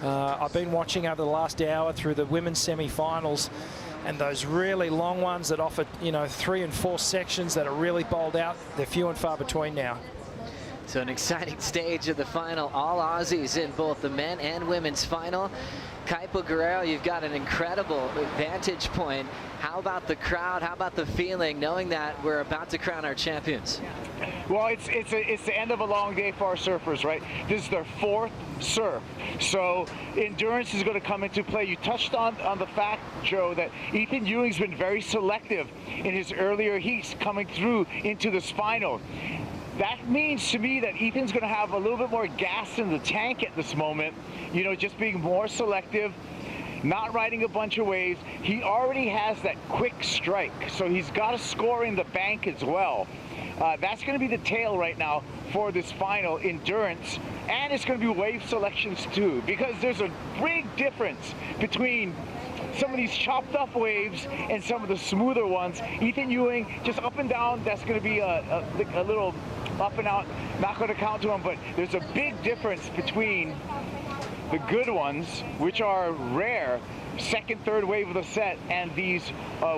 I've been watching over the last hour through the women's semi-finals, and those really long ones that offer, you know, 3 and 4 sections that are really bowled out, they're few and far between now. So an exciting stage of the final. All Aussies in both the men and women's final. Kaipo Guerrero, you've got an incredible vantage point. How about the crowd? How about the feeling knowing that we're about to crown our champions? Well, it's the end of a long day for our surfers, right? This is their 4th surf. So endurance is going to come into play. You touched on the fact, Joe, that Ethan Ewing's been very selective in his earlier heats coming through into this final. That means to me that Ethan's going to have a little bit more gas in the tank at this moment, you know, just being more selective, not riding a bunch of waves. He already has that quick strike, so he's got a score in the bank as well. That's going to be the tail right now for this final, endurance, and it's going to be wave selections too, because there's a big difference between some of these chopped up waves and some of the smoother ones. Ethan Ewing, just up and down, that's going to be a little up and out, not going to count to him, but there's a big difference between the good ones, which are rare, second, third wave of the set, and these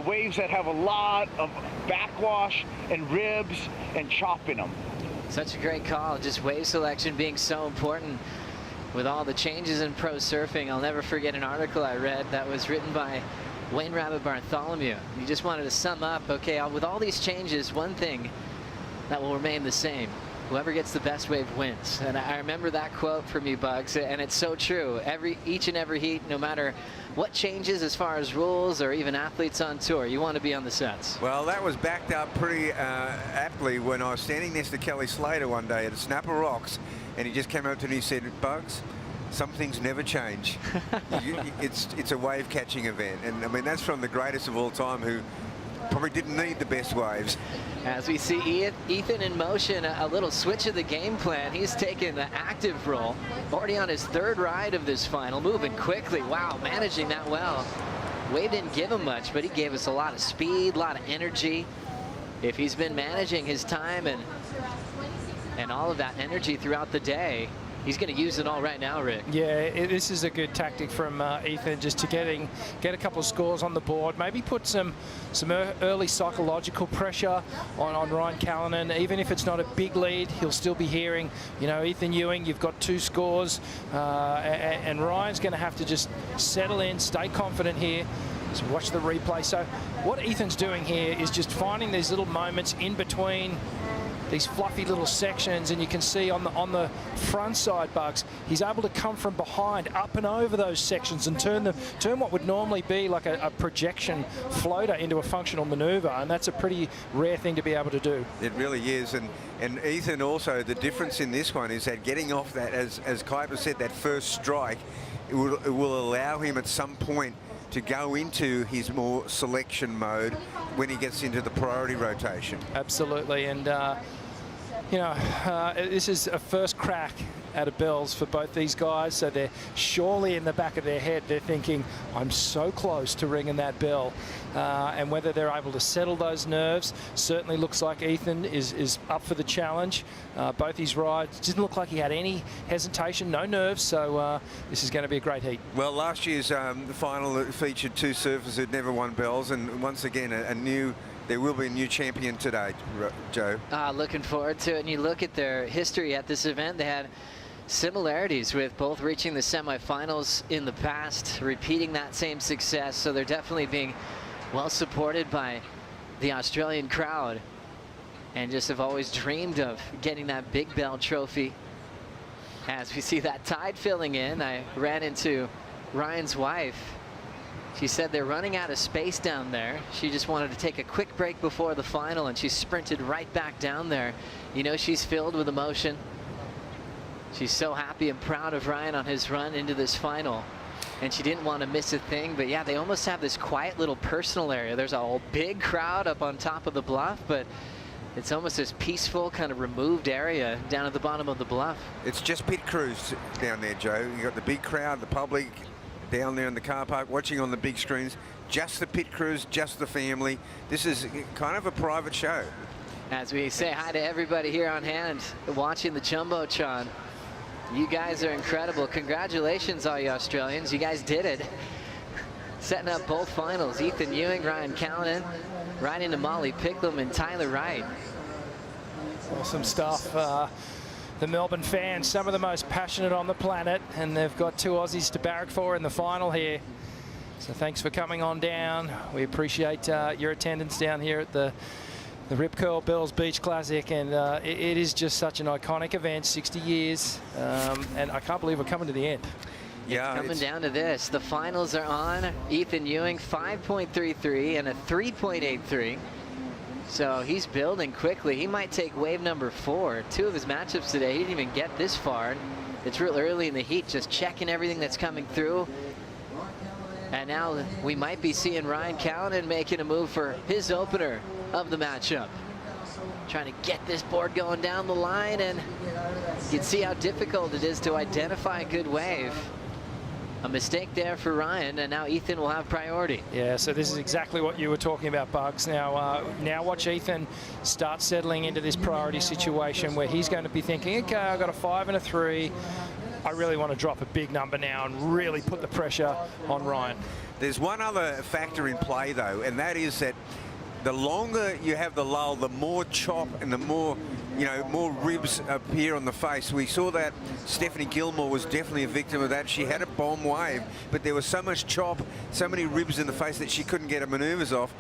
waves that have a lot of backwash and ribs and chop in them. Such a great call, just wave selection being so important with all the changes in pro surfing. I'll never forget an article I read that was written by Wayne Rabbit Bartholomew. He just wanted to sum up, okay, with all these changes, one thing that will remain the same: whoever gets the best wave wins. And I remember that quote from you, Bugs, and it's so true. Each and every heat, no matter what changes as far as rules or even athletes on tour, you want to be on the sets. Well, that was backed up pretty aptly when I was standing next to Kelly Slater one day at Snapper Rocks, and he just came up to me and said, "Bugs, some things never change." It's a wave catching event, and I mean that's from the greatest of all time, who probably didn't need the best waves. As we see Ethan in motion, a little switch of the game plan. He's taken the active role, already on his 3rd ride of this final, moving quickly. Wow, managing that well. Wave didn't give him much, but he gave us a lot of speed, a lot of energy. If he's been managing his time and all of that energy throughout the day, he's going to use it all right now, Rick. Yeah, this is a good tactic from Ethan, just to get a couple of scores on the board, maybe put some early psychological pressure on Ryan Callanan. Even if it's not a big lead, he'll still be hearing, you know, Ethan Ewing, you've got 2 scores, and Ryan's going to have to just settle in, stay confident here. So watch the replay. So what Ethan's doing here is just finding these little moments in between these fluffy little sections, and you can see on the front side, Bugs, he's able to come from behind up and over those sections and turn what would normally be like a projection floater into a functional maneuver, and that's a pretty rare thing to be able to do. It really is, and Ethan also, the difference in this one is that getting off that, as Kuiper said, that first strike, it will allow him at some point to go into his more selection mode when he gets into the priority rotation. Absolutely, and you know, this is a first crack at a Bells for both these guys, so they're surely in the back of their head, they're thinking, I'm so close to ringing that bell. And whether they're able to settle those nerves, certainly looks like Ethan is up for the challenge. Both his rides, didn't look like he had any hesitation, no nerves, so this is going to be a great heat. Well, last year's the final featured 2 surfers who'd never won Bells, and once again there will be a new champion today, Joe. Looking forward to it. And you look at their history at this event, they had similarities with both reaching the semifinals in the past, repeating that same success. So they're definitely being well supported by the Australian crowd, and just have always dreamed of getting that Big Bell trophy. As we see that tide filling in, I ran into Ryan's wife. She said they're running out of space down there. She just wanted to take a quick break before the final, and she sprinted right back down there. You know, she's filled with emotion. She's so happy and proud of Ryan on his run into this final, and she didn't want to miss a thing. But yeah, they almost have this quiet little personal area. There's a whole big crowd up on top of the bluff, but it's almost this peaceful kind of removed area down at the bottom of the bluff. It's just pit crews down there, Joe. You got the big crowd, the public down there in the car park watching on the big screens, just the pit crews, just the family. This is kind of a private show. As we say hi to everybody here on hand watching the Jumbotron. You guys are incredible. Congratulations, all you Australians. You guys did it. Setting up both finals. Ethan Ewing, Ryan Callanan, right into Molly Picklum and Tyler Wright. Awesome stuff. the Melbourne fans, some of the most passionate on the planet, and they've got 2 Aussies to barrack for in the final here. So thanks for coming on down. We appreciate your attendance down here at the Rip Curl Bells Beach Classic, and it is just such an iconic event, 60 years, and I can't believe we're coming to the end. Yeah, it's coming down to this. The finals are on. Ethan Ewing, 5.33 and a 3.83. So he's building quickly. He might take wave number 4. 2 of his matchups today, he didn't even get this far. It's real early in the heat, just checking everything that's coming through. And now we might be seeing Ryan Callanan making a move for his opener of the matchup. Trying to get this board going down the line, and you can see how difficult it is to identify a good wave. A mistake there for Ryan, and now Ethan will have priority. Yeah, so this is exactly what you were talking about, Bugs. Now, now watch Ethan start settling into this priority situation where he's going to be thinking, okay, I've got a 5 and a 3. I really want to drop a big number now and really put the pressure on Ryan. There's one other factor in play, though, and that is that the longer you have the lull, the more chop and the more, you know, more ribs appear on the face. We saw that Stephanie Gilmore was definitely a victim of that. She had a bomb wave, but there was so much chop, so many ribs in the face that she couldn't get her maneuvers off.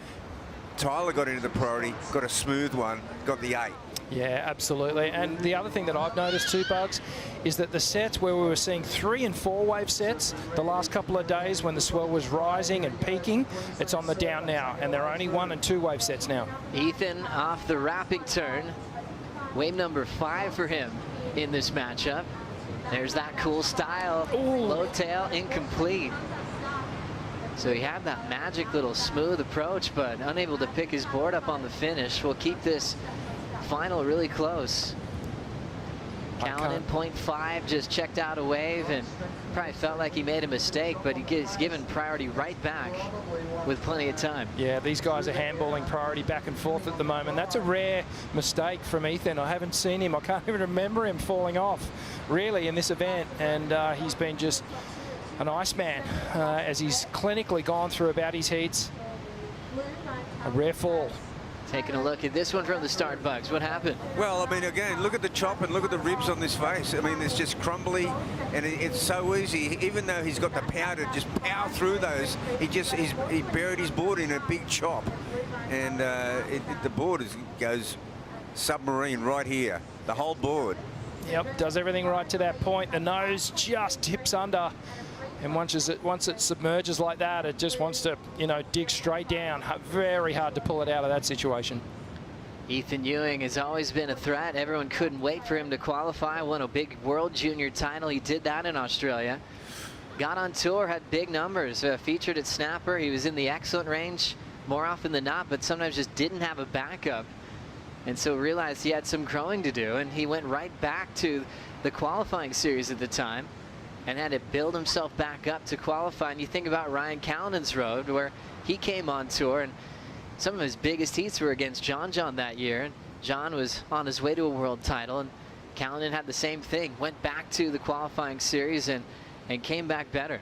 Tyler got into the priority, got a smooth one, got the 8. Yeah, absolutely. And the other thing that I've noticed too, Bugs, is that the sets where we were seeing 3 and 4 wave sets the last couple of days when the swell was rising and peaking, it's on the down now, and there are only 1 and 2 wave sets now. Ethan off the wrapping turn. Wave number 5 for him in this matchup. There's that cool style. Low tail, incomplete. So he had that magic little smooth approach, but unable to pick his board up on the finish. We'll keep this final really close. Callanan 0.5 just checked out a wave and probably felt like he made a mistake, but he gets given priority right back with plenty of time. Yeah, these guys are handballing priority back and forth at the moment. That's a rare mistake from Ethan. I haven't seen him. I can't even remember him falling off really in this event, and he's been just an iceman as he's clinically gone through about his heats. A rare fall. Taking a look at this one from the start, Bugs. What happened? Well, I mean, again, look at the chop and look at the ribs on this face. I mean, it's just crumbly, and it's so easy. Even though he's got the power to just power through those, he buried his board in a big chop, and the board goes submarine right here. The whole board. Yep, does everything right to that point. The nose just tips under. And once it submerges like that, it just wants to, you know, dig straight down. Very hard to pull it out of that situation. Ethan Ewing has always been a threat. Everyone couldn't wait for him to qualify. Won a big World Junior title. He did that in Australia. Got on tour, had big numbers. Featured at Snapper. He was in the excellent range more often than not, but sometimes just didn't have a backup. And so realized he had some growing to do, and he went right back to the qualifying series at the time and had to build himself back up to qualify. And you think about Ryan Callanan's road, where he came on tour, and some of his biggest heats were against John that year. And John was on his way to a world title, and Callanan had the same thing. Went back to the qualifying series and came back better.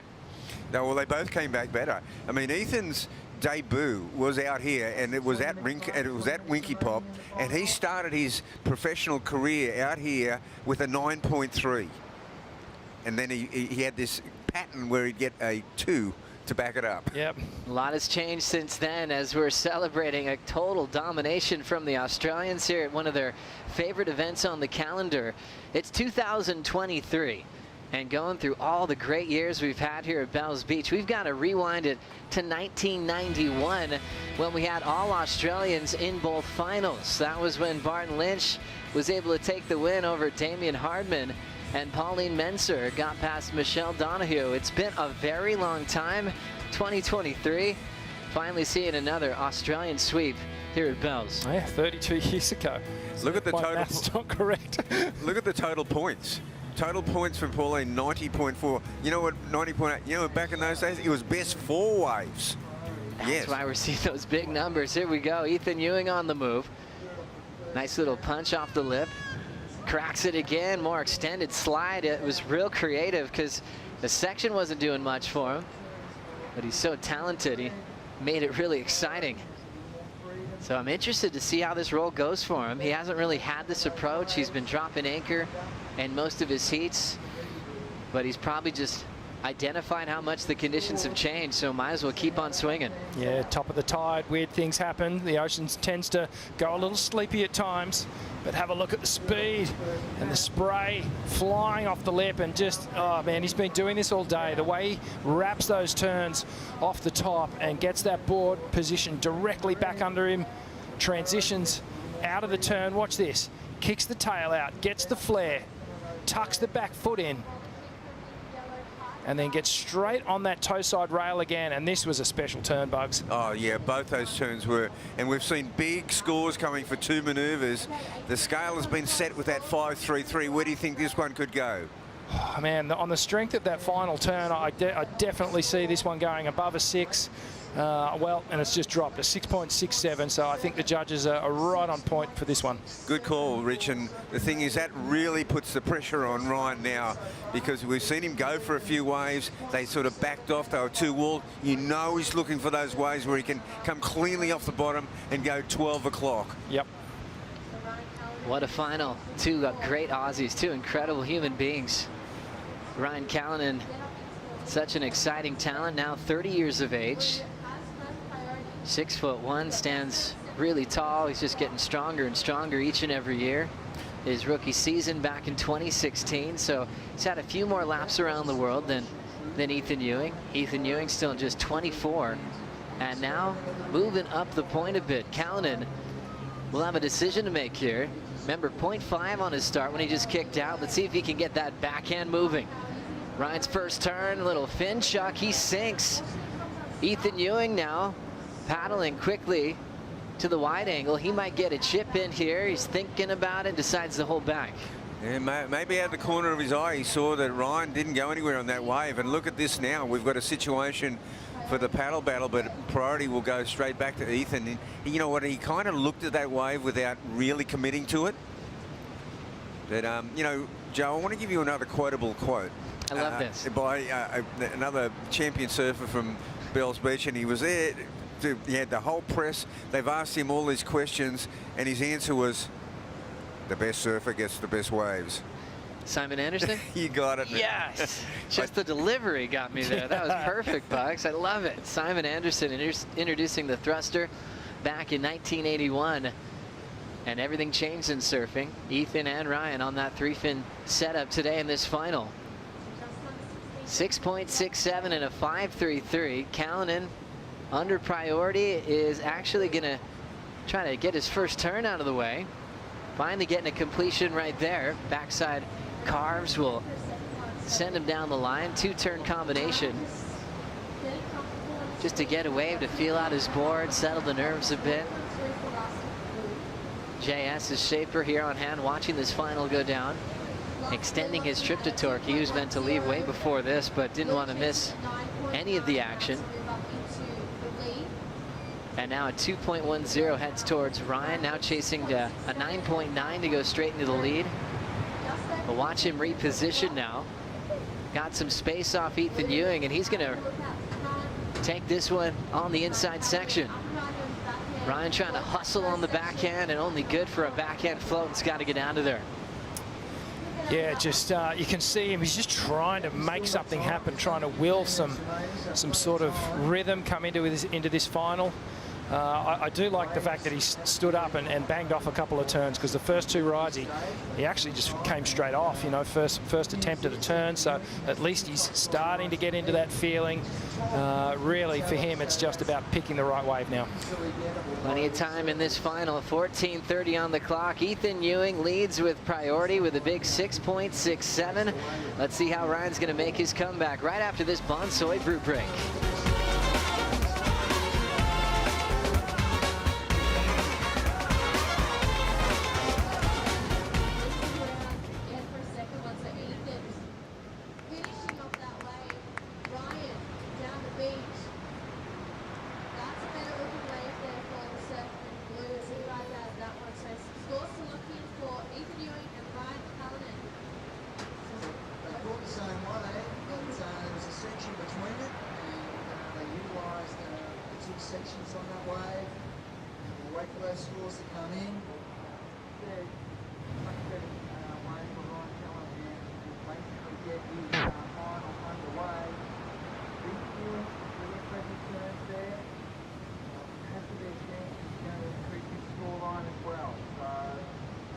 No, well, they both came back better. I mean, Ethan's debut was out here, and it was at Winky Pop, and he started his professional career out here with a 9.3. And then he had this pattern where he'd get a 2 to back it up. Yep. A lot has changed since then as we're celebrating a total domination from the Australians here at one of their favorite events on the calendar. It's 2023. And going through all the great years we've had here at Bells Beach, we've got to rewind it to 1991 when we had all Australians in both finals. That was when Barton Lynch was able to take the win over Damien Hardman, and Pauline Menser got past Michelle Donahue. It's been a very long time. 2023, finally seeing another Australian sweep here at Bells. Yeah, 32 years ago. Look at the total. That's not correct. Look at the total points. Total points from Pauline, 90.4. You know what, 90.8. You know, back in those days, it was best 4 waves. That's why we're seeing those big numbers. Here we go. Ethan Ewing on the move. Nice little punch off the lip. Cracks it again, more extended slide. It was real creative because the section wasn't doing much for him, but he's so talented. He made it really exciting. So I'm interested to see how this roll goes for him. He hasn't really had this approach. He's been dropping anchor in most of his heats, but he's probably just identifying how much the conditions have changed, so might as well keep on swinging. Yeah, top of the tide, weird things happen. The ocean tends to go a little sleepy at times, but have a look at the speed and the spray flying off the lip, and just, oh man, he's been doing this all day. The way he wraps those turns off the top and gets that board positioned directly back under him, transitions out of the turn, watch this, kicks the tail out, gets the flare, tucks the back foot in, and then gets straight on that toe side rail again. And this was a special turn, Bugs. Oh yeah, both those turns were, and we've seen big scores coming for 2 manoeuvres. The scale has been set with that 5.33. Where do you think this one could go? Oh, man, on the strength of that final turn, I definitely see this one going above a 6. Well, and it's just dropped a 6.67, so I think the judges are right on point for this one. Good call, Rich, and the thing is that really puts the pressure on Ryan now, because we've seen him go for a few waves. They sort of backed off, they were too walled. You know he's looking for those waves where he can come cleanly off the bottom and go 12 o'clock. Yep. What a final. Two great Aussies, two incredible human beings. Ryan Callanan, such an exciting talent, now 30 years of age. 6'1", stands really tall. He's just getting stronger and stronger each and every year. His rookie season back in 2016, so he's had a few more laps around the world than Ethan Ewing. Ethan Ewing still just 24, and now moving up the point a bit. Callanan will have a decision to make here. Remember, 0.5 on his start when he just kicked out. Let's see if he can get that backhand moving. Ryan's first turn, a little fin chuck, he sinks. Ethan Ewing now paddling quickly to the wide angle. He might get a chip in here. He's thinking about it, decides to hold back. Yeah, maybe out of the corner of his eye, he saw that Ryan didn't go anywhere on that wave. And look at this now. We've got a situation for the paddle battle, but priority will go straight back to Ethan. And you know what? He kind of looked at that wave without really committing to it. But, you know, Joe, I want to give you another quotable quote. I love this. By another champion surfer from Bells Beach, and he was there. He had the whole press. They've asked him all these questions, and his answer was, the best surfer gets the best waves. Simon Anderson? You got it. Yes. Just the delivery got me there. That was perfect, Bugs. I love it. Simon Anderson introducing the thruster back in 1981. And everything changed in surfing. Ethan and Ryan on that 3-fin setup today in this final. 6.67 and a 5.33. Callanan, under priority, is actually going to try to get his first turn out of the way. Finally getting a completion right there. Backside carves will send him down the line. 2-turn combination. Just to get a wave to feel out his board, settle the nerves a bit. JS is Schaefer here on hand, watching this final go down. Extending his trip to Torquay. He was meant to leave way before this, but didn't want to miss any of the action. And now a 2.10 heads towards Ryan, now chasing a 9.9 to go straight into the lead. But watch him reposition now. Got some space off Ethan Ewing, and he's going to take this one on the inside section. Ryan trying to hustle on the backhand, and only good for a backhand float. It's got to get down to there. Yeah, just you can see him. He's just trying to make something happen, trying to will some sort of rhythm come into this final. I do like the fact that he stood up and banged off a couple of turns, because the first 2 rides he actually just came straight off, you know, first attempt at a turn, so at least he's starting to get into that feeling. Really for him it's just about picking the right wave now. Plenty of time in this final. 14:30 on the clock. Ethan Ewing leads with priority with a big 6.67. Let's see how Ryan's going to make his comeback right after this Bonsoy brew break. wait for those scores to come in. Get his final underway. Beachley, the returns there. Has to be a chance he's going to increase his scoreline as well. So,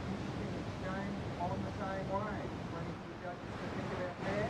interesting exchange on the same way. Plenty for the judges to think about there.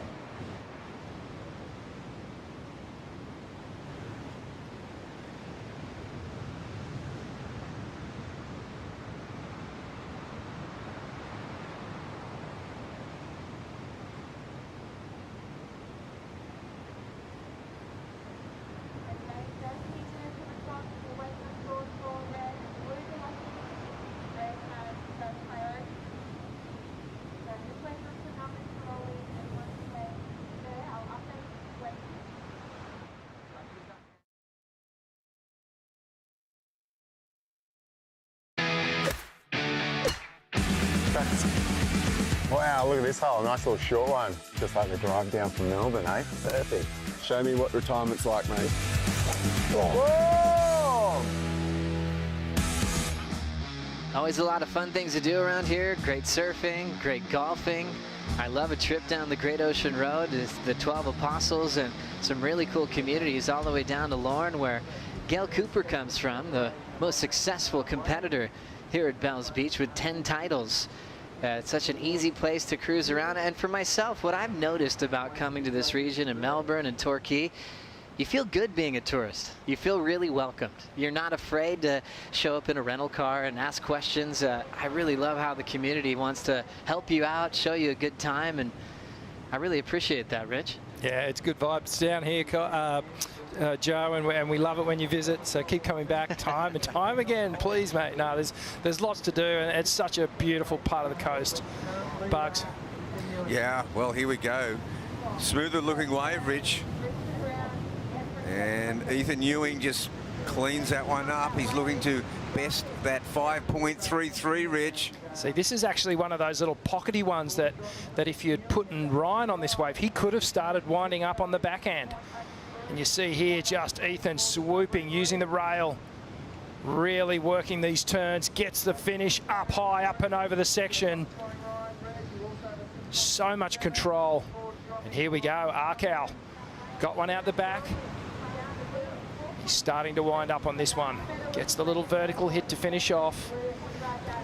Wow, look at this hole, nice little short one. Just like the drive down from Melbourne, eh? Perfect. Show me what retirement's like, mate. Oh. Always a lot of fun things to do around here. Great surfing, great golfing. I love a trip down the Great Ocean Road to the 12 Apostles and some really cool communities all the way down to Lorne, where Gail Cooper comes from, the most successful competitor here at Bells Beach with 10 titles. It's such an easy place to cruise around. And for myself, what I've noticed about coming to this region in Melbourne and Torquay, you feel good being a tourist. You feel really welcomed. You're not afraid to show up in a rental car and ask questions. I really love how the community wants to help you out, show you a good time, and I really appreciate that, Rich. Yeah, it's good vibes down here, Joe, and we love it when you visit, so keep coming back time and time again, please, mate. No, there's lots to do, and it's such a beautiful part of the coast. Bugs. Yeah, well, here we go. Smoother looking wave, Rich. And Ethan Ewing just cleans that one up. He's looking to best that 5.33, Rich. See, this is actually one of those little pockety ones that if you had put in Ryan on this wave, he could have started winding up on the backhand. And you see here just Ethan swooping, using the rail, really working these turns, gets the finish up high, up and over the section. So much control. And here we go, Arkau got one out the back. He's starting to wind up on this one. Gets the little vertical hit to finish off.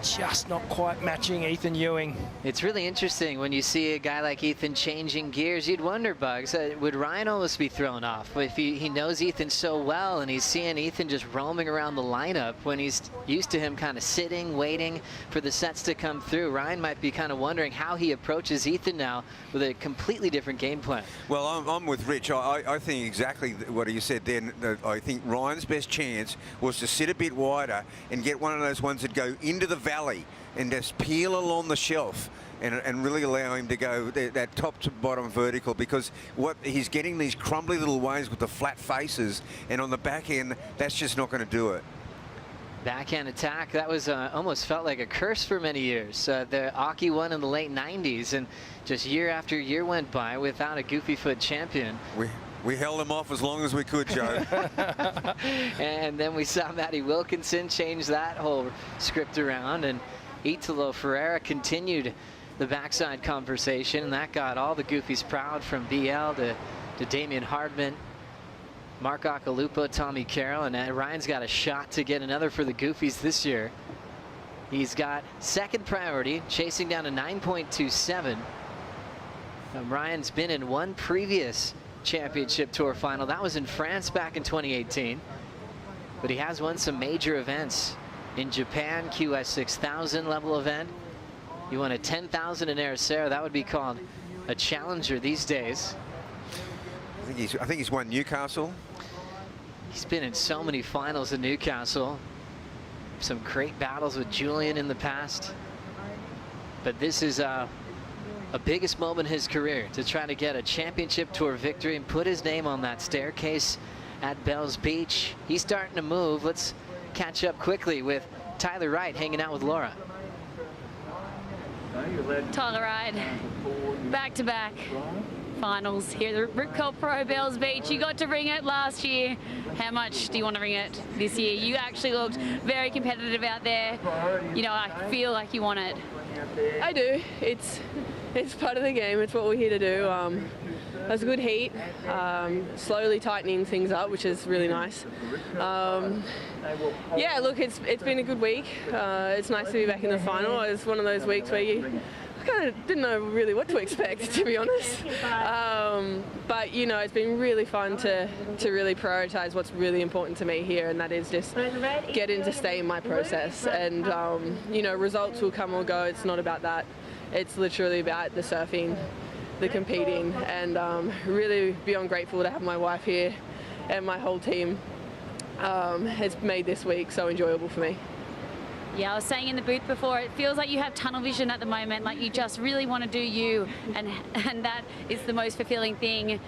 Just not quite matching Ethan Ewing. It's really interesting when you see a guy like Ethan changing gears. You'd wonder, Bugs, would Ryan almost be thrown off if he knows Ethan so well and he's seeing Ethan just roaming around the lineup when he's used to him kind of sitting, waiting for the sets to come through. Ryan might be kind of wondering how he approaches Ethan now with a completely different game plan. Well, I'm with Rich. I think exactly what you said then. I think Ryan's best chance was to sit a bit wider and get one of those ones that go into the valley and just peel along the shelf and really allow him to go that top to bottom vertical, because what he's getting these crumbly little waves with the flat faces, and on the back end that's just not going to do it. Backhand attack, that was almost felt like a curse for many years. The Aki won in the late 90s, and just year after year went by without a goofy foot champion. We held him off as long as we could, Joe. And then we saw Matty Wilkinson change that whole script around, and Italo Ferreira continued the backside conversation, and that got all the goofies proud, from BL to Damian Hardman, Mark Akalupo, Tommy Carroll, and Ryan's got a shot to get another for the goofies this year. He's got second priority, chasing down a 9.27. Ryan's been in one previous championship tour final. That was in France back in 2018. But he has won some major events in Japan, QS 6000 level event. He won a 10,000 in Ericeira. That would be called a challenger these days. I think he's won Newcastle. He's been in so many finals in Newcastle. Some great battles with Julian in the past. But this is a biggest moment in his career, to try to get a championship tour victory and put his name on that staircase at Bells Beach. He's starting to move. Let's catch up quickly with Tyler Wright hanging out with Laura. Tyler Wright, back to back. finals here at the Rip Curl Pro Bells Beach. You got to ring it last year. How much do you want to ring it this year? You actually looked very competitive out there. You know, I feel like you want it. I do. It's part of the game. It's what we're here to do. It was a good heat, slowly tightening things up, which is really nice. Yeah, look, it's been a good week. It's nice to be back in the final. It's one of those weeks where you kind of didn't know really what to expect, to be honest. But you know, it's been really fun to really prioritise what's really important to me here, and that is just getting to stay in my process. And you know, results will come or go. It's not about that. It's literally about the surfing, the competing, and really beyond grateful to have my wife here and my whole team. Has made this week so enjoyable for me. Yeah, I was saying in the booth before, it feels like you have tunnel vision at the moment, like you just really want to do you, and that is the most fulfilling thing.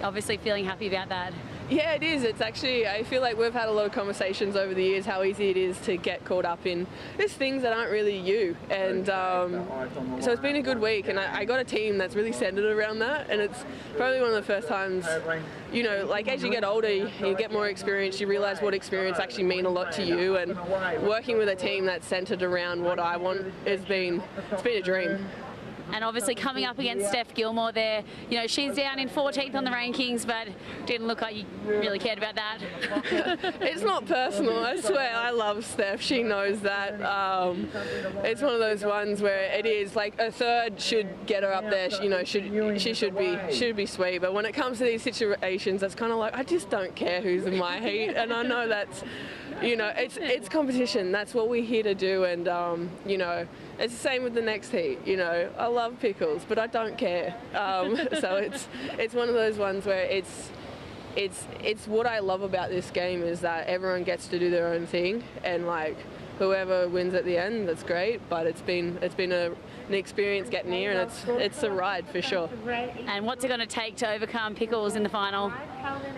Obviously feeling happy about that. Yeah, it is. It's actually, I feel like we've had a lot of conversations over the years how easy it is to get caught up in just things that aren't really you. And so it's been a good week, and I got a team that's really centered around that, and it's probably one of the first times, you know, like as you get older, you get more experience, you realize what experience actually mean a lot to you, and working with a team that's centered around what I want it's been a dream. And obviously coming up against Steph Gilmore there, you know, she's down in 14th on the rankings, but didn't look like you really cared about that. It's not personal, I swear. I love Steph. She knows that. It's one of those ones where it is like a third should get her up there. You know, she should be sweet. But when it comes to these situations, it's kind of like I just don't care who's in my heat, and I know that's, you know, it's competition. That's what we're here to do, and you know, it's the same with the next heat. You know, I love Pickles, but I don't care. So it's one of those ones where it's what I love about this game is that everyone gets to do their own thing, and like whoever wins at the end, that's great. But it's been an experience getting here, and it's a ride for sure. And what's it going to take to overcome Pickles in the final?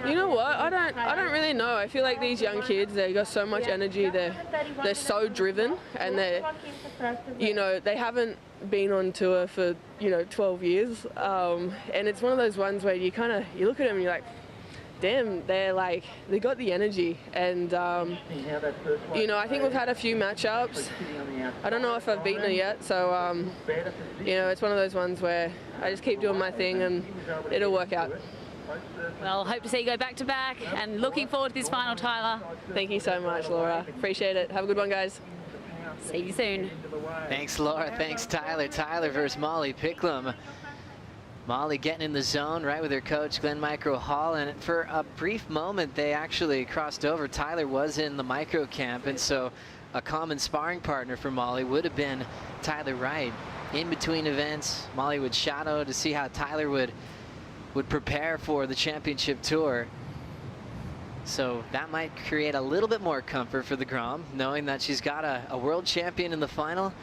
You know what? I don't really know. I feel like these young kids, they got so much energy. They're so driven, and you know, they haven't been on tour for 12 years, and it's one of those ones where you look at them and you're like, damn, they got the energy, and you know, I think we've had a few matchups. I don't know if I've beaten her yet, so you know, it's one of those ones where I just keep doing my thing and it'll work out. Well, hope to see you go back to back, and looking forward to this final, Tyler. Thank you so much, Laura. Appreciate it. Have a good one, guys. See you soon. Thanks, Laura. Thanks, Tyler. Tyler versus Molly Picklum. Molly getting in the zone right with her coach, Glenn Micro Hall, and for a brief moment they actually crossed over. Tyler was in the micro camp, and so a common sparring partner for Molly would have been Tyler Wright. In between events, Molly would shadow to see how Tyler would prepare for the championship tour. So that might create a little bit more comfort for the Grom, knowing that she's got a world champion in the final,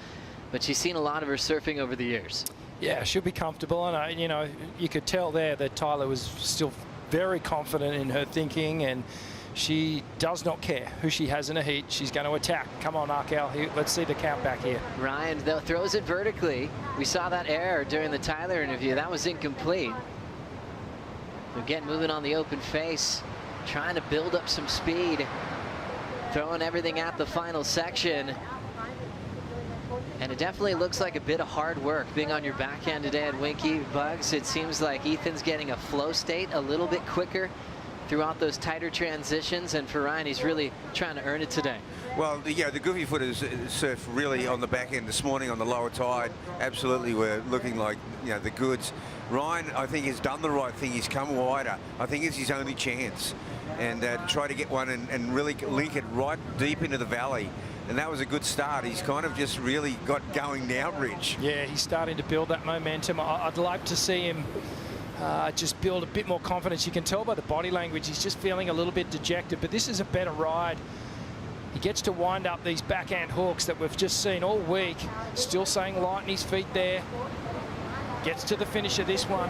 but she's seen a lot of her surfing over the years. Yeah, she'll be comfortable, and you know, you could tell there that Tyler was still very confident in her thinking, and she does not care who she has in a heat. She's going to attack. Come on, Arkel. Let's see the count back here. Ryan, though, throws it vertically. We saw that error during the Tyler interview. That was incomplete. Again, moving on the open face, trying to build up some speed, throwing everything at the final section. And it definitely looks like a bit of hard work being on your backhand today at Winky. Bugs, it seems like Ethan's getting a flow state a little bit quicker throughout those tighter transitions, and for Ryan, he's really trying to earn it today. Well, yeah, the goofy footers surf really on the back end this morning on the lower tide. Absolutely, we're looking like, you know, the goods. Ryan, I think, has done the right thing. He's come wider. I think it's his only chance, and try to get one and really link it right deep into the valley. And that was a good start. He's kind of just really got going now, Rich. Yeah, he's starting to build that momentum. I'd like to see him just build a bit more confidence. You can tell by the body language he's just feeling a little bit dejected, but this is a better ride. He gets to wind up these backhand hooks that we've just seen all week. Still saying light in his feet there. Gets to the finish of this one.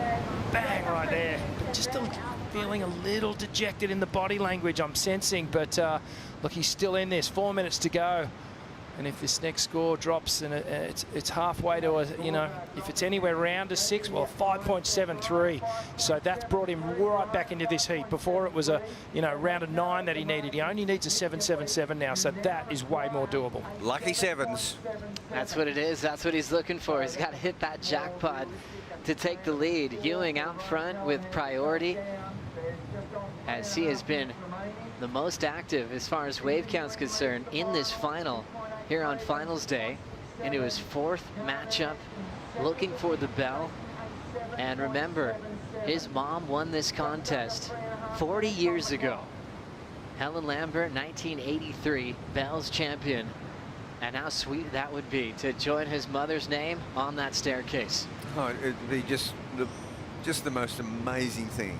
Bang, right there. But just still feeling a little dejected in the body language, I'm sensing. But look, he's still in this. 4 minutes to go. And if this next score drops and it's halfway to a, you know, if it's anywhere around a 6, well, 5.73. So that's brought him right back into this heat. Before it was a, you know, round of 9 that he needed. He only needs a 7.77 now, so that is way more doable. Lucky sevens. That's what it is. That's what he's looking for. He's got to hit that jackpot to take the lead. Ewing out front with priority, as he has been the most active as far as wave count's concerned in this final here on finals day, into his 4th matchup, looking for the bell. And remember, his mom won this contest 40 years ago. Helen Lambert, 1983 Bells champion. And how sweet that would be to join his mother's name on that staircase. Oh, it'd be just the most amazing thing.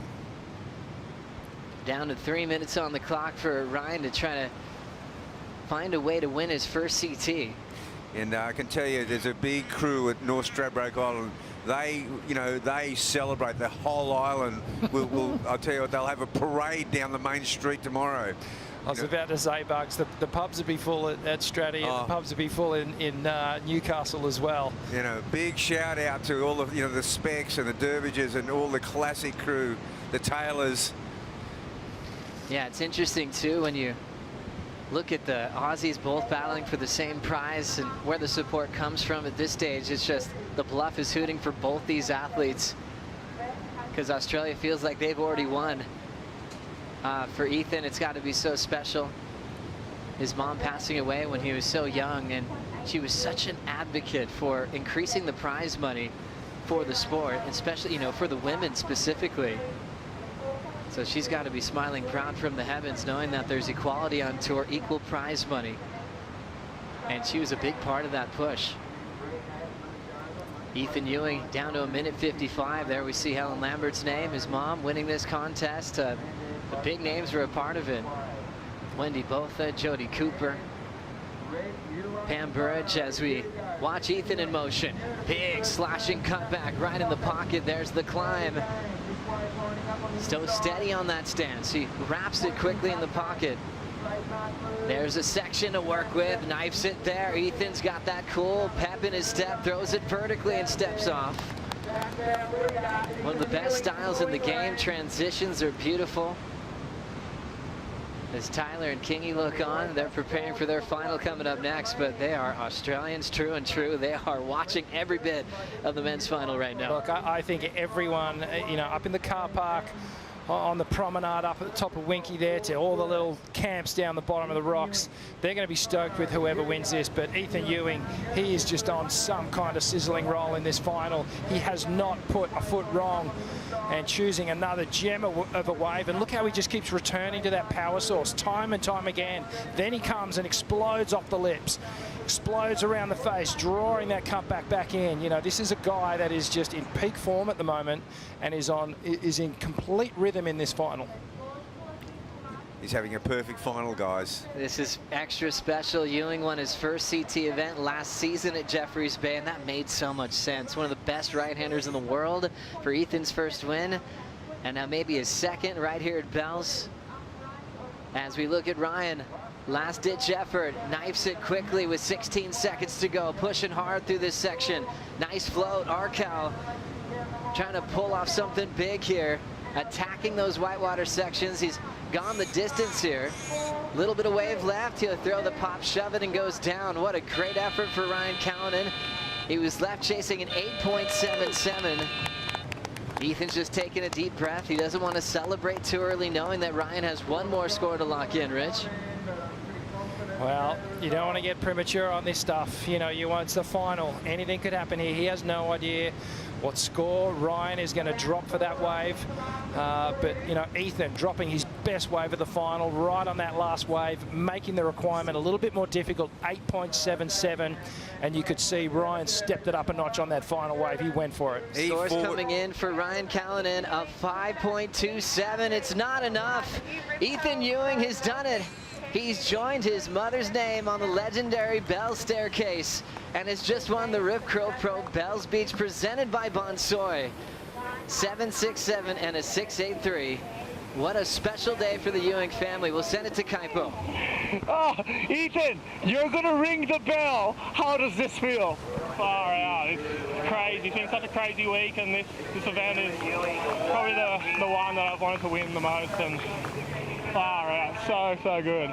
Down to 3 minutes on the clock for Ryan to try to find a way to win his first CT. And I can tell you, there's a big crew at North Stradbroke Island. They, you know, they celebrate the whole island. I'll tell you what, they'll have a parade down the main street tomorrow. I was about to say, Bugs, the pubs would be full at Stratty, and the pubs would be full in Newcastle as well. You know, big shout out to all of, you know, the Specs and the Dervidges and all the classic crew, the Taylors. Yeah, it's interesting too when you look at the Aussies both battling for the same prize, and where the support comes from at this stage. It's just the bluff is hooting for both these athletes, because Australia feels like they've already won. For Ethan, it's got to be so special. His mom passing away when he was so young, and she was such an advocate for increasing the prize money for the sport, especially, you know, for the women specifically. So she's got to be smiling proud from the heavens, knowing that there's equality on tour, equal prize money. And she was a big part of that push. Ethan Ewing down to 1:55. There we see Helen Lambert's name, his mom winning this contest. The big names were a part of it. Wendy Botha, Jody Cooper, Pam Burridge, as we watch Ethan in motion. Big slashing cutback right in the pocket. There's the climb. So steady on that stance. He wraps it quickly in the pocket. There's a section to work with. Knifes it there. Ethan's got that cool pep in his step. Throws it vertically and steps off. One of the best styles in the game. Transitions are beautiful. As Tyler and Kingy look on, they're preparing for their final coming up next, but they are Australians true and true. They are watching every bit of the men's final right now. Look, I think everyone, you know, up in the car park, on the promenade up at the top of Winky there, to all the little camps down the bottom of the rocks, they're going to be stoked with whoever wins this. But Ethan Ewing, he is just on some kind of sizzling roll in this final. He has not put a foot wrong, and choosing another gem of a wave. And look how he just keeps returning to that power source time and time again. Then he comes and explodes off the lips, explodes around the face, drawing that cutback back in. You know, this is a guy that is just in peak form at the moment and is in complete rhythm in this final. He's having a perfect final, guys. This is extra special. Ewing won his first CT event last season at Jeffreys Bay, and that made so much sense. One of the best right-handers in the world for Ethan's first win, and now maybe his second right here at Bells. As we look at Ryan, last-ditch effort, knifes it quickly with 16 seconds to go, pushing hard through this section. Nice float, Arcal trying to pull off something big here, attacking those whitewater sections. He's gone the distance here. A little bit of wave left. He'll throw the pop, shove it, and goes down. What a great effort for Ryan Callanan. He was left chasing an 8.77. Ethan's just taking a deep breath. He doesn't want to celebrate too early, knowing that Ryan has one more score to lock in, Rich. Well, you don't want to get premature on this stuff. You know, it's the final. Anything could happen here. He has no idea what score Ryan is going to drop for that wave. But, you know, Ethan dropping his best wave of the final right on that last wave, making the requirement a little bit more difficult, 8.77. And you could see Ryan stepped it up a notch on that final wave. He went for it. Scores coming in for Ryan Callanan of 5.27. It's not enough. Ethan Ewing has done it. He's joined his mother's name on the legendary Bell staircase and has just won the Rip Curl Pro Bells Beach presented by Bonsoy. 7.67 and a 6.83. What a special day for the Ewing family. We'll send it to Kaipo. Oh, Ethan, you're going to ring the bell. How does this feel? Far out. It's crazy. It's been such a crazy week, and this event is probably the one that I've wanted to win the most, and far out. So good.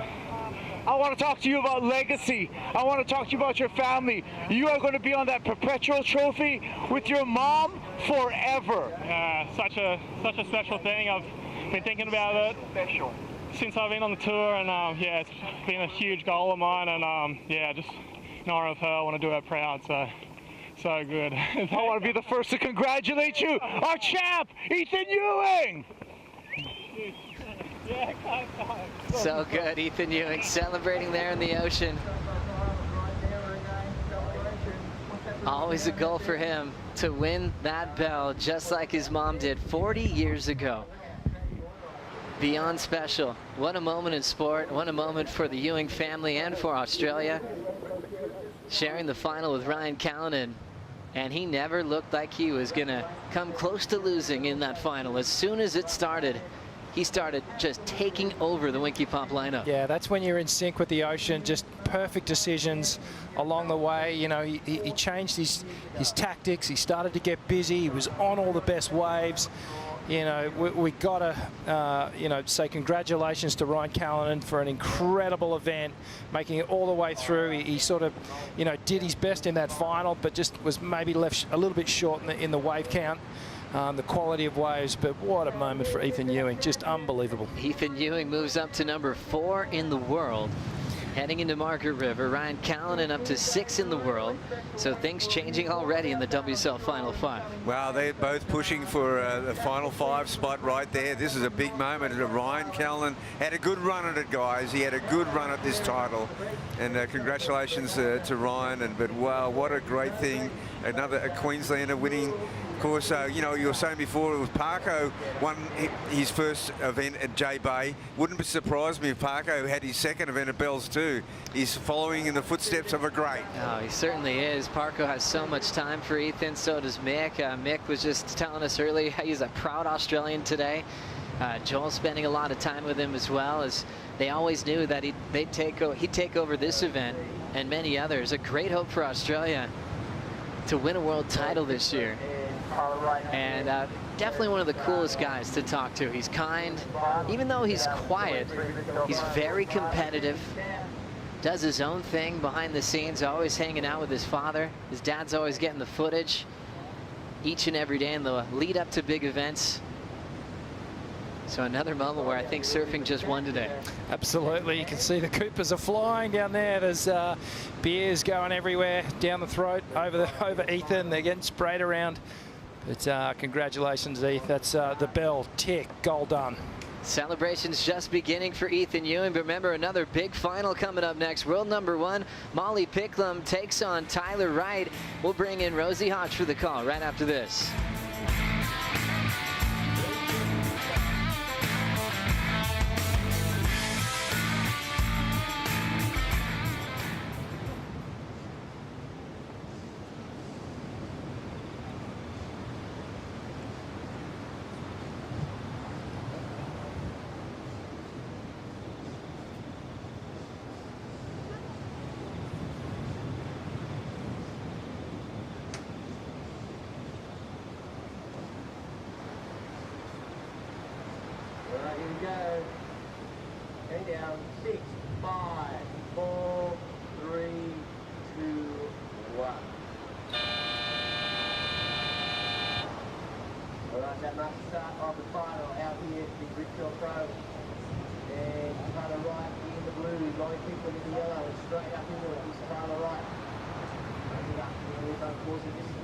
I want to talk to you about legacy. I want to talk to you about your family. You are going to be on that perpetual trophy with your mom forever. Yeah, such a special thing. I've been thinking about it since I've been on the tour, and yeah, it's been a huge goal of mine, and yeah, just in honor of her, I want to do her proud. So good. I want to be the first to congratulate you, our champ, Ethan Ewing. So good, Ethan Ewing celebrating there in the ocean. Always a goal for him to win that bell, just like his mom did 40 years ago. Beyond special. What a moment in sport. What a moment for the Ewing family and for Australia. Sharing the final with Ryan Callanan. And he never looked like he was going to come close to losing in that final. As soon as it started, he started just taking over the Winky Pop lineup. Yeah, that's when you're in sync with the ocean. Just perfect decisions along the way. You know, he changed his tactics. He started to get busy. He was on all the best waves. You know, we got to, you know, say congratulations to Ryan Callanan for an incredible event, making it all the way through. He sort of, you know, did his best in that final, but just was maybe left a little bit short in the wave count. The quality of waves, but what a moment for Ethan Ewing, just unbelievable. Ethan Ewing moves up to number 4 in the world. Heading into Margaret River, Ryan Callanan up to 6 in the world. So things changing already in the WSL Final 5. Wow, they're both pushing for the Final 5 spot right there. This is a big moment. Ryan Callanan had a good run at it, guys. He had a good run at this title. And congratulations to Ryan. But wow, what a great thing. A Queenslander winning. Of course, you know, you were saying before, it was Parko won his first event at J Bay. Wouldn't surprise me if Parko had his second event at Bells too. He's following in the footsteps of a great. Oh, he certainly is. Parko has so much time for Ethan, so does Mick. Mick was just telling us earlier he's a proud Australian today. Joel spending a lot of time with him as well, as they always knew that he'd take over this event and many others. A great hope for Australia to win a world title this year. And definitely one of the coolest guys to talk to. He's kind. Even though he's quiet, he's very competitive. Does his own thing behind the scenes, always hanging out with his father. His dad's always getting the footage each and every day in the lead up to big events. So another moment where I think surfing just won today. Absolutely. You can see the Coopers are flying down there. There's beers going everywhere down the throat over Ethan. They're getting sprayed around. But congratulations, Eth. That's the bell. Tick. Goal done. Celebrations just beginning for Ethan Ewing, but remember, another big final coming up next. World number 1, Molly Picklum takes on Tyler Wright. We'll bring in Rosie Hodge for the call right after this. Down 6, 5, 4, 3, 2, 1. Alright, that marks the start of the final out here at the Ripkill Pro. And Tyler Wright in the blue, Molly Picklum in the yellow, and straight up into it is Tyler Wright. Bringing up to the left, unfortunately, just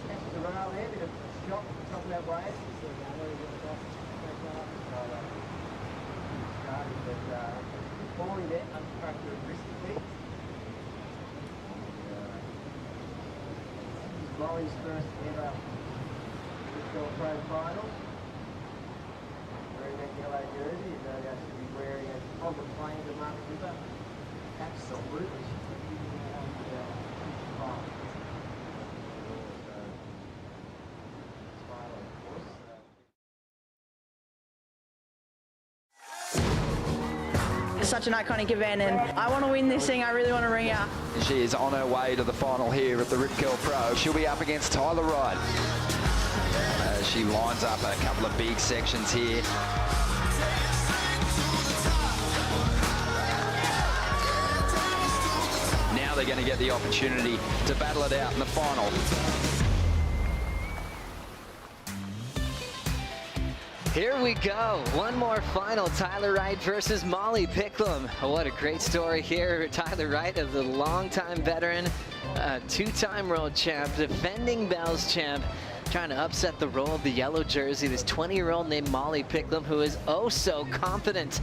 snatches a rail there, bit of shock at the top of that wave. Falling there uncharacteristically. Molly's first ever Ripkill Pro final. Wearing that yellow jersey, and no doubt she'll be wearing it on the plains of Margaret River. Absolutely. such an iconic event, and I want to win this thing. I really want to ring out. She is on her way to the final here at the Rip Curl Pro. She'll be up against Tyler Wright. She lines up a couple of big sections here. Now they're going to get the opportunity to battle it out in the final. Here we go. One more final. Tyler Wright versus Molly Picklum. Oh, what a great story here. Tyler Wright, the longtime veteran, two-time world champ, defending Bells champ, trying to upset the role of the yellow jersey. This 20-year-old named Molly Picklum, who is oh so confident.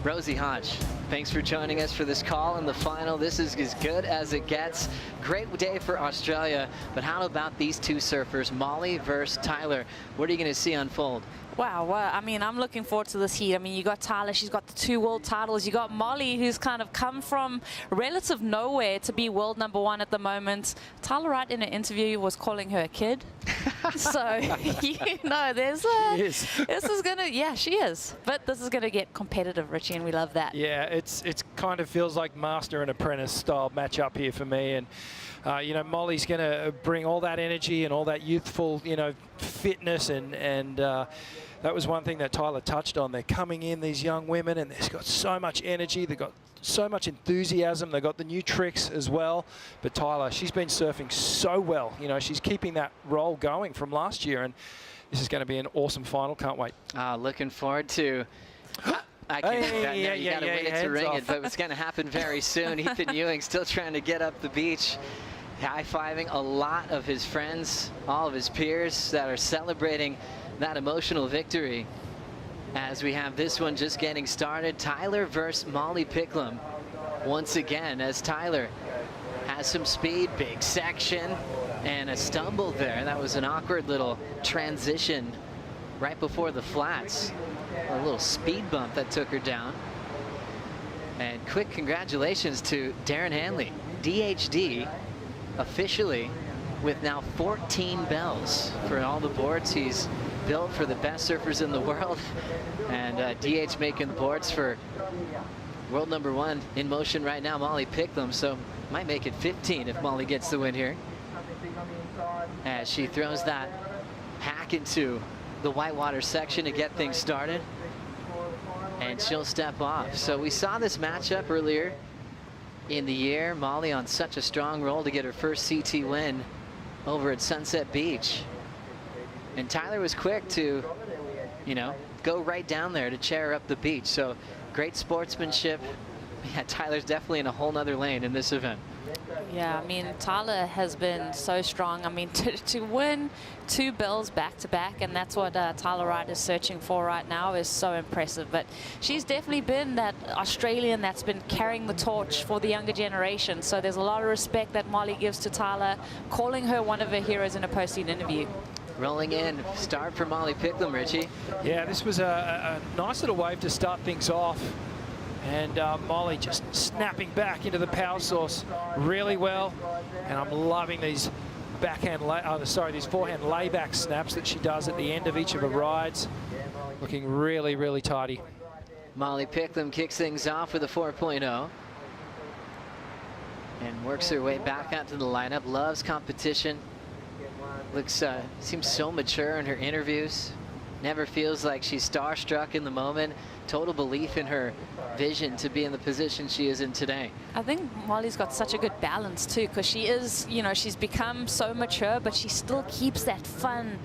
Rosie Hodge, thanks for joining us for this call in the final. This is as good as it gets. Great day for Australia, but how about these two surfers, Molly versus Tyler? What are you going to see unfold? Wow, well, I mean, I'm looking forward to this heat. I mean, you got Tyler, she's got the 2 world titles. You got Molly, who's kind of come from relative nowhere to be world #1 at the moment. Tyler Wright in an interview was calling her a kid. So, you know, there's a... She is. This is going to... Yeah, she is. But this is going to get competitive, Richie, and we love that. Yeah, it's kind of feels like master and apprentice style matchup here for me. And, you know, Molly's going to bring all that energy and all that youthful, you know, fitness and that was one thing that Tyler touched on. They're coming in, these young women, and they've got so much energy. They've got so much enthusiasm. They've got the new tricks as well. But Tyler, she's been surfing so well. You know, she's keeping that roll going from last year, and this is going to be an awesome final. Can't wait. Looking forward to... I can't, you gotta wait to ring it, but it's gonna happen very soon. Ethan Ewing still trying to get up the beach, high-fiving a lot of his friends, all of his peers that are celebrating that emotional victory. As we have this one just getting started, Tyler versus Molly Picklum. Once again, as Tyler has some speed, big section, and a stumble there. That was an awkward little transition right before the flats. A little speed bump that took her down. And quick congratulations to Darren Hanley, DHD, officially with now 14 bells for all the boards he's built for the best surfers in the world. And DH making the boards for world #1 in motion right now, Molly Picklum. So might make it 15 if Molly gets the win here. As she throws that hack into the whitewater section to get things started. And she'll step off. So we saw this matchup earlier in the year. Molly on such a strong roll to get her first CT win over at Sunset Beach. And Tyler was quick to, you know, go right down there to chair up the beach. So great sportsmanship. Yeah, Tyler's definitely in a whole nother lane in this event. Yeah, I mean, Tyler has been so strong. I mean, to win 2 bells back-to-back, and that's what Tyler Wright is searching for right now, is so impressive. But she's definitely been that Australian that's been carrying the torch for the younger generation. So there's a lot of respect that Molly gives to Tyler, calling her one of her heroes in a post-heat interview. Rolling in, start for Molly Picklum, Richie. Yeah, this was a nice little wave to start things off. And Molly just snapping back into the power source really well. And I'm loving these these forehand layback snaps that she does at the end of each of her rides. Looking really, really tidy. Molly Picklum kicks things off with a 4.0. And works her way back out to the lineup. Loves competition. Looks, seems so mature in her interviews. Never feels like she's starstruck in the moment. Total belief in her vision to be in the position she is in today. I think Molly's got such a good balance too, because she is, you know, she's become so mature, but she still keeps that fun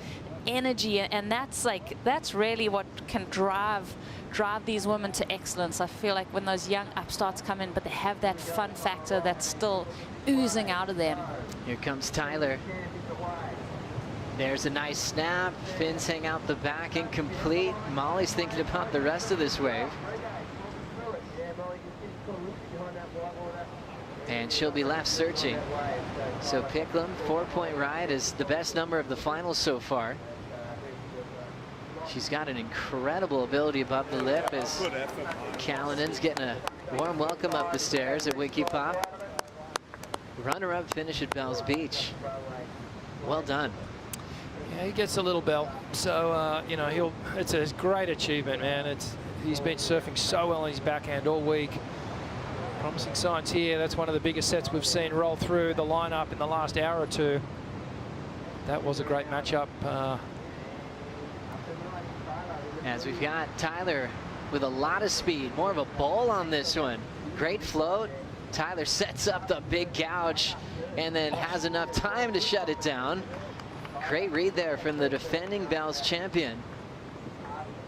energy, and that's really what can drive these women to excellence. I feel like when those young upstarts come in, but they have that fun factor that's still oozing out of them. Here comes Tyler. There's a nice snap. Fins hang out the back, incomplete. Molly's thinking about the rest of this wave. And she'll be left searching. So Picklum, 4-point ride, is the best number of the finals so far. She's got an incredible ability above the lip as Callanan's getting a warm welcome up the stairs at Winky Pop. Runner-up finish at Bells Beach. Well done. Yeah, he gets a little bell, so you know, it's a great achievement, man. He's been surfing so well on his backhand all week. Promising signs here. That's one of the biggest sets we've seen roll through the lineup in the last hour or two. That was a great matchup. As we've got Tyler with a lot of speed, more of a bowl on this one. Great float. Tyler sets up the big gouge and then has enough time to shut it down. Great read there from the defending Bells champion.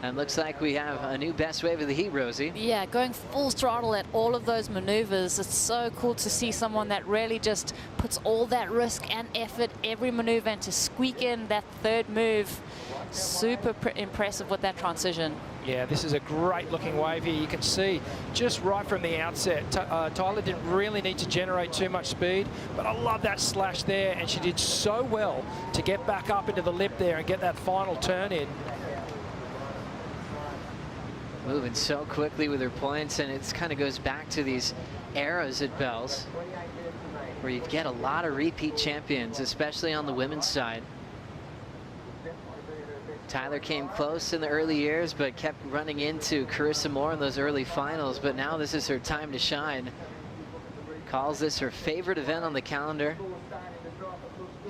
And looks like we have a new best wave of the heat, Rosie. Yeah, going full throttle at all of those maneuvers. It's so cool to see someone that really just puts all that risk and effort every maneuver, and to squeak in that third move. Super impressive with that transition. Yeah, this is a great looking wave here. You can see just right from the outset, Tyler didn't really need to generate too much speed, but I love that slash there, and she did so well to get back up into the lip there and get that final turn in. Moving so quickly with her points, and it kind of goes back to these eras at Bells where you get a lot of repeat champions, especially on the women's side. Tyler came close in the early years, but kept running into Carissa more in those early finals. But now this is her time to shine. Calls this her favorite event on the calendar.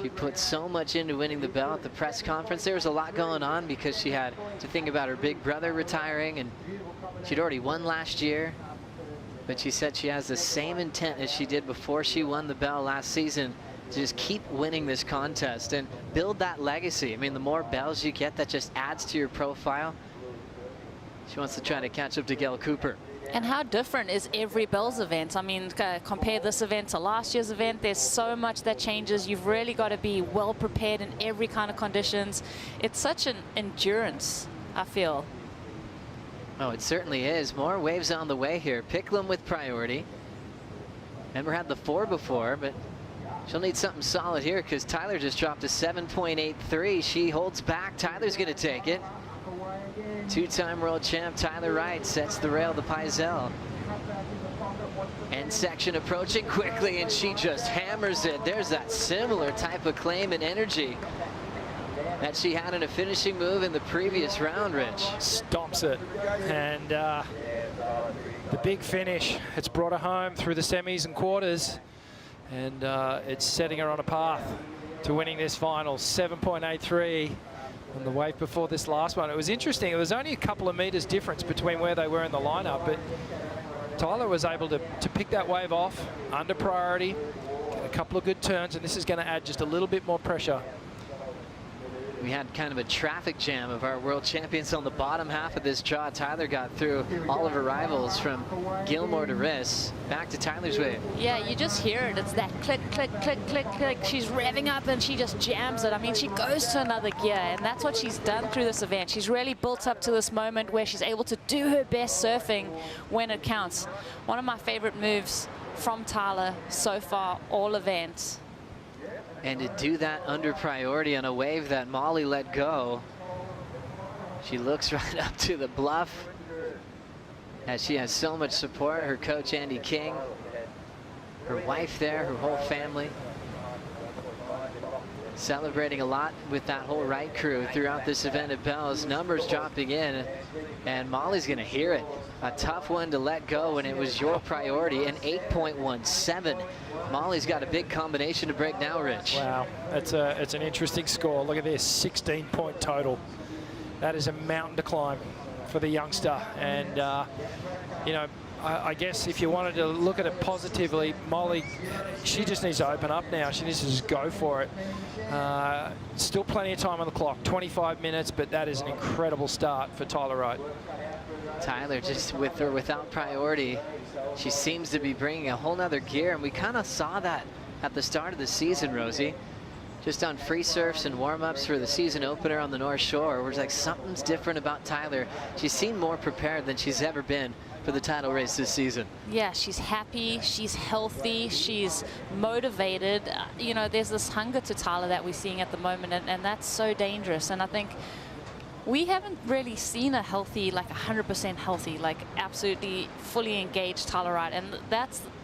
She put so much into winning the belt at the press conference. There was a lot going on because she had to think about her big brother retiring, and she'd already won last year. But she said she has the same intent as she did before she won the belt last season, to just keep winning this contest and build that legacy. I mean, the more bells you get, that just adds to your profile. She wants to try to catch up to Gail Cooper. And how different is every Bells event? I mean, compare this event to last year's event. There's so much that changes. You've really got to be well prepared in every kind of conditions. It's such an endurance, I feel. Oh, it certainly is. More waves on the way here. Picklum with priority. Never had the 4 before, but she'll need something solid here because Tyler just dropped a 7.83. She holds back. Tyler's going to take it. Two-time world champ Tyler Wright sets the rail to Peisel. End section approaching quickly, and she just hammers it. There's that similar type of claim and energy that she had in a finishing move in the previous round, Rich. Stomps it. And the big finish. It's brought her home through the semis and quarters. And it's setting her on a path to winning this final. 7.83 on the wave before this last one. It was interesting. It was only a couple of meters difference between where they were in the lineup, but Tyler was able to pick that wave off under priority, get a couple of good turns, and this is going to add just a little bit more pressure. We had kind of a traffic jam of our world champions on the bottom half of this draw. Tyler got through all of her rivals from Gilmore to Riss. Back to Tyler's wave. Yeah, you just hear it. It's that click, click, click, click, click. She's revving up and she just jams it. I mean, she goes to another gear, and that's what she's done through this event. She's really built up to this moment where she's able to do her best surfing when it counts. One of my favorite moves from Tyler so far, all events. And to do that under priority on a wave that Molly let go. She looks right up to the bluff as she has so much support. Her coach, Andy King, her wife there, her whole family. Celebrating a lot with that whole Wright crew throughout this event at Bells. Numbers dropping in, and Molly's going to hear it. A tough one to let go when it was your priority, an 8.17. Molly's got a big combination to break now, Rich. Wow, it's an interesting score. Look at this, 16-point total. That is a mountain to climb for the youngster. And, you know, I guess if you wanted to look at it positively, Molly, she just needs to open up now. She needs to just go for it. Still plenty of time on the clock, 25 minutes, but that is an incredible start for Tyler Wright. Tyler just with or without priority, she seems to be bringing a whole nother gear, and we kind of saw that at the start of the season, Rosie. Just on free surfs and warm-ups for the season opener on the North Shore, where it's like something's different about Tyler. She seemed more prepared than she's ever been for the title race this season. Yeah, she's happy, she's healthy, she's motivated. You know, there's this hunger to Tyler that we're seeing at the moment, and that's so dangerous. And I think we haven't really seen a healthy, like 100% healthy, like absolutely fully engaged Tyler Wright. And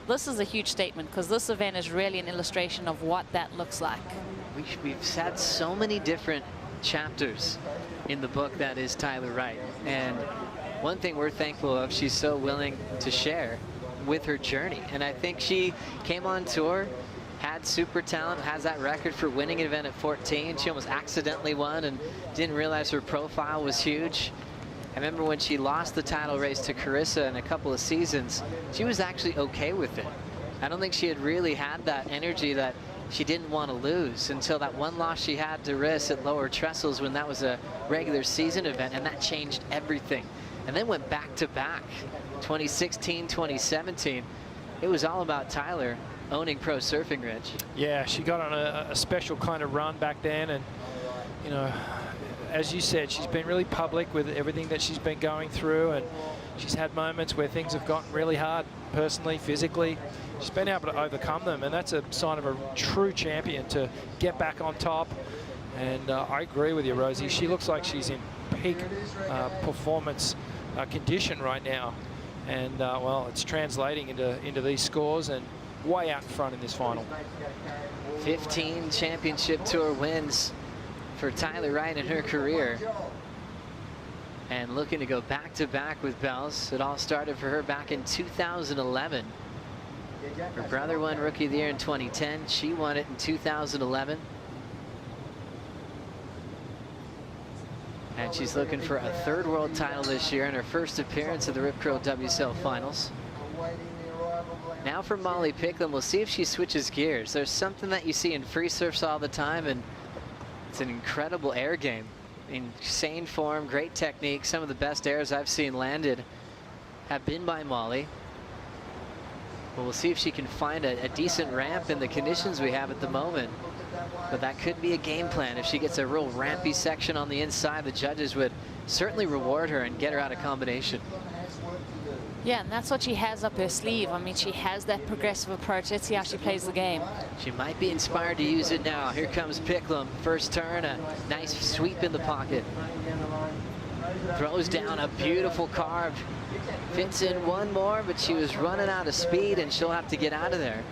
this is a huge statement, because this event is really an illustration of what that looks like. We've had so many different chapters in the book that is Tyler Wright, and one thing we're thankful of, she's so willing to share with her journey. And I think she came on tour, had super talent, has that record for winning an event at 14. She almost accidentally won and didn't realize her profile was huge. I remember when she lost the title race to Carissa in a couple of seasons, she was actually okay with it. I don't think she had really had that energy that she didn't want to lose until that one loss she had to Riss at Lower Trestles when that was a regular season event, and that changed everything. And then went back to back, 2016, 2017. It was all about Tyler owning pro surfing, Rich. Yeah, she got on a special kind of run back then, and you know, as you said, she's been really public with everything that she's been going through, and she's had moments where things have gotten really hard personally, physically. She's been able to overcome them, and that's a sign of a true champion, to get back on top. And I agree with you, Rosie. She looks like she's in peak performance condition right now, and well, it's translating into these scores, and way out in front in this final. 15 championship tour wins for Tyler Wright in her career, and looking to go back to back with bells. It all started for her back in 2011. Her brother won Rookie of the Year in 2010. She won it in 2011. And she's looking for a third world title this year in her first appearance of the Rip Curl WSL Finals. Now for Molly Picklum, we'll see if she switches gears. There's something that you see in free surfs all the time, and it's an incredible air game. Insane form, great technique. Some of the best airs I've seen landed have been by Molly. But we'll see if she can find a decent ramp in the conditions we have at the moment. But that could be a game plan. If she gets a real rampy section on the inside, the judges would certainly reward her and get her out of combination. Yeah, and that's what she has up her sleeve. I mean, she has that progressive approach. Let's see how she plays the game. She might be inspired to use it now. Here comes Picklum. First turn, a nice sweep in the pocket. Throws down a beautiful carve. Fits in one more, but she was running out of speed, and she'll have to get out of there.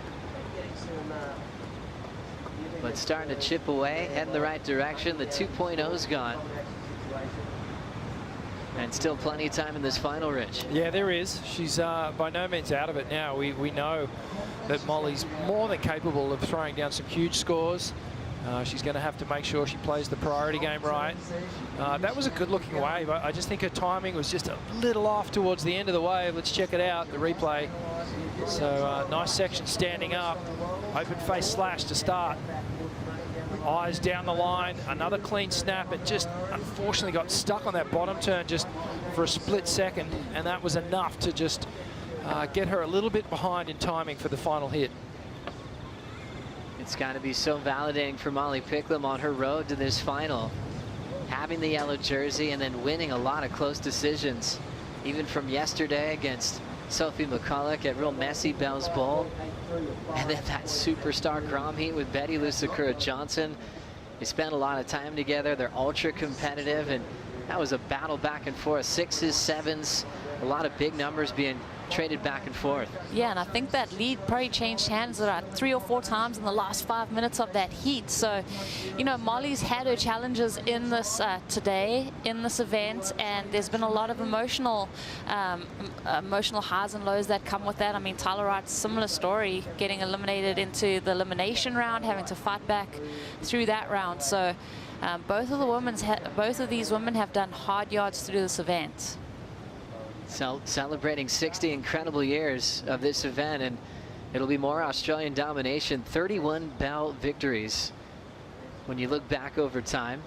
But starting to chip away, heading the right direction. The 2.0's gone. And still plenty of time in this final, Rich. Yeah, there is. She's by no means out of it now. We know that Molly's more than capable of throwing down some huge scores. She's going to have to make sure she plays the priority game right. That was a good-looking wave. I just think her timing was just a little off towards the end of the wave. Let's check it out, the replay. So nice section standing up. Open face slash to start. Eyes down the line, another clean snap. It just unfortunately got stuck on that bottom turn just for a split second, and that was enough to just get her a little bit behind in timing for the final hit. It's got to be so validating for Molly Picklum on her road to this final. Having the yellow jersey and then winning a lot of close decisions, even from yesterday against Sophie McCulloch at real messy Bell's Bowl. And then that superstar Grom heat with Betty Lusakura Johnson. They spent a lot of time together. They're ultra competitive, and that was a battle back and forth. 6s, 7s, a lot of big numbers being traded back and forth. Yeah, and I think that lead probably changed hands about 3 or 4 times in the last 5 minutes of that heat. So, you know, Molly's had her challenges in this today, in this event, and there's been a lot of emotional highs and lows that come with that. I mean, Tyler Wright's similar story, getting eliminated into the elimination round, having to fight back through that round. So both of these women have done hard yards through this event. Celebrating 60 incredible years of this event, and it'll be more Australian domination. 31 Bell victories when you look back over time.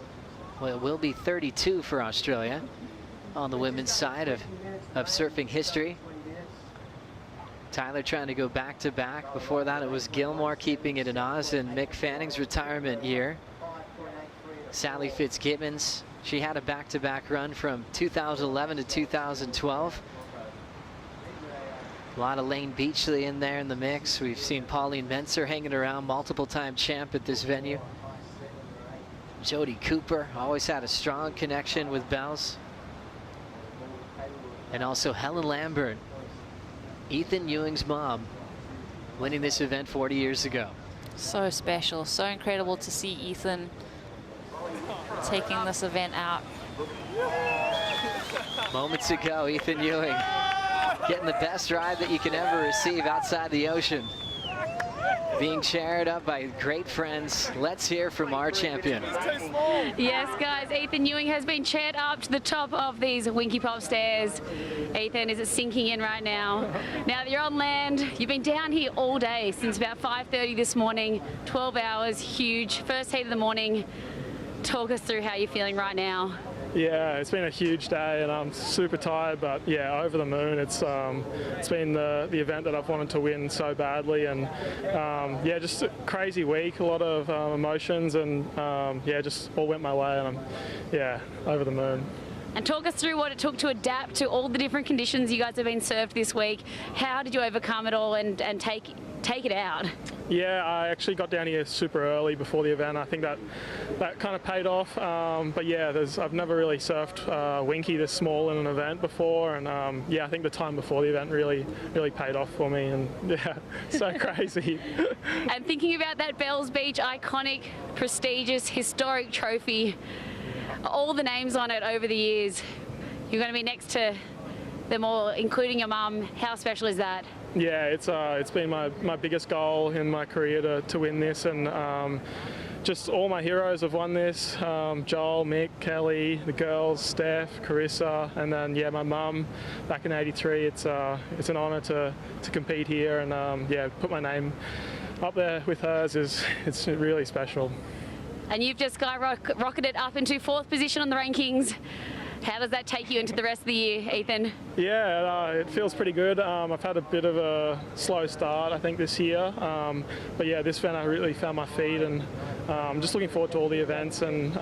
Well, it will be 32 for Australia on the women's side of surfing history. Tyler trying to go back to back. Before that, it was Gilmore keeping it in Oz in Mick Fanning's retirement year. Sally Fitzgibbons, she had a back-to-back run from 2011 to 2012. A lot of Lane Beachley in there in the mix. We've seen Pauline Menser hanging around, multiple-time champ at this venue. Jody Cooper always had a strong connection with Bells. And also Helen Lambert, Ethan Ewing's mom, winning this event 40 years ago. So special, so incredible to see Ethan taking this event out. Moments ago, Ethan Ewing getting the best ride that you can ever receive outside the ocean. Being cheered up by great friends. Let's hear from our champion. Yes, guys, Ethan Ewing has been cheered up to the top of these Winky Pop stairs. Ethan, is it sinking in right now? Now that you're on land, you've been down here all day since about 5:30 this morning, 12 hours, huge. First heat of the morning. Talk us through how you're feeling right now. Yeah, it's been a huge day and I'm super tired, but yeah, over the moon. It's been the event that I've wanted to win so badly, and yeah, just a crazy week, a lot of emotions, and yeah, just all went my way, and I'm over the moon. And talk us through what it took to adapt to all the different conditions you guys have been served this week. How did you overcome it all and take it out? Yeah, I actually got down here super early before the event. I think that kind of paid off. But yeah, I've never really surfed Winky this small in an event before, and yeah, I think the time before the event really paid off for me, and yeah, so crazy. And thinking about that Bells Beach iconic, prestigious, historic trophy, all the names on it over the years, you're going to be next to them all, including your mum. How special is that? Yeah, it's been my biggest goal in my career to win this, and just all my heroes have won this. Joel, Mick, Kelly, the girls, Steph, Carissa, and then yeah, my mum back in '83. It's an honour to compete here, and yeah, put my name up there with hers it's really special. And you've just skyrocketed up into 4th position on the rankings. How does that take you into the rest of the year, Ethan? Yeah, it feels pretty good. I've had a bit of a slow start, I think, this year. But yeah, this event I really found my feet, and I'm just looking forward to all the events. And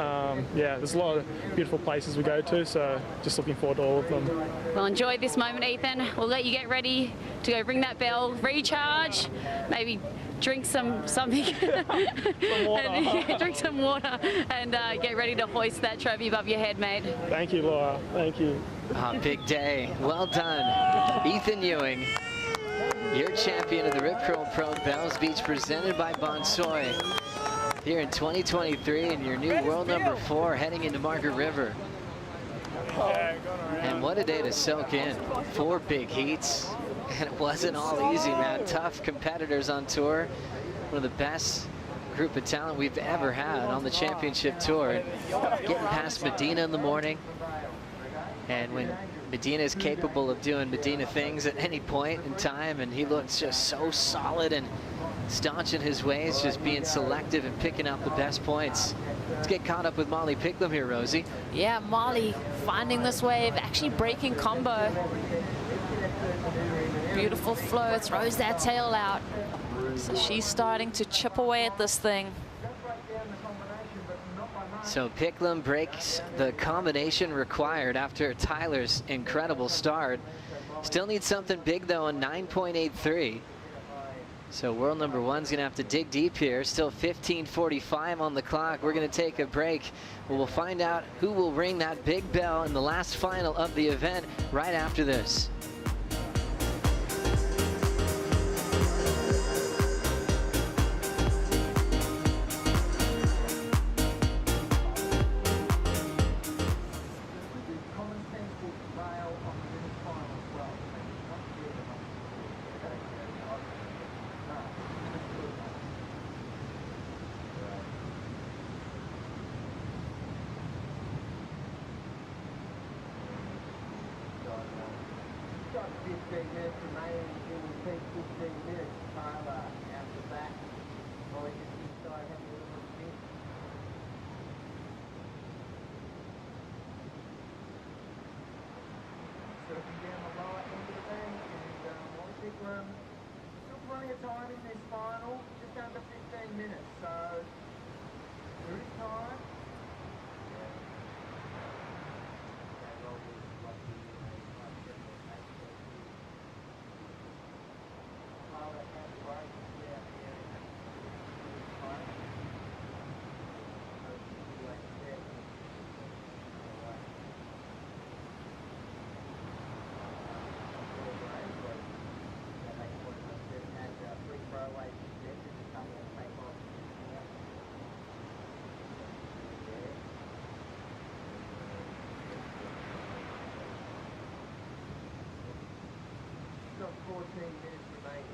yeah, there's a lot of beautiful places we go to, so just looking forward to all of them. Well, enjoy this moment, Ethan. We'll let you get ready to go ring that bell, recharge, maybe drink something, and, drink some water, and get ready to hoist that trophy above your head, mate. Thank you, Laura. Thank you. Big day. Well done, Ethan Ewing. Your champion of the Rip Curl Pro Bells Beach, presented by Bonsoy, here in 2023, and your new world number 4 heading into Margaret River. And what a day to soak in. 4 big heats. And it wasn't all easy, man. Tough competitors on tour. One of the best group of talent we've ever had on the championship tour. Getting past Medina in the morning. And when Medina is capable of doing Medina things at any point in time, and he looks just so solid and staunch in his ways, just being selective and picking out the best points. Let's get caught up with Molly Picklum here, Rosie. Yeah, Molly finding this wave, actually breaking combo. Beautiful flow, throws that tail out. So she's starting to chip away at this thing. So Picklum breaks the combination required after Tyler's incredible start. Still needs something big though on 9.83. So world number 1's gonna have to dig deep here. Still 15:45 on the clock. We're gonna take a break. We'll find out who will ring that big bell in the last final of the event right after this. minutes remaining.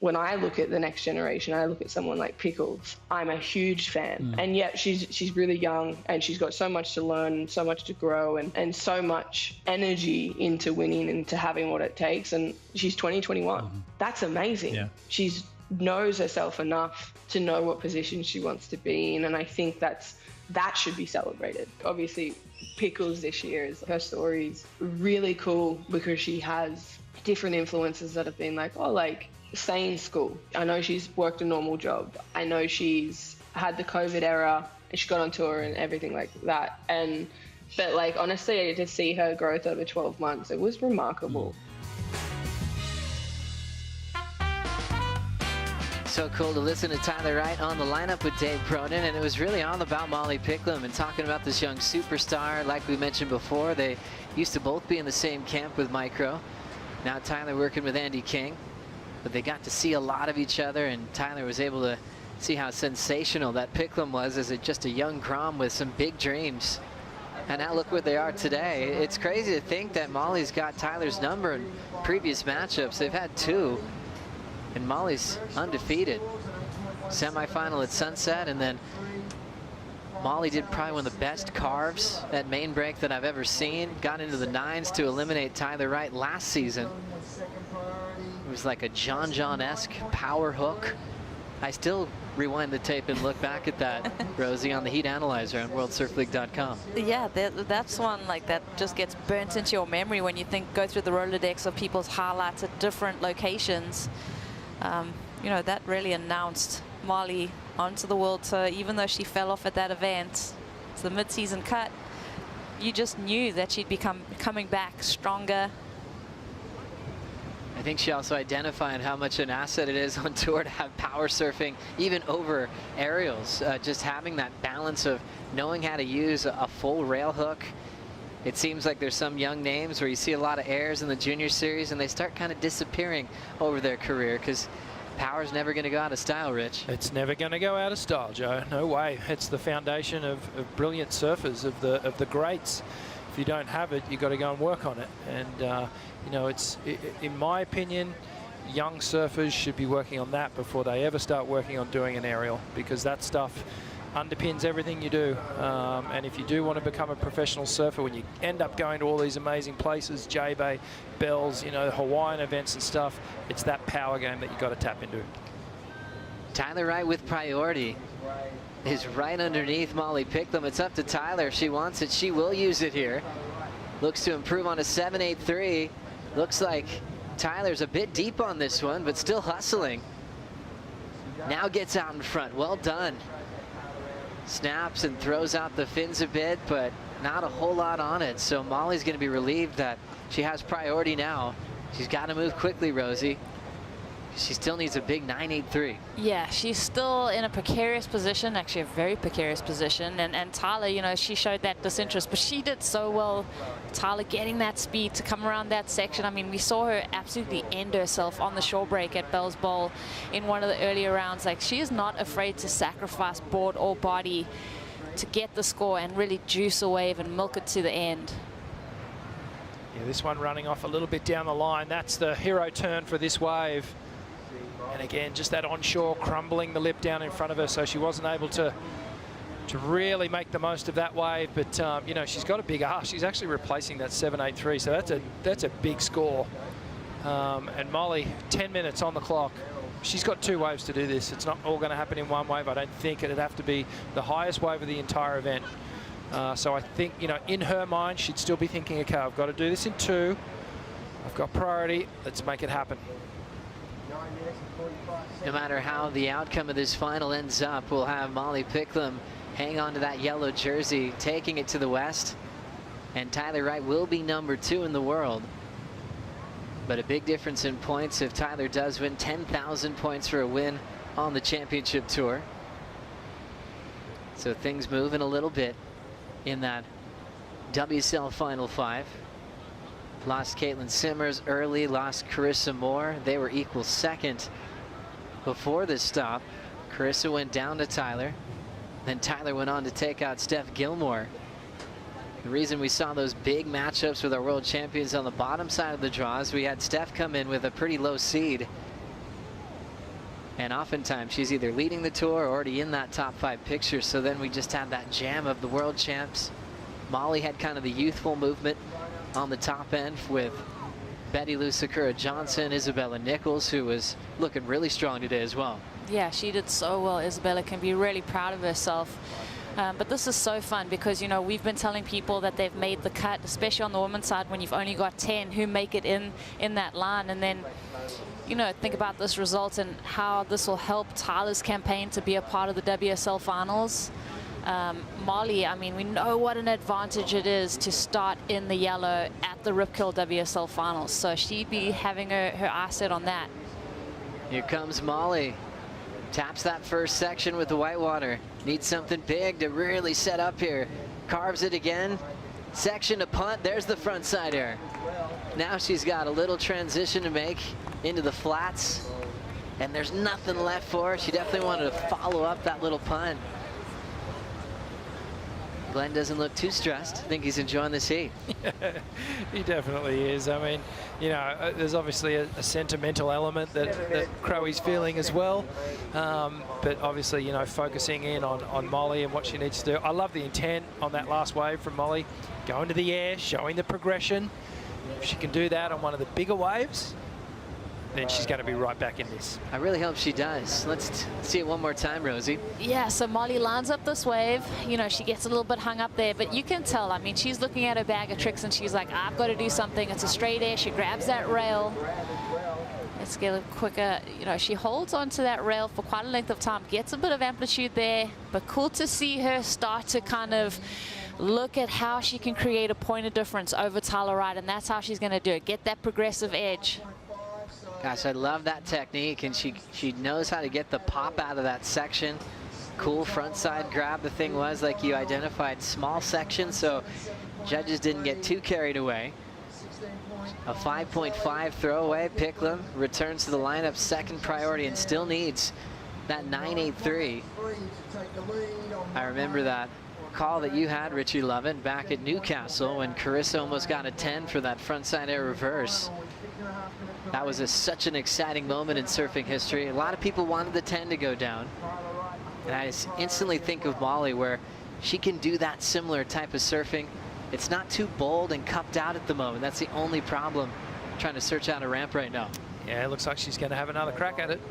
When I look at the next generation, I look at someone like Pickles. I'm a huge fan. And yet she's really young and she's got so much to learn, so much to grow and so much energy into winning and to having what it takes. And she's 2021. That's amazing. Yeah. She knows herself enough to know what position she wants to be in. And I think that should be celebrated. Obviously, Pickles this year, her story is really cool because she has different influences that have been like, stay in school. I know she's worked a normal job. I know she's had the COVID era and she got on tour and everything like that. But honestly, to see her growth over 12 months, it was remarkable. So cool to listen to Tyler Wright on the lineup with Dave Cronin, and it was really all about Molly Picklum and talking about this young superstar. Like we mentioned before, they used to both be in the same camp with Micro. Now Tyler working with Andy King. But they got to see a lot of each other, and Tyler was able to see how sensational that Picklum was as just a young Grom with some big dreams. And now look where they are today. It's crazy to think that Molly's got Tyler's number in previous matchups. They've had 2, and Molly's undefeated. Semifinal at Sunset, and then Molly did probably one of the best carves at main break that I've ever seen. Got into the 9s to eliminate Tyler Wright last season. It was like a John-esque power hook. I still rewind the tape and look back at that, Rosie, on the heat analyzer on worldsurfleague.com. Yeah, that's one that just gets burnt into your memory when you go through the Rolodex of people's highlights at different locations. That really announced Molly onto the world tour, even though she fell off at that event. It's the mid-season cut. You just knew that she'd be coming back stronger. I think she also identified how much an asset it is on tour to have power surfing, even over aerials. Just having that balance of knowing how to use a full rail hook. It seems like there's some young names where you see a lot of airs in the junior series and they start kind of disappearing over their career because power's never going to go out of style, Rich. It's never going to go out of style, Joe. No way. It's the foundation of brilliant surfers, of the greats. If you don't have it, you've got to go and work on it. And in my opinion, young surfers should be working on that before they ever start working on doing an aerial, because that stuff underpins everything you do. And if you do want to become a professional surfer, when you end up going to all these amazing places, J-Bay, Bells, Hawaiian events and stuff, it's that power game that you've got to tap into. Tyler Wright with priority is right underneath Molly Picklum. It's up to Tyler. If she wants it, she will use it here. Looks to improve on a 7.83. Looks like Tyler's a bit deep on this one, but still hustling. Now gets out in front. Well done. Snaps and throws out the fins a bit, but not a whole lot on it. So Molly's going to be relieved that she has priority now. She's got to move quickly, Rosie. She still needs a big 9.83. Yeah, she's still in a precarious position, actually a very precarious position. And Tyler, she showed that disinterest, but she did so well. Tyler getting that speed to come around that section. I mean, we saw her absolutely end herself on the shore break at Bell's Bowl in one of the earlier rounds. She is not afraid to sacrifice board or body to get the score and really juice a wave and milk it to the end. Yeah, this one running off a little bit down the line. That's the hero turn for this wave. And again, just that onshore crumbling the lip down in front of her, so she wasn't able to really make the most of that wave. But she's got a big arc. She's actually replacing that 7.83, so that's a big score. And Molly, 10 minutes on the clock. She's got 2 waves to do this. It's not all going to happen in one wave. I don't think it'd have to be the highest wave of the entire event. So I think, in her mind, she'd still be thinking, okay, I've got to do this in 2. I've got priority. Let's make it happen. No matter how the outcome of this final ends up, we'll have Molly Picklum hang on to that yellow jersey, taking it to the west. And Tyler Wright will be number 2 in the world. But a big difference in points if Tyler does win. 10,000 points for a win on the championship tour. So things moving a little bit in that WSL Final 5. Lost Caitlin Simmers early, lost Carissa Moore. They were equal second before this stop. Carissa went down to Tyler. Then Tyler went on to take out Steph Gilmore. The reason we saw those big matchups with our world champions on the bottom side of the draws, we had Steph come in with a pretty low seed. And oftentimes she's either leading the tour or already in that top 5 picture. So then we just had that jam of the world champs. Molly had kind of the youthful movement on the top end with Betty Lou Sakura Johnson, Isabella Nichols, who was looking really strong today as well. Yeah, she did so well. Isabella can be really proud of herself. But this is so fun because, you know, we've been telling people that they've made the cut, especially on the women's side when you've only got 10 who make it in that line. And then, you know, think about this result and how this will help Tyler's campaign to be a part of the WSL finals. Molly, I mean, we know what an advantage it is to start in the yellow at the Rip Curl WSL finals. So she'd be having her eye set on that. Here comes Molly. Taps that first section with the whitewater. Needs something big to really set up here. Carves it again. Section to punt. There's the front side air. Now she's got a little transition to make into the flats. And there's nothing left for her. She definitely wanted to follow up that little punt. Glenn doesn't look too stressed. I think he's enjoying this heat. He definitely is. I mean, you know, there's obviously a sentimental element that Crowy's feeling as well. But obviously, you know, focusing in on Molly and what she needs to do. I love the intent on that last wave from Molly. Going to the air, showing the progression. If she can do that on one of the bigger waves, then she's going to be right back in this. I really hope she does. Let's see it one more time, Rosie. Yeah, so Molly lines up this wave. You know, she gets a little bit hung up there, but you can tell, I mean, she's looking at her bag of tricks and she's like, I've got to do something. It's a straight air. She grabs that rail. Let's get a quicker, you know, she holds onto that rail for quite a length of time, gets a bit of amplitude there, but cool to see her start to kind of look at how she can create a point of difference over Tyler Wright, and that's how she's going to do it. Get that progressive edge. Gosh, I love that technique, and she knows how to get the pop out of that section. Cool front side grab. The thing was, like you identified, small section, so judges didn't get too carried away. A 5.5 throwaway. Picklum returns to the lineup, second priority, and still needs that 9.83. I remember that call that you had, Richie Lovin, back at Newcastle when Carissa almost got a 10 for that front side air reverse. That was such an exciting moment in surfing history. A lot of people wanted the 10 to go down. And I just instantly think of Molly, where she can do that similar type of surfing. It's not too bold and cupped out at the moment. That's the only problem trying to search out a ramp right now. Yeah, it looks like she's going to have another crack at it.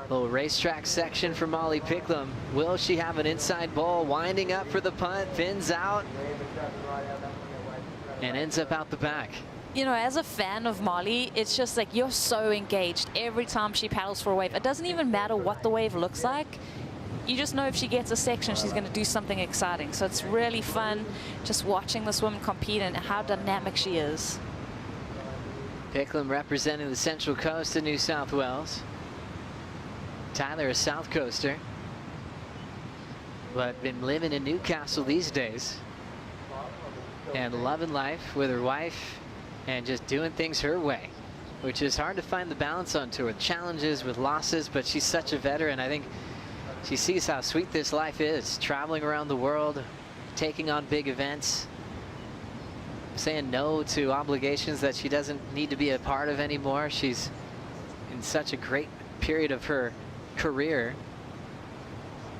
Little racetrack section for Molly Picklum. Will she have an inside bowl? Winding up for the punt, fins out, and ends up out the back. You know, as a fan of Molly, it's just like you're so engaged every time she paddles for a wave. It doesn't even matter what the wave looks like. You just know if she gets a section, she's going to do something exciting. So it's really fun just watching this woman compete and how dynamic she is. Picklum representing the Central Coast of New South Wales. Tyler, a South Coaster, but been living in Newcastle these days and loving life with her wife and just doing things her way, which is hard to find the balance on tour, with challenges, with losses, but she's such a veteran. I think she sees how sweet this life is, traveling around the world, taking on big events, saying no to obligations that she doesn't need to be a part of anymore. She's in such a great period of her career,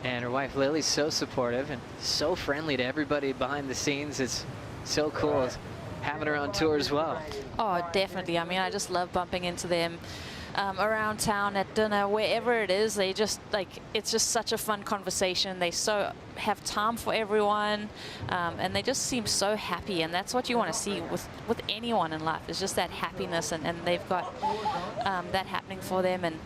and her wife Lily's so supportive and so friendly to everybody behind the scenes. It's so cool having her on tour as well. Oh, definitely. I mean, I just love bumping into them around town, at dinner, wherever it is. They just, like, it's just such a fun conversation. They so have time for everyone, and they just seem so happy, and that's what you want to see with anyone in life, is just that happiness, and they've got that happening for them. And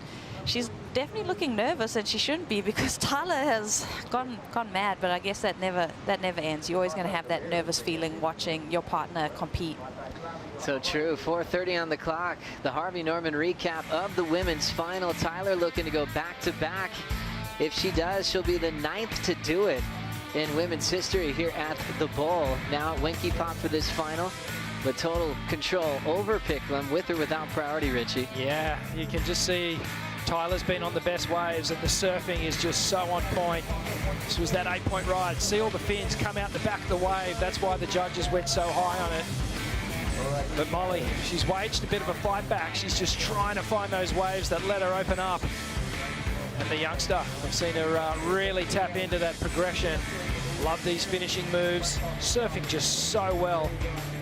she's definitely looking nervous, and she shouldn't be, because Tyler has gone mad, but I guess that never ends. You're always going to have that nervous feeling watching your partner compete. So true. 4:30 on the clock. The Harvey Norman recap of the women's final. Tyler looking to go back-to-back. If she does, she'll be the 9th to do it in women's history here at the Bowl. Now Winky Pop for this final. But total control over Picklum, with or without priority, Richie. Yeah, you can just see Tyler's been on the best waves, and the surfing is just so on point. This was that 8-point ride. See all the fins come out the back of the wave. That's why the judges went so high on it. But Molly, she's waged a bit of a fight back. She's just trying to find those waves that let her open up. And the youngster, I've seen her really tap into that progression. Love these finishing moves. Surfing just so well.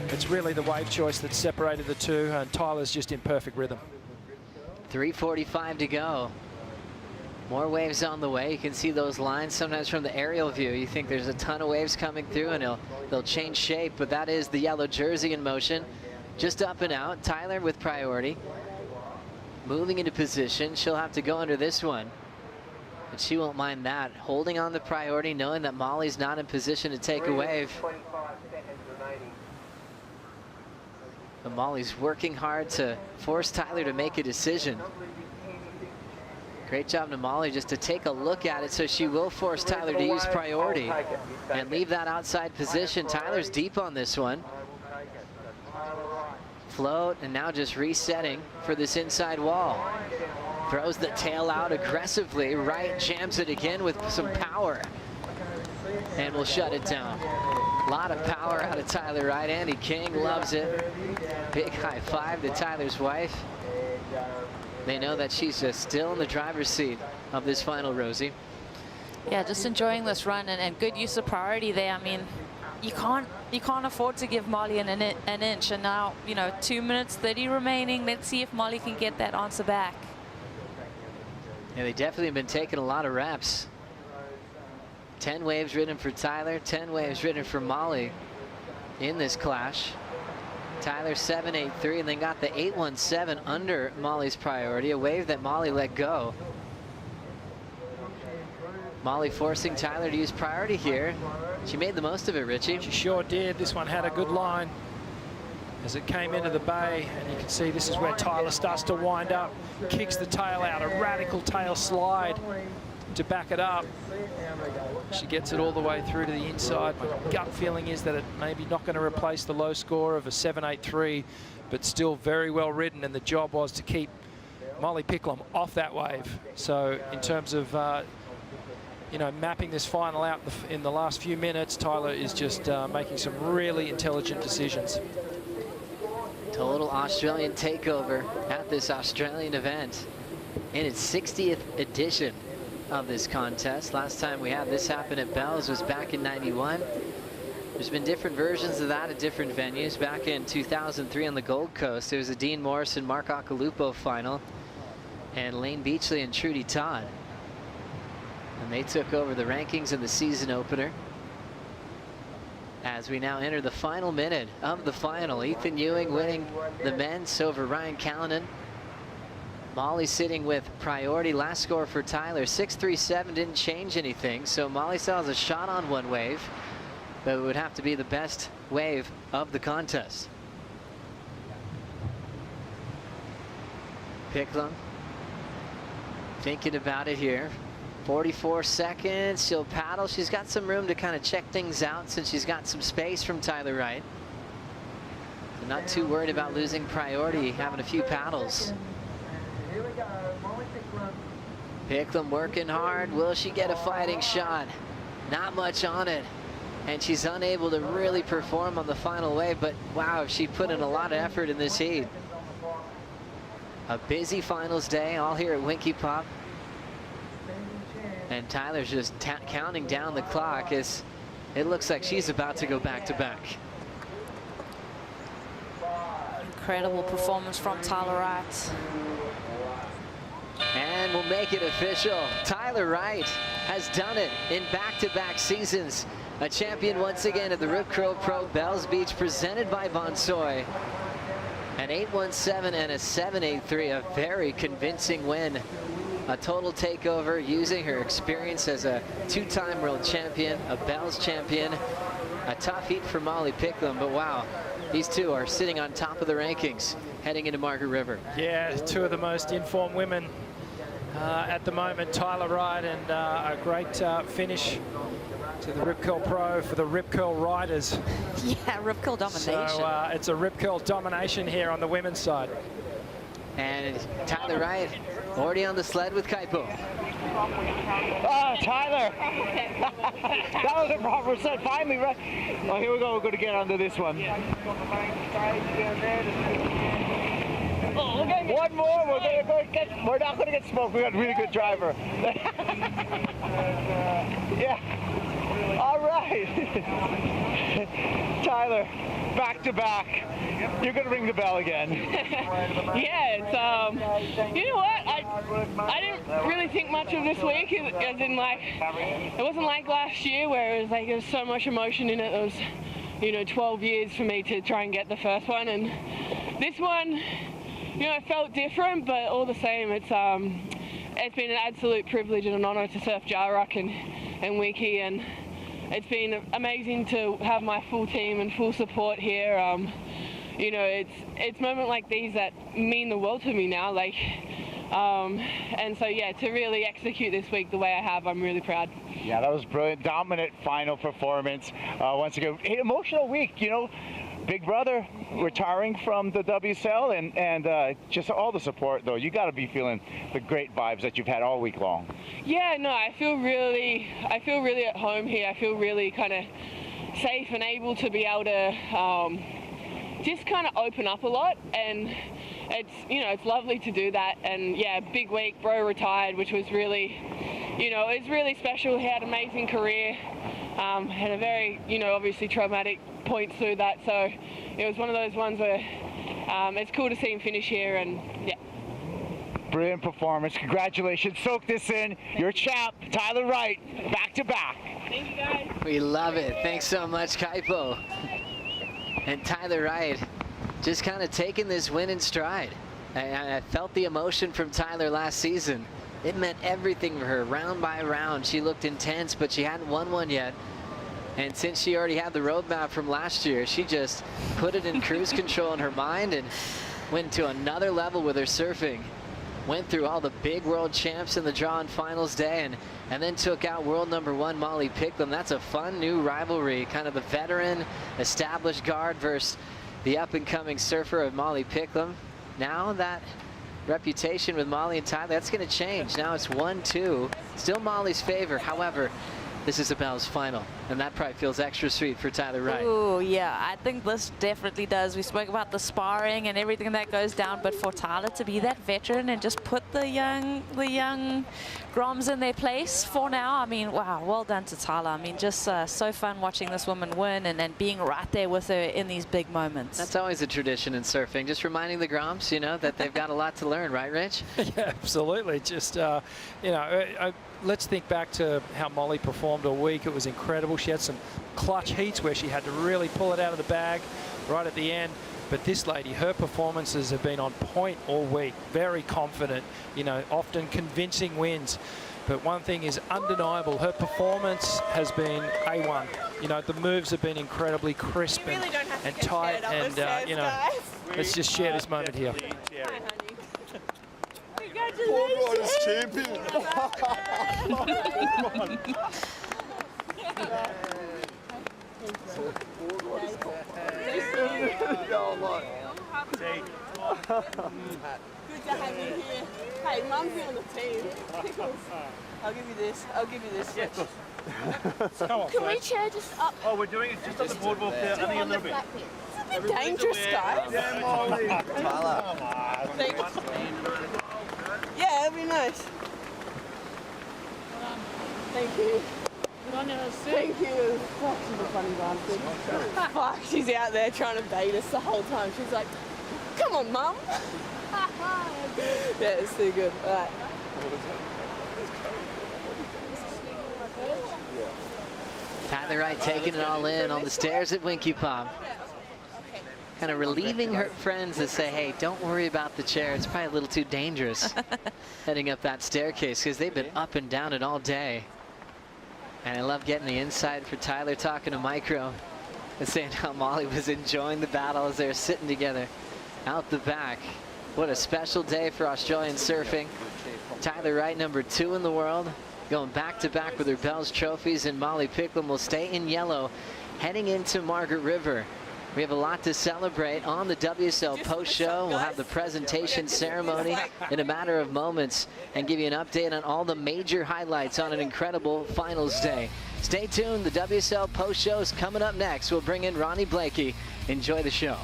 It's really the wave choice that separated the two, and Tyler's just in perfect rhythm. 3:45 to go. More waves on the way. You can see those lines sometimes from the aerial view. You think there's a ton of waves coming through and they'll change shape, but that is the yellow jersey in motion. Just up and out. Tyler with priority. Moving into position. She'll have to go under this one, but she won't mind that. Holding on the priority, knowing that Molly's not in position to take a wave. But Molly's working hard to force Tyler to make a decision. Great job to Molly just to take a look at it, so she will force Tyler to use priority and leave that outside position. Tyler's deep on this one. Float, and now just resetting for this inside wall. Throws the tail out aggressively. Wright jams it again with some power, and will shut it down. A lot of power out of Tyler Wright. Andy King loves it. Big high five to Tyler's wife. They know that she's just still in the driver's seat of this final, Rosie. Yeah, just enjoying this run, and good use of priority there. I mean, you can't afford to give Molly an inch, and now, you know, 2 minutes 30 remaining. Let's see if Molly can get that answer back. Yeah, they definitely have been taking a lot of reps. 10 waves ridden for Tyler, 10 waves ridden for Molly in this clash. Tyler 7.83, and then got the 8.17 under Molly's priority, a wave that Molly let go. Molly forcing Tyler to use priority here. She made the most of it, Richie. She sure did. This one had a good line as it came into the bay, and you can see this is where Tyler starts to wind up, kicks the tail out, a radical tail slide to back it up. She gets it all the way through to the inside. My gut feeling is that it maybe not going to replace the low score of a 7.83, but still very well ridden, and the job was to keep Molly Picklum off that wave. So in terms of you know, mapping this final out in the last few minutes, Tyler is just making some really intelligent decisions. Total Australian takeover at this Australian event in its 60th edition of this contest. Last time we had this happen at Bells was back in '91. There's been different versions of that at different venues. Back in 2003 on the Gold Coast, it was a Dean Morrison, Mark Occhilupo final, and Lane Beachley and Trudy Todd. And they took over the rankings in the season opener. As we now enter the final minute of the final, Ethan Ewing winning the men's over Ryan Callanan. Molly sitting with priority. Last score for Tyler, 6.37, didn't change anything. So Molly still has a shot on one wave, but it would have to be the best wave of the contest. Picklum thinking about it here. 44 seconds, she'll paddle. She's got some room to kind of check things out since she's got some space from Tyler Wright. So not too worried about losing priority, having a few paddles. Here we go, Molly Picklum. Picklum working hard. Will she get a fighting shot? Not much on it. And she's unable to really perform on the final wave, but wow, she put in a lot of effort in this heat. A busy finals day, all here at Winky Pop. And Tyler's just counting down the clock as it looks like she's about to go back to back. Incredible performance from Tyler Wright. And we'll make it official. Tyler Wright has done it in back-to-back seasons. A champion once again at the Rip Curl Pro Bells Beach, presented by Bonsoy. An 8.17 and a 7.83, a very convincing win. A total takeover using her experience as a two-time world champion, a Bells champion. A tough heat for Molly Picklum, but wow, these two are sitting on top of the rankings heading into Margaret River. Yeah, two of the most informed women at the moment, Tyler Wright, and a great finish to the Rip Curl Pro for the Rip Curl Riders. Yeah, Rip Curl domination. So it's a Rip Curl domination here on the women's side. And Tyler Wright Already on the sled with Kaipo. Oh, Tyler! That was a proper set, finally, right? Oh, here we go, we're going to get onto this one. One more, we're not going to get smoked, we got a really good driver. Yeah, all right. Tyler, back to back. You're going to ring the bell again. Yeah, it's you know what? I didn't really think much of this week, as in like it wasn't like last year where it was like there was so much emotion in it. It was 12 years for me to try and get the first one, and this one, it felt different, but all the same, it's been an absolute privilege and an honour to surf Jarrock and Wiki, and it's been amazing to have my full team and full support here. It's moments like these that mean the world to me now. And so yeah, to really execute this week the way I have, I'm really proud. Yeah, that was brilliant, dominant final performance. Once again, emotional week. Big brother retiring from the WSL, and just all the support though. You got to be feeling the great vibes that you've had all week long. Yeah, no, I feel really at home here. I feel really kind of safe and able to be able to just kind of open up a lot, and it's lovely to do that. And yeah, big week, bro retired, which was really, it was really special. He had an amazing career, had a very, obviously traumatic points through that. So it was one of those ones where it's cool to see him finish here, and yeah. Brilliant performance. Congratulations. Soak this in. You're a champ. Tyler Wright, back to back. Thank you, guys. We love it. Thanks so much, Kaipo. And Tyler Wright just kind of taking this win in stride. I felt the emotion from Tyler last season. It meant everything for her, round by round. She looked intense, but she hadn't won one yet. And since she already had the roadmap from last year, she just put it in cruise control in her mind and went to another level with her surfing. Went through all the big world champs in the draw on finals day, and then took out world #1 Molly Picklum. That's a fun new rivalry, kind of the veteran established guard versus the up-and-coming surfer of Molly Picklum. Now that reputation with Molly and Tyler, that's going to change. Now it's 1-2, still Molly's favor. However, this is Isabella's final, and that probably feels extra sweet for Tyler Wright. Ooh, yeah, I think this definitely does. We spoke about the sparring and everything that goes down, but for Tyler to be that veteran and just put the young Groms in their place for now, I mean, wow, well done to Tyler. I mean, just so fun watching this woman win and being right there with her in these big moments. That's always a tradition in surfing, just reminding the Groms, that they've got a lot to learn, right, Rich? Yeah, absolutely. Just, let's think back to how Molly performed all week. It was incredible. She had some clutch heats where she had to really pull it out of the bag right at the end. But this lady, her performances have been on point all week. Very confident, often convincing wins. But one thing is undeniable. Her performance has been A1. The moves have been incredibly crisp and tight. And, let's just share this moment here. Congratulations, champion. Good to have you here. Hey, Mum's on the team. Pickles. I'll give you this. Yeah, Come on, can we chair just up? Oh, we're doing it just on the boardwalk there, only a little bit. It's a bit dangerous, guys. Yeah, Molly. Tyler. Yeah, it'll be nice. Thank you. Thank you. Fuck, she's a funny bastard. Fuck, she's out there trying to bait us the whole time. She's like, come on, Mum. Yeah, it's too good. All right. Tyler Wright taking it all in on the stairs at Winky Palm. Kind of relieving her friends to say, hey, don't worry about the chair. It's probably a little too dangerous heading up that staircase because they've been up and down it all day. And I love getting the inside for Tyler talking to Micro and saying how Molly was enjoying the battle as they were sitting together out the back. What a special day for Australian surfing. Tyler Wright, #2 in the world, going back-to-back with her Bell's trophies, and Molly Picklum will stay in yellow heading into Margaret River. We have a lot to celebrate on the WSL post show. We'll have the presentation ceremony in a matter of moments and give you an update on all the major highlights on an incredible finals day. Stay tuned. The WSL post show is coming up next. We'll bring in Ronnie Blakey. Enjoy the show.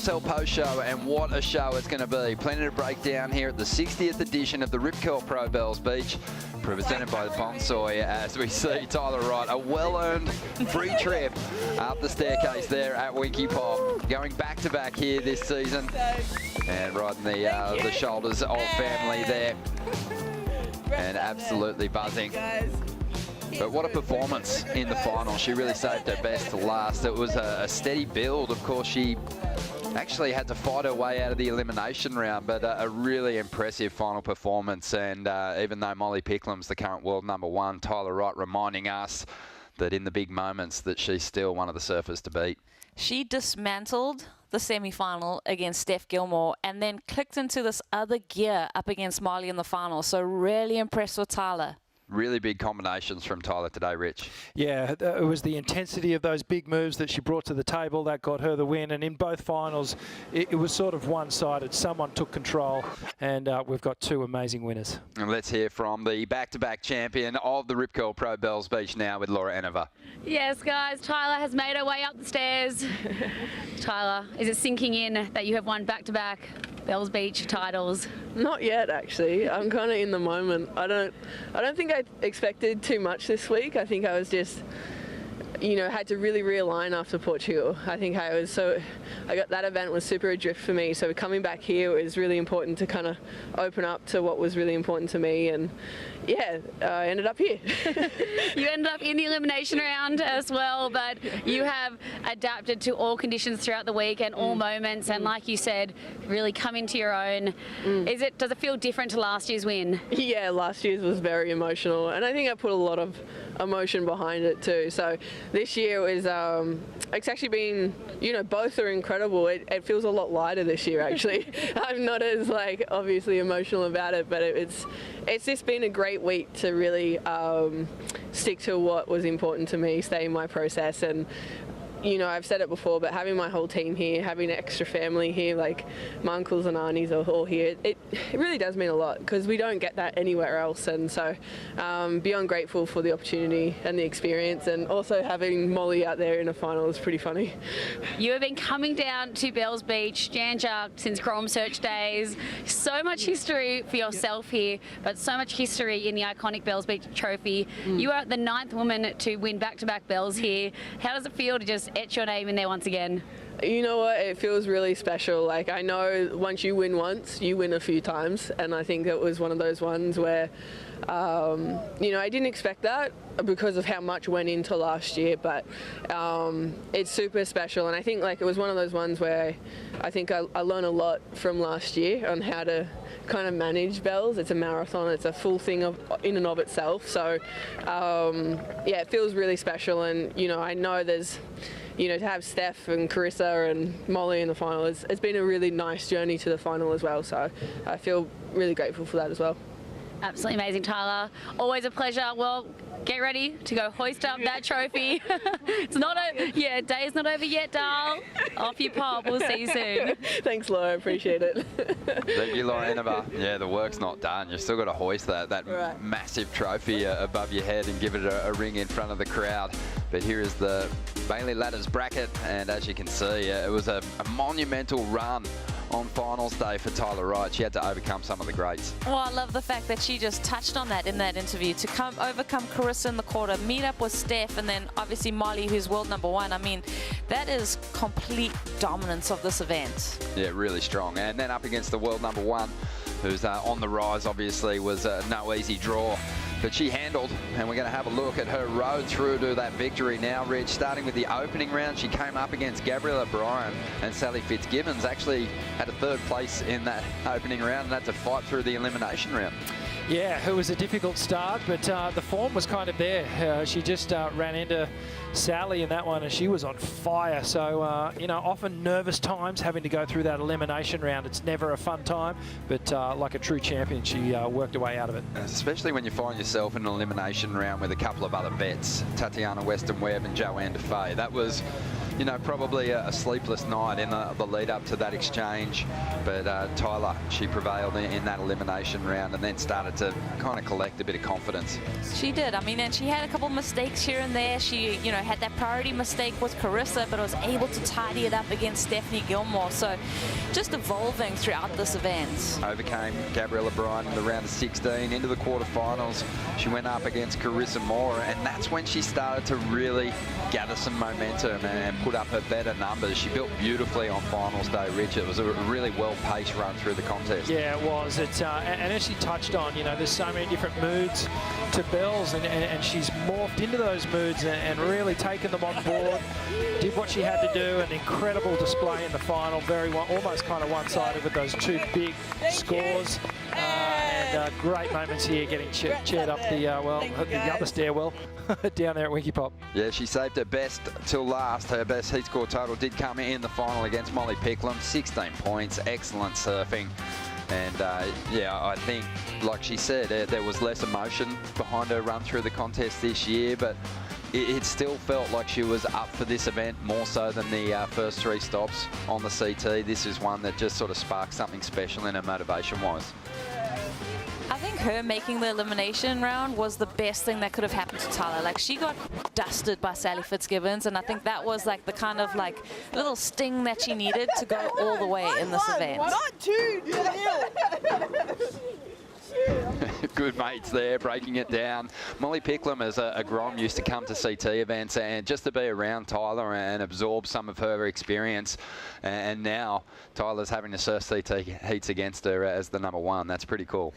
WSL post show, and what a show it's going to be. Plenty to break down here at the 60th edition of the Rip Curl Pro Bells Beach, presented by Bonsoy, as we see Tyler Wright, a well-earned free trip up the staircase there at Winky Pop, going back-to-back here this season, and riding the shoulders of family there, and absolutely buzzing. But what a performance in the final. She really saved her best to last. It was a steady build. Of course, she actually had to fight her way out of the elimination round, but a really impressive final performance. And even though Molly Picklum's the current world #1, Tyler Wright reminding us that in the big moments that she's still one of the surfers to beat. She dismantled the semi-final against Steph Gilmore and then clicked into this other gear up against Molly in the final. So really impressed with Tyler. Really big combinations from Tyler today, Rich. Yeah, it was the intensity of those big moves that she brought to the table that got her the win. And in both finals, it was sort of one-sided. Someone took control, and we've got two amazing winners. And let's hear from the back-to-back champion of the Rip Curl Pro Bells Beach now with Laura Enova. Yes, guys, Tyler has made her way up the stairs. Tyler, is it sinking in that you have won back-to-back Bells Beach titles? Not yet, actually. I'm kind of in the moment. I don't think I expected too much this week. I think I was just, had to really realign after Portugal. I think that event was super adrift for me. So coming back here was really important to kind of open up to what was really important to me. And yeah, I ended up here. You ended up in the elimination round as well, but you have adapted to all conditions throughout the week and all moments, and like you said, really come into your own. Does it feel different to last year's win? Yeah, last year's was very emotional, and I think I put a lot of emotion behind it too. So this year was, it's actually been, both are incredible. It feels a lot lighter this year, actually. I'm not as obviously emotional about it, but it's just been a great week to really stick to what was important to me, stay in my process. And I've said it before, but having my whole team here, having an extra family here, like my uncles and aunties are all here, it really does mean a lot, because we don't get that anywhere else. And so beyond grateful for the opportunity and the experience, and also having Molly out there in a final is pretty funny. You have been coming down to Bells Beach, Jan Jark, since Chrome Search days. So much history for yourself here, but so much history in the iconic Bells Beach trophy. You are the 9th woman to win back-to-back bells here. How does it feel to just etch your name in there once again? You know what, it feels really special. I know once you win once, you win a few times, and I think it was one of those ones where I didn't expect that because of how much went into last year, but it's super special. And I think it was one of those ones where I think I learned a lot from last year on how to kind of manage bells. It's a marathon, it's a full thing in and of itself. So yeah, it feels really special. And I know there's to have Steph and Carissa and Molly in the final, it's been a really nice journey to the final as well. So I feel really grateful for that as well. Absolutely amazing, Tyler. Always a pleasure. Well, get ready to go hoist up that trophy. It's not day's not over yet, Dal. Off you pop. We'll see you soon. Thanks, Laura. Appreciate it. Thank you, Laura Enova. Yeah, the work's not done. You've still got to hoist that massive trophy above your head and give it a ring in front of the crowd. But here is the Bailey Ladders bracket, and as you can see, it was a monumental run on finals day for Tyler Wright. She had to overcome some of the greats. Well, I love the fact that she just touched on that in that interview, to overcome Carissa in the quarter, meet up with Steph, and then obviously Molly, who's world #1. I mean, that is complete dominance of this event. Yeah, really strong. And then up against the world #1, who's on the rise, obviously, was no easy draw. But she handled, and we're going to have a look at her road through to that victory now, Rich. Starting with the opening round, she came up against Gabriella Bryan, and Sally Fitzgibbons actually had a 3rd place in that opening round and had to fight through the elimination round. Yeah, it was a difficult start, but the form was kind of there. She just ran into Sally in that one, and she was on fire. So, often nervous times having to go through that elimination round. It's never a fun time, but like a true champion, she worked her way out of it. Especially when you find yourself in an elimination round with a couple of other vets, Tatiana Weston-Webb and Joanne DeFay. That was, probably a sleepless night in the lead up to that exchange. But Tyler, she prevailed in that elimination round and then started to kind of collect a bit of confidence. She did. I mean, and she had a couple of mistakes here and there. She, had that priority mistake with Carissa, but was able to tidy it up against Stephanie Gilmore. So just evolving throughout this event. Overcame Gabriella Bryan in the round of 16 into the quarterfinals. She went up against Carissa Moore, and that's when she started to really gather some momentum and put up her better numbers. She built beautifully on finals day, Rich. It was a really well-paced run through the contest. Yeah, it was. And as she touched on, there's so many different moods to bells, and she's morphed into those moods and really taken them on board. Did what she had to do. An incredible display in the final. Almost kind of one-sided with those 2 big scores. And great moments here, getting cheered up the other stairwell down there at Winky Pop. Yeah, she saved her best till last. Her best heat score total did come in the final against Molly Picklum. 16 points, excellent surfing. And yeah, I think, like she said, there was less emotion behind her run through the contest this year, but it still felt like she was up for this event more so than the first 3 stops on the CT. This is one that just sort of sparked something special in her motivation-wise. I think her making the elimination round was the best thing that could have happened to Tyler. Like, she got dusted by Sally Fitzgibbons, and I think that was like the kind of like little sting that she needed to go all the way in this event. Not 2 Good mates there, breaking it down. Molly Picklum, as a Grom, used to come to CT events, and just to be around Tyler and absorb some of her experience. And now Tyler's having to surf CT heats against her as the #1. That's pretty cool.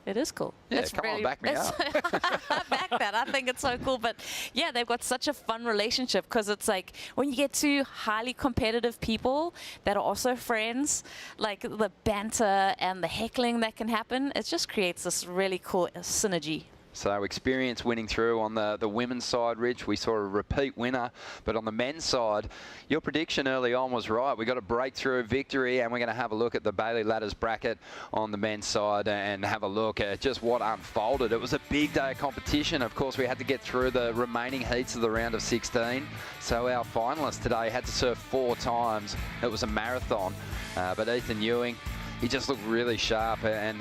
It is cool. Yeah, it's come on, back me up. Back that. I think it's so cool. But yeah, they've got such a fun relationship, because it's like when you get two highly competitive people that are also friends, like the banter and the heckling that can happen, it just creates this really cool synergy. So experience winning through on the women's side, Rich. We saw a repeat winner, but on the men's side, your prediction early on was right. We got a breakthrough victory, and we're going to have a look at the Bailey Ladders bracket on the men's side and have a look at just what unfolded. It was a big day of competition. Of course, we had to get through the remaining heats of the round of 16. So our finalists today had to surf 4 times. It was a marathon, but Ethan Ewing, he just looked really sharp, and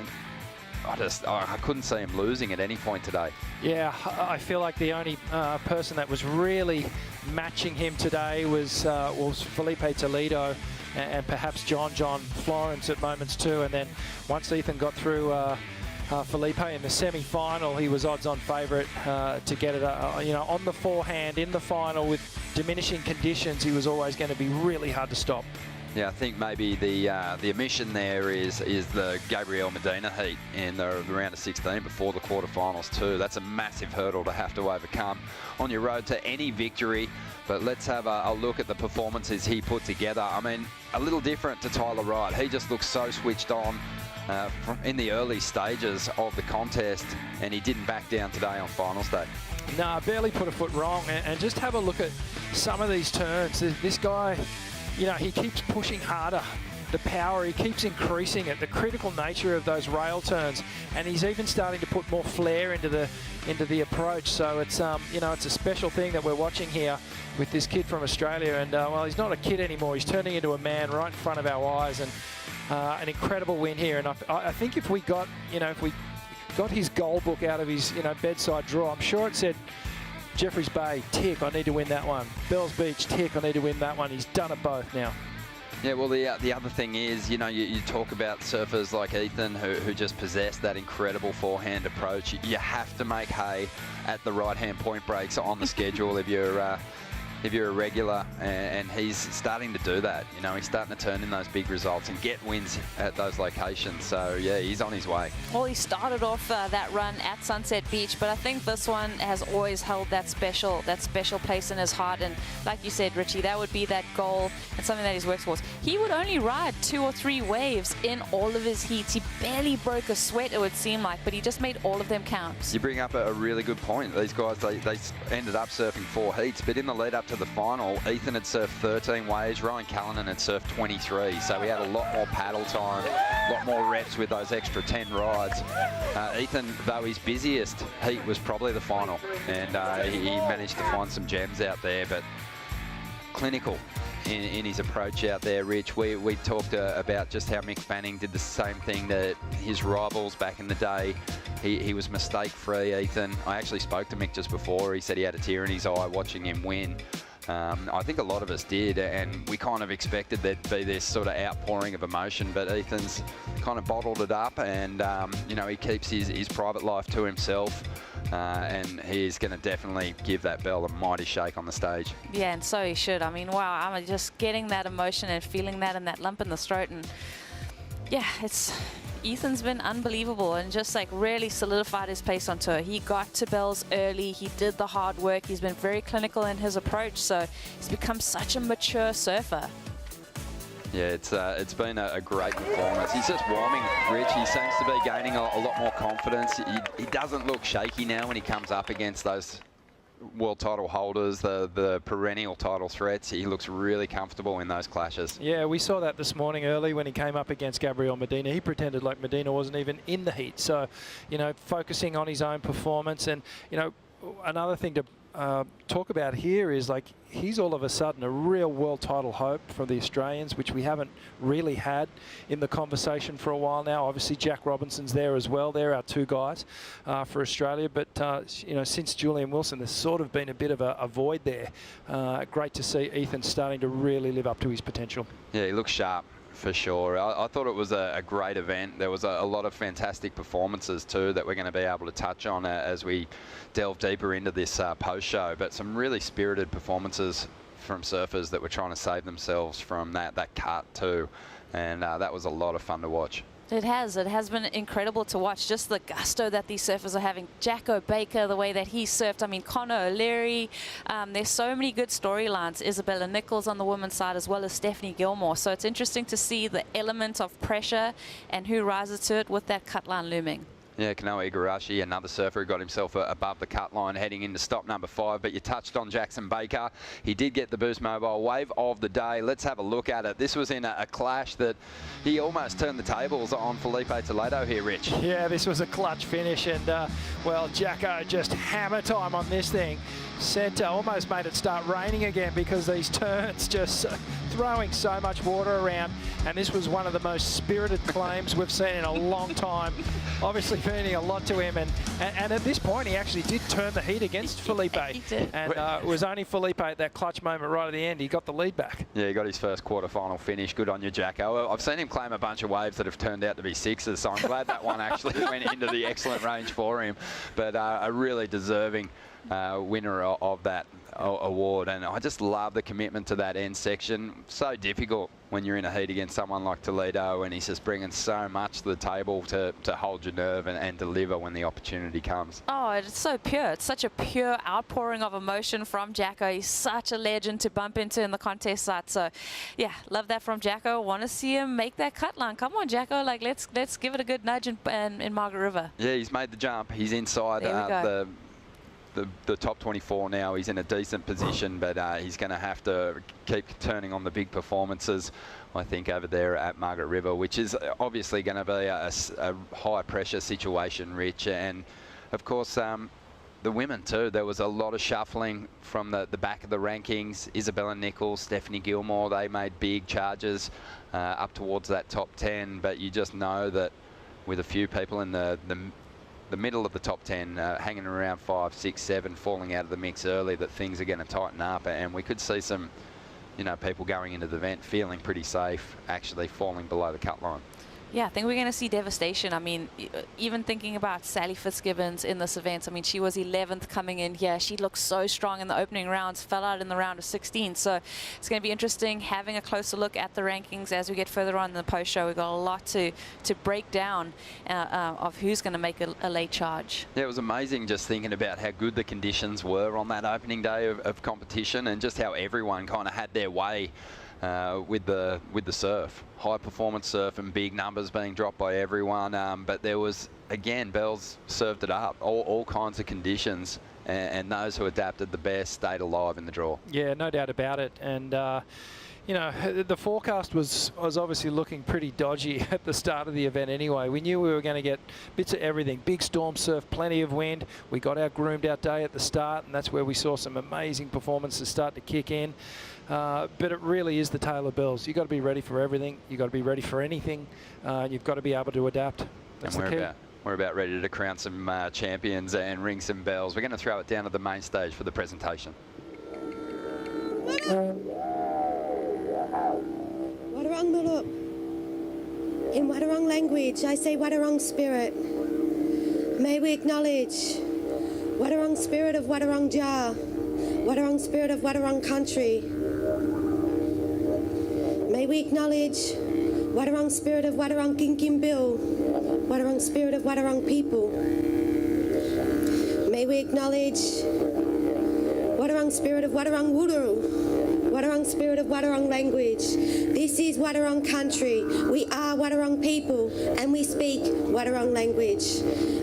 I couldn't see him losing at any point today. Yeah, I feel like the only person that was really matching him today was Felipe Toledo and perhaps John Florence at moments too. And then once Ethan got through Felipe in the semi-final, he was odds-on favourite to get it, on the forehand in the final with diminishing conditions. He was always going to be really hard to stop. Yeah, I think maybe the omission there is the Gabriel Medina heat in the round of 16 before the quarterfinals too. That's a massive hurdle to have to overcome on your road to any victory. But let's have a look at the performances he put together. I mean, a little different to Tyler Wright. He just looks so switched on in the early stages of the contest, and he didn't back down today on finals day. No, barely put a foot wrong. And just have a look at some of these turns. This guy, he keeps pushing harder. The power, he keeps increasing it, the critical nature of those rail turns, and he's even starting to put more flair into the approach. So it's it's a special thing that we're watching here with this kid from Australia. And well, he's not a kid anymore. He's turning into a man right in front of our eyes, and an incredible win here. And I think if we got his goal book out of his bedside drawer, I'm sure it said Jeffreys Bay, tick, I need to win that one. Bells Beach, tick, I need to win that one. He's done it both now. Yeah, well, the other thing is, you talk about surfers like Ethan who just possess that incredible forehand approach. You have to make hay at the right-hand point breaks on the schedule if you're a regular, and he's starting to do that. He's starting to turn in those big results and get wins at those locations. So yeah, he's on his way. Well, he started off that run at Sunset Beach, but I think this one has always held that special place in his heart. And like you said, Richie, that would be that goal and something that he's worked towards. He would only ride 2 or 3 waves in all of his heats. He barely broke a sweat, it would seem like, but he just made all of them count. You bring up a really good point. These guys, they ended up surfing 4 heats, but in the lead up to the final, Ethan had surfed 13 waves, Ryan Callanan had surfed 23, so he had a lot more paddle time, a lot more reps with those extra 10 rides. Ethan, though his busiest heat was probably the final, and he managed to find some gems out there, but clinical in his approach out there, Rich. We talked about just how Mick Fanning did the same thing to his rivals back in the day. He was mistake-free, Ethan. I actually spoke to Mick just before. He said he had a tear in his eye watching him win. I think a lot of us did, and we kind of expected there to be this sort of outpouring of emotion, but Ethan's kind of bottled it up, and he keeps his private life to himself, and he's going to definitely give that bell a mighty shake on the stage. Yeah, and so he should. I mean, wow, I'm just getting that emotion and feeling that in that lump in the throat, and yeah, Ethan's been unbelievable and just like really solidified his pace on tour. He got to bells early, he did the hard work, he's been very clinical in his approach, so he's become such a mature surfer. Yeah, it's been a great performance. He's just warming, Rich. He seems to be gaining a lot more confidence. He doesn't look shaky now when he comes up against those world title holders, the perennial title threats. He looks really comfortable in those clashes. Yeah, we saw that this morning early when he came up against Gabriel Medina. He pretended like Medina wasn't even in the heat. So, you know, focusing on his own performance. And, you know, another thing to talk about here is, like, he's all of a sudden a real world title hope for the Australians, which we haven't really had in the conversation for a while now. Obviously, Jack Robinson's there as well. They're our two guys for Australia. But, you know, since Julian Wilson, there's sort of been a bit of a void there. Great to see Ethan starting to really live up to his potential. Yeah, he looks sharp. For sure. I thought it was a great event. There was a lot of fantastic performances too that we're going to be able to touch on as we delve deeper into this post-show. But some really spirited performances from surfers that were trying to save themselves from that cut too. And that was a lot of fun to watch. It has been incredible to watch, just the gusto that these surfers are having. Jacko Baker, the way that he surfed. I mean, Connor O'Leary. There's so many good storylines. Isabella Nichols on the women's side, as well as Stephanie Gilmore. So it's interesting to see the element of pressure and who rises to it with that cut line looming. Yeah, Kanoa Igarashi, another surfer who got himself above the cut line heading into stop number 5. But you touched on Jackson Baker. He did get the Boost Mobile wave of the day. Let's have a look at it. This was in a clash that he almost turned the tables on Felipe Toledo here, Rich. Yeah, this was a clutch finish. And, well, Jacko just hammer time on this thing. Centre almost made it start raining again because these turns just throwing so much water around. And this was one of the most spirited claims we've seen in a long time. Obviously meaning a lot to him. And at this point, he actually did turn the heat against Felipe. He did. And it was only Felipe at that clutch moment right at the end. He got the lead back. Yeah, he got his first quarterfinal finish. Good on you, Jacko. I've seen him claim a bunch of waves that have turned out to be 6s, so I'm glad that one actually went into the excellent range for him. But a really deserving winner of that award. And I just love the commitment to that end section. So difficult when you're in a heat against someone like Toledo, and he's just bringing so much to the table to hold your nerve and deliver when the opportunity comes. Oh, it's so pure. It's such a pure outpouring of emotion from Jacko. He's such a legend to bump into in the contest site. So, yeah, love that from Jacko. Want to see him make that cut line. Come on, Jacko. Like, let's give it a good nudge in Margaret River. Yeah, he's made the jump. He's inside the top 24 now. He's in a decent position, but he's going to have to keep turning on the big performances, I think, over there at Margaret River, which is obviously going to be a high pressure situation, Rich. And of course, the women too, there was a lot of shuffling from the back of the rankings. Isabella Nichols, Stephanie Gilmore, they made big charges up towards that top 10, but you just know that with a few people in the middle of the top 10 hanging around 5, 6, 7, falling out of the mix early, that things are going to tighten up, and we could see some, you know, people going into the event feeling pretty safe, actually falling below the cut line. Yeah, I think we're going to see devastation. I mean, even thinking about Sally Fitzgibbons in this event, I mean, she was 11th coming in here. She looked so strong in the opening rounds, fell out in the round of 16. So it's going to be interesting having a closer look at the rankings as we get further on in the post-show. We've got a lot to break down of who's going to make a late charge. Yeah, it was amazing just thinking about how good the conditions were on that opening day of competition, and just how everyone kind of had their way with the surf. High performance surf and big numbers being dropped by everyone, but there was, again, Bells served it up, all kinds of conditions, and those who adapted the best stayed alive in the draw. Yeah, no doubt about it. And you know, the forecast was obviously looking pretty dodgy at the start of the event anyway. We knew we were going to get bits of everything. Big storm surf, plenty of wind. We got our groomed out day at the start, and that's where we saw some amazing performances start to kick in. But it really is the tale of Bells. You've got to be ready for everything. You've got to be ready for anything. You've got to be able to adapt. That's the key. We're about ready to crown some champions and ring some bells. We're going to throw it down to the main stage for the presentation. Wadawurrung Mulup. In Wadawurrung language, I say Wadawurrung spirit. May we acknowledge Wadawurrung spirit of Wadawurrung Jar, Wadawurrung spirit of Wadawurrung country. May we acknowledge Wadawurrung spirit of Wadawurrung Kinkimbil, Wadawurrung spirit of Wadawurrung people. May we acknowledge Wadawurrung spirit of Wadawurrung Wurrung, Wadawurrung spirit of Wadawurrung language. This is Wadawurrung country. We are Wadawurrung people and we speak Wadawurrung language.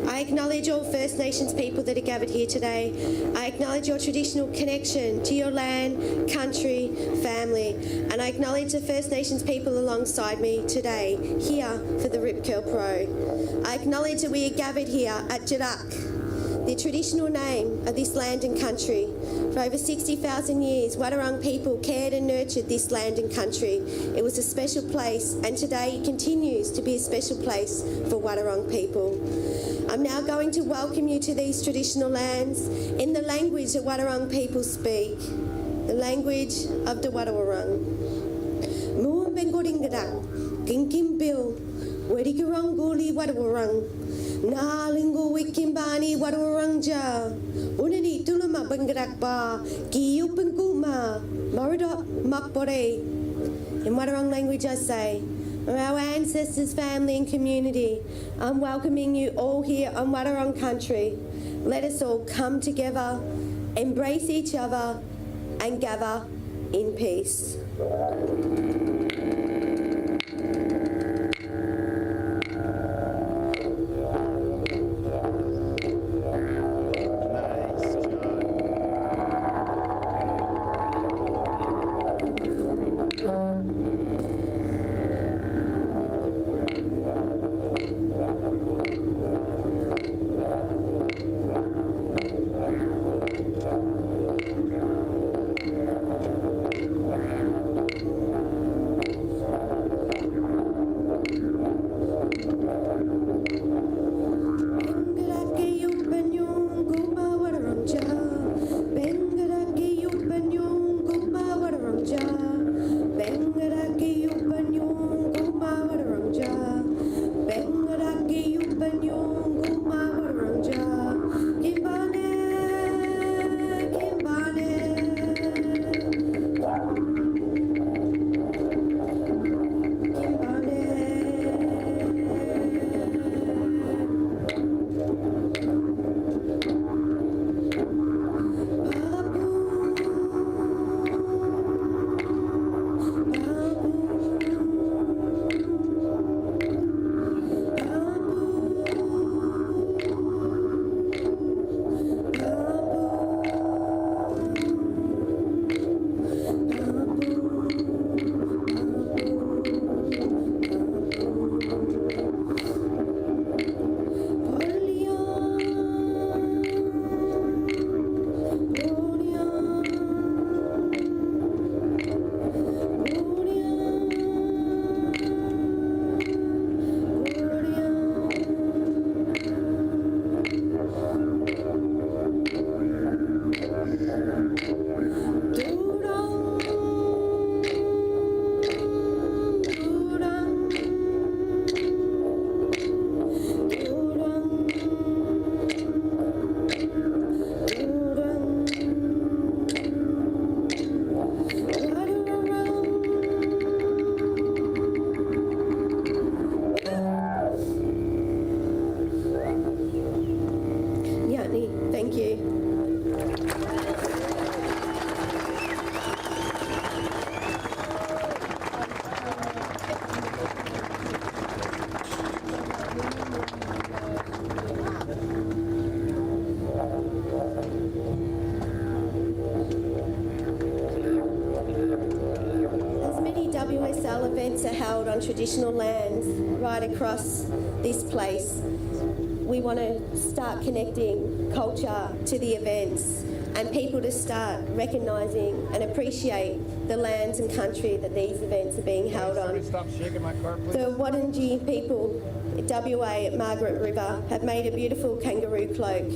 I acknowledge all First Nations people that are gathered here today. I acknowledge your traditional connection to your land, country, family, and I acknowledge the First Nations people alongside me today, here for the Rip Curl Pro. I acknowledge that we are gathered here at Jadak, the traditional name of this land and country. For over 60,000 years, Wadawurrung people cared and nurtured this land and country. It was a special place, and today it continues to be a special place for Wadawurrung people. I'm now going to welcome you to these traditional lands in the language that Wadawurrung people speak, the language of the Wadawurrung. Muam bengoringadak, kinkim bil, wedigaranguli Wadawurrung. Nalingo wikimbani Wadawurrung ja, unani tulama bengadak ba, giyupenguma, maridop makbore. In Wadawurrung language I say, our ancestors, family and community, I'm welcoming you all here on Wadawurrung country. Let us all come together, embrace each other and gather in peace. Events are held on traditional lands right across this place. We want to start connecting culture to the events and people to start recognising and appreciate the lands and country that these events are being held on. Stop shaking my car, please. The Wurundjeri people at WA at Margaret River have made a beautiful kangaroo cloak,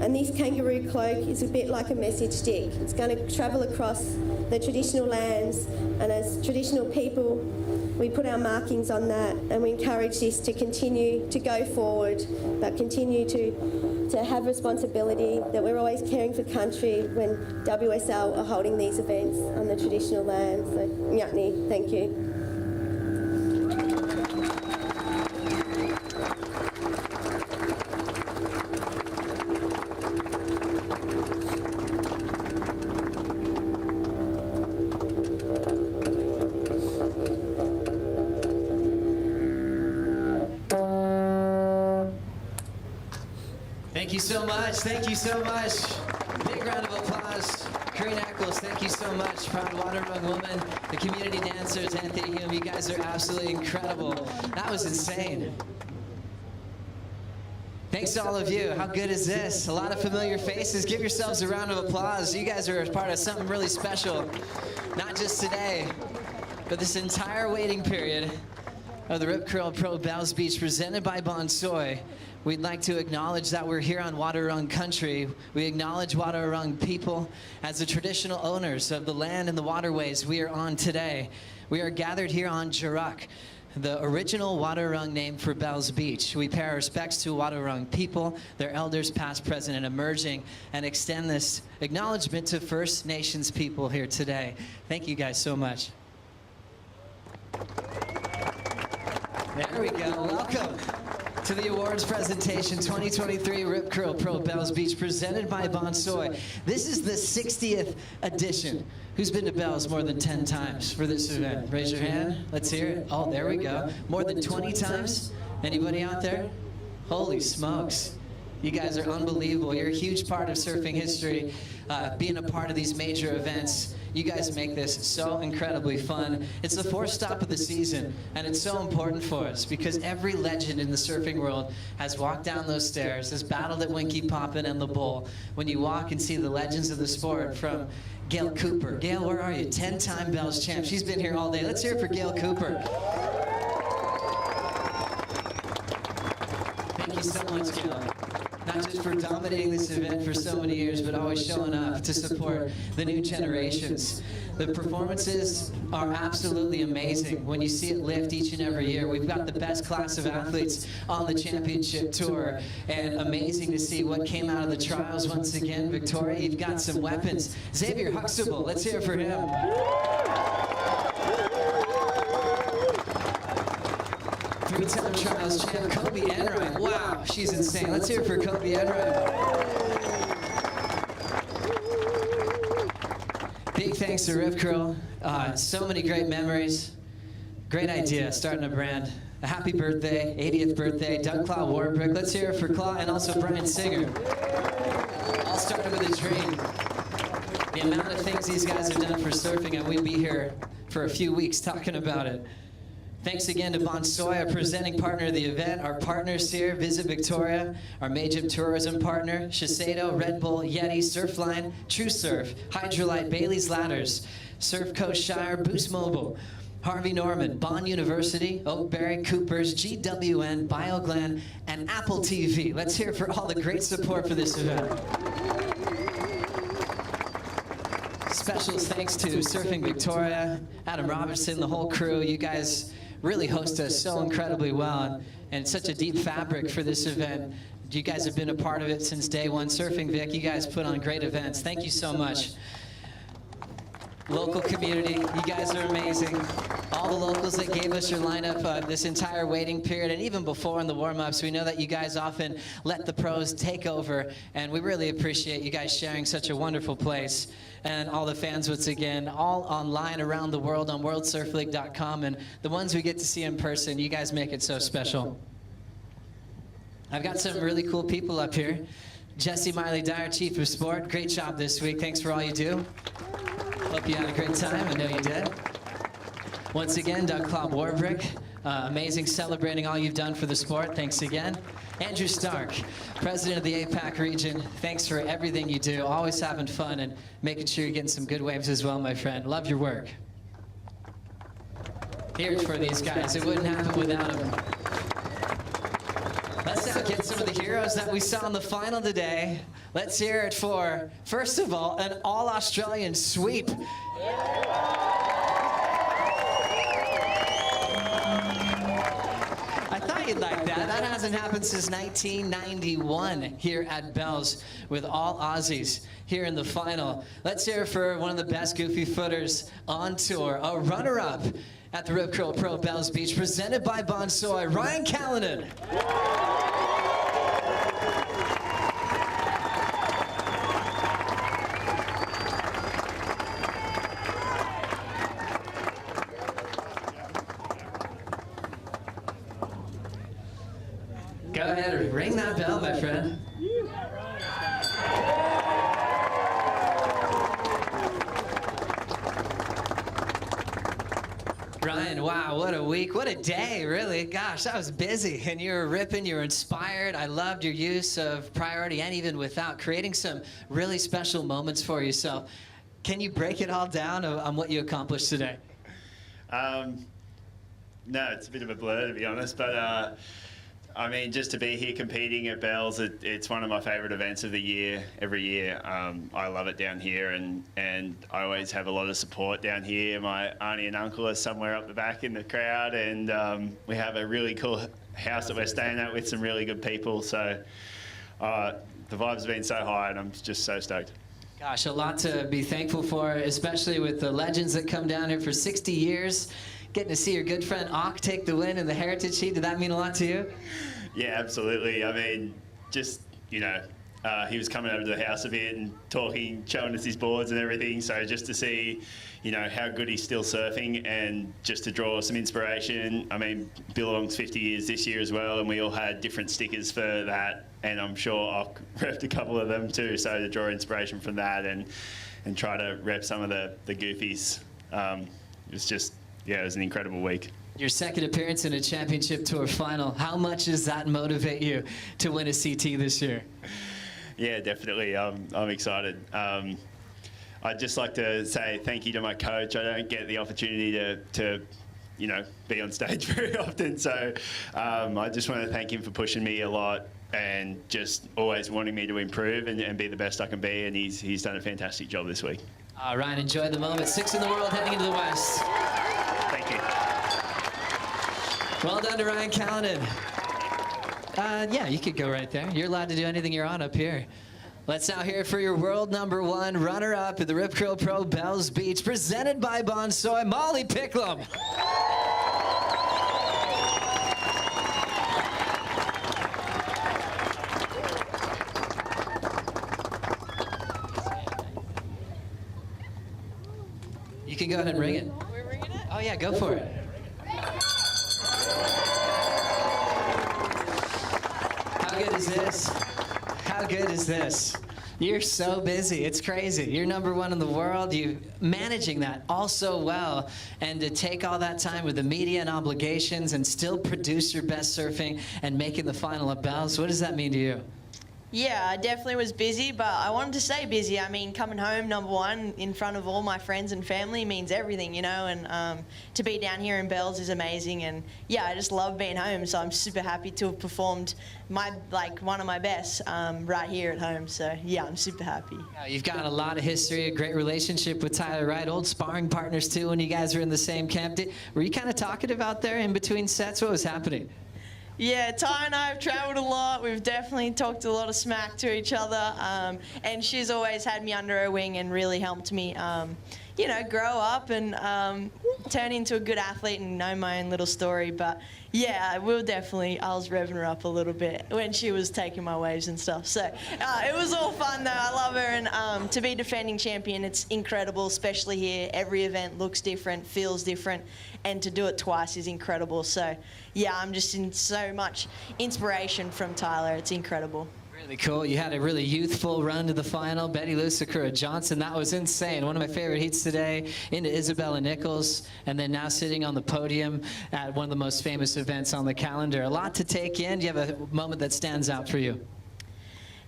and this kangaroo cloak is a bit like a message stick. It's going to travel across the traditional lands, and as traditional people we put our markings on that, and we encourage this to continue to go forward, but continue to have responsibility, that we're always caring for country when WSL are holding these events on the traditional lands. So, Nyatni, thank you. Thank you so much. Thank you so much. Big round of applause. Carissa Nichols, thank you so much. Proud Water Run woman, the community dancers, Anthony Hume, you guys are absolutely incredible. That was insane. Thanks to all of you. How good is this? A lot of familiar faces. Give yourselves a round of applause. You guys are a part of something really special. Not just today, but this entire waiting period of the Rip Curl Pro Bells Beach presented by Bonsoy. We'd like to acknowledge that we're here on Wadawurrung country. We acknowledge Wadawurrung people as the traditional owners of the land and the waterways we are on today. We are gathered here on Jaruk, the original Wadawurrung name for Bells Beach. We pay our respects to Wadawurrung people, their elders past, present, and emerging, and extend this acknowledgement to First Nations people here today. Thank you guys so much. There we go. Welcome to the awards presentation 2023 Rip Curl Pro Bells Beach presented by Bonsoy. This is the 60th edition. Who's been to Bells more than 10 times for this event? Raise your hand. Let's hear it. Oh, there we go. More than 20 times? Anybody out there? Holy smokes. You guys are unbelievable. You're a huge part of surfing history, being a part of these major events. You guys make this so incredibly fun. It's the fourth stop of the season, and it's so important for us because every legend in the surfing world has walked down those stairs, has battled at Winky Poppin' and the Bull. When you walk and see the legends of the sport from Gail Cooper. Gail, where are you? 10-time Bells champ. She's been here all day. Let's hear it for Gail Cooper. Thank you so much, Gail. Not just for dominating this event for so many years, but always showing up to support the new generations. The performances are absolutely amazing when you see it lift each and every year. We've got the best class of athletes on the championship tour, and amazing to see what came out of the trials once again. Victoria, you've got some weapons. Xavier Huxtable, let's hear it for him. Three-time trials champ, Kobe Enright. Wow, she's insane. Let's hear it for Kobe Enright. Big thanks to Rip Curl. So many great memories. Great idea, starting a brand. A happy birthday, 80th birthday, Doug Claw Warbrick. Let's hear it for Claw and also Brian Singer. All started with a dream. The amount of things these guys have done for surfing, and we'd be here for a few weeks talking about it. Thanks again to Bonsoy, our presenting partner of the event, our partners here, Visit Victoria, our major tourism partner, Shiseido, Red Bull, Yeti, Surfline, True Surf, Hydrolite, Bailey's Ladders, Surf Coast Shire, Boost Mobile, Harvey Norman, Bond University, Oakberry, Coopers, GWN, BioGlen, and Apple TV. Let's hear it for all the great support for this event. Special thanks to Surfing Victoria, Adam Robertson, the whole crew. You guys really host us so incredibly well, and it's such a deep fabric for this event. You guys have been a part of it since day one. Surfing Vic, you guys put on great events. Thank you so much. Local community, you guys are amazing. All the locals that gave us your lineup this entire waiting period, and even before in the warm-ups, we know that you guys often let the pros take over, and we really appreciate you guys sharing such a wonderful place. And all the fans, once again, all online around the world on worldsurfleague.com, and the ones we get to see in person, you guys make it so special. I've got some really cool people up here. Jesse Miley Dyer, Chief of Sport, great job this week. Thanks for all you do. Hope you had a great time. I know you did. Once again, Doug Claw Warbrick, amazing celebrating all you've done for the sport. Thanks again. Andrew Stark, President of the APAC region, thanks for everything you do. Always having fun and making sure you're getting some good waves as well, my friend. Love your work. Here's for these guys. It wouldn't happen without them. Let's now get some of the heroes that we saw in the final today. Let's hear it for, first of all, an all-Australian sweep. I thought you'd like that. That hasn't happened since 1991 here at Bells with all Aussies here in the final. Let's hear it for one of the best goofy footers on tour, a runner-up at the Rip Curl Pro Bells Beach, presented by Bonsoy, Ryan Callanan. Go ahead, ring that bell, my friend. Ryan, wow, what a week, what a day, really. Gosh, that was busy, and you were ripping, you were inspired. I loved your use of priority and even without, creating some really special moments for yourself. Can you break it all down on what you accomplished today? No, it's a bit of a blur, to be honest, but I mean, just to be here competing at Bells, it's one of my favourite events of the year, every year. I love it down here, and I always have a lot of support down here. My auntie and uncle are somewhere up the back in the crowd, and we have a really cool house that we're staying at with some really good people. So the vibes have been so high, and I'm just so stoked. Gosh, a lot to be thankful for, especially with the legends that come down here for 60 years. Getting to see your good friend Ock take the win in the Heritage Heat, did that mean a lot to you? Yeah, absolutely. I mean, just, you know, he was coming over to the house a bit and talking, showing us his boards and everything. So just to see, you know, how good he's still surfing and just to draw some inspiration. I mean, Billabong's 50 years this year as well, and we all had different stickers for that. And I'm sure Ock repped a couple of them too. So to draw inspiration from that and try to rep some of the goofies, it was just, yeah, it was an incredible week. Your second appearance in a championship tour final. How much does that motivate you to win a CT this year? Yeah, definitely. I'm excited. I'd just like to say thank you to my coach. I don't get the opportunity to you know, be on stage very often. So I just want to thank him for pushing me a lot and just always wanting me to improve and be the best I can be. And he's done a fantastic job this week. Ryan, enjoy the moment. 6th in the world heading into the West. Thank you. Well done to Ryan Callanan. Yeah, you could go right there. You're allowed to do anything you're on up here. Let's now hear it for your world #1 runner-up at the Rip Curl Pro Bells Beach, presented by Bonsoy, Molly Picklum. You can go ahead and ring it. We're ringing it? Oh yeah, go for it. How good is this? How good is this? You're so busy, it's crazy. You're #1 in the world, you're managing that all so well, and to take all that time with the media and obligations and still produce your best surfing and making the final at Bells, what does that mean to you? Yeah, I definitely was busy, but I wanted to stay busy. I mean, coming home #1 in front of all my friends and family means everything, you know, and to be down here in Bells is amazing. And yeah, I just love being home, so I'm super happy to have performed one of my best right here at home. So yeah, I'm super happy. You've got a lot of history, a great relationship with Tyler Wright, old sparring partners too when you guys were in the same camp. Were you kind of talkative out there in between sets? What was happening? Yeah, Ty and I have travelled a lot. We've definitely talked a lot of smack to each other, and she's always had me under her wing and really helped me, you know, grow up and turn into a good athlete and know my own little story. But yeah, I was revving her up a little bit when she was taking my waves and stuff. So it was all fun though. I love her, and to be defending champion, it's incredible, especially here. Every event looks different, feels different, and to do it twice is incredible. So yeah, I'm just in so much inspiration from Tyler. It's incredible. Really cool. You had a really youthful run to the final. Betty Lou, Sakura Johnson, that was insane. One of my favorite heats today, into Isabella Nichols, and then now sitting on the podium at one of the most famous events on the calendar. A lot to take in. Do you have a moment that stands out for you?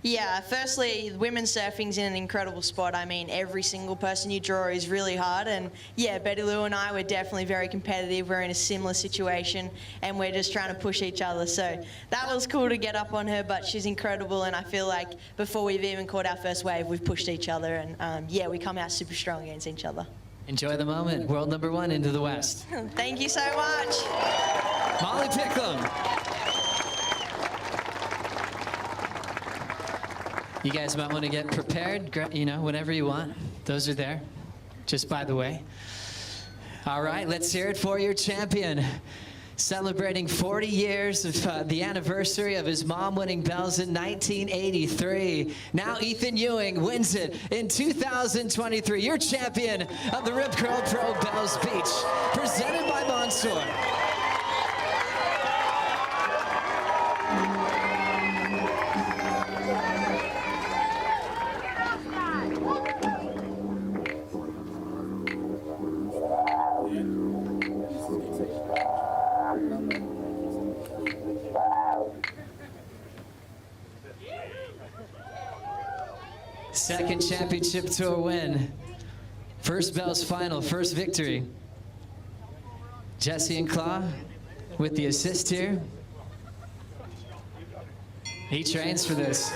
Yeah, firstly, women's surfing's in an incredible spot. I mean, every single person you draw is really hard, and yeah, Betty Lou and I were definitely very competitive. We're in a similar situation, and we're just trying to push each other. So that was cool to get up on her, but she's incredible, and I feel like before we've even caught our first wave, we've pushed each other, and yeah, we come out super strong against each other. Enjoy the moment. World #1 into the West. Thank you so much. Molly Picklum. You guys might want to get prepared, you know, whenever you want. Those are there, just by the way. All right, let's hear it for your champion. Celebrating 40 years of the anniversary of his mom winning Bells in 1983. Now Ethan Ewing wins it in 2023. Your champion of the Rip Curl Pro Bells Beach, presented by Bonsoy. Second championship tour win. First Bells final, first victory. Jesse and Claw with the assist here. He trains for this.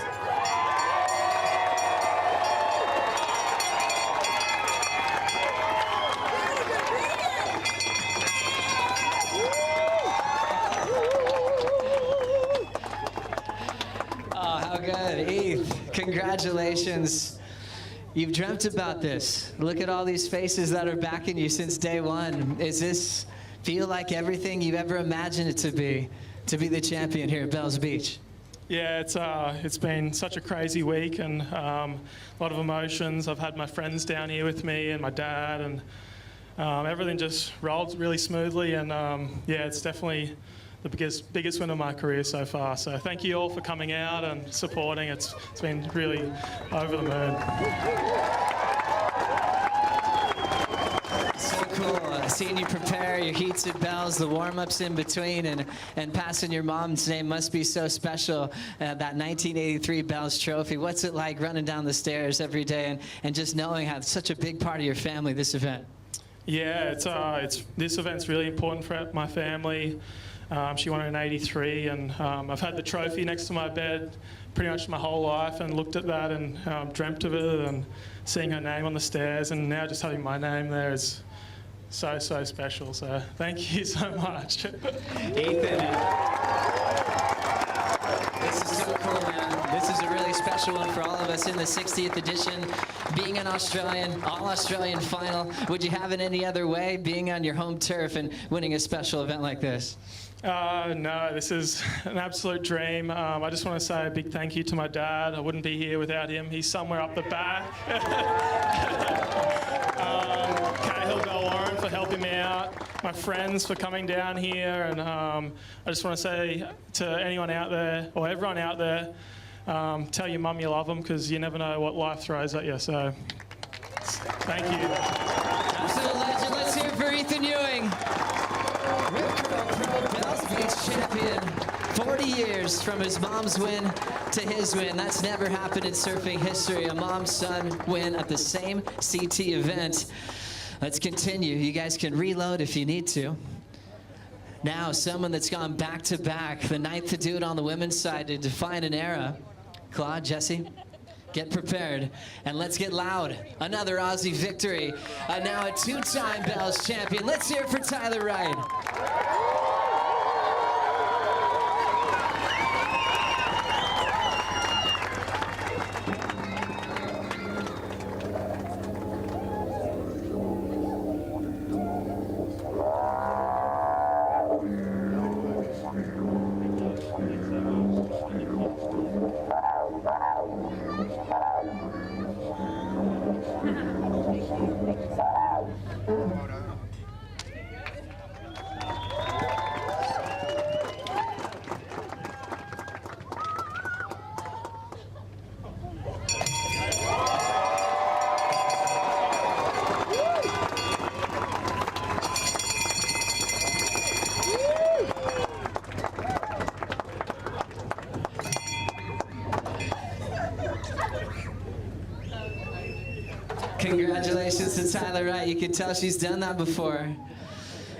Oh, how good. Eve, congratulations. You've dreamt about this. Look at all these faces that are backing you since day one. Is this feel like everything you've ever imagined it to be the champion here at Bells Beach? Yeah, it's been such a crazy week and a lot of emotions. I've had my friends down here with me and my dad, and everything just rolled really smoothly. And yeah, it's definitely the biggest win of my career so far. So thank you all for coming out and supporting. It's been really over the moon. So cool. Seeing you prepare your heats at Bells, the warm-ups in between, and passing your mom's name must be so special. That 1983 Bells trophy. What's it like running down the stairs every day and just knowing how it's such a big part of your family, this event? Yeah, this event's really important for my family. She won in '83, and I've had the trophy next to my bed pretty much my whole life, and looked at that and dreamt of it, and seeing her name on the stairs, and now just having my name there is so special. So thank you so much. Ethan, this is so cool, man. This is a really special one for all of us in the 60th edition. Being an Australian, all-Australian final, would you have it any other way, being on your home turf and winning a special event like this? No, this is an absolute dream. I just want to say a big thank you to my dad. I wouldn't be here without him. He's somewhere up the back. For helping me out, my friends for coming down here, and I just want to say to anyone out there, or everyone out there, tell your mum you love them, because you never know what life throws at you. So thank you. Absolute legend. Let's hear it for Ethan Ewing. Pro Bells Beach champion. 40 years from his mom's win to his win. That's never happened in surfing history. A mom-son win at the same CT event. Let's continue. You guys can reload if you need to. Now, someone that's gone back-to-back, the ninth to do it on the women's side to define an era. Claude, Jesse, get prepared, and let's get loud. Another Aussie victory. Now a two-time Bells champion. Let's hear it for Tyler Wright. Congratulations to Tyler Wright. You can tell she's done that before.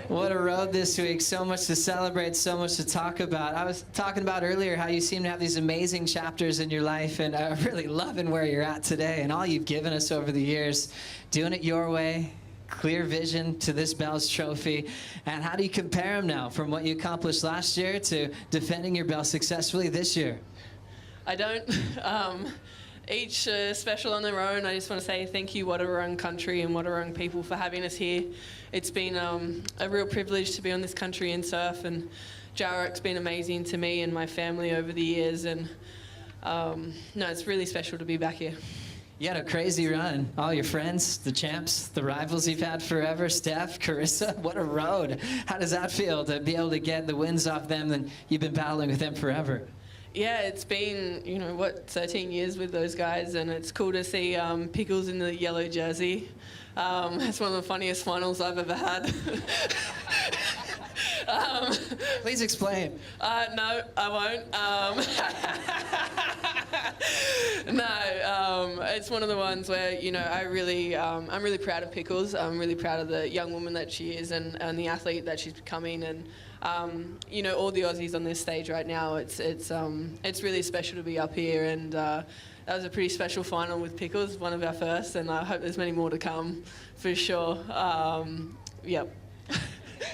What a road this week. So much to celebrate, so much to talk about. I was talking about earlier how you seem to have these amazing chapters in your life, and I'm really loving where you're at today and all you've given us over the years. Doing it your way, clear vision to this Bells trophy. And how do you compare them now from what you accomplished last year to defending your belt successfully this year? I don't. Each special on their own. I just want to say thank you, Wadawurrung country and Wadawurrung people, for having us here. It's been a real privilege to be on this country and surf, and Jarrick's been amazing to me and my family over the years, and no, it's really special to be back here. You had a crazy run. All your friends, the champs, the rivals you've had forever, Steph, Carissa, what a road. How does that feel to be able to get the wins off them, and you've been battling with them forever? Yeah, it's been, 13 years with those guys, and it's cool to see Pickles in the yellow jersey. It's one of the funniest finals I've ever had. Please explain. No, I won't. it's one of the ones where, you know, I'm really proud of Pickles. I'm really proud of the young woman that she is and the athlete that she's becoming. And, you know, all the Aussies on this stage right now, it's really special to be up here. And that was a pretty special final with Pickles, one of our first, and I hope there's many more to come for sure. Yep.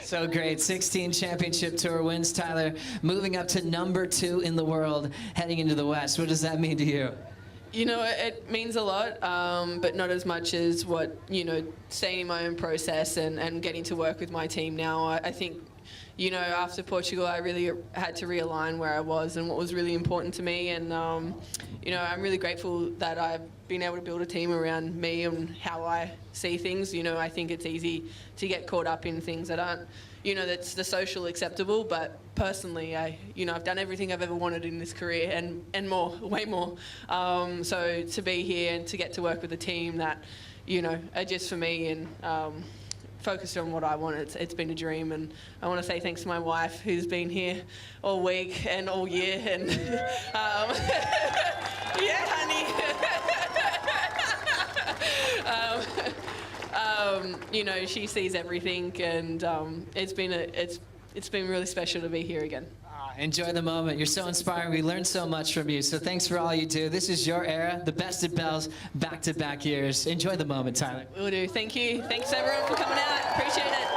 So great. 16 championship tour wins, Tyler. Moving up to number 2 in the world, heading into the West. What does that mean to you? You know, it means a lot, but not as much as what, you know, staying in my own process and getting to work with my team now. I think, you know, after Portugal, I really had to realign where I was and what was really important to me. And, you know, I'm really grateful that I've been able to build a team around me and how I see things. You know, I think it's easy to get caught up in things that aren't, you know, that's the social acceptable. But personally, I've done everything I've ever wanted in this career and more, way more. So to be here and to get to work with a team that, you know, are just for me and focused on what I want, it's been a dream. And I want to say thanks to my wife, who's been here all week and all year. And yeah, honey. You know, she sees everything, and it's been really special to be here again. Enjoy the moment. You're so inspiring. We learned so much from you. So thanks for all you do. This is your era, the best at Bells, back-to-back years. Enjoy the moment, Tyler. Will do. Thank you. Thanks everyone for coming out. Appreciate it.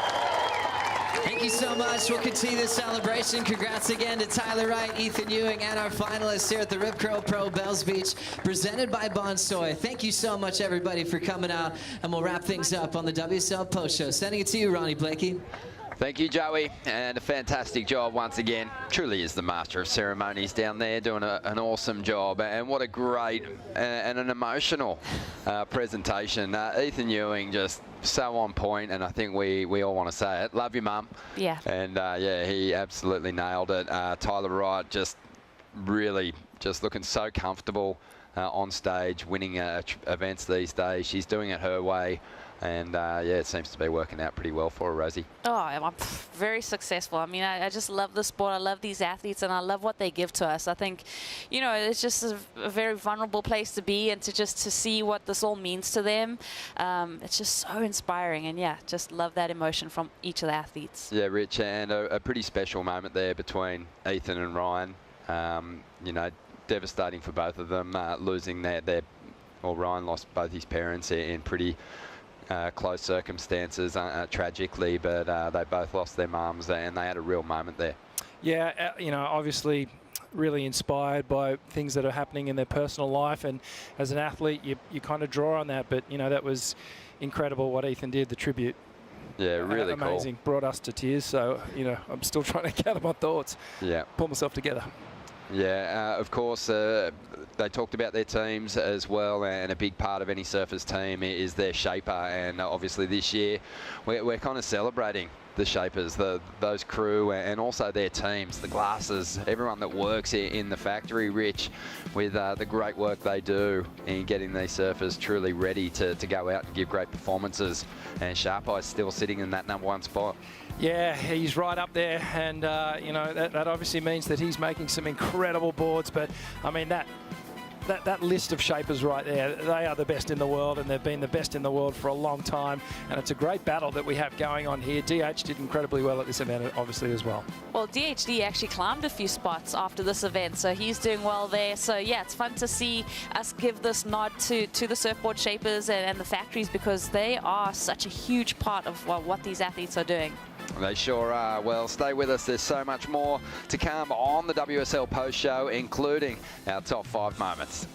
Thank you so much. We'll continue this celebration. Congrats again to Tyler Wright, Ethan Ewing, and our finalists here at the Rip Curl Pro Bells Beach, presented by Bonsoy. Thank you so much, everybody, for coming out, and we'll wrap things up on the WSL Post Show. Sending it to you, Ronnie Blakey. Thank you, Joey, and a fantastic job once again. Truly is the master of ceremonies down there, doing an awesome job, and what a great and an emotional presentation. Ethan Ewing just so on point, and I think we all want to say it. Love you, Mum. Yeah. And yeah, he absolutely nailed it. Tyler Wright just really just looking so comfortable on stage, winning events these days. She's doing it her way. And yeah, it seems to be working out pretty well for her, Rosie. Oh, I'm very successful. I mean, I just love the sport. I love these athletes, and I love what they give to us. I think, you know, it's just a very vulnerable place to be, and to see what this all means to them. It's just so inspiring, and yeah, just love that emotion from each of the athletes. Yeah, Rich, and a pretty special moment there between Ethan and Ryan. You know, devastating for both of them, losing Ryan lost both his parents in pretty close circumstances, tragically, but they both lost their mums, and they had a real moment there. Yeah, you know, obviously really inspired by things that are happening in their personal life, and as an athlete you kind of draw on that, but you know, that was incredible what Ethan did, the tribute. Yeah, really amazing. Cool. Brought us to tears, so you know, I'm still trying to gather my thoughts. Yeah. Pull myself together. Yeah, of course, they talked about their teams as well, and a big part of any surfers team is their shaper, and obviously this year we're kind of celebrating the shapers, those crew, and also their teams, the glasses, everyone that works in the factory, Rich, with the great work they do in getting these surfers truly ready to go out and give great performances. And Sharp Eye's still sitting in that #1 spot. Yeah, he's right up there, and you know, that obviously means that he's making some incredible boards. But I mean, that list of shapers right there, they are the best in the world, and they've been the best in the world for a long time, and it's a great battle that we have going on here. DH did incredibly well at this event, obviously, as well. Well, DHD actually climbed a few spots after this event, so he's doing well there. So yeah, it's fun to see us give this nod to the surfboard shapers and the factories, because they are such a huge part of what these athletes are doing. They sure are. Well, stay with us. There's so much more to come on the WSL Post Show, including our top 5 moments.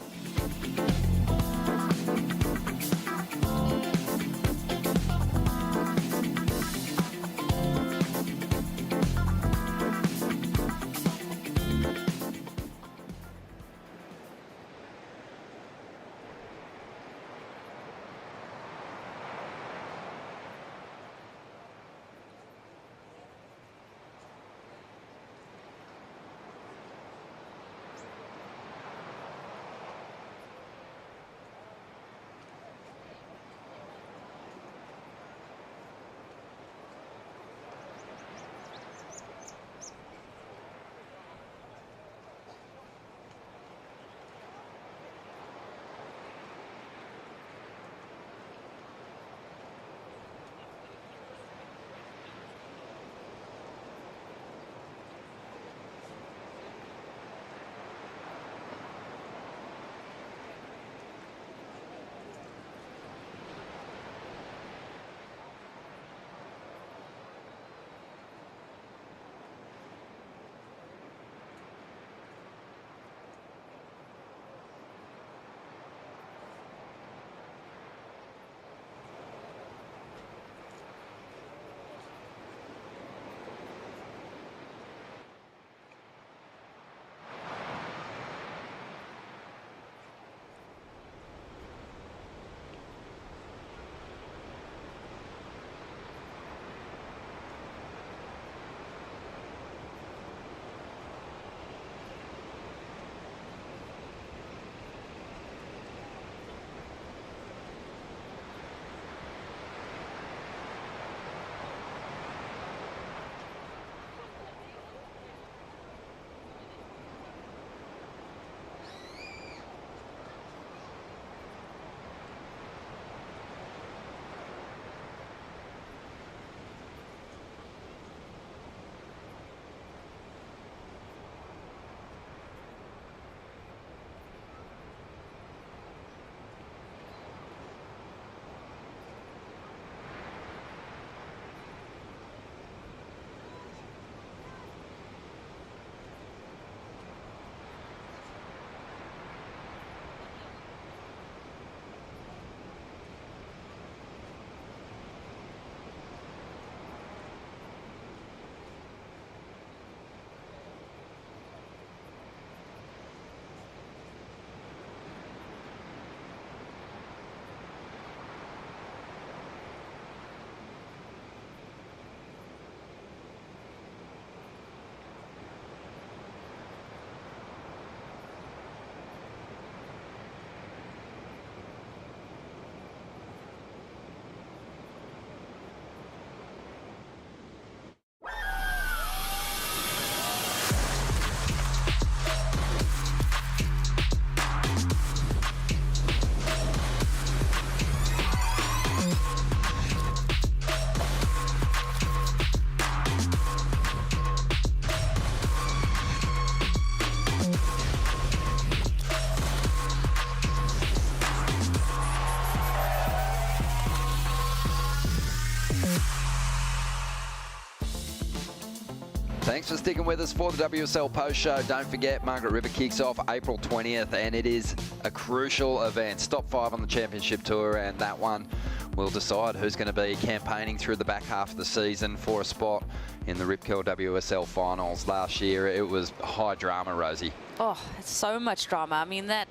Thanks for sticking with us for the WSL Post Show. Don't forget, Margaret River kicks off April 20th, and it is a crucial event. Stop 5 on the Championship Tour, and that one will decide who's going to be campaigning through the back half of the season for a spot in the Rip Curl WSL Finals. Last year, it was high drama, Rosie. Oh, it's so much drama. I mean, I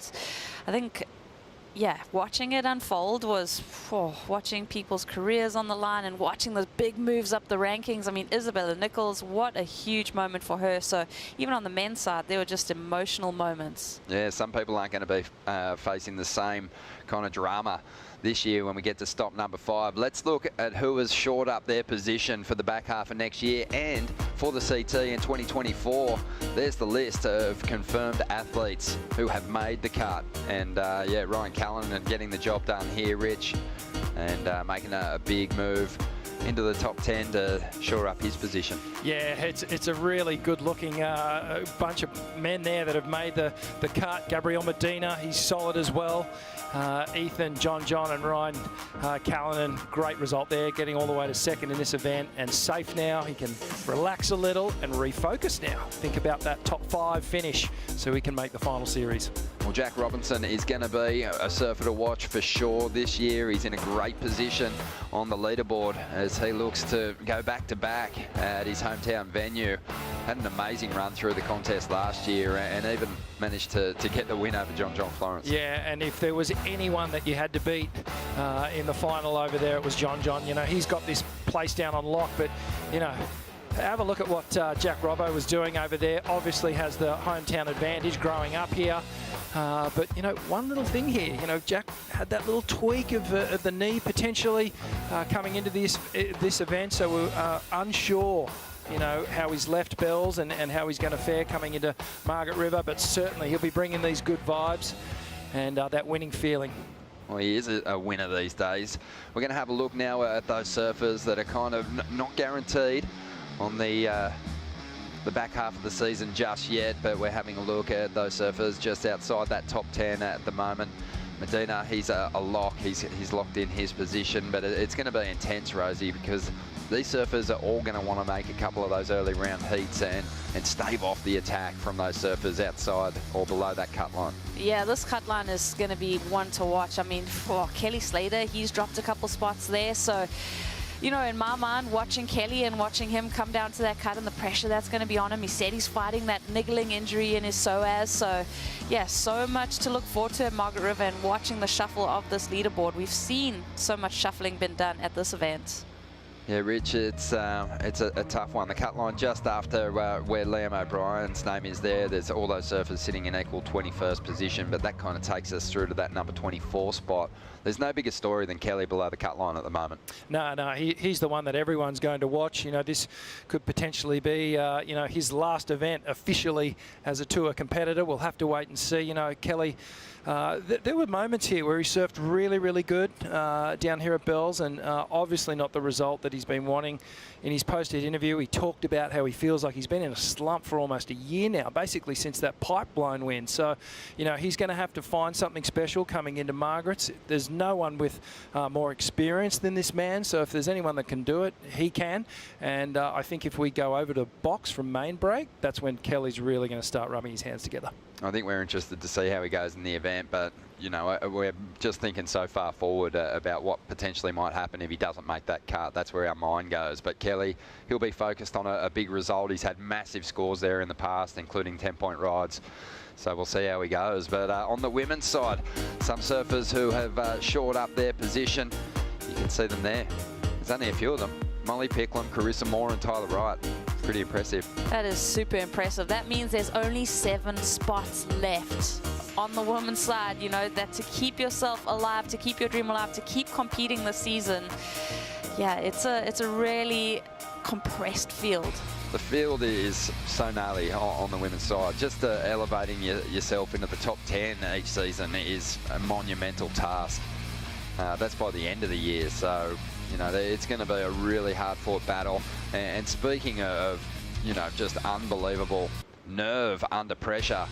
think, yeah, watching it unfold was watching people's careers on the line and watching those big moves up the rankings. I mean, Isabella Nichols, what a huge moment for her. So even on the men's side, there were just emotional moments. Yeah, some people aren't going to be facing the same kind of drama this year when we get to stop number 5. Let's look at who has shored up their position for the back half of next year and for the CT in 2024. There's the list of confirmed athletes who have made the cut. And yeah, Ryan Callanan getting the job done here, Rich, and making a big move into the top 10 to shore up his position. Yeah, it's a really good-looking bunch of men there that have made the cut. Gabriel Medina, he's solid as well. Ethan, John, and Ryan Callanan, great result there, getting all the way to second in this event and safe now. He can relax a little and refocus now. Think about that top 5 finish so he can make the final series. Well, Jack Robinson is going to be a surfer to watch for sure this year. He's in a great position on the leaderboard as he looks to go back-to-back at his hometown venue. Had an amazing run through the contest last year and even managed to get the win over John Florence. Yeah, and if there was anyone that you had to beat in the final over there, it was John. You know, he's got this place down on lock, but, you know, have a look at what Jack Robbo was doing over there. Obviously has the hometown advantage growing up here. But, you know, one little thing here, you know, Jack had that little tweak of the knee potentially coming into this event, so we're unsure, you know, how his left bells and how he's going to fare coming into Margaret River, but certainly he'll be bringing these good vibes and that winning feeling. Well, he is a winner these days. We're going to have a look now at those surfers that are kind of not guaranteed on the back half of the season just yet, but we're having a look at those surfers just outside that top 10 at the moment. Medina, he's a lock. He's locked in his position, but it's going to be intense, Rosie, because these surfers are all going to want to make a couple of those early round heats and stave off the attack from those surfers outside or below that cut line. Yeah, this cut line is going to be one to watch. I mean, for Kelly Slater, he's dropped a couple spots there, so you know, in my mind, watching Kelly and watching him come down to that cut and the pressure that's going to be on him, he said he's fighting that niggling injury in his psoas. So, yeah, so much to look forward to at Margaret River and watching the shuffle of this leaderboard. We've seen so much shuffling been done at this event. Yeah, Rich, it's a tough one. The cut line just after where Liam O'Brien's name is there. There's all those surfers sitting in equal 21st position, but that kind of takes us through to that number 24 spot. There's no bigger story than Kelly below the cut line at the moment. No, he's the one that everyone's going to watch. You know, this could potentially be, you know, his last event officially as a tour competitor. We'll have to wait and see. You know, Kelly, there were moments here where he surfed really, really good down here at Bells, and obviously not the result that he's been wanting. In his post-hit interview, he talked about how he feels like he's been in a slump for almost a year now, basically since that pipeline win. So, you know, he's going to have to find something special coming into Margaret's. There's no one with more experience than this man, so if there's anyone that can do it, he can. And I think if we go over to box from main break, that's when Kelly's really going to start rubbing his hands together. I think we're interested to see how he goes in the event, but, you know, we're just thinking so far forward about what potentially might happen if he doesn't make that cut. That's where our mind goes. But Kelly, he'll be focused on a big result. He's had massive scores there in the past, including 10-point rides. So we'll see how he goes. But on the women's side, some surfers who have shored up their position, you can see them there. There's only a few of them. Molly Picklum, Carissa Moore and Tyler Wright. Pretty impressive. That is super impressive. That means there's only 7 spots left on the women's side. You know, that to keep yourself alive, to keep your dream alive, to keep competing this season. Yeah, it's a really compressed field. The field is so gnarly on the women's side. Just elevating yourself into the top 10 each season is a monumental task. That's by the end of the year. So, you know, it's going to be a really hard-fought battle. And speaking of, you know, just unbelievable nerve under pressure,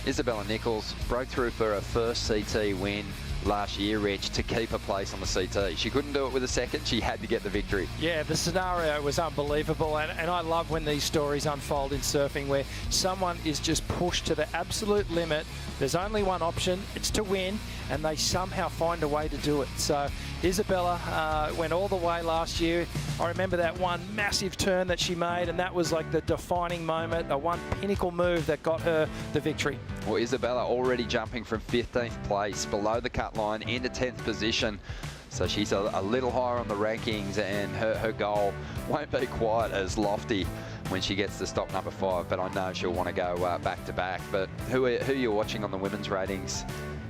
Isabella Nichols broke through for her first CT win last year, Rich, to keep her place on the CT. She couldn't do it with a second. She had to get the victory. Yeah, the scenario was unbelievable, and I love when these stories unfold in surfing where someone is just pushed to the absolute limit. There's only one option, it's to win, and they somehow find a way to do it. So Isabella went all the way last year. I remember that one massive turn that she made, and that was like the defining moment, a one pinnacle move that got her the victory. Well, Isabella already jumping from 15th place below the cut line into 10th position. So she's a little higher on the rankings, and her goal won't be quite as lofty when she gets to stop number 5, but I know she'll want to go back to back. But who are you watching on the women's ratings,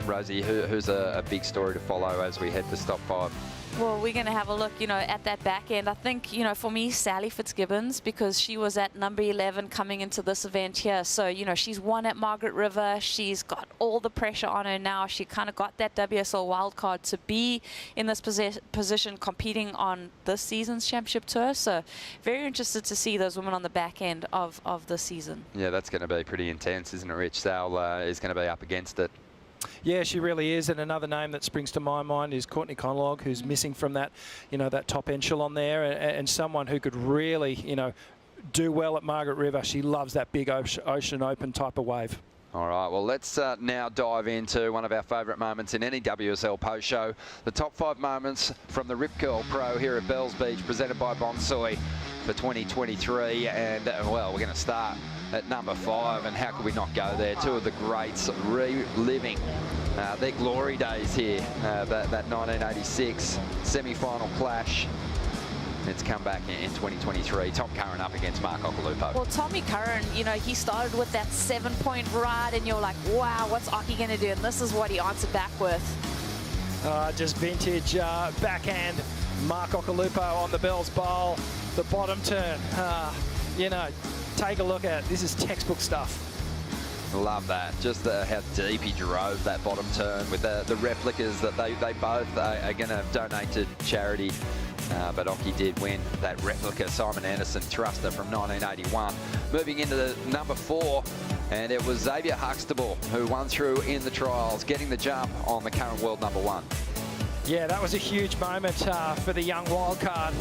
Rosie? Who's a big story to follow as we head to stop 5? Well, we're going to have a look, at that back end. I think, for me, Sally Fitzgibbons, because she was at number 11 coming into this event here. So, she's won at Margaret River. She's got all the pressure on her now. She kind of got that WSL wildcard to be in this position competing on this season's championship tour. So, very interested to see those women on the back end of this season. Yeah, that's going to be pretty intense, isn't it, Rich? Sal is going to be up against it. Yeah, she really is. And another name that springs to my mind is Courtney Conlog, who's missing from that, that top echelon there, and someone who could really, do well at Margaret River. She loves that big ocean open type of wave. All right, well, let's now dive into one of our favourite moments in any WSL post show, the top 5 moments from the Rip Curl Pro here at Bells Beach, presented by Bonsoy for 2023. And, well, we're going to start at number 5, and how could we not go there? Two of the greats reliving their glory days here, that 1986 semi-final clash. It's come back in 2023. Tom Curran up against Mark Occhilupo. Well, Tommy Curran, he started with that 7-point ride, and you're like, wow, what's Occhi going to do? And this is what he answered back with. Just vintage backhand. Mark Occhilupo on the Bells Bowl, the bottom turn. Take a look at it. This is textbook stuff. Love that. Just how deep he drove that bottom turn with the replicas that they both are going to donate to charity. But Occhi did win that replica Simon Anderson thruster from 1981. Moving into the number 4, and it was Xavier Huxtable who won through in the trials, getting the jump on the current world number 1. Yeah, that was a huge moment for the young wildcard,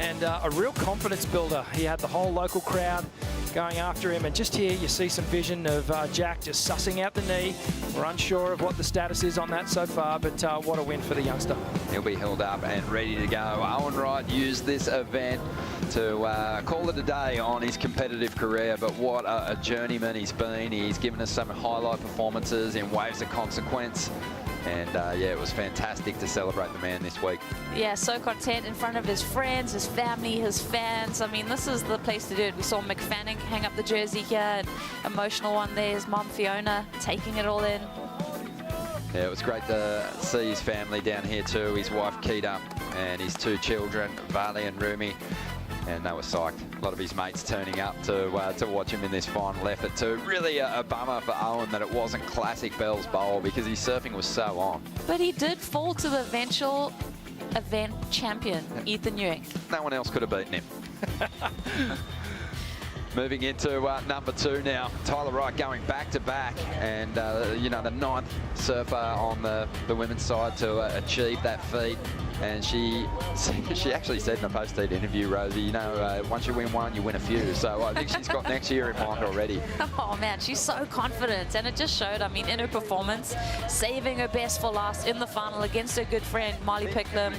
and a real confidence builder. He had the whole local crowd going after him, and just here you see some vision of Jack just sussing out the knee. We're unsure of what the status is on that so far, but what a win for the youngster. He'll be held up and ready to go. Owen Wright used this event to call it a day on his competitive career, but what a journeyman he's been. He's given us some highlight performances in waves of consequence. And, yeah, it was fantastic to celebrate the man this week. Yeah, so content in front of his friends, his family, his fans. I mean, this is the place to do it. We saw Mick Fanning hang up the jersey here, and emotional one there. His mum, Fiona, taking it all in. Yeah, it was great to see his family down here too. His wife, Keita, and his 2 children, Vali and Rumi. And they were psyched. A lot of his mates turning up to watch him in this final effort too. Really a bummer for Owen that it wasn't classic Bells Bowl, because his surfing was so on. But he did fall to the eventual event champion, Ethan Ewing. No one else could have beaten him. Moving into number 2 now, Tyler Wright going back to back, and the 9th surfer on the women's side to achieve that feat. And she actually said in a post-heat interview, Rosie, once you win one, you win a few. So I think she's got next year in mind already. Oh, man, she's so confident. And it just showed, I mean, in her performance, saving her best for last in the final against her good friend, Molly Picklum.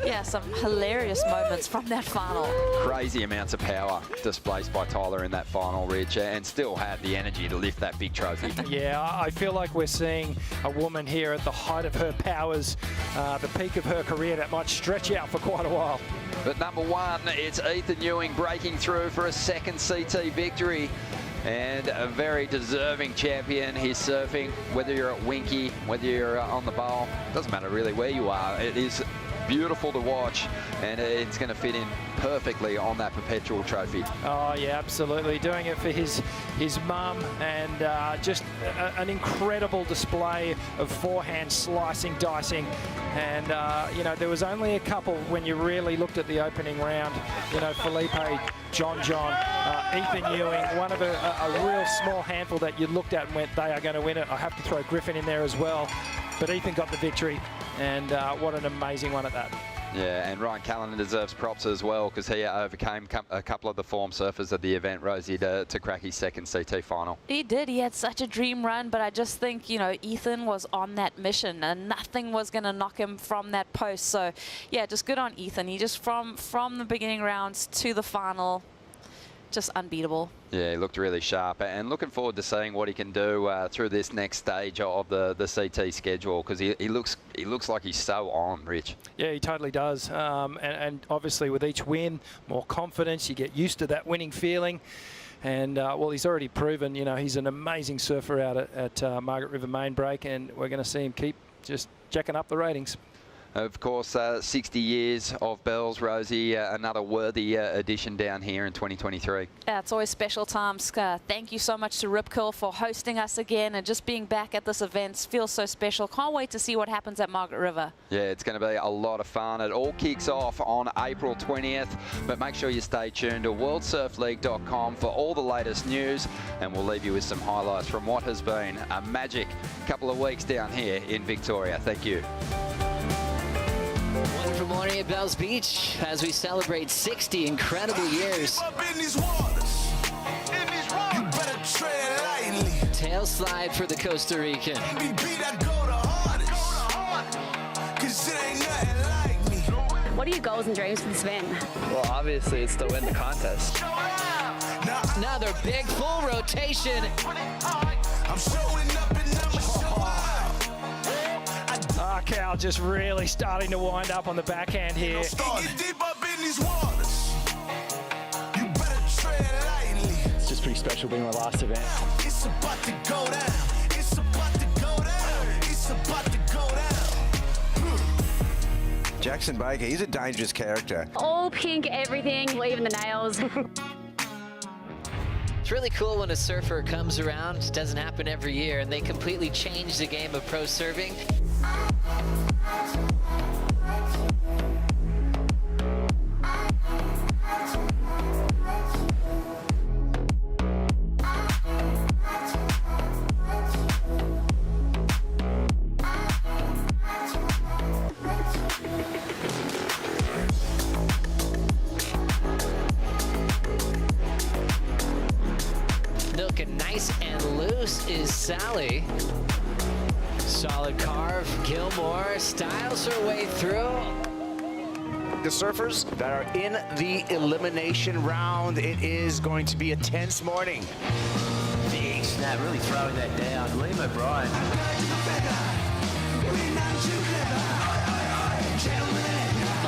Yeah, some hilarious moments from that final. Crazy amounts of power displaced by Tyler in that final, Rich, and still had the energy to lift that big trophy. Yeah, I feel like we're seeing a woman here at the height of her powers, the peak of her career that might stretch out for quite a while. But number 1, it's Ethan Ewing breaking through for a second CT victory, and a very deserving champion. He's surfing, whether you're at Winky, whether you're on the bowl, doesn't matter really where you are. It is beautiful to watch, and it's going to fit in perfectly on that perpetual trophy. Oh yeah, absolutely. Doing it for his mum, and just an incredible display of forehand slicing, dicing, and there was only a couple when you really looked at the opening round. Felipe, John, Ethan Ewing, one of a real small handful that you looked at and went, they are going to win it. I have to throw Griffin in there as well. But Ethan got the victory, and what an amazing one at that. Yeah, and Ryan Callanan deserves props as well because he overcame a couple of the form surfers at the event, Rosie, to crack his second CT final. He did. He had such a dream run, but I just think, you know, Ethan was on that mission and nothing was going to knock him from that post. So, yeah, just good on Ethan. He just from the beginning rounds to the final, just unbeatable. Yeah, he looked really sharp, and looking forward to seeing what he can do through this next stage of the CT schedule, because he looks like he's so on, Rich. Yeah, he totally does, and obviously with each win, more confidence. You get used to that winning feeling, and well, he's already proven, you know, he's an amazing surfer out at Margaret River Main Break, and we're going to see him keep just jacking up the ratings. Of course, 60 years of Bells, Rosie, another worthy addition down here in 2023. Yeah, it's always special times. Thank you so much to Rip Curl for hosting us again, and just being back at this event feels so special. Can't wait to see what happens at Margaret River. Yeah, it's going to be a lot of fun. It all kicks off on April 20th, but make sure you stay tuned to worldsurfleague.com for all the latest news, and we'll leave you with some highlights from what has been a magic couple of weeks down here in Victoria. Thank you. Wonderful morning at Bells Beach as we celebrate 60 incredible years. Tail slide for the Costa Rican. What are your goals and dreams for this event? Well, obviously, it's to win the contest. Another big full rotation. Cal just really starting to wind up on the backhand here. It's just pretty special being my last event. It's about to go down. It's about to go down. It's about to go down. Jackson Baker, he's a dangerous character. All pink, everything, even the nails. It's really cool when a surfer comes around. It doesn't happen every year, and they completely change the game of pro surfing. Looking nice and loose is Sally. Solid carve, Gilmore styles her way through. The surfers that are in the elimination round, it is going to be a tense morning. Big snap, really throwing that down. Liam O'Brien.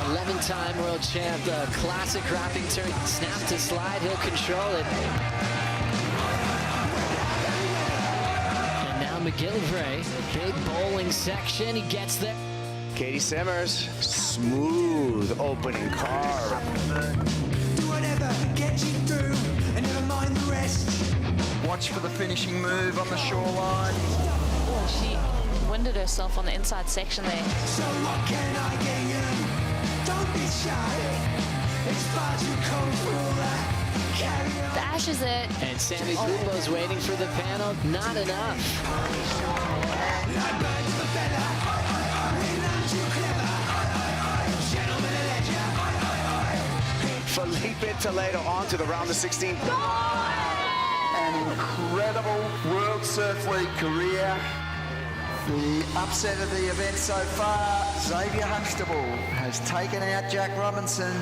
11-time world champ, the classic wrapping turn, snap to slide, he'll control it. McGillivray, big bowling section, he gets there. Katie Simmers, smooth opening carve. Do whatever, get you through, and never mind the rest. Watch for the finishing move on the shoreline. Oh, she winded herself on the inside section there. So what can I get you? Don't be shy. It's far too cold for all that. The Ash is it. And Sammy Lupo's waiting for the panel. Not enough. Felipe Toledo on to the round of 16. An incredible World Surf League career. The upset of the event so far, Xavier Huxtable has taken out Jack Robinson.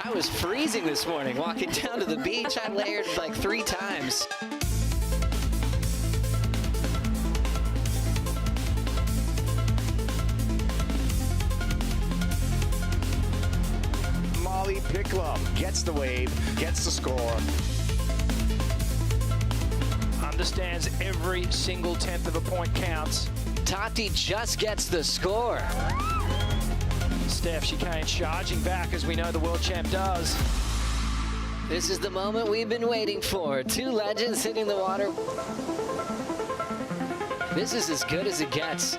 I was freezing this morning walking down to the beach. I layered like 3 times. Molly Picklum gets the wave, gets the score. Understands every single 10th of a point counts. Tati just gets the score. Steph Chicane charging back, as we know the world champ does. This is the moment we've been waiting for. 2 legends hitting the water. This is as good as it gets.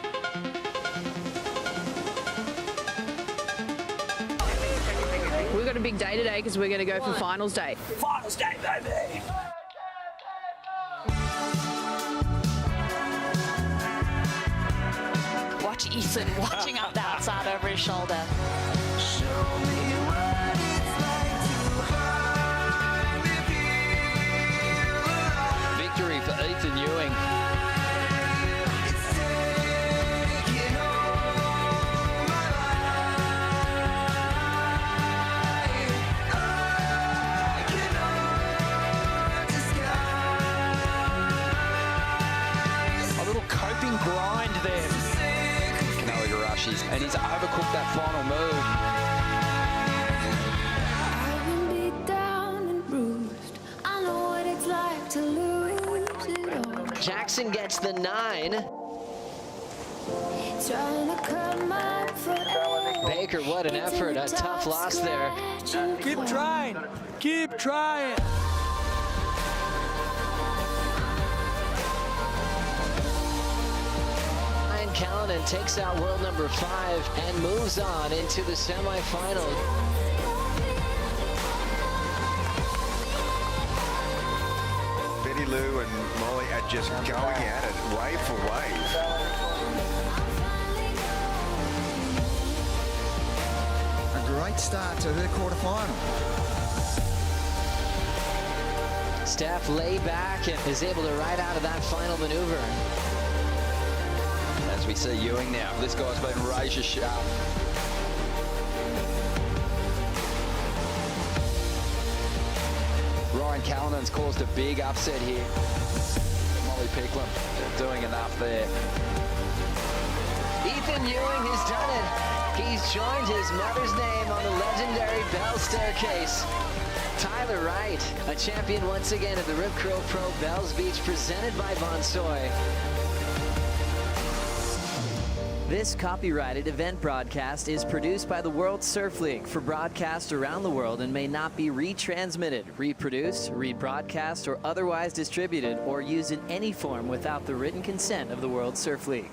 We've got a big day today because we're going to go for finals day. Finals day, baby. watch Ethan watching up the outside over his shoulder. Victory for Ethan Ewing. Coping grind there. And he's overcooked that final move. I've been beat down and bruised. I know what it's like to lose it all. Jackson gets the 9. Trying to cut my foot. Baker, what an effort. A tough loss there. Keep trying. Keep trying. Callanan takes out world number 5 and moves on into the semifinal. Betty Lou and Molly are just going at it, wave for wave. A great start to the quarterfinal. Steph lay back and is able to ride out of that final maneuver. As we see Ewing now, this guy's been razor sharp. Ryan Callanan's caused a big upset here. Molly Picklum doing enough there. Ethan Ewing has done it. He's joined his mother's name on the legendary Bell Staircase. Tyler Wright, a champion once again at the Rip Curl Pro Bells Beach, presented by Bonsoy. This copyrighted event broadcast is produced by the World Surf League for broadcast around the world and may not be retransmitted, reproduced, rebroadcast, or otherwise distributed or used in any form without the written consent of the World Surf League.